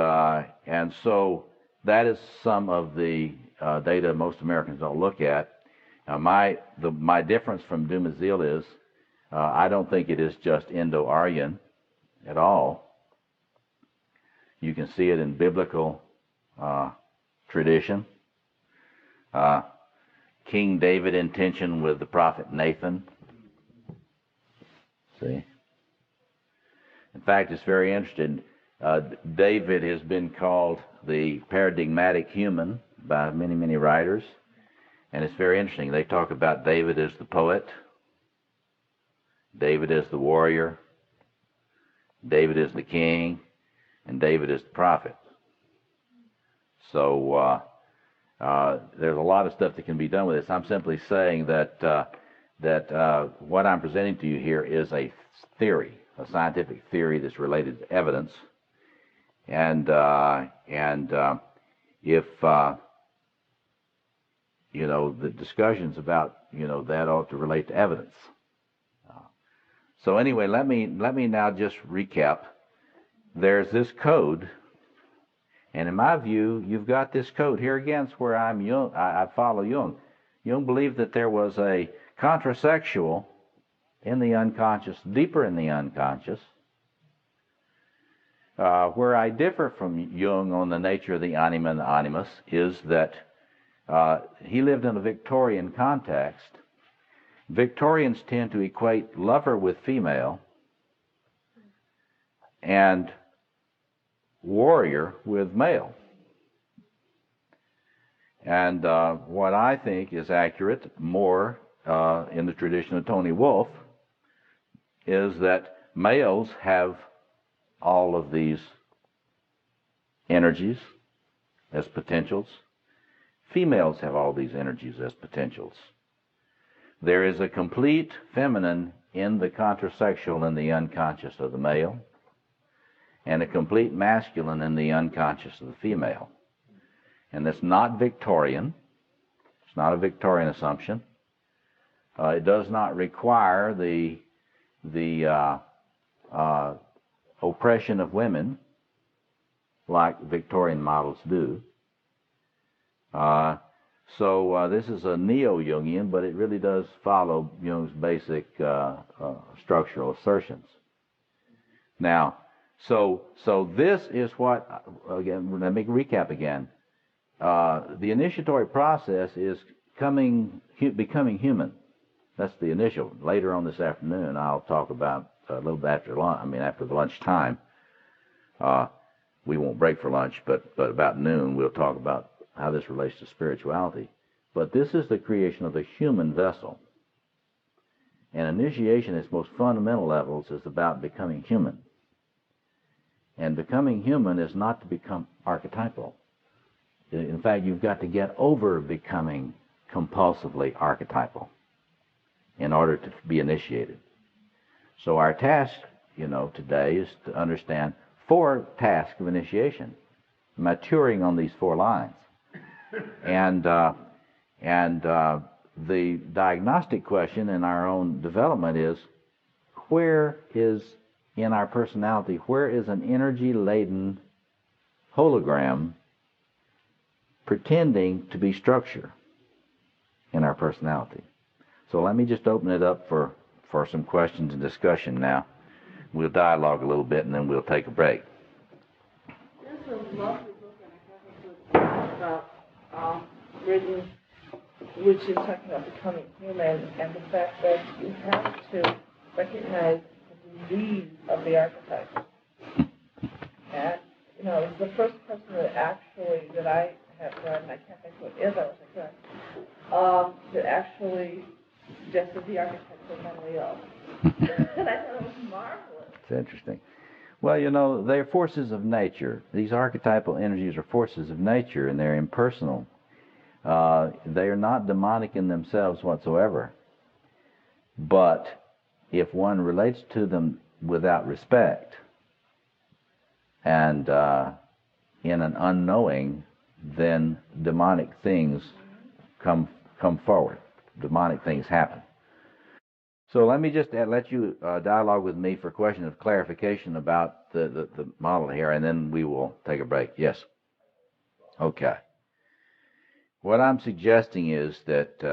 so that is some of the data most Americans don't look at. My difference from Dumézil is I don't think it is just Indo-Aryan at all. You can see it in biblical tradition. King David in tension with the prophet Nathan. See? In fact, it's very interesting. David has been called the paradigmatic human by many, many writers. And it's very interesting. They talk about David as the poet, David as the warrior, David as the king, and David as the prophet. So there's a lot of stuff that can be done with this. I'm simply saying that what I'm presenting to you here is a theory, a scientific theory that's related to evidence. And if the discussions about that ought to relate to evidence. So anyway, let me now just recap. There's this code, and in my view, you've got this code here again. It's where I follow Jung. Jung believed that there was a contrasexual in the unconscious, deeper in the unconscious. Where I differ from Jung on the nature of the anima and the animus is that he lived in a Victorian context. Victorians tend to equate lover with female and warrior with male. And what I think is accurate more in the tradition of Tony Wolff is that males have all of these energies as potentials. Females have all these energies as potentials. There is a complete feminine in the contrasexual in the unconscious of the male, and a complete masculine in the unconscious of the female. And that's not Victorian. It's not a Victorian assumption. It does not require the oppression of women like Victorian models do. So this is a neo-Jungian, but it really does follow Jung's basic structural assertions. Now, so this is what, again, let me recap again. The initiatory process is becoming human. That's the initial. Later on this afternoon, I'll talk about a little bit after lunch. I mean, after the lunchtime. We won't break for lunch, but about noon we'll talk about how this relates to spirituality. But this is the creation of the human vessel. And initiation, at its most fundamental levels, is about becoming human. And becoming human is not to become archetypal. In fact, you've got to get over becoming compulsively archetypal in order to be initiated. So our task, today is to understand 4 tasks of initiation, maturing on these 4 lines. And the diagnostic question in our own development is, where is, in our personality, where is an energy-laden hologram pretending to be structure in our personality? So let me just open it up for some questions and discussion now. We'll dialogue a little bit and then we'll take a break. There's a lovely book, and I have a book about written, which is talking about becoming human and the fact that you have to recognize the disease of the archetype. And, it's the first person that I have read, and I can't think what it is, I wish I could, that actually suggested the archetypes are mentally ill. And I thought it was marvelous. It's interesting. Well, they're forces of nature. These archetypal energies are forces of nature, and they're impersonal. They are not demonic in themselves whatsoever. But if one relates to them without respect and in an unknowing, then demonic things come forward. Demonic things happen. So let me just let you dialogue with me for a question of clarification about the model here, and then we will take a break. Yes? Okay. What I'm suggesting is that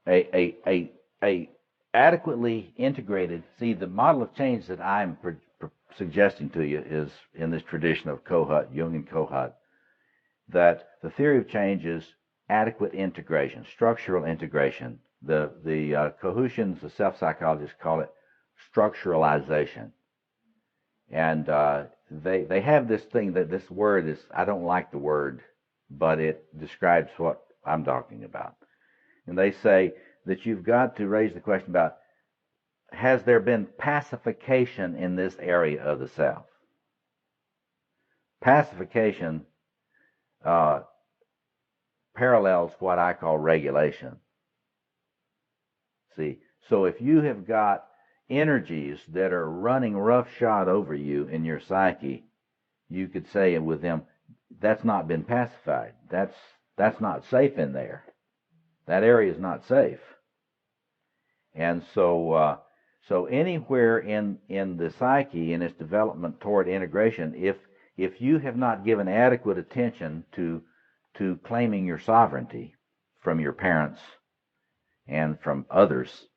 a adequately integrated, the model of change that I'm suggesting to you is in this tradition of Kohut, Jungian Kohut, that the theory of change is adequate integration, structural integration. The Kohutians, the self-psychologists, call it structuralization. And they have this thing that this word is, I don't like the word, but it describes what I'm talking about. And they say that you've got to raise the question about, has there been pacification in this area of the self? Pacification parallels what I call regulation. See, so if you have got energies that are running roughshod over you in your psyche, you could say with them, that's not been pacified. That's not safe in there. That area is not safe. And so anywhere in the psyche, in its development toward integration, if you have not given adequate attention to claiming your sovereignty from your parents and from others,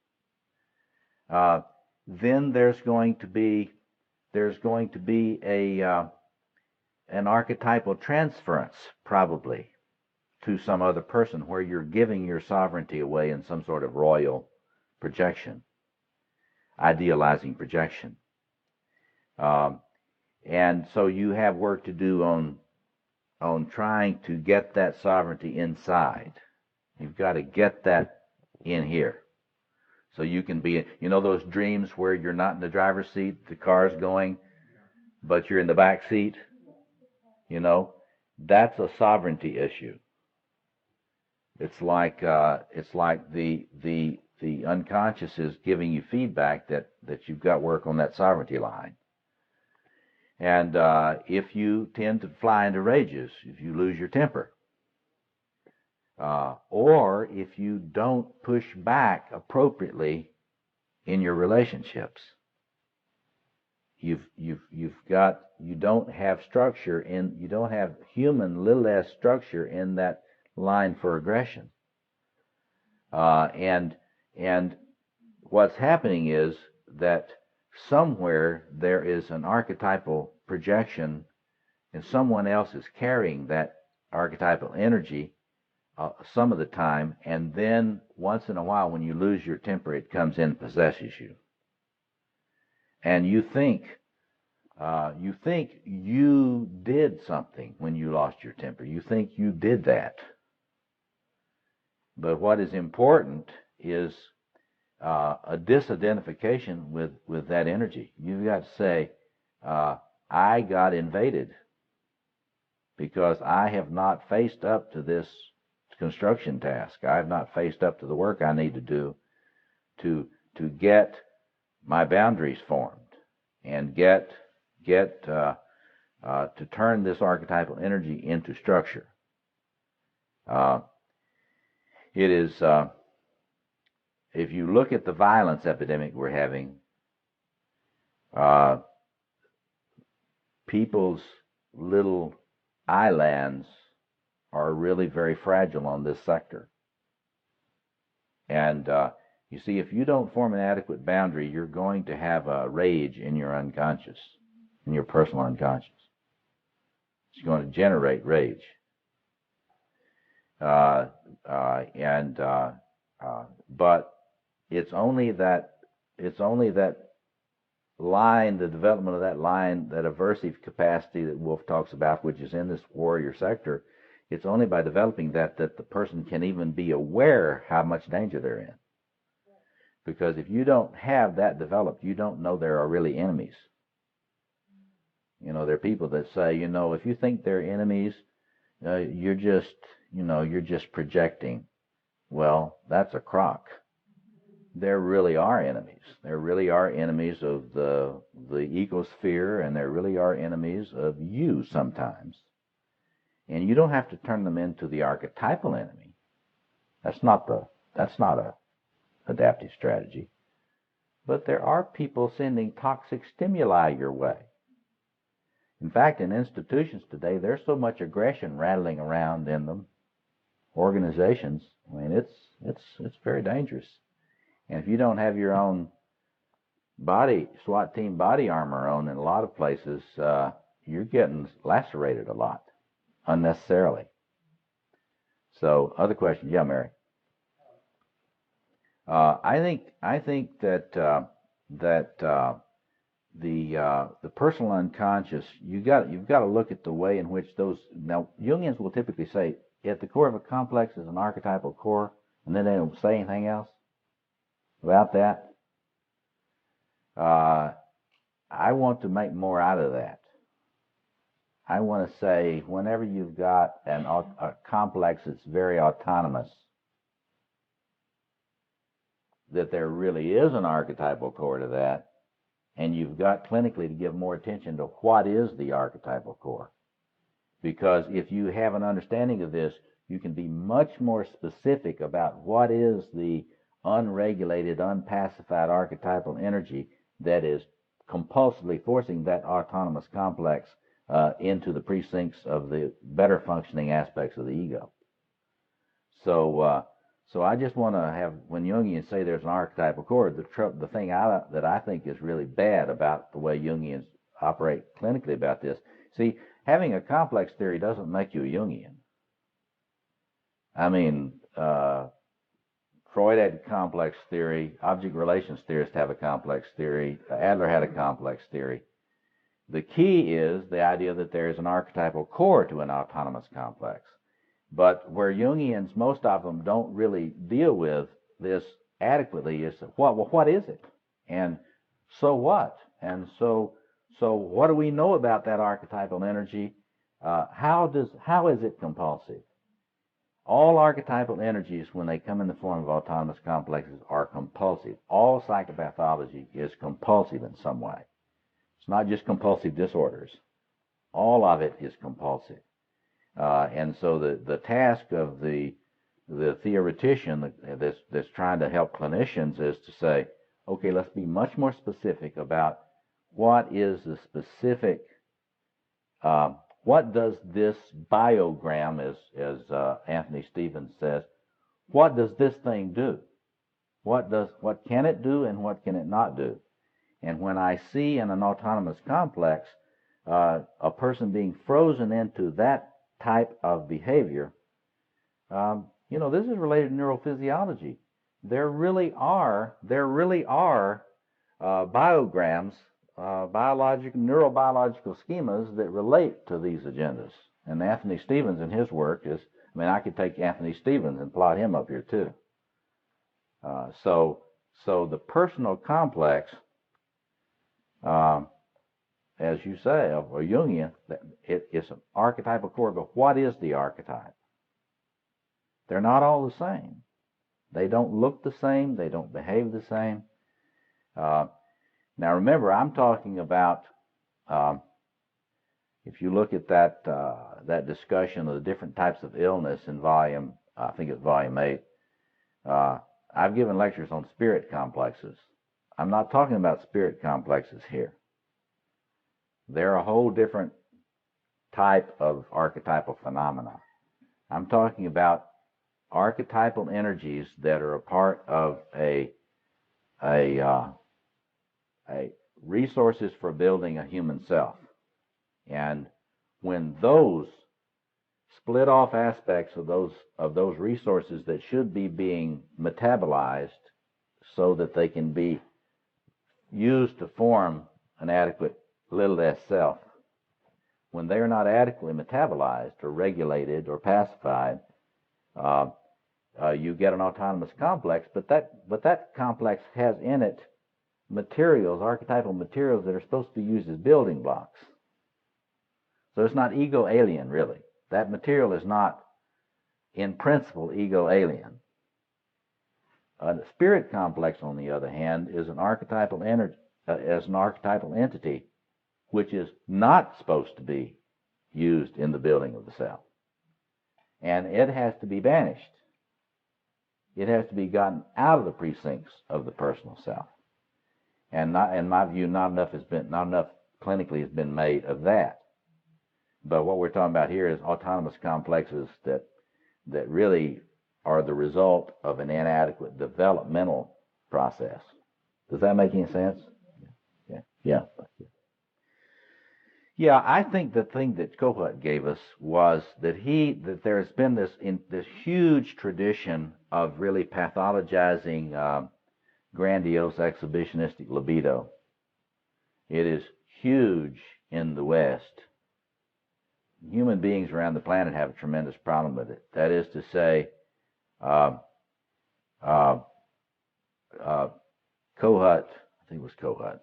then there's going to be an archetypal transference, probably, to some other person where you're giving your sovereignty away in some sort of royal projection, idealizing projection. And so you have work to do on trying to get that sovereignty inside. You've got to get that in here. So you can be, those dreams where you're not in the driver's seat, the car's going, but you're in the back seat? That's a sovereignty issue. It's like the unconscious is giving you feedback that you've got work on that sovereignty line. And if you tend to fly into rages, if you lose your temper, or if you don't push back appropriately in your relationships, you don't have structure you don't have human, little less structure in that line for aggression. And what's happening is that somewhere there is an archetypal projection and someone else is carrying that archetypal energy some of the time, and then once in a while, when you lose your temper, it comes in and possesses you. And you think you did something when you lost your temper. You think you did that. But what is important is a disidentification with that energy. You've got to say, I got invaded because I have not faced up to this construction task. I have not faced up to the work I need to do to get my boundaries formed and get to turn this archetypal energy into structure. It is, if you look at the violence epidemic we're having, people's little islands are really very fragile on this sector. And you see, if you don't form an adequate boundary, you're going to have a rage in your unconscious, in your personal unconscious. It's going to generate rage. But it's only that line, the development of that line, that aversive capacity that Wolff talks about, which is in this warrior sector. It's only by developing that the person can even be aware how much danger they're in. Because if you don't have that developed, you don't know there are really enemies. You know, there are people that say, you know, if you think they're enemies, you're just projecting. Well, that's a crock. There really are enemies. There really are enemies of the ecosphere, and there really are enemies of you sometimes. And you don't have to turn them into the archetypal enemy. That's not a adaptive strategy. But there are people sending toxic stimuli your way. In fact, in institutions today, there's so much aggression rattling around in them. Organizations, I mean, it's very dangerous. And if you don't have your own SWAT team body armor on in a lot of places, you're getting lacerated a lot, unnecessarily. So, other questions? Yeah, Mary. I think that the personal unconscious, you've got to look at the way in which those. Now, Jungians will typically say at the core of a complex is an archetypal core, and then they don't say anything else about that. I want to make more out of that. I want to say whenever you've got a complex that's very autonomous, that there really is an archetypal core to that, and you've got clinically to give more attention to what is the archetypal core. Because if you have an understanding of this, you can be much more specific about what is the unregulated, unpacified archetypal energy that is compulsively forcing that autonomous complex into the precincts of the better functioning aspects of the ego. So I just want to have, when Jungians say there's an archetypal core, the thing that I think is really bad about the way Jungians operate clinically about this, see, having a complex theory doesn't make you a Jungian. I mean, Freud had a complex theory, object relations theorists have a complex theory, Adler had a complex theory. The key is the idea that there is an archetypal core to an autonomous complex. But where Jungians, most of them, don't really deal with this adequately is, what is it? And so what? And so what do we know about that archetypal energy? How is it compulsive? All archetypal energies, when they come in the form of autonomous complexes, are compulsive. All psychopathology is compulsive in some way. It's not just compulsive disorders. All of it is compulsive. And so the task of the theoretician that's trying to help clinicians is to say, okay, let's be much more specific about what is the specific, what does this biogram, as Anthony Stevens says, what does this thing do? What can it do and what can it not do? And when I see in an autonomous complex a person being frozen into that type of behavior, This is related to neurophysiology. There really are biograms, neurobiological schemas that relate to these agendas. And Anthony Stevens in his work I could take Anthony Stevens and plot him up here too. So the personal complex, as you say, of a Jungian, it's an archetypal core, but what is the archetype? They're not all the same. They don't look the same. They don't behave the same. Now remember, I'm talking about, if you look at that discussion of the different types of illness in volume, I think it's volume 8, I've given lectures on spirit complexes. I'm not talking about spirit complexes here. They're a whole different type of archetypal phenomena. I'm talking about archetypal energies that are a part of a resources for building a human self. And when those split off aspects of those resources that should be being metabolized so that they can be used to form an adequate little s self, when they are not adequately metabolized or regulated or pacified, you get an autonomous complex, but that complex has in it materials, archetypal materials that are supposed to be used as building blocks. So it's not ego alien, really. That material is not, in principle, ego alien. The spirit complex, on the other hand, is an archetypal entity which is not supposed to be used in the building of the self. And it has to be banished. It has to be gotten out of the precincts of the personal self. And not, in my view, not enough clinically has been made of that. But what we're talking about here is autonomous complexes that really are the result of an inadequate developmental process. Does that make any sense? Yeah, I think the thing that Kohut gave us was that there has been this huge tradition of really pathologizing grandiose exhibitionistic libido. It is huge in the West. Human beings around the planet have a tremendous problem with it. That is to say, Kohut, I think it was Kohut,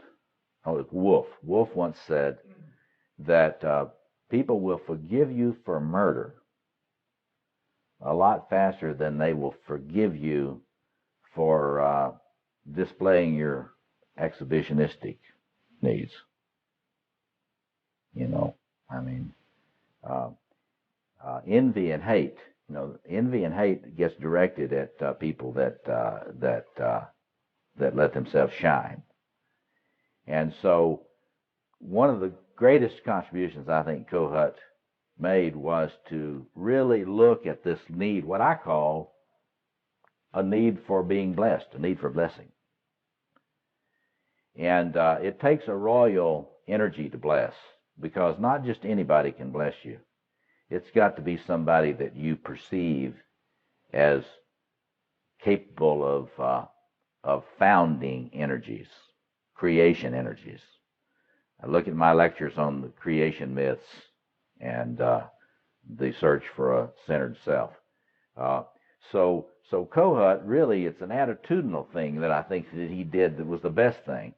oh, it was Wolf. Wolf once said that people will forgive you for murder a lot faster than they will forgive you for displaying your exhibitionistic needs. Envy and hate. Envy and hate gets directed at people that let themselves shine. And so, one of the greatest contributions I think Kohut made was to really look at this need, what I call a need for being blessed, a need for blessing. And it takes a royal energy to bless, because not just anybody can bless you. It's got to be somebody that you perceive as capable of founding energies, creation energies. I look at my lectures on the creation myths and the search for a centered self. So Kohut, really, it's an attitudinal thing that I think that he did that was the best thing,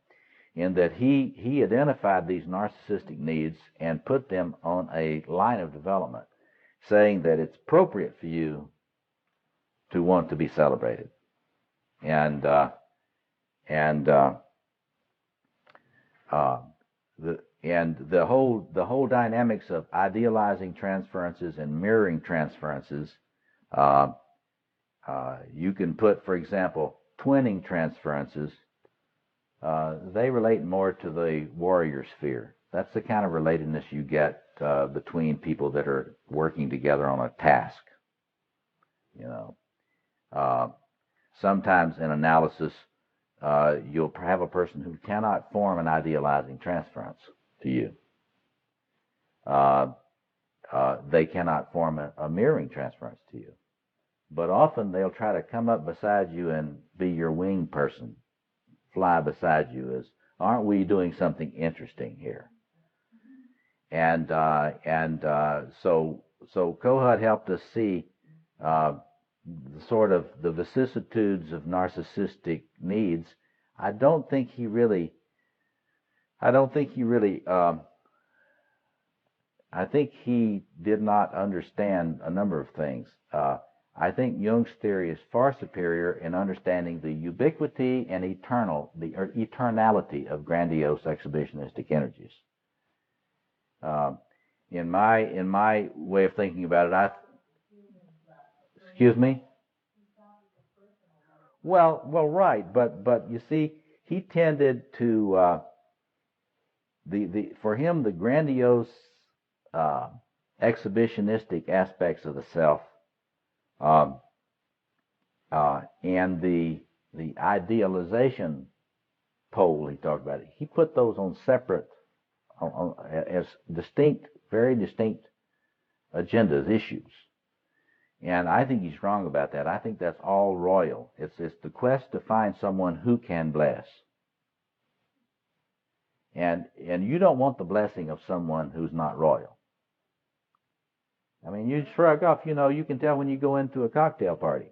in that he identified these narcissistic needs and put them on a line of development, saying that it's appropriate for you to want to be celebrated. And the whole dynamics of idealizing transferences and mirroring transferences, you can put, for example, twinning transferences. They relate more to the warrior sphere. That's the kind of relatedness you get between people that are working together on a task. Sometimes in analysis, you'll have a person who cannot form an idealizing transference to you. They cannot form a mirroring transference to you. but often they'll try to come up beside you and be your wing person, fly beside you as, aren't we doing something interesting here? And so Kohut helped us see sort of the vicissitudes of narcissistic needs. I think he really I think he did not understand a number of things. I think Jung's theory is far superior in understanding the ubiquity and eternality of grandiose exhibitionistic energies. In my way of thinking about it, excuse me. Well, right, but you see, he tended to for him the grandiose exhibitionistic aspects of the self and the idealization pole he talked about. He put those on separate, as distinct, very distinct agendas, issues. And I think he's wrong about that. I think that's all royal. It's the quest to find someone who can bless. And you don't want the blessing of someone who's not royal. I mean, you shrug off, you can tell when you go into a cocktail party.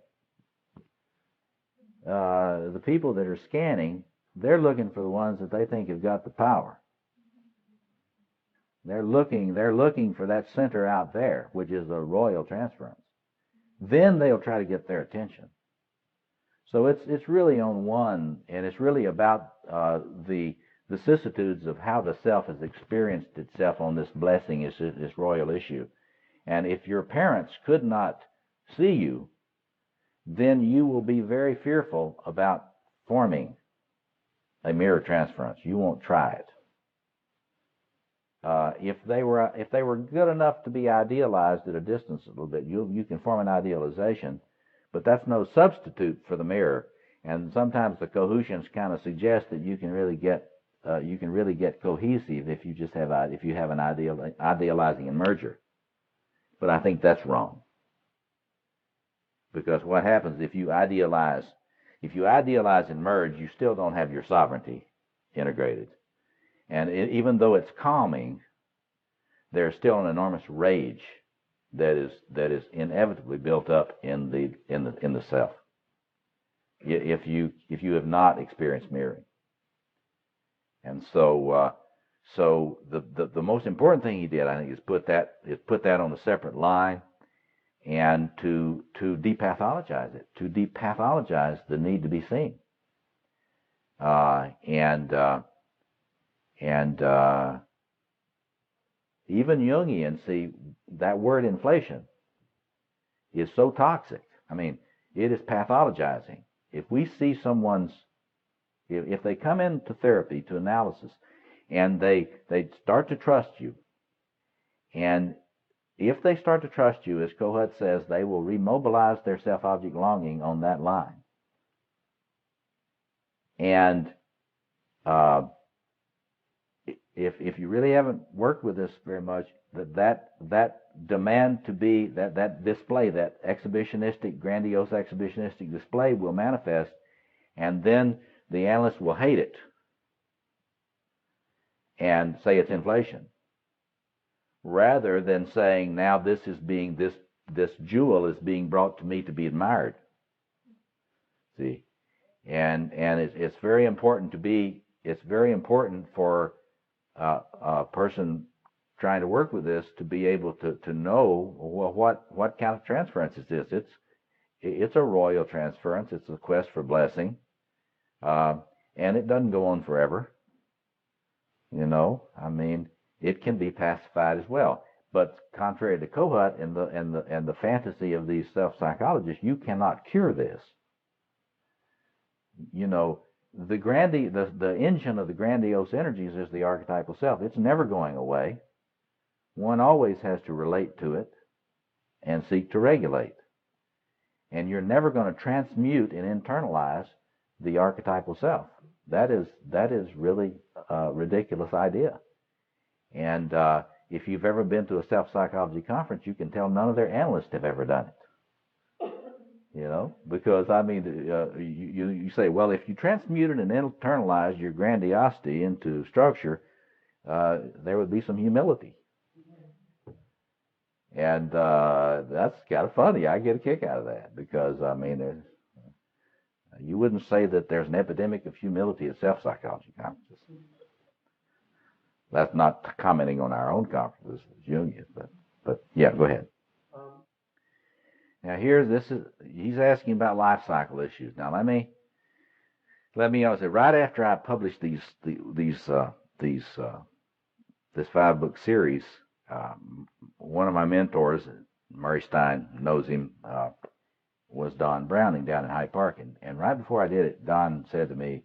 The people that are scanning, they're looking for the ones that they think have got the power. They're looking for that center out there, which is a royal transference. Then they'll try to get their attention. So it's really on one, and it's really about the vicissitudes of how the self has experienced itself on this blessing, this royal issue. And if your parents could not see you, then you will be very fearful about forming a mirror transference. You won't try it. If they were good enough to be idealized at a distance a little bit, you can form an idealization, but that's no substitute for the mirror. And sometimes the Kohutians kind of suggest that you can really get cohesive if you have an idealizing emerger. But I think that's wrong, because what happens if you idealize and merge, you still don't have your sovereignty integrated. And even though it's calming, there's still an enormous rage that is inevitably built up in the self if you have not experienced mirroring. And so the most important thing he did, I think, is put that on a separate line, and to depathologize it, to depathologize the need to be seen, and even Jungian, see, that word inflation is so toxic. I mean, it is pathologizing. If we see if they come into therapy, to analysis, and they start to trust you, and if they start to trust you, as Kohut says, they will remobilize their self-object longing on that line. And if you really haven't worked with this very much, that demand to be, that display, that exhibitionistic, grandiose exhibitionistic display will manifest, and then the analyst will hate it and say it's inflation, rather than saying, now this jewel is being brought to me to be admired. See, and it's very important for a person trying to work with this to be able to know, well, what kind of transference is this? It's a royal transference. It's a quest for blessing, and it doesn't go on forever. I mean, it can be pacified as well. But contrary to Kohut and the fantasy of these self-psychologists, you cannot cure this. The engine of the grandiose energies is the archetypal self. It's never going away. One always has to relate to it and seek to regulate. And you're never going to transmute and internalize the archetypal self. That is really a ridiculous idea. And if you've ever been to a self-psychology conference, you can tell none of their analysts have ever done it. You know, because I mean, you say, well, if you transmuted and internalized your grandiosity into structure, there would be some humility, and that's kind of funny. I get a kick out of that because I mean, you wouldn't say that there's an epidemic of humility at self-psychology conferences. That's not commenting on our own conferences, Jungian, but yeah, go ahead. Now he's asking about life cycle issues. Now let me say, right after I published this 5-book series, one of my mentors, Murray Stein knows him, was Don Browning down in Hyde Park, and right before I did it, Don said to me,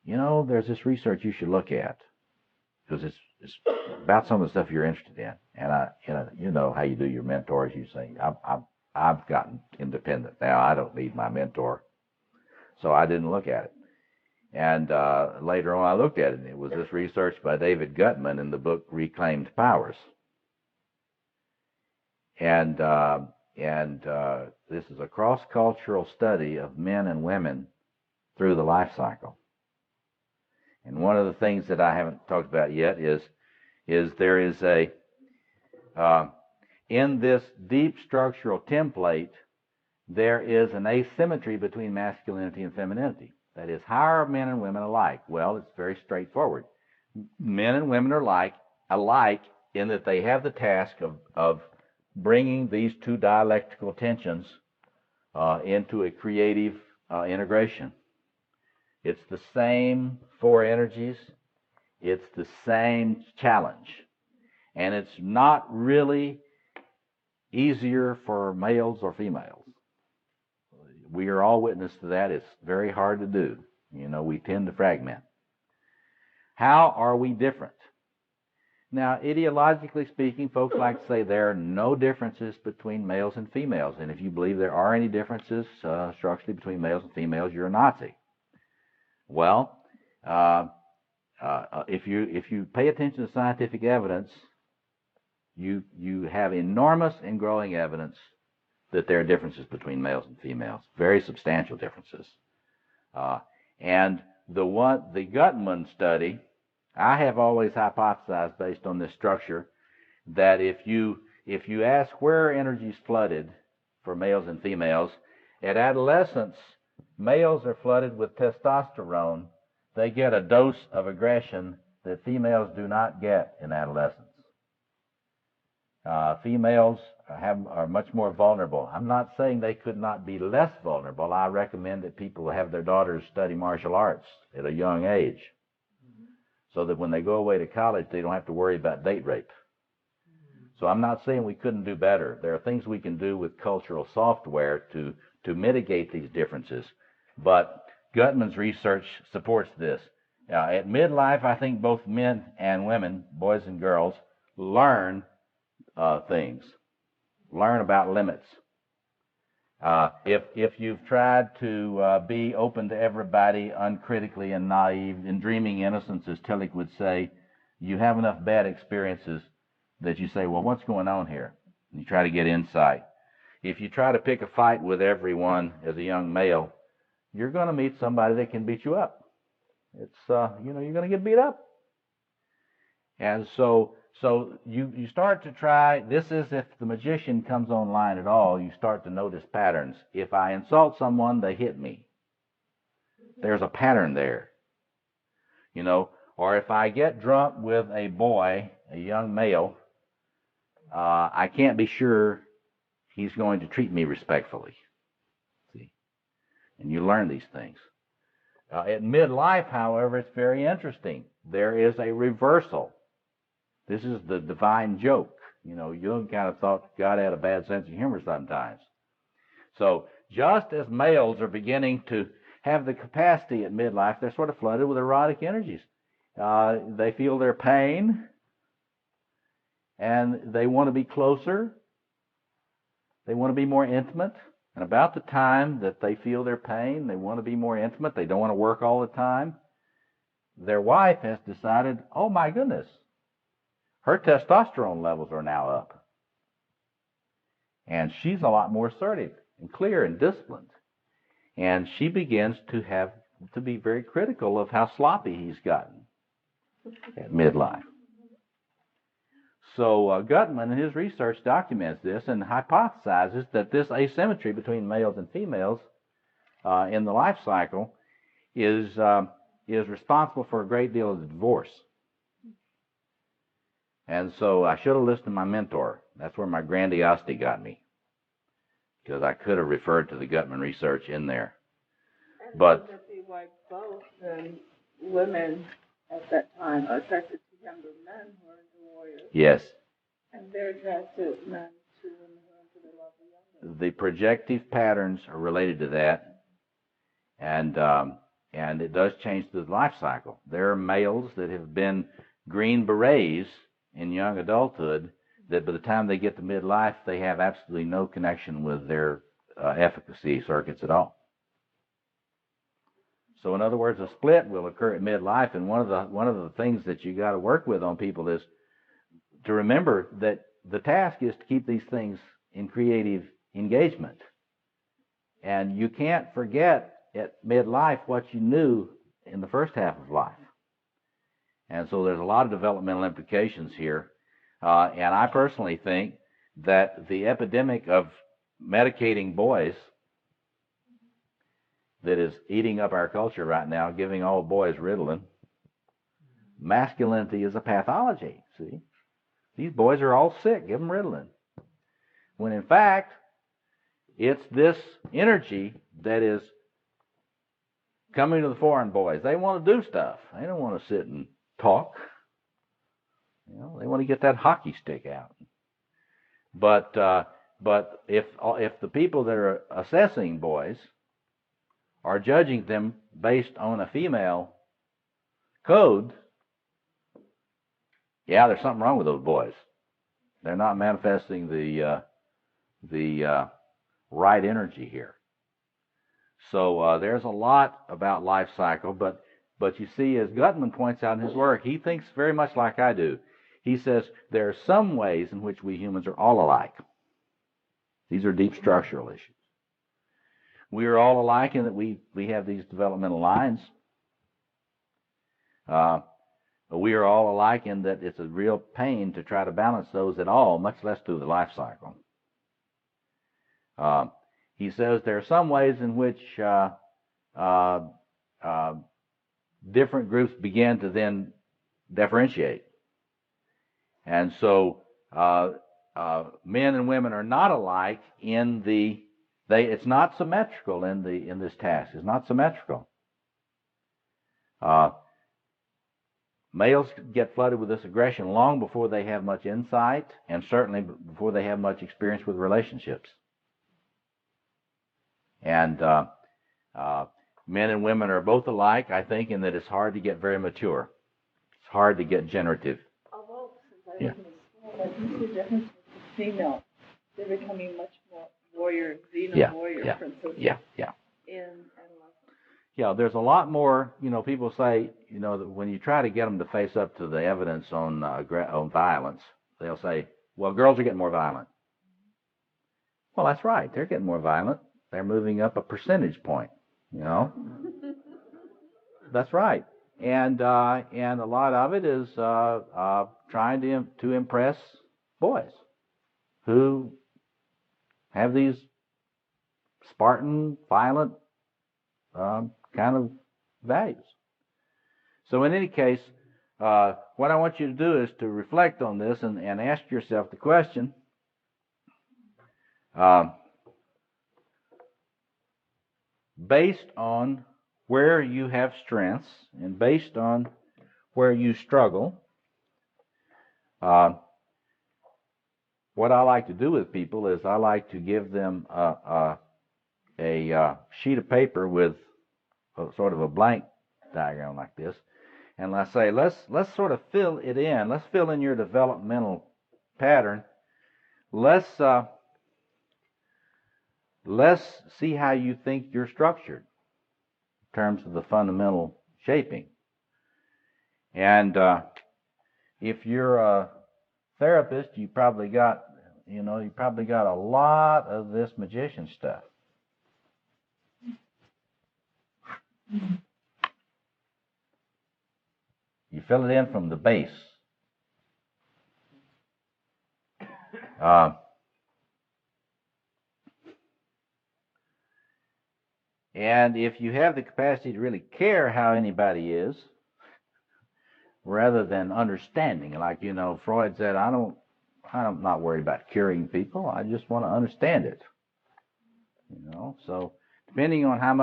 you know, there's this research you should look at because it's about some of the stuff you're interested in. And you know how you do your mentors. You say, I've gotten independent now. I don't need my mentor. So I didn't look at it. And later on, I looked at it, and it was this research by David Gutman in the book Reclaimed Powers. And this is a cross-cultural study of men and women through the life cycle. And one of the things that I haven't talked about yet is there is in this deep structural template, there is an asymmetry between masculinity and femininity. That is, how are men and women alike? Well, it's very straightforward. Men and women are alike in that they have the task of bringing these two dialectical tensions into a creative integration. It's the same four energies. It's the same challenge. And it's not really easier for males or females. We are all witness to that. It's very hard to do. You know, we tend to fragment. How are we different? Now, ideologically speaking, folks like to say there are no differences between males and females. And if you believe there are any differences structurally between males and females, you're a Nazi. Well, if you pay attention to scientific evidence, you have enormous and growing evidence that there are differences between males and females, very substantial differences. And the Gutman study, I have always hypothesized based on this structure that if you ask where energy is flooded for males and females, at adolescence, males are flooded with testosterone. They get a dose of aggression that females do not get in adolescence. Females are much more vulnerable. I'm not saying they could not be less vulnerable. I recommend that people have their daughters study martial arts at a young age so that when they go away to college, they don't have to worry about date rape. So I'm not saying we couldn't do better. There are things we can do with cultural software to mitigate these differences. But Gutman's research supports this. At midlife, I think both men and women, boys and girls, learn things, learn about limits. If you've tried to be open to everybody uncritically and naive, in dreaming innocence, as Tillich would say, you have enough bad experiences that you say, well, what's going on here? And you try to get insight. If you try to pick a fight with everyone as a young male, you're going to meet somebody that can beat you up. It's, you're going to get beat up. And so you start to try, this is if the magician comes online at all, you start to notice patterns. If I insult someone, they hit me. There's a pattern there. You know, or if I get drunk with a boy, a young male, I can't be sure he's going to treat me respectfully. See? And you learn these things. At midlife, however, it's very interesting. There is a reversal. This is the divine joke. You know, Jung kind of thought God had a bad sense of humor sometimes. So just as males are beginning to have the capacity at midlife, they're sort of flooded with erotic energies. They feel their pain, and they want to be closer. They want to be more intimate. And about the time that they feel their pain, they want to be more intimate. They don't want to work all the time. Their wife has decided, oh my goodness, her testosterone levels are now up. And she's a lot more assertive. and clear and disciplined. And she begins to be very critical of how sloppy he's gotten at midlife. So Gutman in his research documents this and hypothesizes that this asymmetry between males and females in the life cycle is responsible for a great deal of divorce. And so I should have listened to my mentor. That's where my grandiosity got me, because I could have referred to the Gutman research in there. And but would that be why both women at that time are attracted to younger men who are into warriors? Yes. And they're attracted men to women who are into their love of younger. The projective patterns are related to that, and it does change the life cycle. There are males that have been Green Berets in young adulthood that by the time they get to midlife, they have absolutely no connection with their efficacy circuits at all. So in other words, a split will occur at midlife, and one of the things that you got to work with on people is to remember that the task is to keep these things in creative engagement. And you can't forget at midlife what you knew in the first half of life. And so there's a lot of developmental implications here. And I personally think that the epidemic of medicating boys that is eating up our culture right now, giving all boys Ritalin, masculinity is a pathology, see? These boys are all sick, give them Ritalin. When in fact, it's this energy that is coming to the fore in boys. They want to do stuff. They don't want to sit and talk. You know, they want to get that hockey stick out. But if the people that are assessing boys are judging them based on a female code, yeah, there's something wrong with those boys. They're not manifesting the right energy here. So there's a lot about life cycle, but you see, as Gutman points out in his work, he thinks very much like I do. He says there are some ways in which we humans are all alike. These are deep structural issues. We are all alike in that we have these developmental lines. We are all alike in that it's a real pain to try to balance those at all, much less through the life cycle. He says there are some ways in which different groups begin to then differentiate. And so men and women are not alike in it's not symmetrical in this task. It's not symmetrical. Males get flooded with this aggression long before they have much insight, and certainly before they have much experience with relationships. And men and women are both alike, I think, in that it's hard to get very mature. It's hard to get generative. Although, since I live in a school, I can see a difference with the female. They're becoming much more warrior, warrior princesses in adolescence. Yeah, there's a lot more, people say, that when you try to get them to face up to the evidence on violence, they'll say, well, girls are getting more violent. Well, that's right. They're getting more violent. They're moving up a percentage point, That's right. And a lot of it is trying to impress boys who have these Spartan, violent kind of values. So in any case, what I want you to do is to reflect on this and ask yourself the question, based on where you have strengths and based on where you struggle, what I like to do with people is I like to give them a sheet of paper with sort of a blank diagram like this, and I say, let's sort of fill it in. Let's fill in your developmental pattern. Let's see how you think you're structured in terms of the fundamental shaping. And if you're a therapist, you probably got you know, you probably got a lot of this magician stuff. You fill it in from the base. And if you have the capacity to really care how anybody is, rather than understanding, like, you know, Freud said, I'm not worried about curing people. I just want to understand it. You know, so depending on how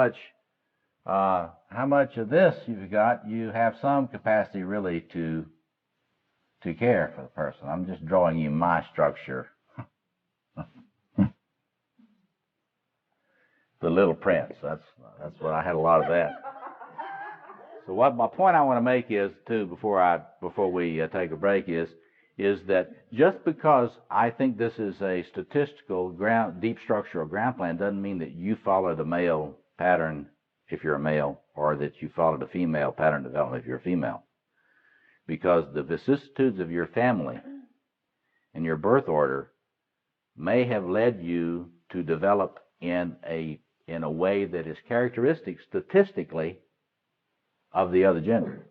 much of this you've got, you have some capacity really to care for the person. I'm just drawing you my structure. The Little Prince. That's what I had a lot of that. So what my point I want to make is too, before we take a break, is that just because I think this is a statistical deep structural ground plan doesn't mean that you follow the male pattern if you're a male, or that you follow the female pattern development if you're a female. Because the vicissitudes of your family and your birth order may have led you to develop in a way that is characteristic statistically of the other gender.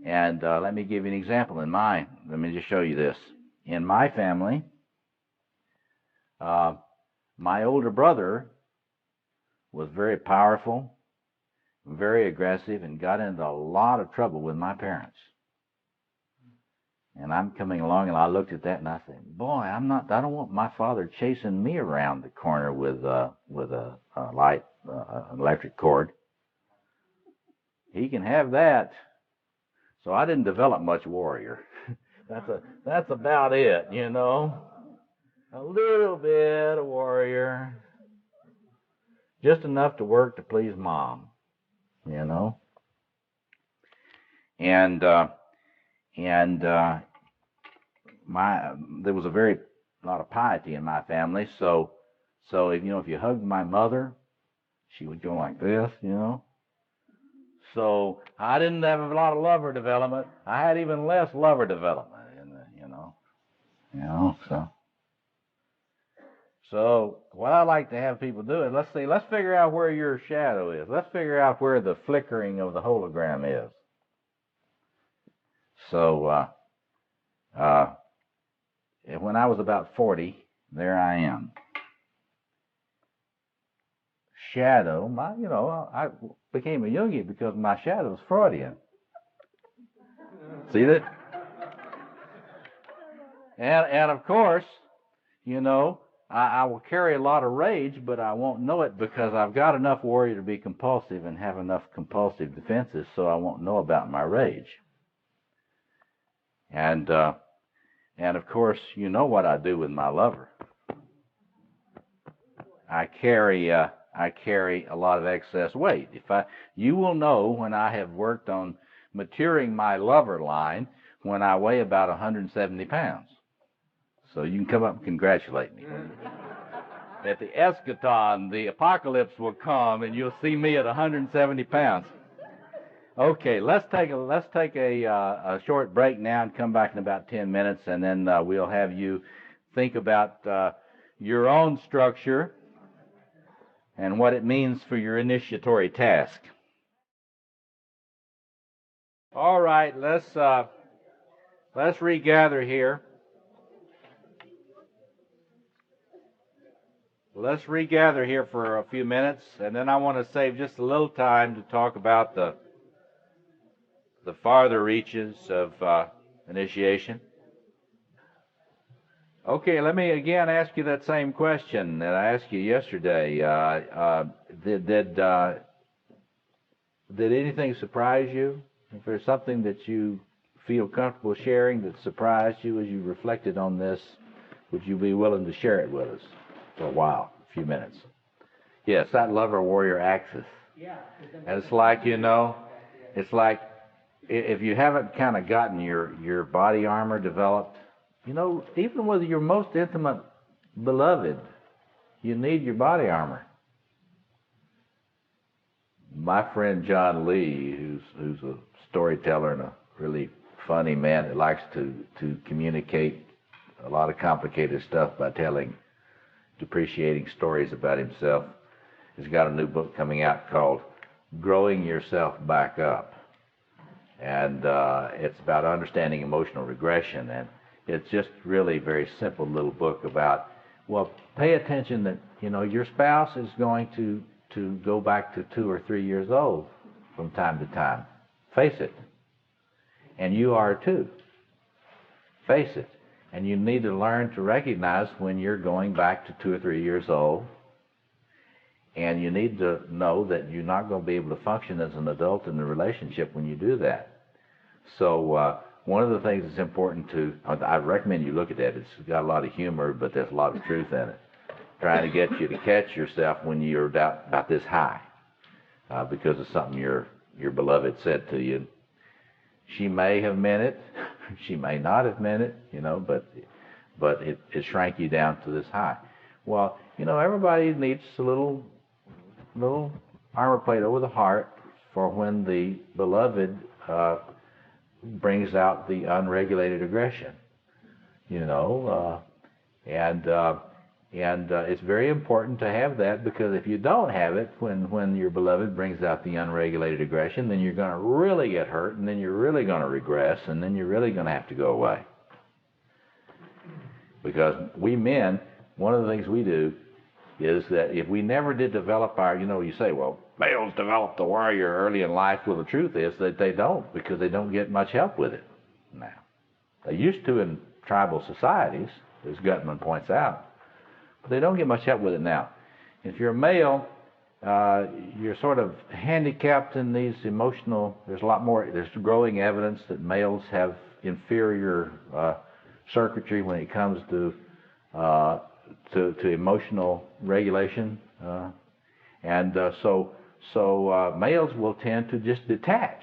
And let me give you an example in mine. Let me just show you this. In my family, my older brother was very powerful, very aggressive, and got into a lot of trouble with my parents. And I'm coming along, and I looked at that, and I said, "Boy, I don't want my father chasing me around the corner with a electric cord. He can have that." So I didn't develop much warrior. That's about it, you know. A little bit of warrior, just enough to work to please mom, you know. And there was a very lot of piety in my family. So if you hugged my mother, she would go like this, you know. So I didn't have a lot of lover development. I had even less lover development, So what I like to have people do is let's figure out where your shadow is. Let's figure out where the flickering of the hologram is. So when I was about 40, there I am. Shadow, I became a Jungian because my shadow was Freudian. See that? And of course, I will carry a lot of rage, but I won't know it because I've got enough warrior to be compulsive and have enough compulsive defenses, so I won't know about my rage. And of course, you know what I do with my lover. I carry a lot of excess weight. You will know when I have worked on maturing my lover line when I weigh about 170 pounds. So you can come up and congratulate me. At the eschaton, the apocalypse will come, and you'll see me at 170 pounds. Okay, let's take a short break now and come back in about 10 minutes, and then we'll have you think about your own structure and what it means for your initiatory task. All right, let's regather here. Let's regather here for a few minutes, and then I want to save just a little time to talk about the farther reaches of initiation. Okay, let me again ask you that same question that I asked you yesterday. Did anything surprise you? If there's something that you feel comfortable sharing that surprised you as you reflected on this, would you be willing to share it with us for a while, a few minutes? Yes, that lover-warrior axis. Yeah. And it's like, if you haven't kind of gotten your body armor developed, even with your most intimate beloved, you need your body armor. My friend John Lee, who's a storyteller and a really funny man that likes to communicate a lot of complicated stuff by telling depreciating stories about himself. He's got a new book coming out called Growing Yourself Back Up. And it's about understanding emotional regression. And it's just really a very simple little book about, well, pay attention that, you know, your spouse is going to go back to 2 or 3 years old from time to time. Face it. And you are too. Face it. And you need to learn to recognize when you're going back to 2 or 3 years old. And you need to know that you're not going to be able to function as an adult in a relationship when you do that. So one of the things that's important to, I recommend you look at that. It's got a lot of humor, but there's a lot of truth in it. Trying to get you to catch yourself when you're about this high because of something your beloved said to you. She may have meant it. She may not have meant it, you know, but it shrank you down to this high. Well, you know, everybody needs a little armor plate over the heart for when the beloved brings out the unregulated aggression, you know, and it's very important to have that, because if you don't have it when your beloved brings out the unregulated aggression, then you're going to really get hurt, and then you're really going to regress, and then you're really going to have to go away. Because we men, one of the things we do is that if we never did develop our, you know, you say, well, males develop the warrior early in life. Well, the truth is that they don't, because they don't get much help with it now. They used to in tribal societies, as Gutman points out, but they don't get much help with it now. If you're a male, you're sort of handicapped in these emotional, there's growing evidence that males have inferior circuitry when it comes to emotional regulation, so males will tend to just detach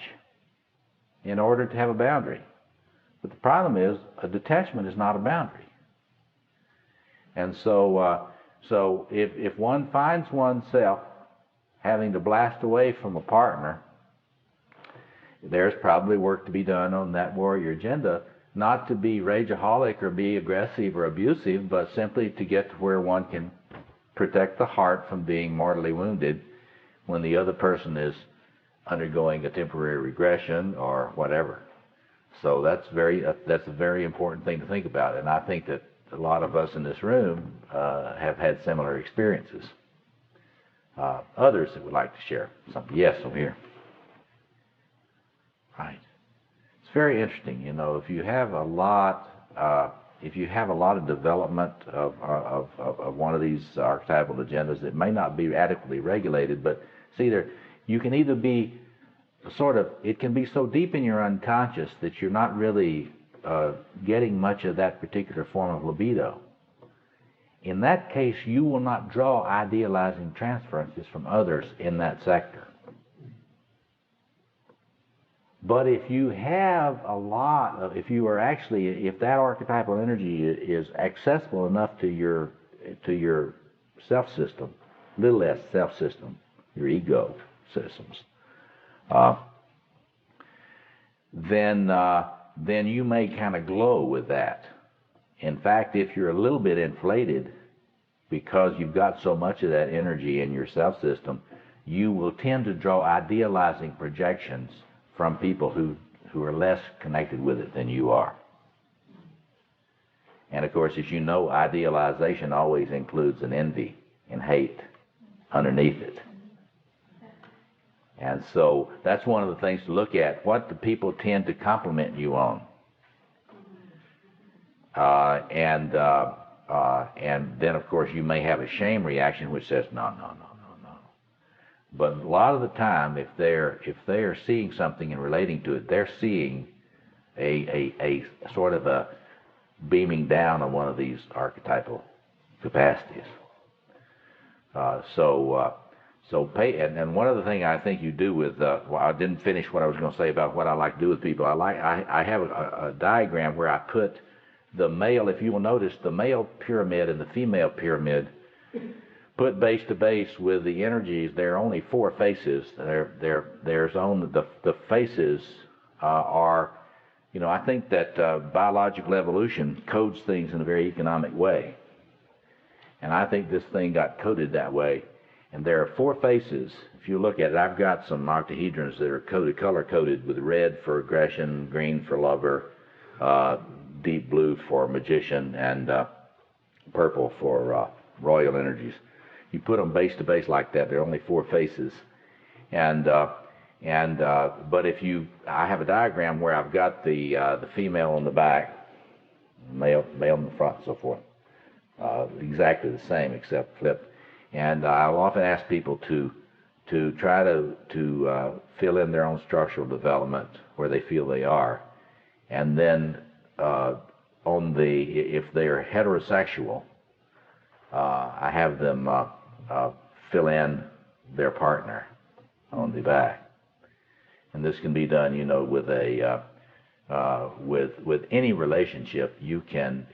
in order to have a boundary. But the problem is, a detachment is not a boundary. And so if one finds oneself having to blast away from a partner, there's probably work to be done on that warrior agenda, not to be rageaholic or be aggressive or abusive, but simply to get to where one can protect the heart from being mortally wounded when the other person is undergoing a temporary regression or whatever. So that's a very important thing to think about, and I think that a lot of us in this room have had similar experiences. Others that would like to share something? Yes, over here. Right. It's very interesting, you know, if you have a lot of development of one of these archetypal agendas that may not be adequately regulated, but see, you can either be it can be so deep in your unconscious that you're not really getting much of that particular form of libido. In that case, you will not draw idealizing transferences from others in that sector. But if you have if that archetypal energy is accessible enough to your self-system, little s self-system, your ego systems, then you may kind of glow with that. In fact, if you're a little bit inflated because you've got so much of that energy in your self-system, you will tend to draw idealizing projections from people who are less connected with it than you are. And of course, as you know, idealization always includes an envy and hate underneath it. And so that's one of the things to look at. What do people tend to compliment you on? And then, of course, you may have a shame reaction which says, no. But a lot of the time, if they're seeing something and relating to it, they're seeing a sort of a beaming down on one of these archetypal capacities. So pay, and one other thing I think you do with, well, I didn't finish what I was going to say about what I like to do with people. I have a diagram where I put the male, if you will notice, the male pyramid and the female pyramid, put base to base with the energies. There are only 4 faces. The faces are You know, I think that biological evolution codes things in a very economic way. And I think this thing got coded that way. And there are 4 faces. If you look at it, I've got some octahedrons that are color-coded with red for aggression, green for lover, deep blue for magician, and purple for royal energies. You put them base to base like that, there are only 4 faces. But I have a diagram where I've got the female on the back, male in the front, and so forth. Exactly the same except flipped. And I'll often ask people to try to fill in their own structural development where they feel they are, and then if they are heterosexual, I have them fill in their partner on the back, and this can be done, you know, with a with any relationship. You can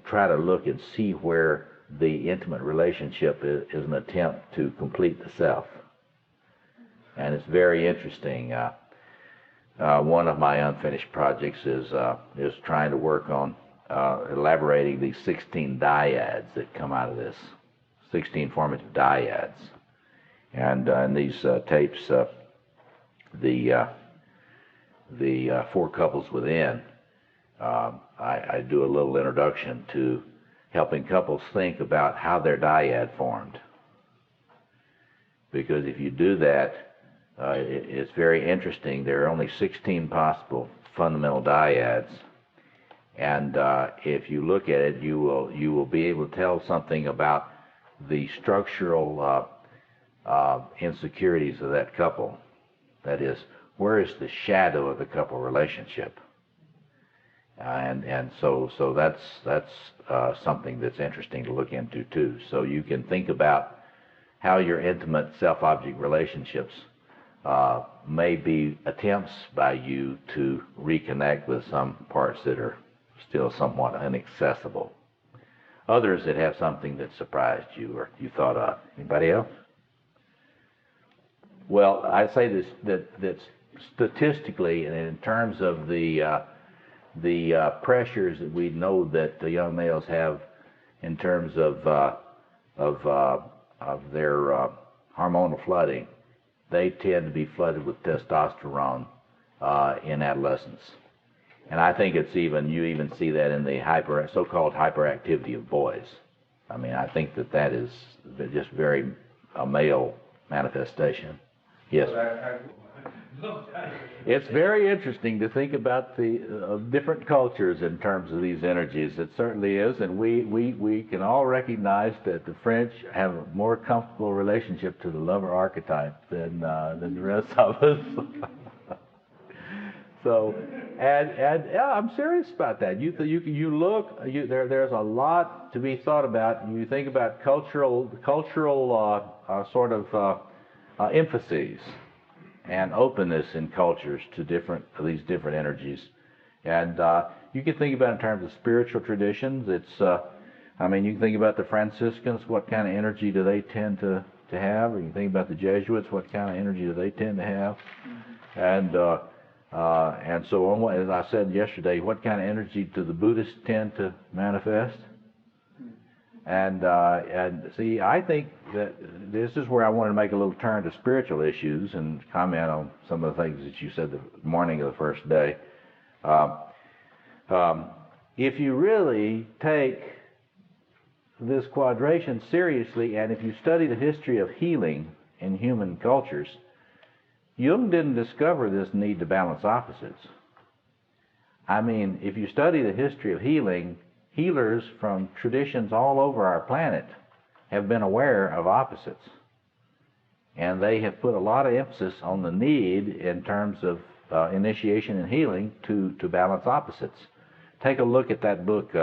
try to look and see where the intimate relationship is an attempt to complete the self, and it's very interesting. One of my unfinished projects is trying to work on elaborating these 16 dyads that come out of this, 16 formative dyads, and in these tapes, the 4 couples within. I do a little introduction to helping couples think about how their dyad formed. Because if you do that, it's very interesting. There are only 16 possible fundamental dyads, and if you look at it, you will be able to tell something about the structural insecurities of that couple. That is, where is the shadow of the couple relationship? And so that's something that's interesting to look into too. So you can think about how your intimate self-object relationships may be attempts by you to reconnect with some parts that are still somewhat inaccessible. Others that have something that surprised you or you thought of. Anybody else? Well, I say this that statistically, and in terms of the pressures that we know that the young males have in terms of their hormonal flooding, they tend to be flooded with testosterone in adolescence, and I think it's you even see that in the so-called hyperactivity of boys. I mean, I think that is just very a male manifestation. Yes. It's very interesting to think about the different cultures in terms of these energies. It certainly is, and we can all recognize that the French have a more comfortable relationship to the lover archetype than the rest of us. So, and yeah, I'm serious about that. There's a lot to be thought about. You think about cultural sort of emphases and openness in cultures to these different energies, and you can think about it in terms of spiritual traditions. It's, I mean, you can think about the Franciscans. What kind of energy do they tend to have? Or you can think about the Jesuits. What kind of energy do they tend to have? And so on. As I said yesterday, what kind of energy do the Buddhists tend to manifest? And see, I think that this is where I wanted to make a little turn to spiritual issues and comment on some of the things that you said the morning of the first day. If you really take this quadration seriously, and if you study the history of healing in human cultures, Jung didn't discover this need to balance opposites. I mean, if you study the history of healing, healers from traditions all over our planet have been aware of opposites. And they have put a lot of emphasis on the need in terms of initiation and healing to balance opposites. Take a look at that book,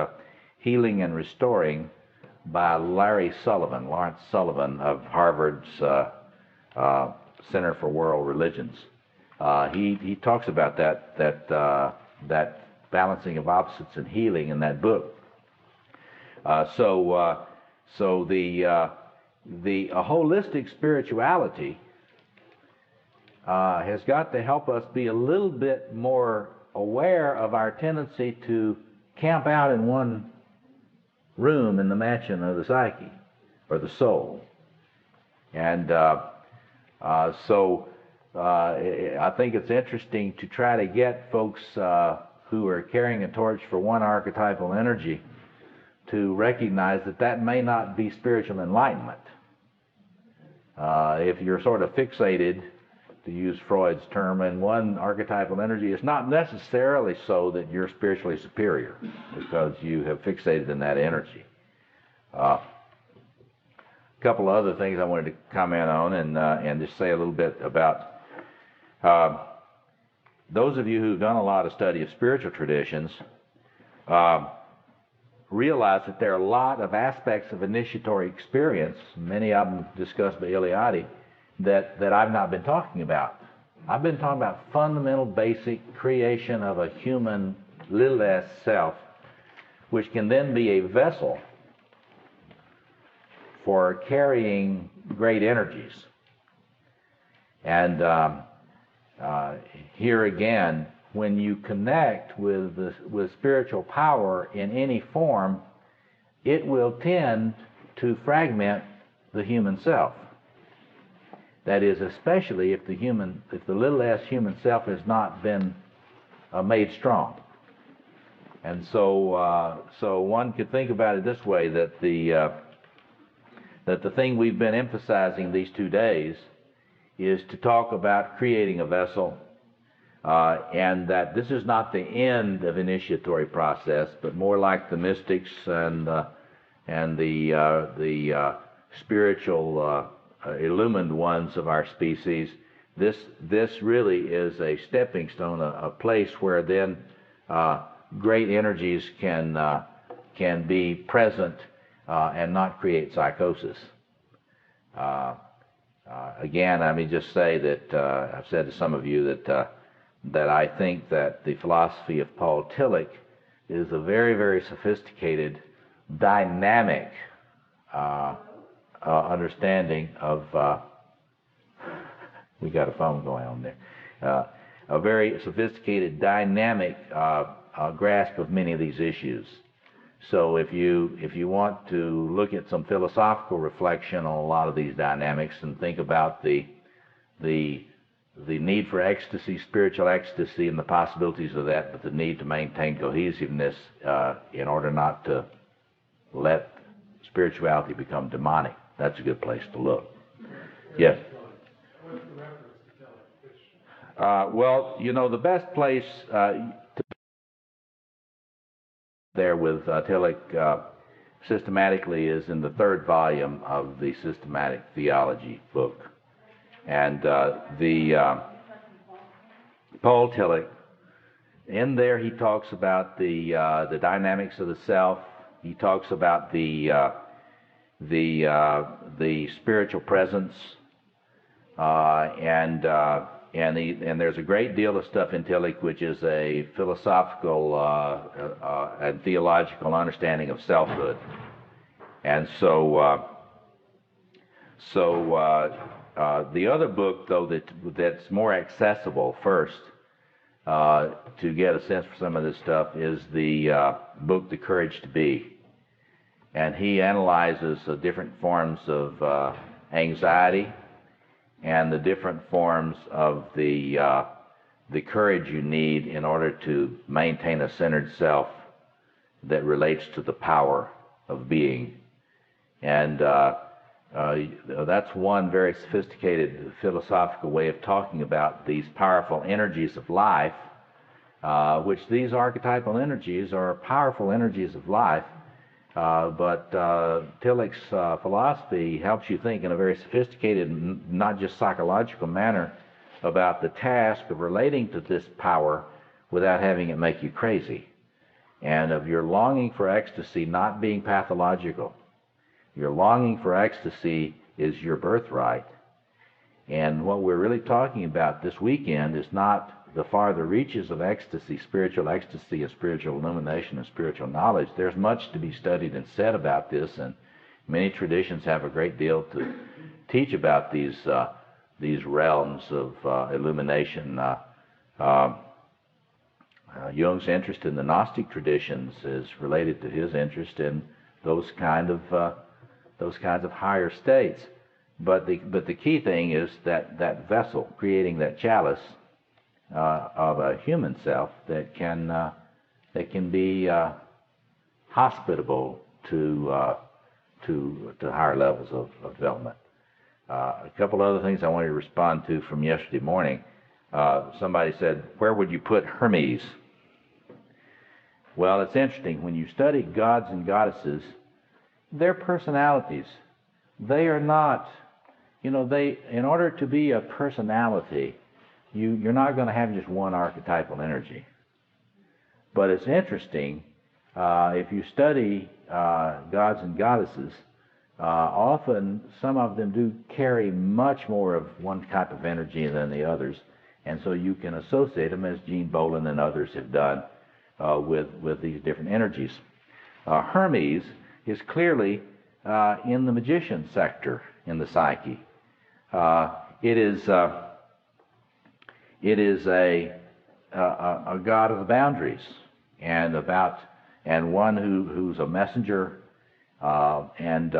Healing and Restoring, by Lawrence Sullivan of Harvard's Center for World Religions. He talks about that balancing of opposites and healing in that book. So the holistic spirituality has got to help us be a little bit more aware of our tendency to camp out in one room in the mansion of the psyche or the soul. And so I think it's interesting to try to get folks who are carrying a torch for one archetypal energy to recognize that that may not be spiritual enlightenment. If you're sort of fixated, to use Freud's term, in one archetypal energy, it's not necessarily so that you're spiritually superior because you have fixated in that energy. A couple of other things I wanted to comment on and just say a little bit about. Those of you who've done a lot of study of spiritual traditions realize that there are a lot of aspects of initiatory experience, many of them discussed by Eliade, that I've not been talking about. I've been talking about fundamental, basic creation of a human little s self, which can then be a vessel for carrying great energies. And here again, when you connect with spiritual power in any form, it will tend to fragment the human self. That is, especially if the little s human self has not been made strong. And so one could think about it this way: that the thing we've been emphasizing these 2 days is to talk about creating a vessel, and that this is not the end of initiatory process, but more like the mystics and the spiritual illumined ones of our species. This really is a stepping stone, a place where then great energies can be present and not create psychosis. Again, let me just say that I've said to some of you that I think that the philosophy of Paul Tillich is a very, very sophisticated, dynamic understanding of we got a phone going on there, a very sophisticated, dynamic grasp of many of these issues. So if you want to look at some philosophical reflection on a lot of these dynamics and think about the need for ecstasy, spiritual ecstasy, and the possibilities of that, but the need to maintain cohesiveness in order not to let spirituality become demonic, that's a good place to look. Yes. Well, the best place there with Tillich systematically is in the 3rd volume of the Systematic Theology book. And Paul Tillich, in there he talks about the dynamics of the self. He talks about the spiritual presence, and there's a great deal of stuff in Tillich which is a philosophical and theological understanding of selfhood. And so the other book, though, that's more accessible first to get a sense for some of this stuff is the book The Courage to Be. And he analyzes the different forms of anxiety and the different forms of the courage you need in order to maintain a centered self that relates to the power of being. And that's one very sophisticated philosophical way of talking about these powerful energies of life, which these archetypal energies are powerful energies of life. But Tillich's philosophy helps you think in a very sophisticated, not just psychological manner about the task of relating to this power without having it make you crazy, and of your longing for ecstasy not being pathological. Your longing for ecstasy is your birthright. And what we're really talking about this weekend is not the farther reaches of ecstasy, spiritual illumination, and spiritual knowledge. There's much to be studied and said about this, and many traditions have a great deal to teach about these realms of illumination. Jung's interest in the Gnostic traditions is related to his interest in those kinds of higher states. But the key thing is that vessel, creating that chalice of a human self that can be hospitable to higher levels of development. A couple other things I wanted to respond to from yesterday morning. Somebody said, where would you put Hermes? Well, it's interesting. When you study gods and goddesses, their personalities, they are not, in order to be a personality, you're not going to have just one archetypal energy. But it's interesting, if you study gods and goddesses, often some of them do carry much more of one type of energy than the others, and so you can associate them, as Gene Bolin and others have done, with these different energies. Hermes is clearly in the magician sector in the psyche. It is a god of the boundaries and one who's a messenger and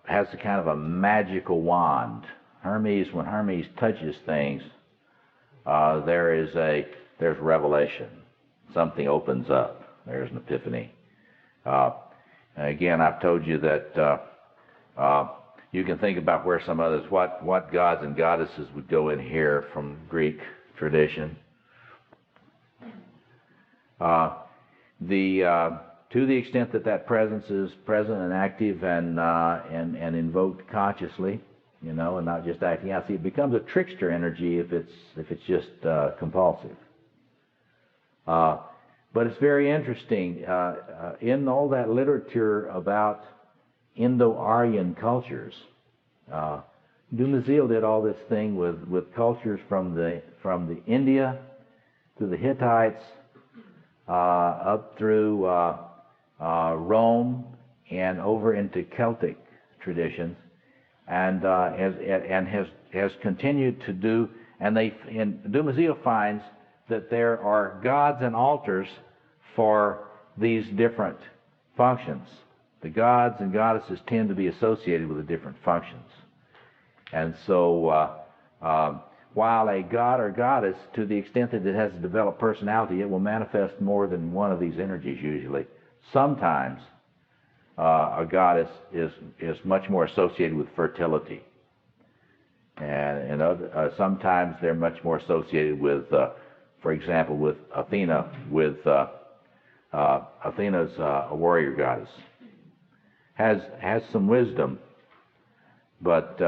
has a kind of a magical wand. When Hermes touches things, there's revelation. Something opens up. There's an epiphany. Again, I've told you that you can think about where some others, what gods and goddesses would go in here from Greek tradition. To the extent that presence is present and active and invoked consciously, and not just acting out. See, it becomes a trickster energy if it's just compulsive. But it's very interesting in all that literature about Indo-Aryan cultures. Dumézil did all this thing with cultures from the India to the Hittites up through Rome and over into Celtic traditions, and has continued to do. And Dumézil finds that there are gods and altars for these different functions. The gods and goddesses tend to be associated with the different functions. And so while a god or goddess, to the extent that it has a developed personality, it will manifest more than one of these energies usually. Sometimes a goddess is much more associated with fertility. And sometimes they're much more associated with, for example, with Athena, Athena's a warrior goddess. Has some wisdom, but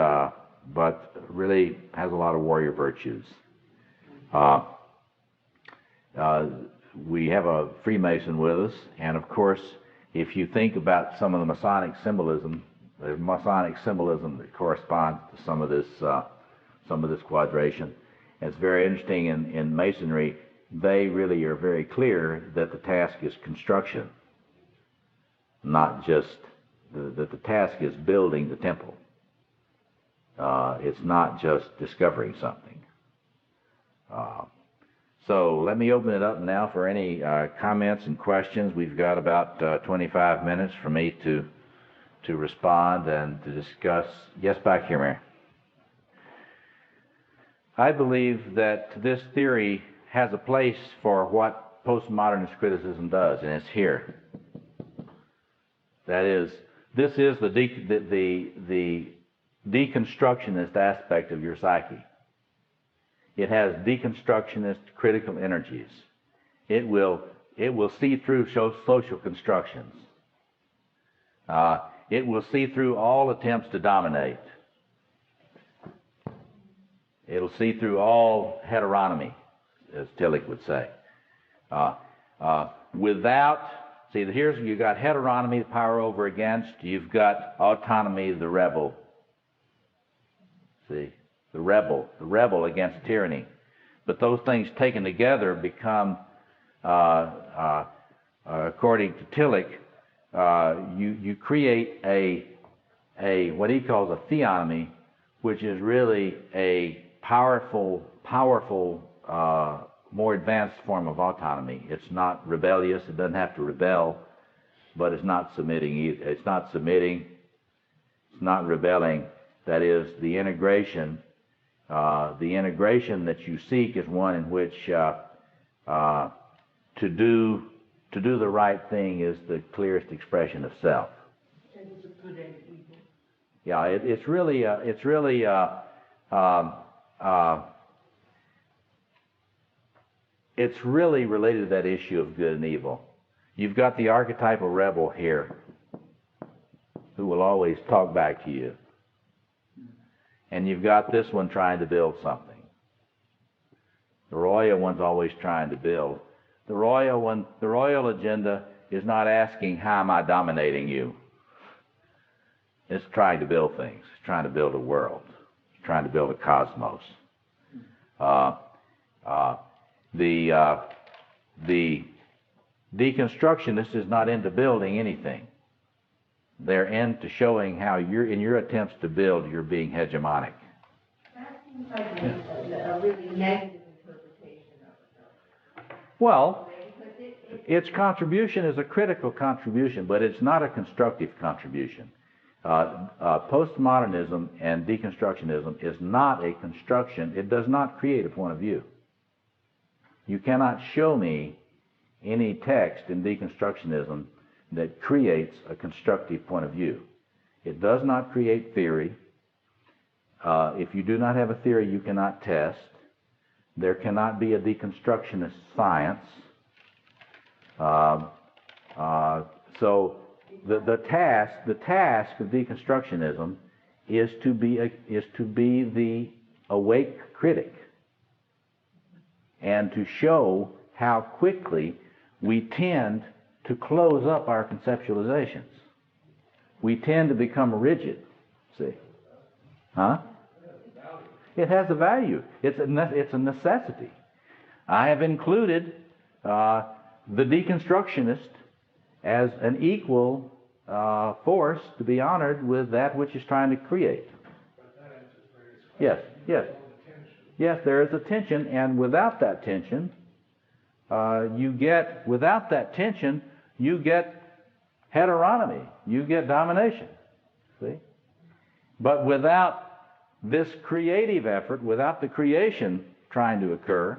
really has a lot of warrior virtues. We have a Freemason with us, and of course, if you think about some of the Masonic symbolism, there's Masonic symbolism that corresponds to some of this quadration. And it's very interesting in Masonry. They really are very clear that the task is construction, not just that the task is building the temple. It's not just discovering something. So let me open it up now for any comments and questions. We've got about 25 minutes for me to respond and to discuss. Yes, back here, Mary. I believe that this theory has a place for what postmodernist criticism does, and it's here. That is, this is the deconstructionist aspect of your psyche. It has deconstructionist critical energies. It will see through social constructions. It will see through all attempts to dominate. It'll see through all heteronomy, as Tillich would say. Here's you got heteronomy, the power over against. You've got autonomy, the rebel. See, the rebel against tyranny. But those things taken together become, according to Tillich, you create a what he calls a theonomy, which is really a powerful more advanced form of autonomy. It's not rebellious. It doesn't have to rebel, but it's not submitting either. It's not submitting. It's not rebelling. That is, the integration that you seek is one in which to do the right thing is the clearest expression of self. And it's a good and evil. Yeah, it's really it's really related to that issue of good and evil. You've got the archetypal rebel here who will always talk back to you. And you've got this one trying to build something. The royal one's always trying to build. The royal agenda is not asking, how am I dominating you? It's trying to build things. It's trying to build a world. It's trying to build a cosmos. The deconstructionist is not into building anything. They're into showing how in your attempts to build, you're being hegemonic. That seems like a really negative interpretation of it. Well, its contribution is a critical contribution, but it's not a constructive contribution. Postmodernism and deconstructionism is not a construction. It does not create a point of view. You cannot show me any text in deconstructionism that creates a constructive point of view. It does not create theory. If you do not have a theory, you cannot test. There cannot be a deconstructionist science. So the task of deconstructionism is to be the awake critic and to show how quickly we tend to close up our conceptualizations. We tend to become rigid. See? Huh? It has a value. It's a necessity. I have included the deconstructionist as an equal force to be honored with that which is trying to create. Yes, yes. Yes, there is a tension, and without that tension, you get heteronomy. You get domination. See? But without this creative effort, without the creation trying to occur,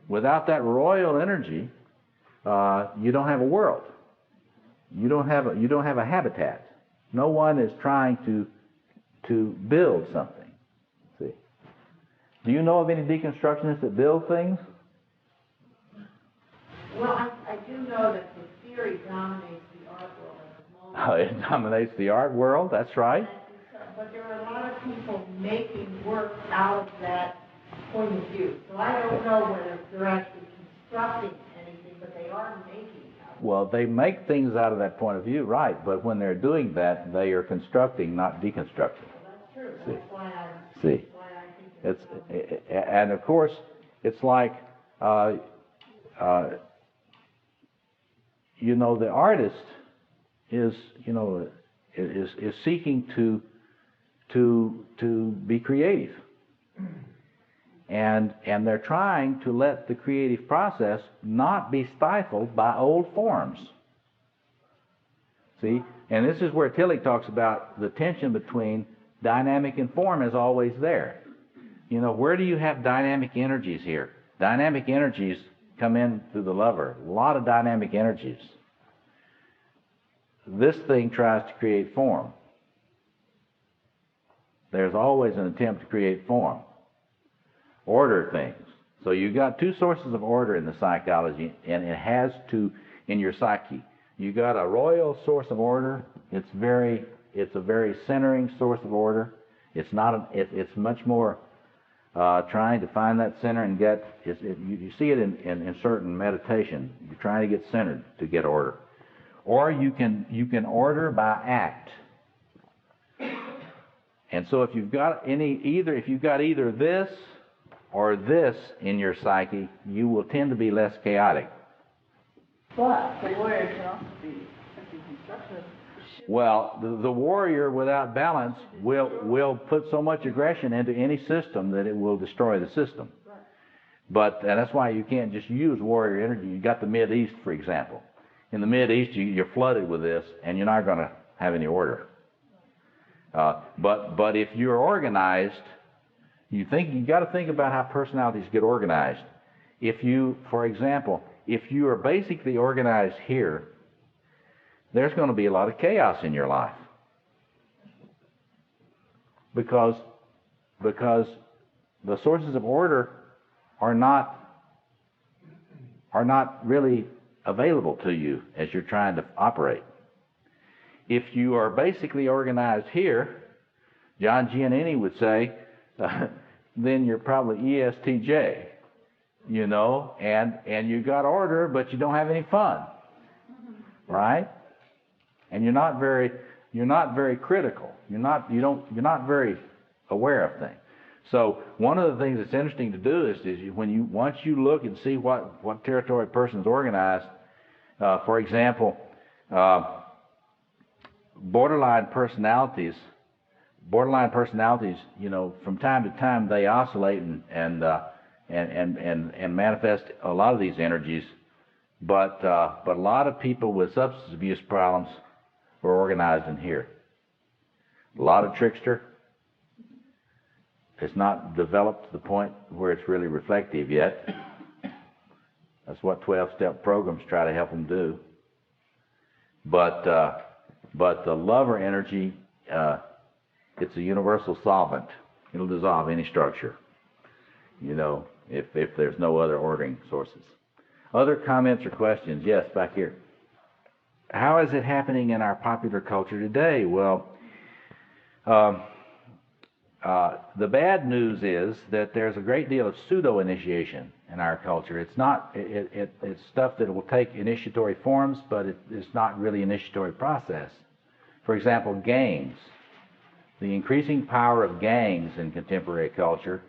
without that royal energy, you don't have a world. You don't have a habitat. No one is trying to build something. See? Do you know of any deconstructionists that build things? Well, I do know that the theory dominates the art world at the moment. Oh, it dominates the art world, that's right. But there are a lot of people making work out of that point of view. So I don't know whether they're actually constructing anything, but they are making out. Well, they make things out of that point of view, right? But when they're doing that, they are constructing, not deconstructing. Well, that's true. See. That's why I See. think And of course, it's like, the artist is seeking to be creative, and they're trying to let the creative process not be stifled by old forms. See, and this is where Tillich talks about the tension between dynamic and form is always there. Where do you have dynamic energies here? Dynamic energies come in through the lover. A lot of dynamic energies. This thing tries to create form. There's always an attempt to create form. Order things. So you've got two sources of order in the psychology, and it has to, in your psyche. You got a royal source of order. It's a very centering source of order. It's much more trying to find that center and get. You see it in certain meditation. You're trying to get centered to get order, or you can order by act. And so if you've got either this or this in your psyche, you will tend to be less chaotic. But the warrior can also be a deconstructionist. Well, the warrior without balance will put so much aggression into any system that it will destroy the system. and that's why you can't just use warrior energy. You got the Mideast, for example. In the Mideast, you're flooded with this, and you're not going to have any order. But if you're organized, you got to think about how personalities get organized. If you, for example, if you are basically organized here, there's going to be a lot of chaos in your life, because the sources of order are not really available to you as you're trying to operate. If you are basically organized here, John Giannini would say, then you're probably ESTJ, you know, and you got order, but you don't have any fun, right? And you're not very critical. You're not very aware of things. So one of the things that's interesting to do is once you look and see what territory a person's organized, for example, borderline personalities, you know, from time to time they oscillate and manifest a lot of these energies, but a lot of people with substance abuse problems are organized in here. A lot of trickster. It's not developed to the point where it's really reflective yet. That's what 12-step programs try to help them do. But the lover energy, it's a universal solvent. It'll dissolve any structure, you know, if there's no other ordering sources. Other comments or questions? Yes, back here. How is it happening in our popular culture today? Well, the bad news is that there's a great deal of pseudo-initiation in our culture. It's not. It's stuff that will take initiatory forms, but it's not really initiatory process. For example, gangs. The increasing power of gangs in contemporary culture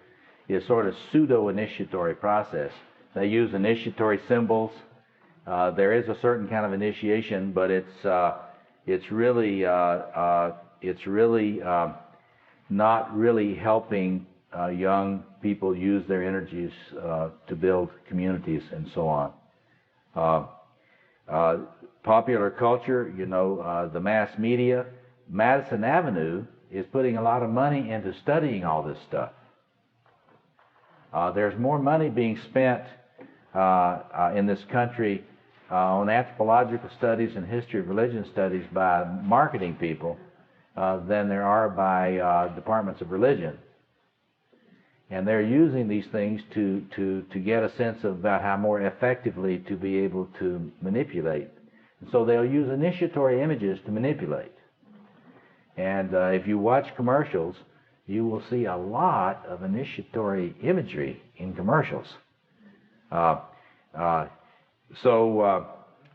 is sort of pseudo-initiatory process. They use initiatory symbols. There is a certain kind of initiation, but it's really not really helping young people use their energies to build communities and so on. Popular culture, you know, the mass media, Madison Avenue is putting a lot of money into studying all this stuff. There's more money being spent in this country on anthropological studies and history of religion studies by marketing people than there are by departments of religion. And they're using these things to get a sense about how more effectively to be able to manipulate. And so they'll use initiatory images to manipulate. And if you watch commercials, you will see a lot of initiatory imagery in commercials. Now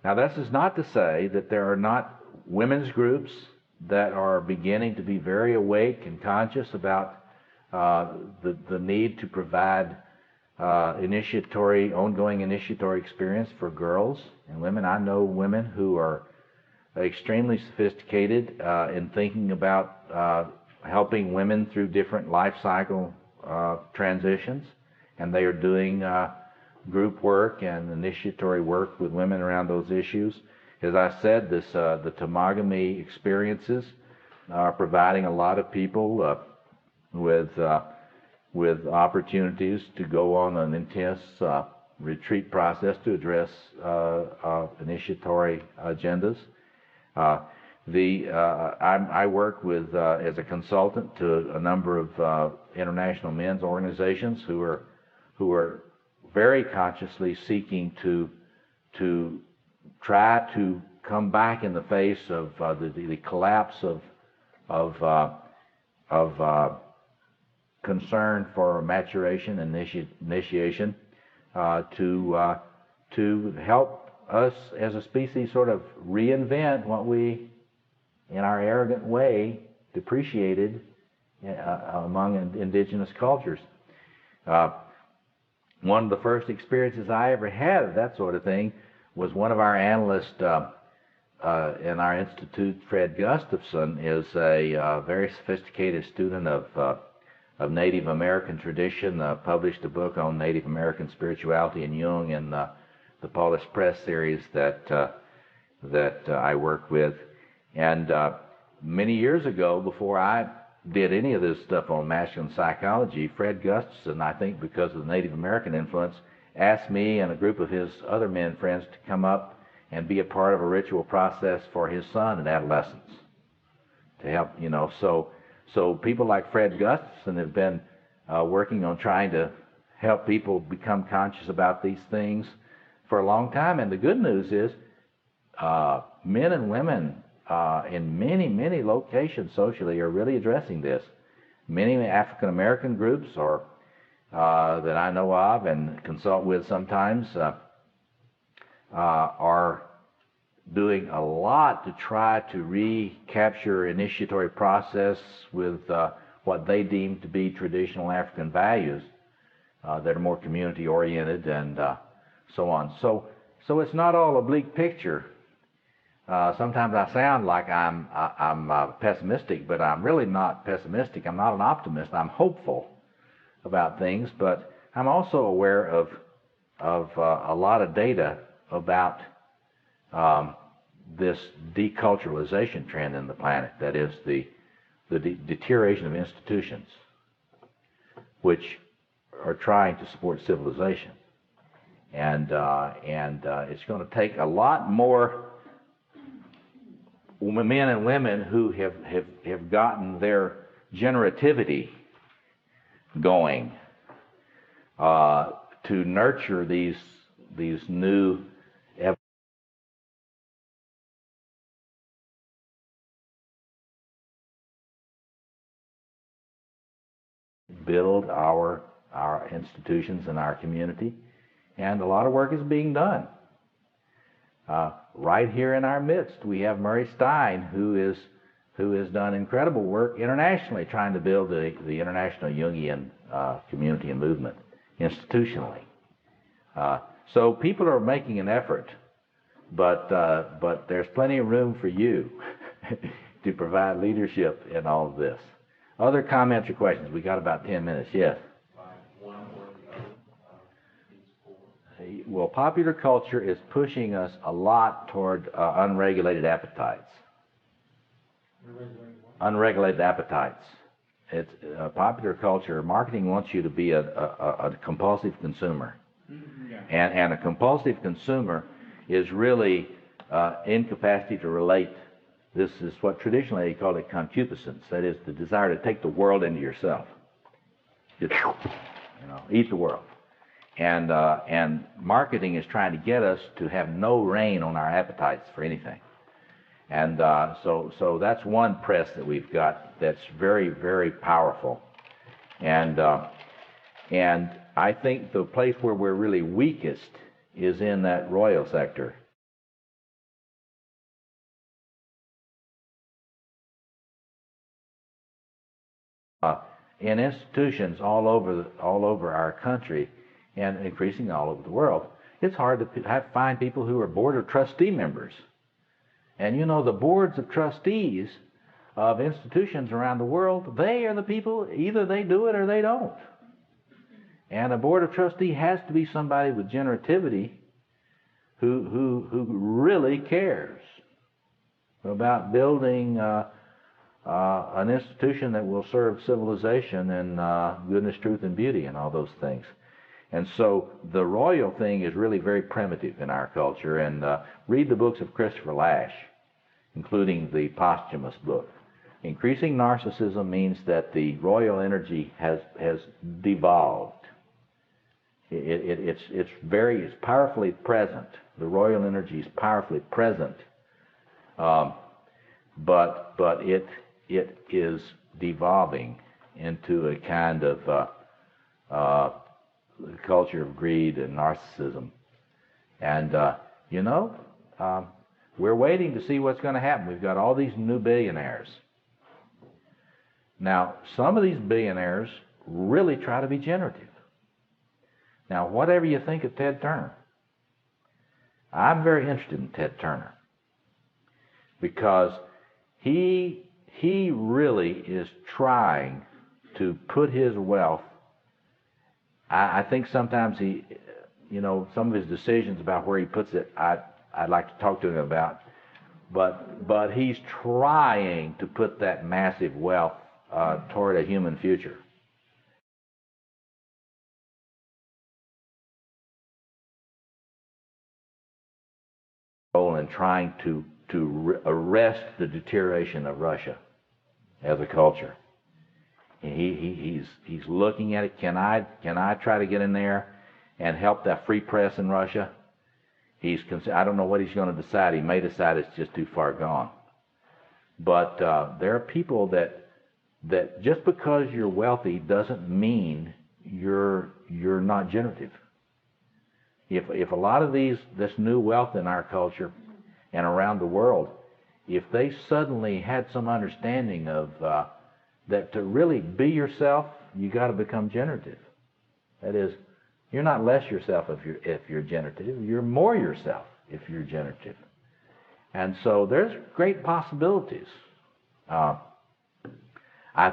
this is not to say that there are not women's groups that are beginning to be very awake and conscious about the need to provide ongoing initiatory experience for girls and women. I know women who are extremely sophisticated in thinking about helping women through different life cycle transitions, and they are doing group work and initiatory work with women around those issues. As I said, the Tamagami experiences are providing a lot of people with opportunities to go on an intense retreat process to address initiatory agendas. I work with as a consultant to a number of international men's organizations who are very consciously seeking to try to come back in the face of the collapse of concern for maturation and initiation, to help us as a species sort of reinvent what we, in our arrogant way, depreciated among indigenous cultures. One of the first experiences I ever had of that sort of thing was one of our analysts in our institute, Fred Gustafson, is a very sophisticated student of Native American tradition, published a book on Native American spirituality and Jung in the Paulus Press series that I work with. And many years ago, before I did any of this stuff on masculine psychology, Fred Gustafson, I think because of the Native American influence, asked me and a group of his other men friends to come up and be a part of a ritual process for his son in adolescence to help, so people like Fred Gustafson have been working on trying to help people become conscious about these things for a long time. And the good news is men and women in many locations socially are really addressing this. Many African American groups or that I know of and consult with sometimes are doing a lot to try to recapture initiatory process with what they deem to be traditional African values that are more community oriented and so on. So it's not all a bleak picture. Sometimes I sound like I'm pessimistic, but I'm really not pessimistic. I'm not an optimist. I'm hopeful about things, but I'm also aware of a lot of data about this deculturalization trend in the planet. That is the deterioration of institutions, which are trying to support civilization, and it's going to take a lot more men and women who have gotten their generativity going to nurture these new build our institutions and our community, and a lot of work is being done. Right here in our midst, we have Murray Stein, who has done incredible work internationally, trying to build the international Jungian community and movement institutionally. So people are making an effort, but there's plenty of room for you to provide leadership in all of this. Other comments or questions? We got about 10 minutes. Yes. Well, popular culture is pushing us a lot toward unregulated appetites. Unregulated appetites. It's popular culture. Marketing wants you to be a compulsive consumer, and a compulsive consumer is really incapacity to relate. This is what traditionally they call it concupiscence. That is the desire to take the world into yourself. Just, eat the world. And marketing is trying to get us to have no rein on our appetites for anything. And so that's one press that we've got that's very, very powerful. And I think the place where we're really weakest is in that royal sector. In institutions all over our country, and increasingly all over the world, it's hard to find people who are board of trustee members. And the boards of trustees of institutions around the world, they are the people, either they do it or they don't. And a board of trustee has to be somebody with generativity who really cares about building an institution that will serve civilization and goodness, truth, and beauty and all those things. And so the royal thing is really very primitive in our culture. And read the books of Christopher Lasch, including the posthumous book. Increasing narcissism means that the royal energy has devolved. It's powerfully present. The royal energy is powerfully present, but it is devolving into a kind of culture of greed and narcissism. And we're waiting to see what's going to happen. We've got all these new billionaires. Now, some of these billionaires really try to be generative. Now, whatever you think of Ted Turner, I'm very interested in Ted Turner because he really is trying to put his wealth, I think sometimes he, some of his decisions about where he puts it, I'd like to talk to him about. But he's trying to put that massive wealth toward a human future. And trying to arrest the deterioration of Russia as a culture. He's looking at it. Can I try to get in there and help that free press in Russia? I don't know what he's going to decide. He may decide it's just too far gone. But there are people that just because you're wealthy doesn't mean you're not generative. If a lot of this new wealth in our culture and around the world, if they suddenly had some understanding of that to really be yourself, you got to become generative. That is, you're not less yourself if you're generative. You're more yourself if you're generative. And so there's great possibilities. I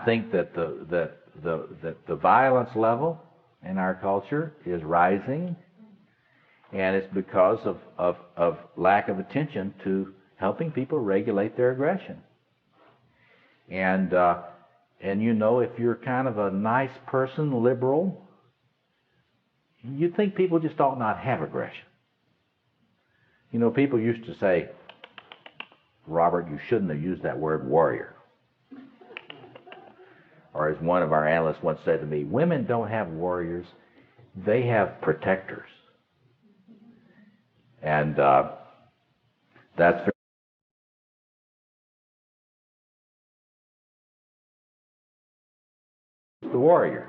think that the violence level in our culture is rising. And it's because of lack of attention to helping people regulate their aggression. And if you're kind of a nice person, liberal, you'd think people just ought not have aggression. People used to say, Robert, you shouldn't have used that word warrior. Or as one of our analysts once said to me, women don't have warriors, they have protectors. And that's the warrior,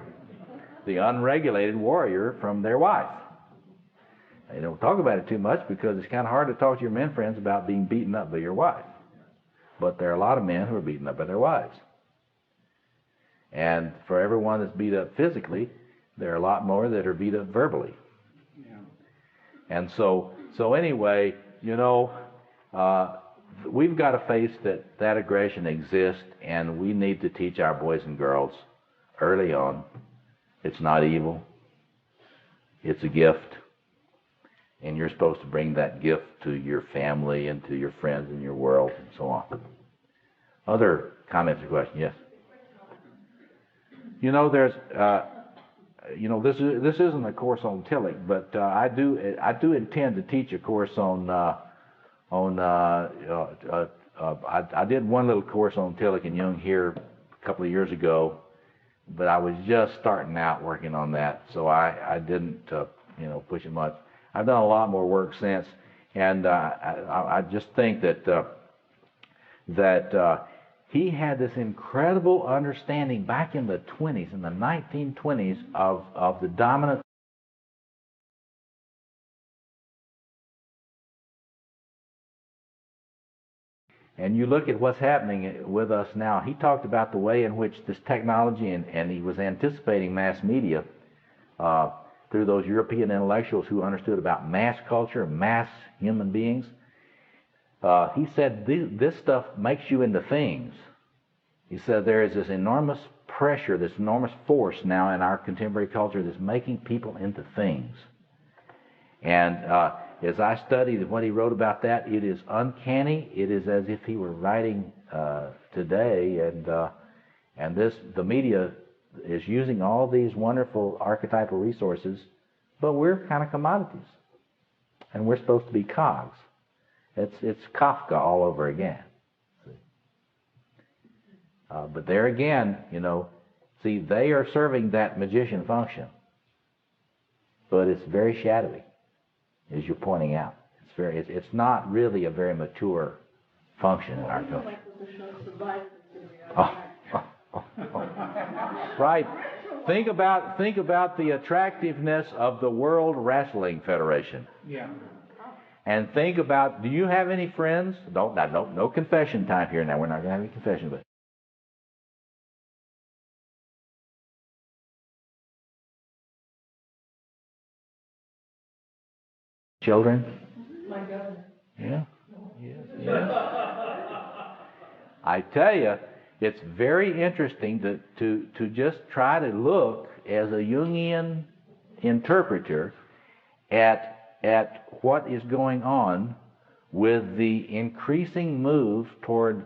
the unregulated warrior from their wife. They don't talk about it too much because it's kind of hard to talk to your men friends about being beaten up by your wife. But there are a lot of men who are beaten up by their wives. And for everyone that's beat up physically, there are a lot more that are beat up verbally. Yeah. And so anyway, we've got to face that aggression exists, and we need to teach our boys and girls early on. It's not evil. It's a gift. And you're supposed to bring that gift to your family and to your friends and your world and so on. Other comments or questions? Yes. This isn't a course on Tillich, but I do intend to teach a course on. I did one little course on Tillich and Jung here a couple of years ago, but I was just starting out working on that, so I didn't push it much. I've done a lot more work since, and I just think that he had this incredible understanding back in the 20s, in the 1920s, of the dominant. And you look at what's happening with us now. He talked about the way in which this technology, and he was anticipating mass media through those European intellectuals who understood about mass culture, mass human beings. He said this stuff makes you into things. He said there is this enormous pressure, this enormous force now in our contemporary culture that's making people into things. And as I studied what he wrote about that, it is uncanny. It is as if he were writing today, and the media is using all these wonderful archetypal resources, but we're kind of commodities, and we're supposed to be cogs. It's Kafka all over again. But there again, see, they are serving that magician function, but it's very shadowy, as you're pointing out. It's not really a very mature function in our culture. Right. Think about the attractiveness of the World Wrestling Federation. Yeah. And think about, do you have any friends? No confession time here now. We're not going to have any confession, but children? My governor. Yeah. Yes. I tell you, it's very interesting to just try to look as a Jungian interpreter at what is going on with the increasing move toward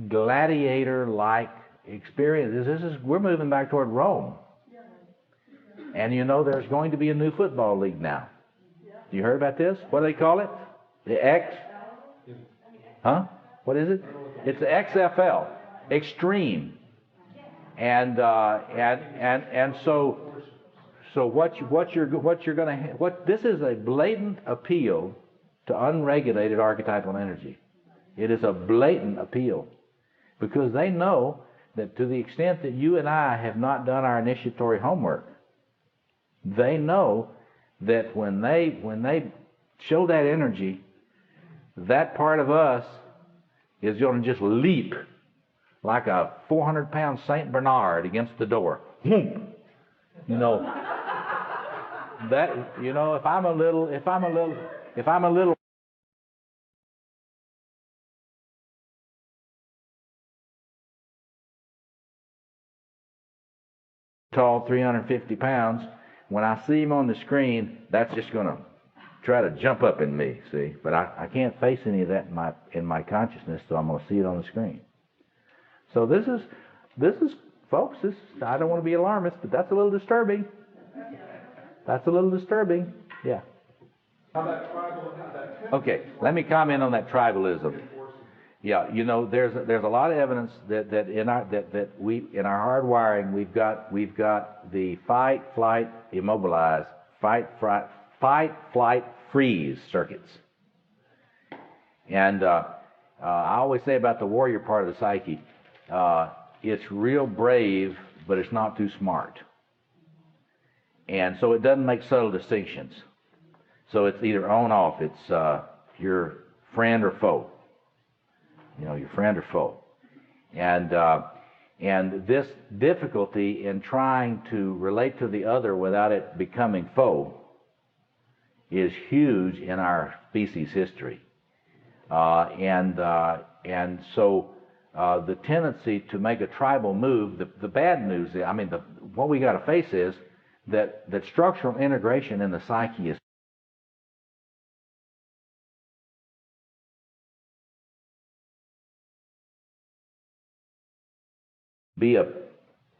gladiator-like experiences. We're moving back toward Rome. And you know there's going to be a new football league now. You heard about this? What do they call it? The X? Huh? What is it? It's the XFL, Extreme. And so this is a blatant appeal to unregulated archetypal energy. It is a blatant appeal because they know that to the extent that you and I have not done our initiatory homework, they know that when they show that energy, that part of us is going to just leap like a 400-pound Saint Bernard against the door. You know that. You know, if I'm a little tall, 350 pounds, when I see him on the screen, that's just going to try to jump up in me, see? But I can't face any of that in my consciousness, so I'm going to see it on the screen. So this is, folks, I don't want to be alarmist, but that's a little disturbing. That's a little disturbing, yeah. Okay, let me comment on that tribalism. Yeah, you know, there's a lot of evidence that in our hardwiring we've got the fight, flight, immobilize, fight, flight, freeze circuits. And I always say about the warrior part of the psyche, it's real brave, but it's not too smart. And so it doesn't make subtle distinctions. So it's either on or off. It's your friend or foe. You know, your friend or foe. And this difficulty in trying to relate to the other without it becoming foe is huge in our species history. And so the tendency to make a tribal move, the bad news, what we got to face is that structural integration in the psyche is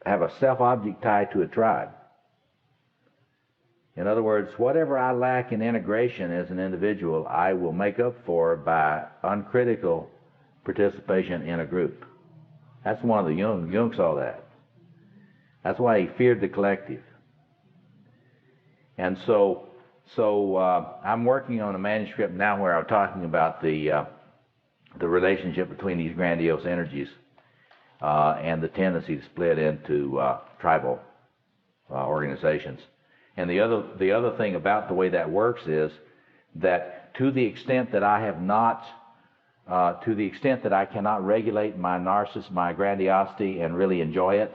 have a self-object tie to a tribe. In other words, whatever I lack in integration as an individual, I will make up for by uncritical participation in a group. That's one of the Jung saw that. That's why he feared the collective. And so I'm working on a manuscript now where I'm talking about the relationship between these grandiose energies and the tendency to split into tribal organizations. And the other thing about the way that works is that to the extent that I have not, to the extent that I cannot regulate my narcissism, my grandiosity, and really enjoy it,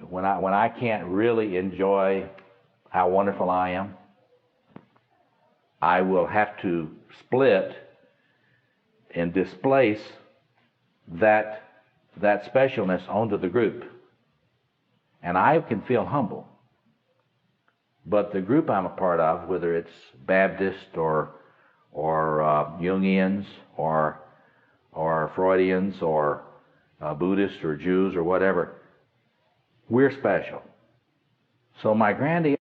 when I can't really enjoy how wonderful I am, I will have to split and displace that specialness onto the group. And I can feel humble. But the group I'm a part of, whether it's Baptist or Jungians or Freudians or Buddhists or Jews or whatever, we're special. So my grandiosity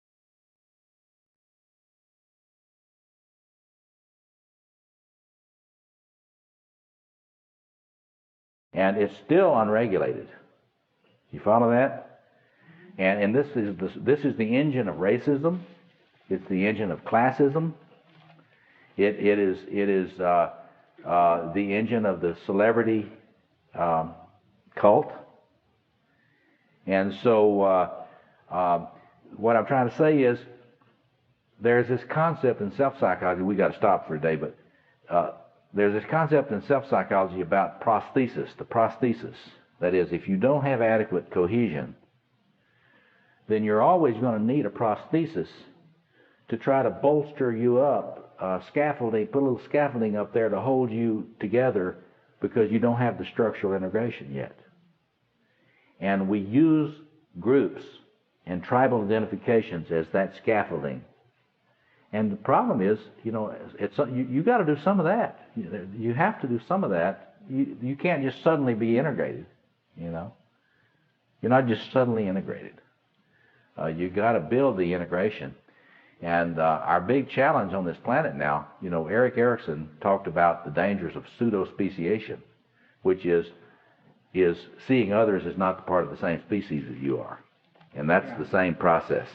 and it's still unregulated. You follow that? And this is the engine of racism. It's the engine of classism. It is the engine of the celebrity cult. And so what I'm trying to say is there's this concept in self-psychology. We got to stop for a day, but there's this concept in self-psychology about prosthesis, the prosthesis. That is, if you don't have adequate cohesion, then you're always going to need a prosthesis to try to bolster you up, scaffolding, put a little scaffolding up there to hold you together because you don't have the structural integration yet. And we use groups and tribal identifications as that scaffolding. And the problem is, you know, you got to do some of that. You have to do some of that. You can't just suddenly be integrated, you know. You're not just suddenly integrated. You got to build the integration. And our big challenge on this planet now, you know, Erik Erikson talked about the dangers of pseudo-speciation, which is seeing others as not part of the same species as you are. And that's the same process.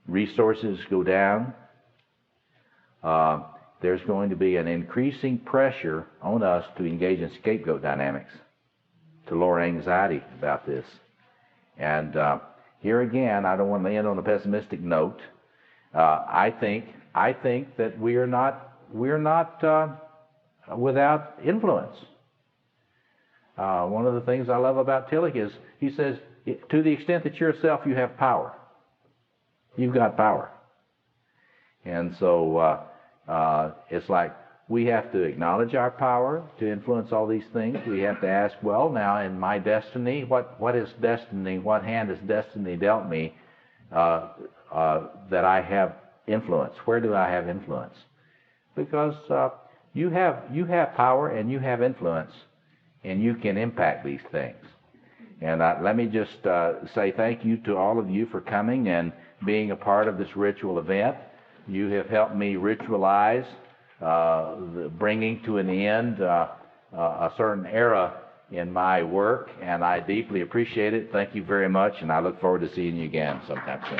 Resources go down. There's going to be an increasing pressure on us to engage in scapegoat dynamics, to lower anxiety about this. And here again, I don't want to end on a pessimistic note. I think that we're not without influence. One of the things I love about Tillich is he says, to the extent that you're a self, you have power. You've got power. And so it's like we have to acknowledge our power to influence all these things. We have to ask, well, now in my destiny, what is destiny? What hand has destiny dealt me that I have influence? Where do I have influence? Because you have power and you have influence, and you can impact these things. And let me just say thank you to all of you for coming and being a part of this ritual event. You have helped me ritualize bringing to an end a certain era in my work, and I deeply appreciate it. Thank you very much, and I look forward to seeing you again sometime soon.